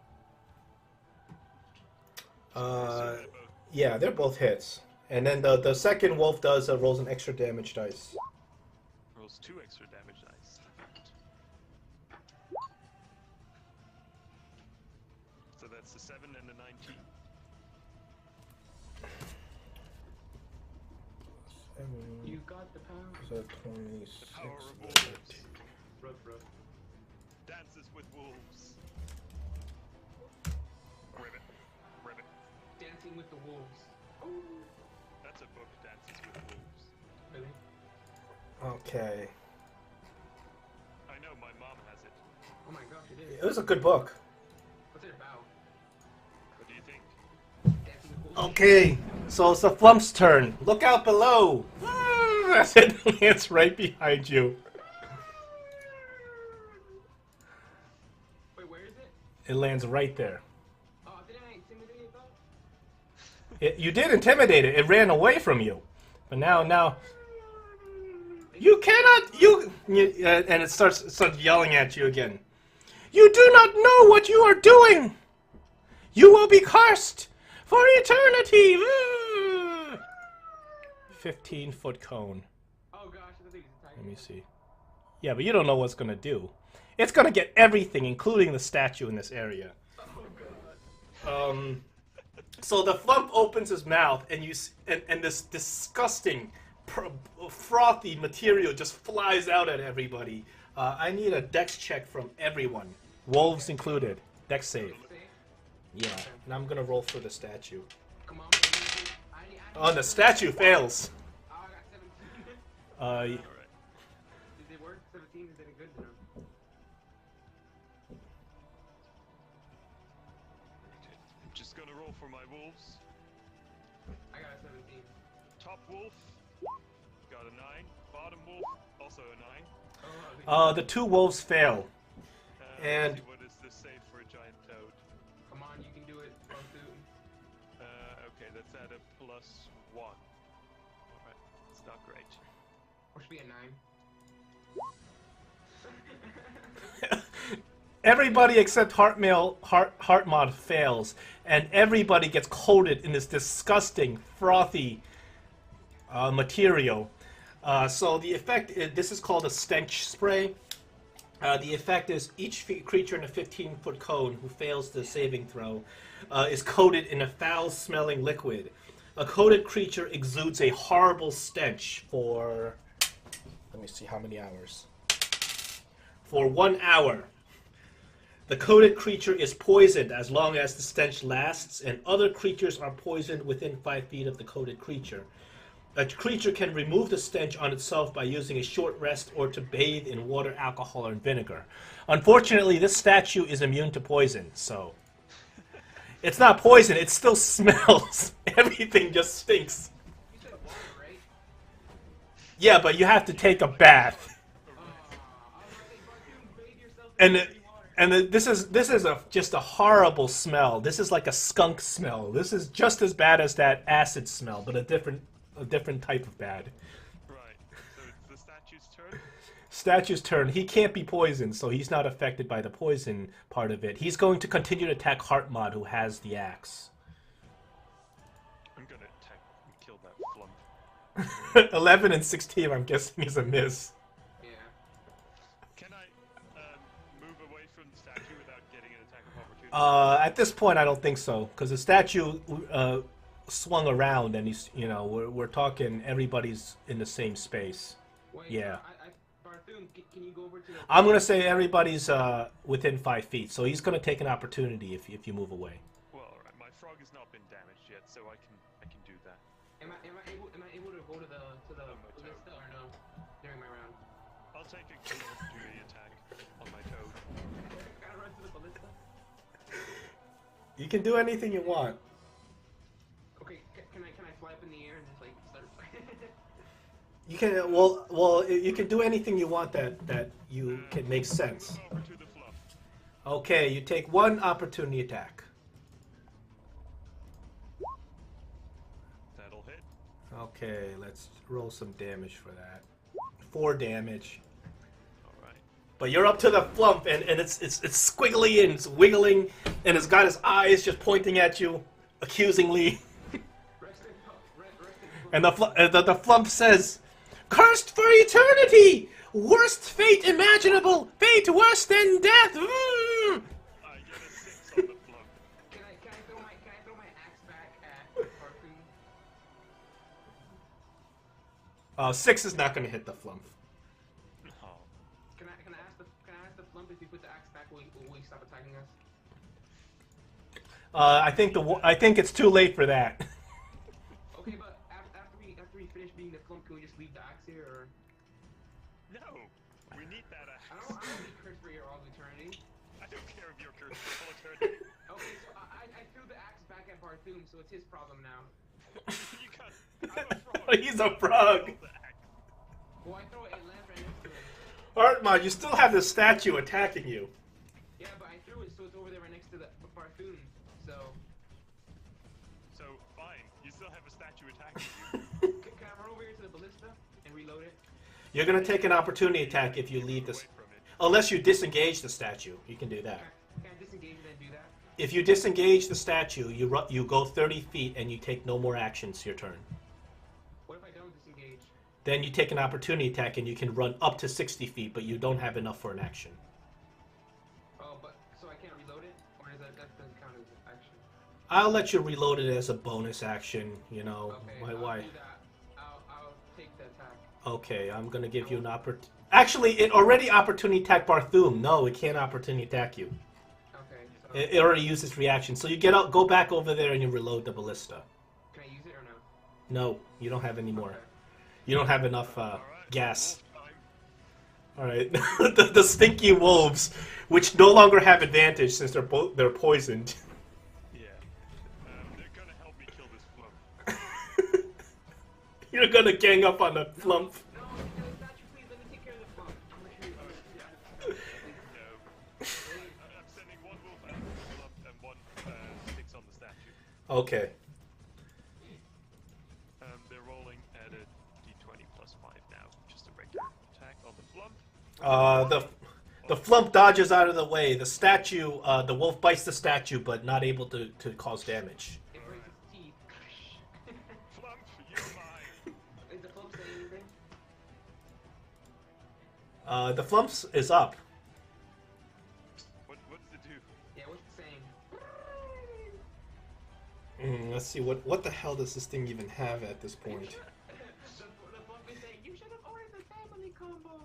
S2: Yeah, they're both hits. And then the second wolf rolls an extra damage dice.
S3: Rolls 2 extra damage dice. So that's a 7 and a 19.
S1: You got the power.
S2: So
S3: The
S2: 26.
S3: power of wolves.
S1: Rough.
S3: Dances with wolves. Ribbit.
S1: Dancing with the wolves.
S3: That's a book, Dances with Wolves.
S1: Really?
S2: Okay.
S3: I know, my mom has it.
S1: Oh my gosh, it is.
S2: It was a good book.
S1: What's it about?
S3: What do you think?
S1: Dancing with wolves.
S2: Okay, so it's the Flump's turn. Look out below. That's it. It's right behind you.
S1: Wait, where is it?
S2: It lands right there.
S1: Oh, did I intimidate it though?
S2: You did intimidate it. It ran away from you. But now, you cannot. And it starts yelling at you again. You do not know what you are doing. You will be cursed for eternity. 15-foot cone.
S1: Oh gosh, I think it's a
S2: Let
S1: tiger.
S2: me see. Yeah, but you don't know what it's gonna do. It's gonna get everything, including the statue in this area. So the Flump opens his mouth, and and this disgusting, frothy material just flies out at everybody. I need a dex check from everyone, wolves included. Dex save. Yeah, and I'm gonna roll for the statue.
S1: Come on, baby.
S2: Oh, the statue fails.
S1: Oh, I got 17.
S3: Alright.
S1: Did it work? 17 is it good enough?
S3: I'm just gonna roll for my wolves.
S1: I got a 17.
S3: Top wolf got a 9. Bottom wolf also a 9.
S1: Oh,
S2: The two wolves fail. And-
S3: let's see, what is this save for a giant toad?
S1: come on, you can do it. Go through.
S3: Okay, that's at a +1. Alright, it's not great.
S1: Or should be a 9.
S2: Everybody except Heartmod fails, and everybody gets coated in this disgusting, frothy material. So the effect this is called a stench spray. The effect is each creature in a 15-foot cone who fails the saving throw is coated in a foul-smelling liquid. A coated creature exudes a horrible stench for... Let me see how many hours. For 1 hour. The coated creature is poisoned as long as the stench lasts, and other creatures are poisoned within 5 feet of the coated creature. A creature can remove the stench on itself by using a short rest or to bathe in water, alcohol, or vinegar. Unfortunately, this statue is immune to poison, so... It's not poison, it still smells. Everything just stinks.
S1: You said water, right?
S2: Yeah, but you have to take a bath.
S1: I was gonna say, bathe yourself in
S2: And
S1: dirty water.
S2: this is just a horrible smell. This is like a skunk smell. This is just as bad as that acid smell, but a different type of bad.
S3: Right, so it's the statue's turn.
S2: Statue's turn. He can't be poisoned, so he's not affected by the poison part of it. He's going to continue to attack Heartmod, who has the axe.
S3: I'm gonna attack and kill that flump.
S2: 11 and 16, I'm guessing, is a miss.
S1: Yeah.
S3: Can I move away from the statue without getting an attack of opportunity?
S2: At this point, I don't think so, because the statue swung around, and he's, we're talking everybody's in the same space.
S1: Wait,
S2: Yeah.
S1: Barth, Barthum, can you go over to the...
S2: I'm gonna say everybody's within 5 feet, so he's gonna take an opportunity if you move away.
S3: Well, alright. My frog has not been damaged yet, so I can do that.
S1: Am I able to go to the ballista or no during my round?
S3: I'll take a key opportunity attack on my toad.
S1: Can I run to the ballista?
S2: You can do anything you want.
S1: Okay, can I fly up in the air and just like start?
S2: You can well you can do anything you want that you can make sense.
S3: Over to the fluff.
S2: Okay, you take 1 opportunity attack.
S3: That'll hit.
S2: Okay, let's roll some damage for that. 4 damage.
S3: Alright.
S2: But you're up to the flump, and it's squiggly and it's wiggling, and it's got his eyes just pointing at you accusingly. And the flump says, "Cursed for eternity! Worst fate imaginable! Fate worse than death!"
S3: I get a 6 on the flump.
S1: Can I throw my axe back at Barthum?
S2: 6 is not going to hit the flump.
S3: Oh.
S1: Can I ask the flump if you put the axe back, will he stop attacking us?
S2: I think it's too late for that.
S1: Okay, but after we finish being the flump, can we just leave the axe here, or?
S3: No! We need that axe.
S1: I don't be cursed for all of eternity.
S3: I don't care if you're cursed for all eternity.
S1: Okay, so I threw the axe back at Barthum, so it's his problem now.
S3: You can't. I'm a frog.
S2: He's a frog.
S3: The axe.
S1: Well, I throw it and land right next to him.
S2: Artmon, you still have the statue attacking you.
S1: Yeah, but I threw it so it's over there right next to the Barthum, so...
S3: So, fine. You still have a statue attacking you.
S1: Can I run over here to the ballista and reload it?
S2: You're going to take an opportunity attack if you leave this.
S3: Away from it.
S2: Unless you disengage the statue, you can do that.
S1: Can I disengage and then do that?
S2: If you disengage the statue, you go 30 feet and you take no more actions your turn.
S1: What if I don't disengage?
S2: Then you take an opportunity attack and you can run up to 60 feet, but you don't have enough for an action.
S1: Oh, but so I can't reload it, or does that doesn't count as an action?
S2: I'll let you reload it as a bonus action, you know.
S1: Okay,
S2: Why?
S1: I'll do that. I'll take the attack.
S2: Okay, I'm gonna give you an opportunity. Actually, it already opportunity attacked Barthum. No, it can't opportunity attack you.
S1: Okay, so
S2: It already used its reaction. So you get out, go back over there, and you reload the ballista.
S1: can I use it or no?
S2: No, you don't have any more.
S1: Okay.
S2: You don't have enough
S3: Alright,
S2: gas.
S3: wolf time.
S2: All right, the stinky wolves, which no longer have advantage since they're poisoned.
S3: Yeah. They're gonna help me kill this flump.
S2: You're gonna gang up on the flump.
S1: No, statue, please let me take care of the flump. I'm sure you
S3: No. I'm sending 1 wolf out of the flump and 1 sticks on the statue.
S2: Okay.
S3: They're rolling at a d20 plus 5 now. Just a regular attack on the flump.
S2: The flump dodges out of the way. The statue, the wolf bites the statue, but not able to cause damage.
S1: It breaks its teeth.
S3: Flump, you're mine.
S1: Is the flump saying anything?
S2: The flump is up.
S3: What does it do?
S1: Yeah, what's it saying?
S2: Let's see what the hell does this thing even have at this point?
S1: The flump is saying, you should have ordered the family combo.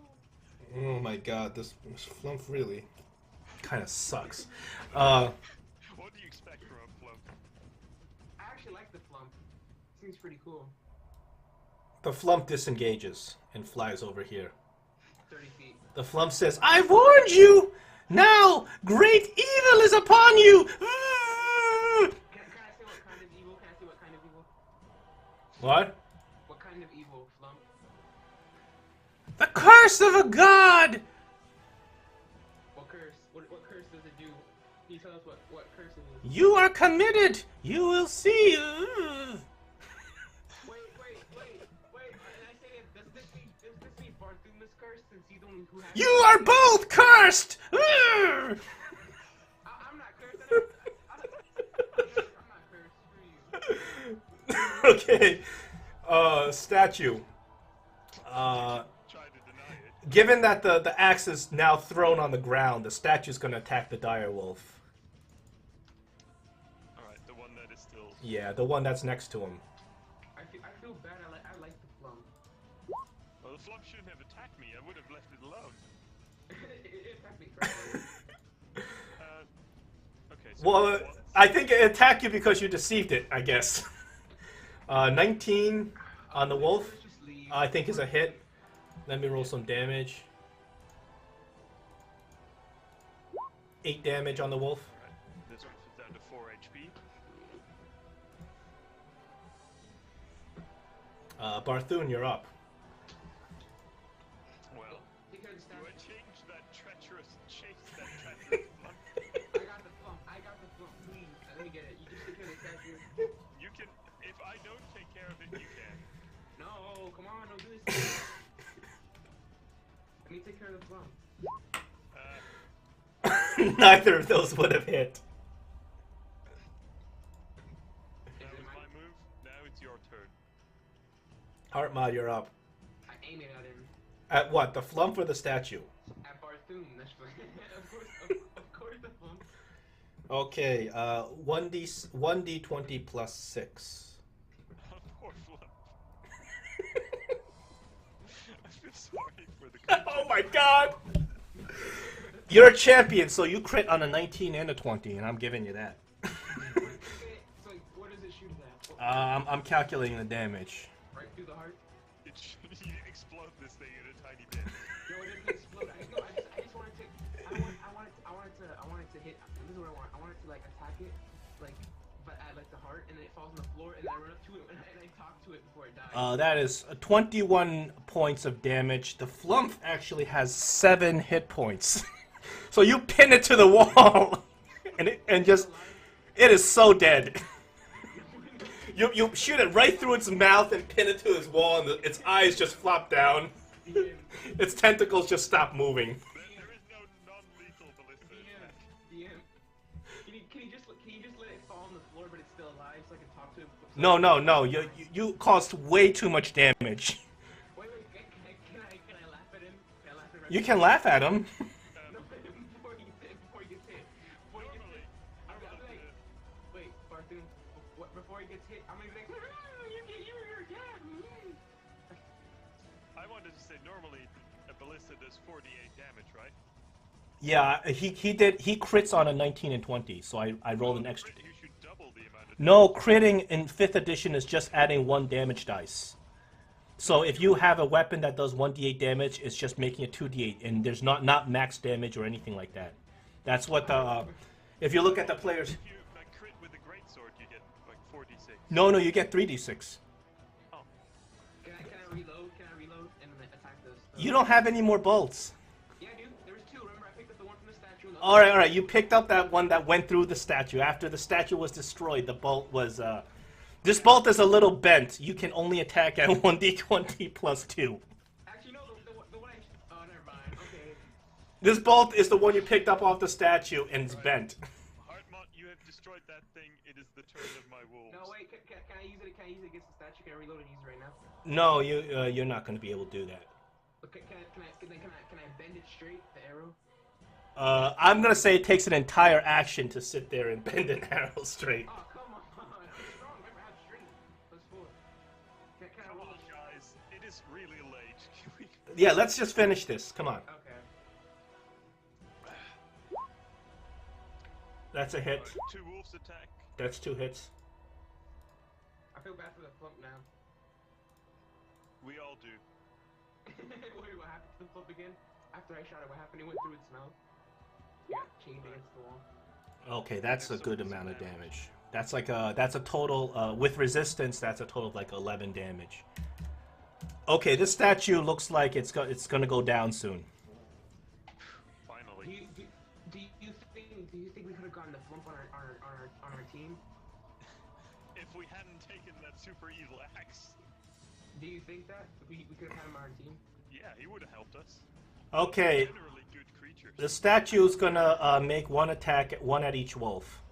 S2: Oh my god, this flump really kind of sucks.
S3: What do you expect from a flump?
S1: I actually like the flump. Seems pretty cool.
S2: The flump disengages and flies over here.
S1: 30 feet.
S2: The flump says, "I warned you! Now, great evil is upon you!"
S1: Can I say what kind of evil? Can I say what kind of evil?
S2: What?
S1: What kind of evil, flump?
S2: The curse of a god!
S1: What curse? What curse does it do? Can you tell us what curse it is?
S2: You are committed! You will see!
S1: Wait. Can I say it? Does this be Barthuma's curse since he's the one who has...
S2: You are both cursed!
S1: I'm not cursed. I'm not cursed. Screw you.
S2: Okay. Statue.
S3: Try to deny it.
S2: Given that the axe is now thrown on the ground, the statue's gonna attack the dire wolf.
S3: Alright, the one that is still.
S2: Yeah, the one that's next to him.
S1: I feel bad. I like the flump.
S3: Well, the flump shouldn't have attacked me. I would have left it alone.
S1: It attacked me first.
S3: Okay. So
S2: Well, I think it attacked you because you deceived it, I guess. 19 on the wolf,
S1: Let's just leave.
S2: I think is a hit. Let me roll some damage. 8 damage on the wolf.
S3: Alright, this one is down to 4 HP.
S2: Barthun, you're up.
S3: Well,
S1: Take care of the
S3: do I
S1: statue.
S3: change that treacherous chase, that treacherous flump?
S1: I got the flump. Please, let me get it. You just take care of the statue.
S3: You can, if I don't take care of it, you can.
S1: No, come on, don't do this. Let me take care of the flump.
S2: Neither of those would have hit.
S3: That was my move. Now it's your turn.
S2: Heartmod, you're up.
S1: I aim it at him.
S2: At what? The flump or the statue?
S1: At Barthun, that's what. of course the flump.
S2: Okay, 1d20 plus 6.
S3: Poor flump. I feel sorry for the
S2: Oh my god! You're a champion, so you crit on a 19 and a 20, and I'm giving you that.
S1: So, what does it shoot at?
S2: I'm calculating the damage.
S1: Right through the heart?
S3: You didn't explode this thing in a tiny bit.
S1: No, it didn't explode. I just wanted to. I wanted to hit. This is what I want. I wanted to like attack it, like, but at like the heart, and then it falls on the floor, and then I run up to it, and I talk to it before it dies.
S2: That is 21 points of damage. The flump actually has 7 hit points. So you pin it to the wall, and it is so dead. You shoot it right through its mouth and pin it to its wall, and its eyes just flop down. Its tentacles just stop moving.
S3: There is no non-lethal ballista attack.
S1: DM. Can you just let it fall on the floor, but it's still alive, so I can talk to it?
S2: No. You caused way too much damage.
S1: Wait. Can I laugh at him? Can I laugh at him?
S2: You can laugh at him.
S1: No, before he gets hit. Before he gets hit.
S3: Normally,
S1: I'm like, wait, Barthun. Before he gets hit, I'm gonna be like, you're dead.
S3: I wanted to say normally a ballista does 48 damage, right?
S2: Yeah, he crits on a 19 and 20, so I rolled an extra.
S3: You should double the amount of.
S2: No, critting in 5th edition is just adding 1 damage dice. So if you have a weapon that does 1d8 damage, it's just making it 2d8, and there's not max damage or anything like that. That's what the if you look at the players.
S3: If you like crit with a greatsword, you get like 46.
S2: No, you get 3d6.
S3: Oh,
S1: Can I reload? Can I reload and then attack those?
S2: You don't have any more bolts.
S1: Yeah, dude. There was 2. Remember, I picked up the one from the statue. And the
S2: All right. You picked up that one that went through the statue. After the statue was destroyed, the bolt was. This bolt is a little bent. You can only attack at 1d20 plus 2.
S1: Actually, no. The one I. Oh, never mind. Okay.
S2: This bolt is the one you picked up off the statue, and it's bent.
S3: Heartmont, you have destroyed that thing. It is the turn of my wolves.
S1: No, wait. Can I use it? Can I use it against the statue? Can I reload and use it right now?
S2: No, you're not going to be able to do that.
S1: Okay. Can I bend it straight? The arrow.
S2: I'm going to say it takes an entire action to sit there and bend an arrow straight.
S1: Oh, come on. I'm strong. Remember, I have strength. Plus 4. Can I
S3: Come
S1: roll?
S3: on, guys. It is really late. Can we...
S2: Yeah, let's just finish this. Come on.
S1: Okay.
S2: That's a hit.
S3: 2 wolves attack.
S2: That's 2 hits.
S1: I feel bad for the flump now.
S3: We all do.
S1: Wait, what happened to the flump again? After I shot it, what happened? It went through its mouth. It got chained against the wall.
S2: Okay, that's a good amount of damage. That's a total with resistance. That's a total of like 11 damage. Okay, this statue looks like it's gonna go down soon.
S3: Finally.
S1: Do you think we could have gotten the flump on our team?
S3: If we hadn't taken that super evil axe.
S1: Do you think that we could have had him on our team?
S3: Yeah, he would have helped us.
S2: Okay,
S3: Generally good creatures.
S2: the statue's gonna make 1 attack, 1 at each wolf.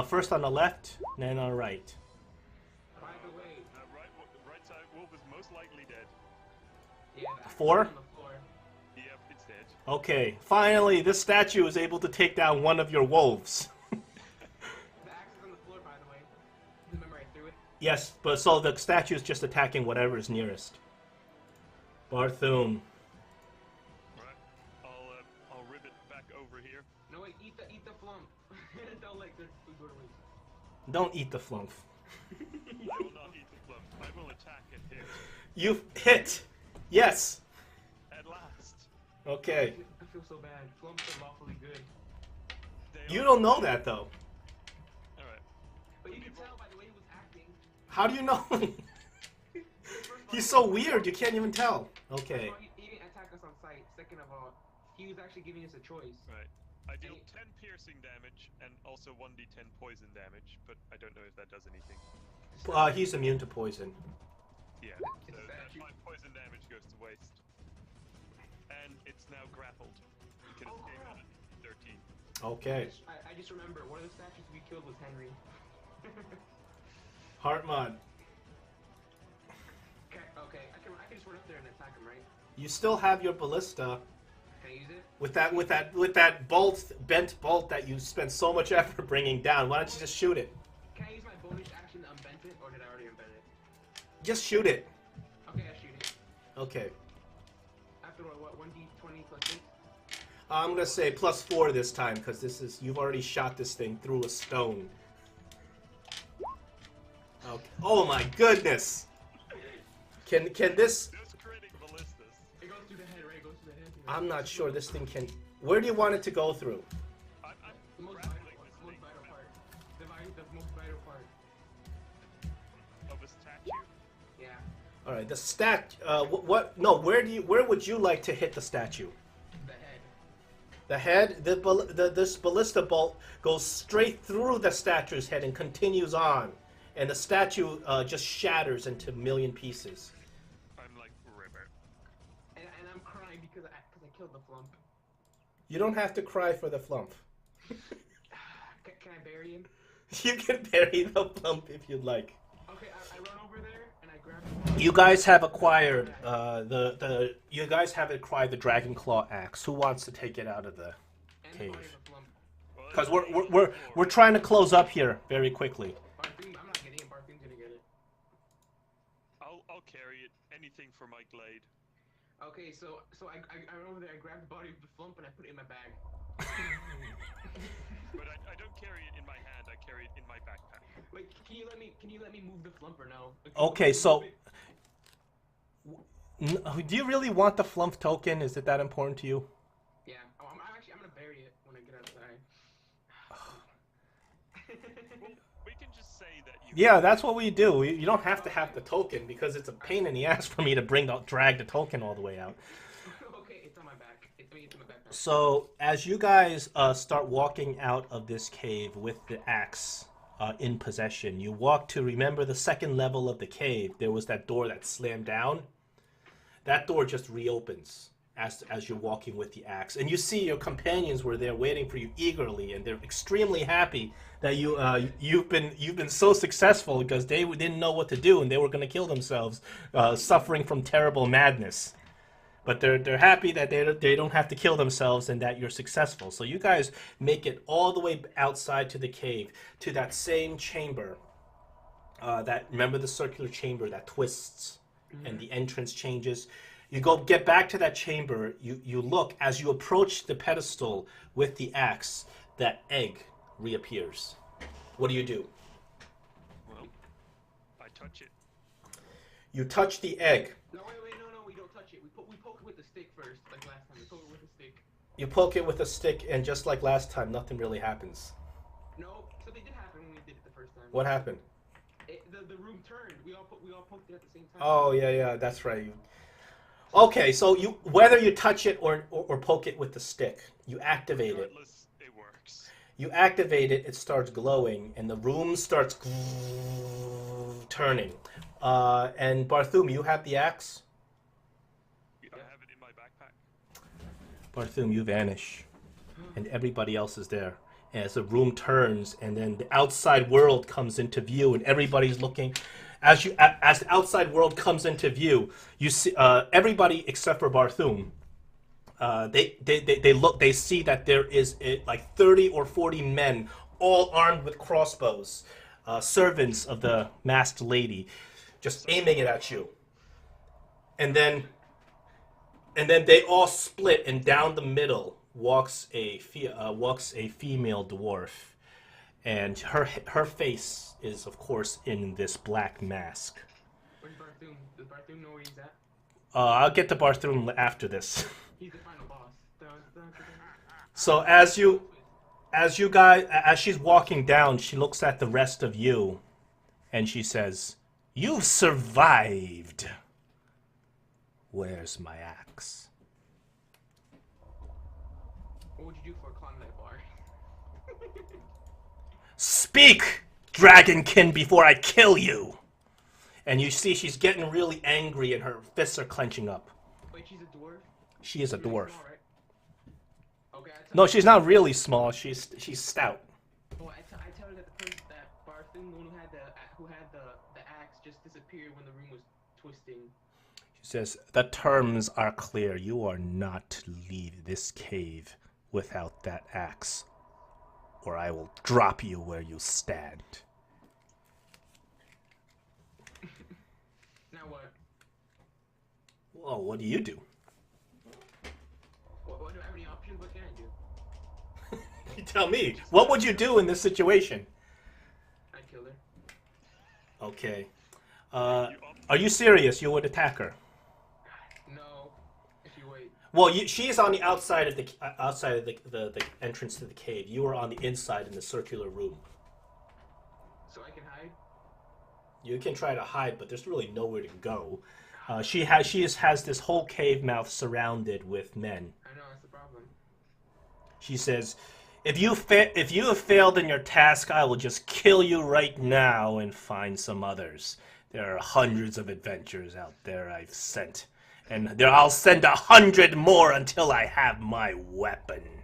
S2: First on the left, then on the right.
S1: By the way,
S3: Right side wolf is most likely dead.
S1: yeah. the axe is
S2: 4?
S1: on the floor.
S3: Yep, it's dead.
S2: Okay, finally, this statue is able to take down one of your wolves.
S1: The axe is on the floor, by the way. Remember, I threw it.
S2: Yes, but so the statue is just attacking whatever is nearest. Barthoom.
S3: Right. I'll rib it back over here.
S1: No, wait, eat the flump. Don't let the food go to waste.
S2: Don't eat the flump.
S3: I will not eat the flump. I will attack and hit.
S2: You've hit. Yes.
S3: At last.
S2: Okay.
S1: I feel so bad. Flumps are lawfully good.
S3: They
S2: You
S3: are-
S2: don't know that though.
S3: Alright.
S1: But you can tell by the way he was acting.
S2: How do you know? He's so weird. You can't even tell. Okay.
S1: First of all, he didn't attack us on sight. Second of all, he was actually giving us a choice.
S3: Right. I deal 10 piercing damage and also 1d10 poison damage, but I don't know if that does anything.
S2: He's immune to poison.
S3: Yeah,
S1: It's
S3: so
S1: a statue.
S3: my poison damage goes to waste. And it's now grappled. You can escape
S1: crap.
S3: at 13.
S2: Okay.
S1: I just remember one of the statues we killed was Henry.
S2: Heartmod.
S1: Okay, I can just run up there and attack him, right?
S2: You still have your ballista
S1: Can I use it?
S2: with that bent bolt that you spent so much effort bringing down. Why don't you just shoot it?
S1: Can I use my bonus action to unbend it, or did I already unbend it?
S2: Just shoot it.
S1: Okay, I shoot it.
S2: Okay.
S1: After what 1d20 plus 6?
S2: I'm gonna say +4 this time because you've already shot this thing through a stone. Okay. Oh my goodness! Can this?
S3: Just critting ballistas.
S1: It goes through the head, right? It goes through the head.
S2: I'm not sure this thing can. Where do you want it to go through?
S3: I'm
S1: The most
S3: grappling
S1: vital,
S3: this
S1: the most
S3: thing
S1: vital part. The most vital part.
S3: of a statue.
S1: Yeah.
S2: All right. The stat. What? No. Where would you like to hit the statue?
S1: The head.
S2: The head. This ballista bolt goes straight through the statue's head and continues on, and the statue just shatters into a million pieces.
S3: I'm like, river.
S1: And I'm crying because I killed the flump.
S2: You don't have to cry for the flump.
S1: Can I bury him?
S2: You can bury the flump if you'd like.
S1: Okay, I run over there and I grab him.
S2: You guys have acquired the Dragon Claw axe. Who wants to take it out of the
S1: And
S2: cave?
S1: body the flump.
S3: Well,
S2: Because
S3: it's
S2: we're trying to close up here very quickly.
S1: Bartholomew, I'm not getting it. Bartholomew's gonna get it.
S3: I'll carry it. Anything for my glade.
S1: Okay, so I run over there, I grab the body of the flump and I put it in my bag.
S3: But I don't carry it in my hand. I carry it in my backpack.
S1: Wait, can you let me move the flump or no? Like,
S2: Okay,
S1: can you
S2: so
S1: move it?
S2: do you really want the flump token? Is it that important to you?
S1: Yeah, I'm gonna bury it when I get outside.
S3: We can just say that you.
S2: Yeah, that's what we do. You don't have to have the token because it's a pain in the ass for me to drag the token all the way out.
S1: Okay, it's on my back. It's in my backpack.
S2: So as you guys start walking out of this cave with the axe in possession, you walk to, remember, the second level of the cave. There was that door that slammed down. That door just reopens as you're walking with the axe, and you see your companions were there waiting for you eagerly, and they're extremely happy that you've been so successful because they didn't know what to do and they were going to kill themselves, suffering from terrible madness. But they're happy that they don't have to kill themselves and that you're successful. So you guys make it all the way outside to the cave, to that same chamber. Remember the circular chamber that twists and the entrance changes. You get back to that chamber. You look as you approach the pedestal with the axe. That egg reappears. What do you do?
S3: Well, I touch it.
S2: You touch the egg.
S1: No, wait, no, we don't touch it. We poke it with the stick first, like last time. We poke it with a stick.
S2: You poke it with a stick, and just like last time, nothing really happens.
S1: No, something did happen when we did it the first time.
S2: What happened?
S1: The room turned. We all poked it at the same time.
S2: Oh yeah, that's right. Okay, so whether you touch it or poke it with the stick, you activate it.
S3: Regardless, it works.
S2: You activate it, it starts glowing, and the room starts turning. And Bartholomew, you have the axe?
S3: I have it in my backpack.
S2: Bartholomew, you vanish, and everybody else is there. As the room turns, and then the outside world comes into view, and everybody's looking. As the outside world comes into view, you see everybody except for Bartholomew. They see that there is like 30 or 40 men, all armed with crossbows, servants of the masked lady, just aiming it at you. And then And then they all split, and down the middle walks a female dwarf, and her face is, of course, in this black mask.
S1: Where's Barthum? Does Barthum know where he's at?
S2: I'll get to Barthum after this.
S1: He's the final boss.
S2: So as she's walking down, she looks at the rest of you, and she says, "You survived. Where's my axe?"
S1: What would you do for climbing that bar?
S2: "Speak, dragonkin, before I kill you!" And you see she's getting really angry and her fists are clenching up.
S1: Wait, she's a dwarf?
S2: She is a
S1: She's
S2: dwarf.
S1: small, right? Okay,
S2: No, she's not really small. She's stout.
S1: Oh, I tell her that the person that Barthum, the one who had the axe, just disappeared when the room was twisting.
S2: She says, "The terms are clear. You are not to leave this cave without that axe, or I will drop you where you stand."
S1: Now what?
S2: Well, what do you do?
S1: What do I have any options? What can I do?
S2: You tell me. What would you do in this situation?
S1: I killed her.
S2: Okay. Are you serious? You would attack her?
S1: No. If you wait.
S2: Well, she's on the outside of the entrance to the cave. You are on the inside in the circular room.
S1: So I can hide?
S2: You can try to hide, but there's really nowhere to go. She has this whole cave mouth surrounded with men.
S1: I know, that's the problem.
S2: She says, if you have failed in your task, I will just kill you right now and find some others. There are hundreds of adventurers out there I've sent, and I'll send 100 more until I have my weapon."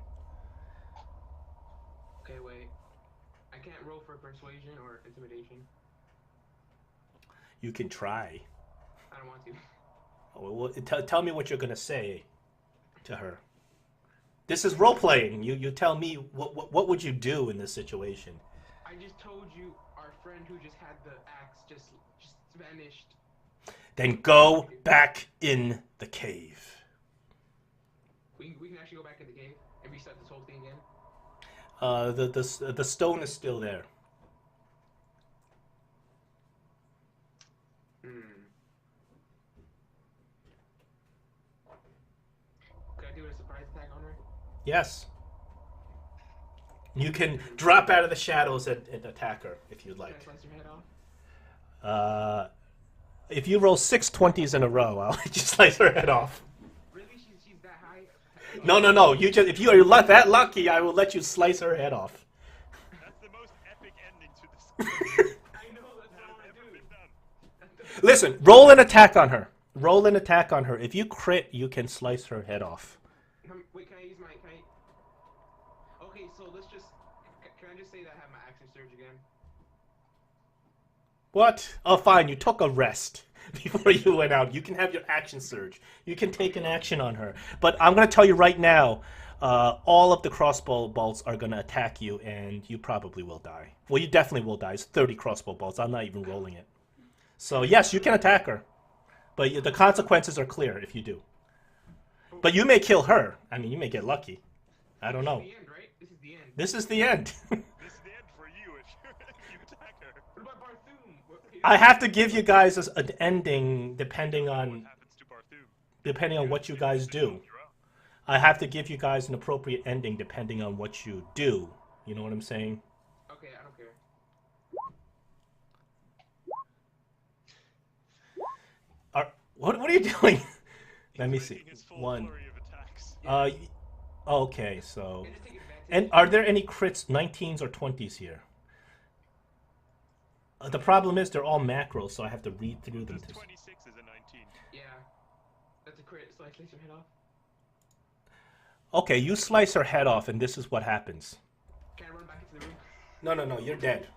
S1: Okay, wait. I can't roll for persuasion or intimidation.
S2: You can try.
S1: I don't want to.
S2: Oh, well, tell me what you're gonna say to her. This is role playing. You tell me what would you do in this situation?
S1: I just told you our friend who just had the axe just vanished.
S2: Then go back in the cave.
S1: We can actually go back in the cave and restart this whole thing again.
S2: The stone is still there.
S1: Could I do a surprise attack on her?
S2: Yes. You can drop out of the shadows and attack her if you'd
S1: Can I
S2: like.
S1: slice her head off?
S2: If you roll 6 20s in a row, I'll let you slice her head off.
S1: Really? She's that high?
S2: No. If you are that lucky, I will let you slice her head off.
S3: That's the most epic ending to this.
S1: I know, that's what I want to do.
S3: Done.
S2: Listen, roll an attack on her. Roll an attack on her. If you crit, you can slice her head off.
S1: Wait, can I use my... Okay, so let's just... Can I just say that I have my action surge again?
S2: What? Oh, fine. You took a rest before you went out. You can have your action surge. You can take an action on her. But I'm going to tell you right now, all of the crossbow bolts are going to attack you, and you probably will die. Well, you definitely will die. It's 30 crossbow bolts. I'm not even rolling it. So, yes, you can attack her. But the consequences are clear if you do. But you may kill her. I mean, you may get lucky. I don't know.
S1: This is the end, right? This is the end.
S2: This is the end.
S3: This is the end for you if you attack her.
S1: What about Barthum?
S2: I have to give you guys an ending depending
S3: What
S2: on
S3: happens to Barthum?
S2: what you guys do.
S3: You're up.
S2: I have to give you guys an appropriate ending depending on what you do. You know what I'm saying?
S1: Okay, I don't care.
S2: What are you doing? Let me
S3: He's
S2: see.
S3: making his full
S2: One.
S3: flurry of attacks.
S2: Okay, so.
S1: Can I just take advantage?
S2: And are there any crits, 19s or 20s here? The problem is they're all macros, so I have to read through them.
S3: This 26 is a 19.
S1: Yeah. That's a crit, so I slice your head off.
S2: Okay, you slice her head off, and this is what happens.
S1: Can I run back into the room?
S2: No, you're dead.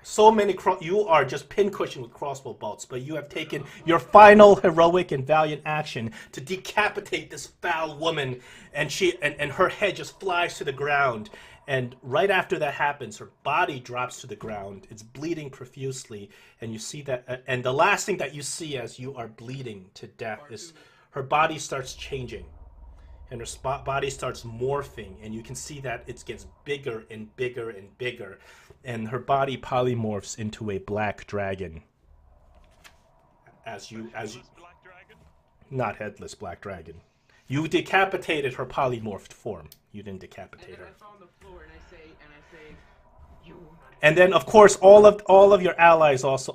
S2: So many you are just pincushioned with crossbow bolts, but you have taken your final heroic and valiant action to decapitate this foul woman, and her head just flies to the ground. And right after that happens, her body drops to the ground. It's bleeding profusely, and you see that. And the last thing that you see as you are bleeding to death is her body starts changing, and her body starts morphing, and you can see that it gets bigger and bigger and bigger, and her body polymorphs into a black dragon. As you,
S3: Black dragon?
S2: not headless black dragon. You decapitated her polymorphed form. You didn't decapitate
S1: And then
S2: her.
S1: I fall on the floor and I say, you will not.
S2: And then, of course, all of your allies also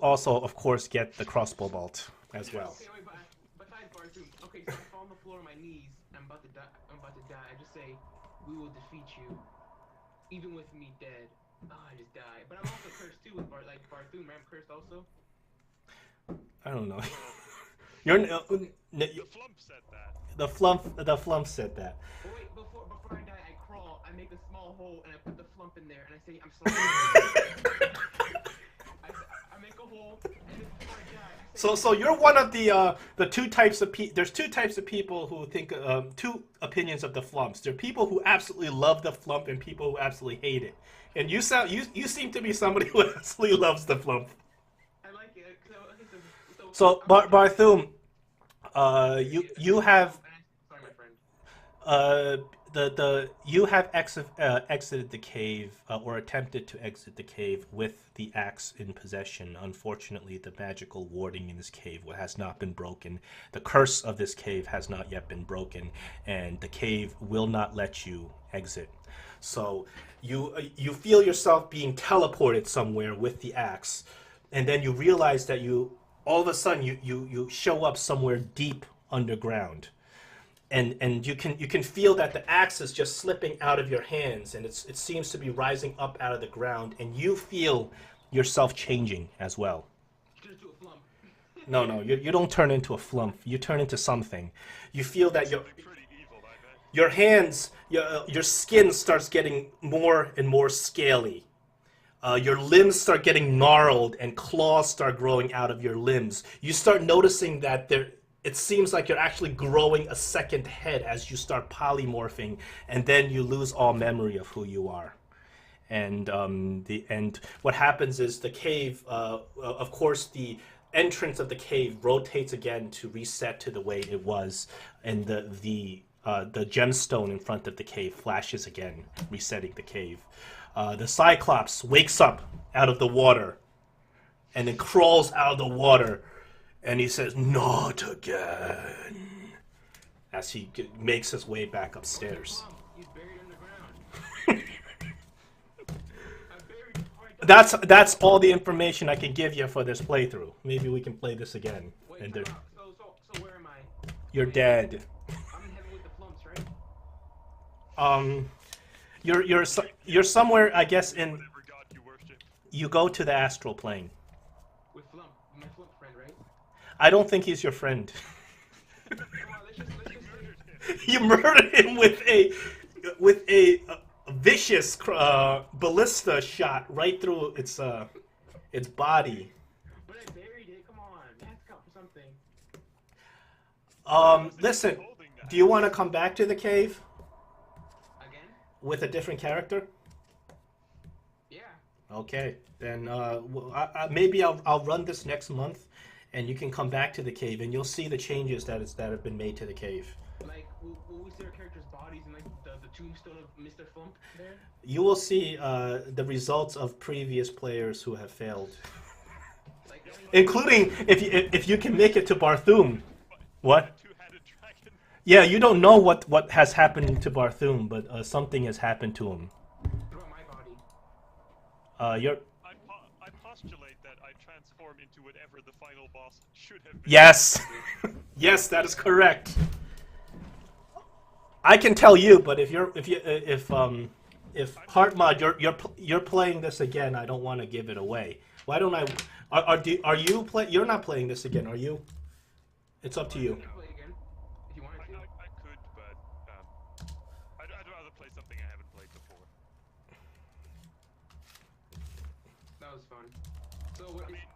S2: of course get the crossbow bolt as well.
S1: Okay, wait, but besides Bartholomew, okay, so I fall on the floor on my knees. I'm about to die. I just say, we will defeat you, even with me dead. Oh, I just die. But I'm also cursed too with Bartholomew. I'm cursed also.
S2: I don't know. You're
S3: The flump said that.
S2: the flump said that.
S1: But wait, before I die, I crawl. I make a small hole and I put the flump in there and I say, I'm sorry. I make a hole and then before I die, I say,
S2: So you're one of the two types of there's two types of people who think two opinions of the flumps. There are people who absolutely love the flump and people who absolutely hate it. And you seem to be somebody who absolutely loves the flump.
S1: I like it.
S2: So Bartholomew, you have
S1: Sorry, my friend.
S2: you have exited the cave or attempted to exit the cave with the axe in possession. Unfortunately, the magical warding in this cave has not been broken. The curse of this cave has not yet been broken, and the cave will not let you exit. So you feel yourself being teleported somewhere with the axe, and then you realize that all of a sudden you show up somewhere deep underground. And you can feel that the axe is just slipping out of your hands, and it seems to be rising up out of the ground, and you feel yourself changing as well.
S1: Turn into a flump.
S2: No, you don't turn into a flump. You turn into something. You feel that
S3: Pretty evil, I bet.
S2: your hands, your skin starts getting more and more scaly. Your limbs start getting gnarled, and claws start growing out of your limbs. You start noticing that it seems like you're actually growing a second head as you start polymorphing, and then you lose all memory of who you are. And what happens is the cave, of course, the entrance of the cave rotates again to reset to the way it was, and the gemstone in front of the cave flashes again, resetting the cave. The Cyclops wakes up out of the water, and then crawls out of the water. And he says, "Not again," as he makes his way back upstairs.
S1: He's buried underground. I'm buried right
S2: That's all the information I can give you for this playthrough. Maybe we can play this again.
S1: Wait,
S2: And
S1: so where am I?
S2: you're dead.
S1: I'm in heaven with the flumps, right?
S2: You're somewhere, I guess. In
S3: Whatever god you worship.
S2: you go to the astral plane.
S1: With flump, my flump friend, right?
S2: I don't think he's your friend.
S1: Come on, let's just
S2: You murdered him with a vicious ballista shot right through its body.
S1: But I buried it. Come on, it has to count for something.
S2: Listen,
S3: Holding that.
S2: do you want to come back to the cave
S1: Again?
S2: with a different character?
S1: Yeah.
S2: Okay, then maybe I'll run this next month, and you can come back to the cave, and you'll see the changes that have been made to the cave.
S1: Like, will we see our characters' bodies in like the tombstone of Mr. Flump there?
S2: You will see the results of previous players who have failed,
S1: Like,
S2: including if you can make it to Bartholomew. What?
S3: Two-headed dragon.
S2: Yeah, you don't know what has happened to Bartholomew, but something has happened to him.
S1: what about my body?
S3: I postulate that I transform into whatever the final boss should have been.
S2: Yes, yes, that is correct. I can tell you, but if Heartmod, you're playing this again, I don't want to give it away. Why don't I? Are you play? You're not playing this again, are you? It's up to you.
S1: You can play again if you wanted to.
S3: I could, but I'd rather play something I haven't played before.
S1: That was fun. So what?
S3: I mean,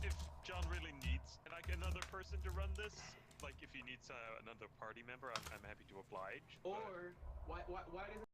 S3: if John really needs like another person to run this, like if he needs another party member, I'm happy to oblige. but-
S1: Or why doesn't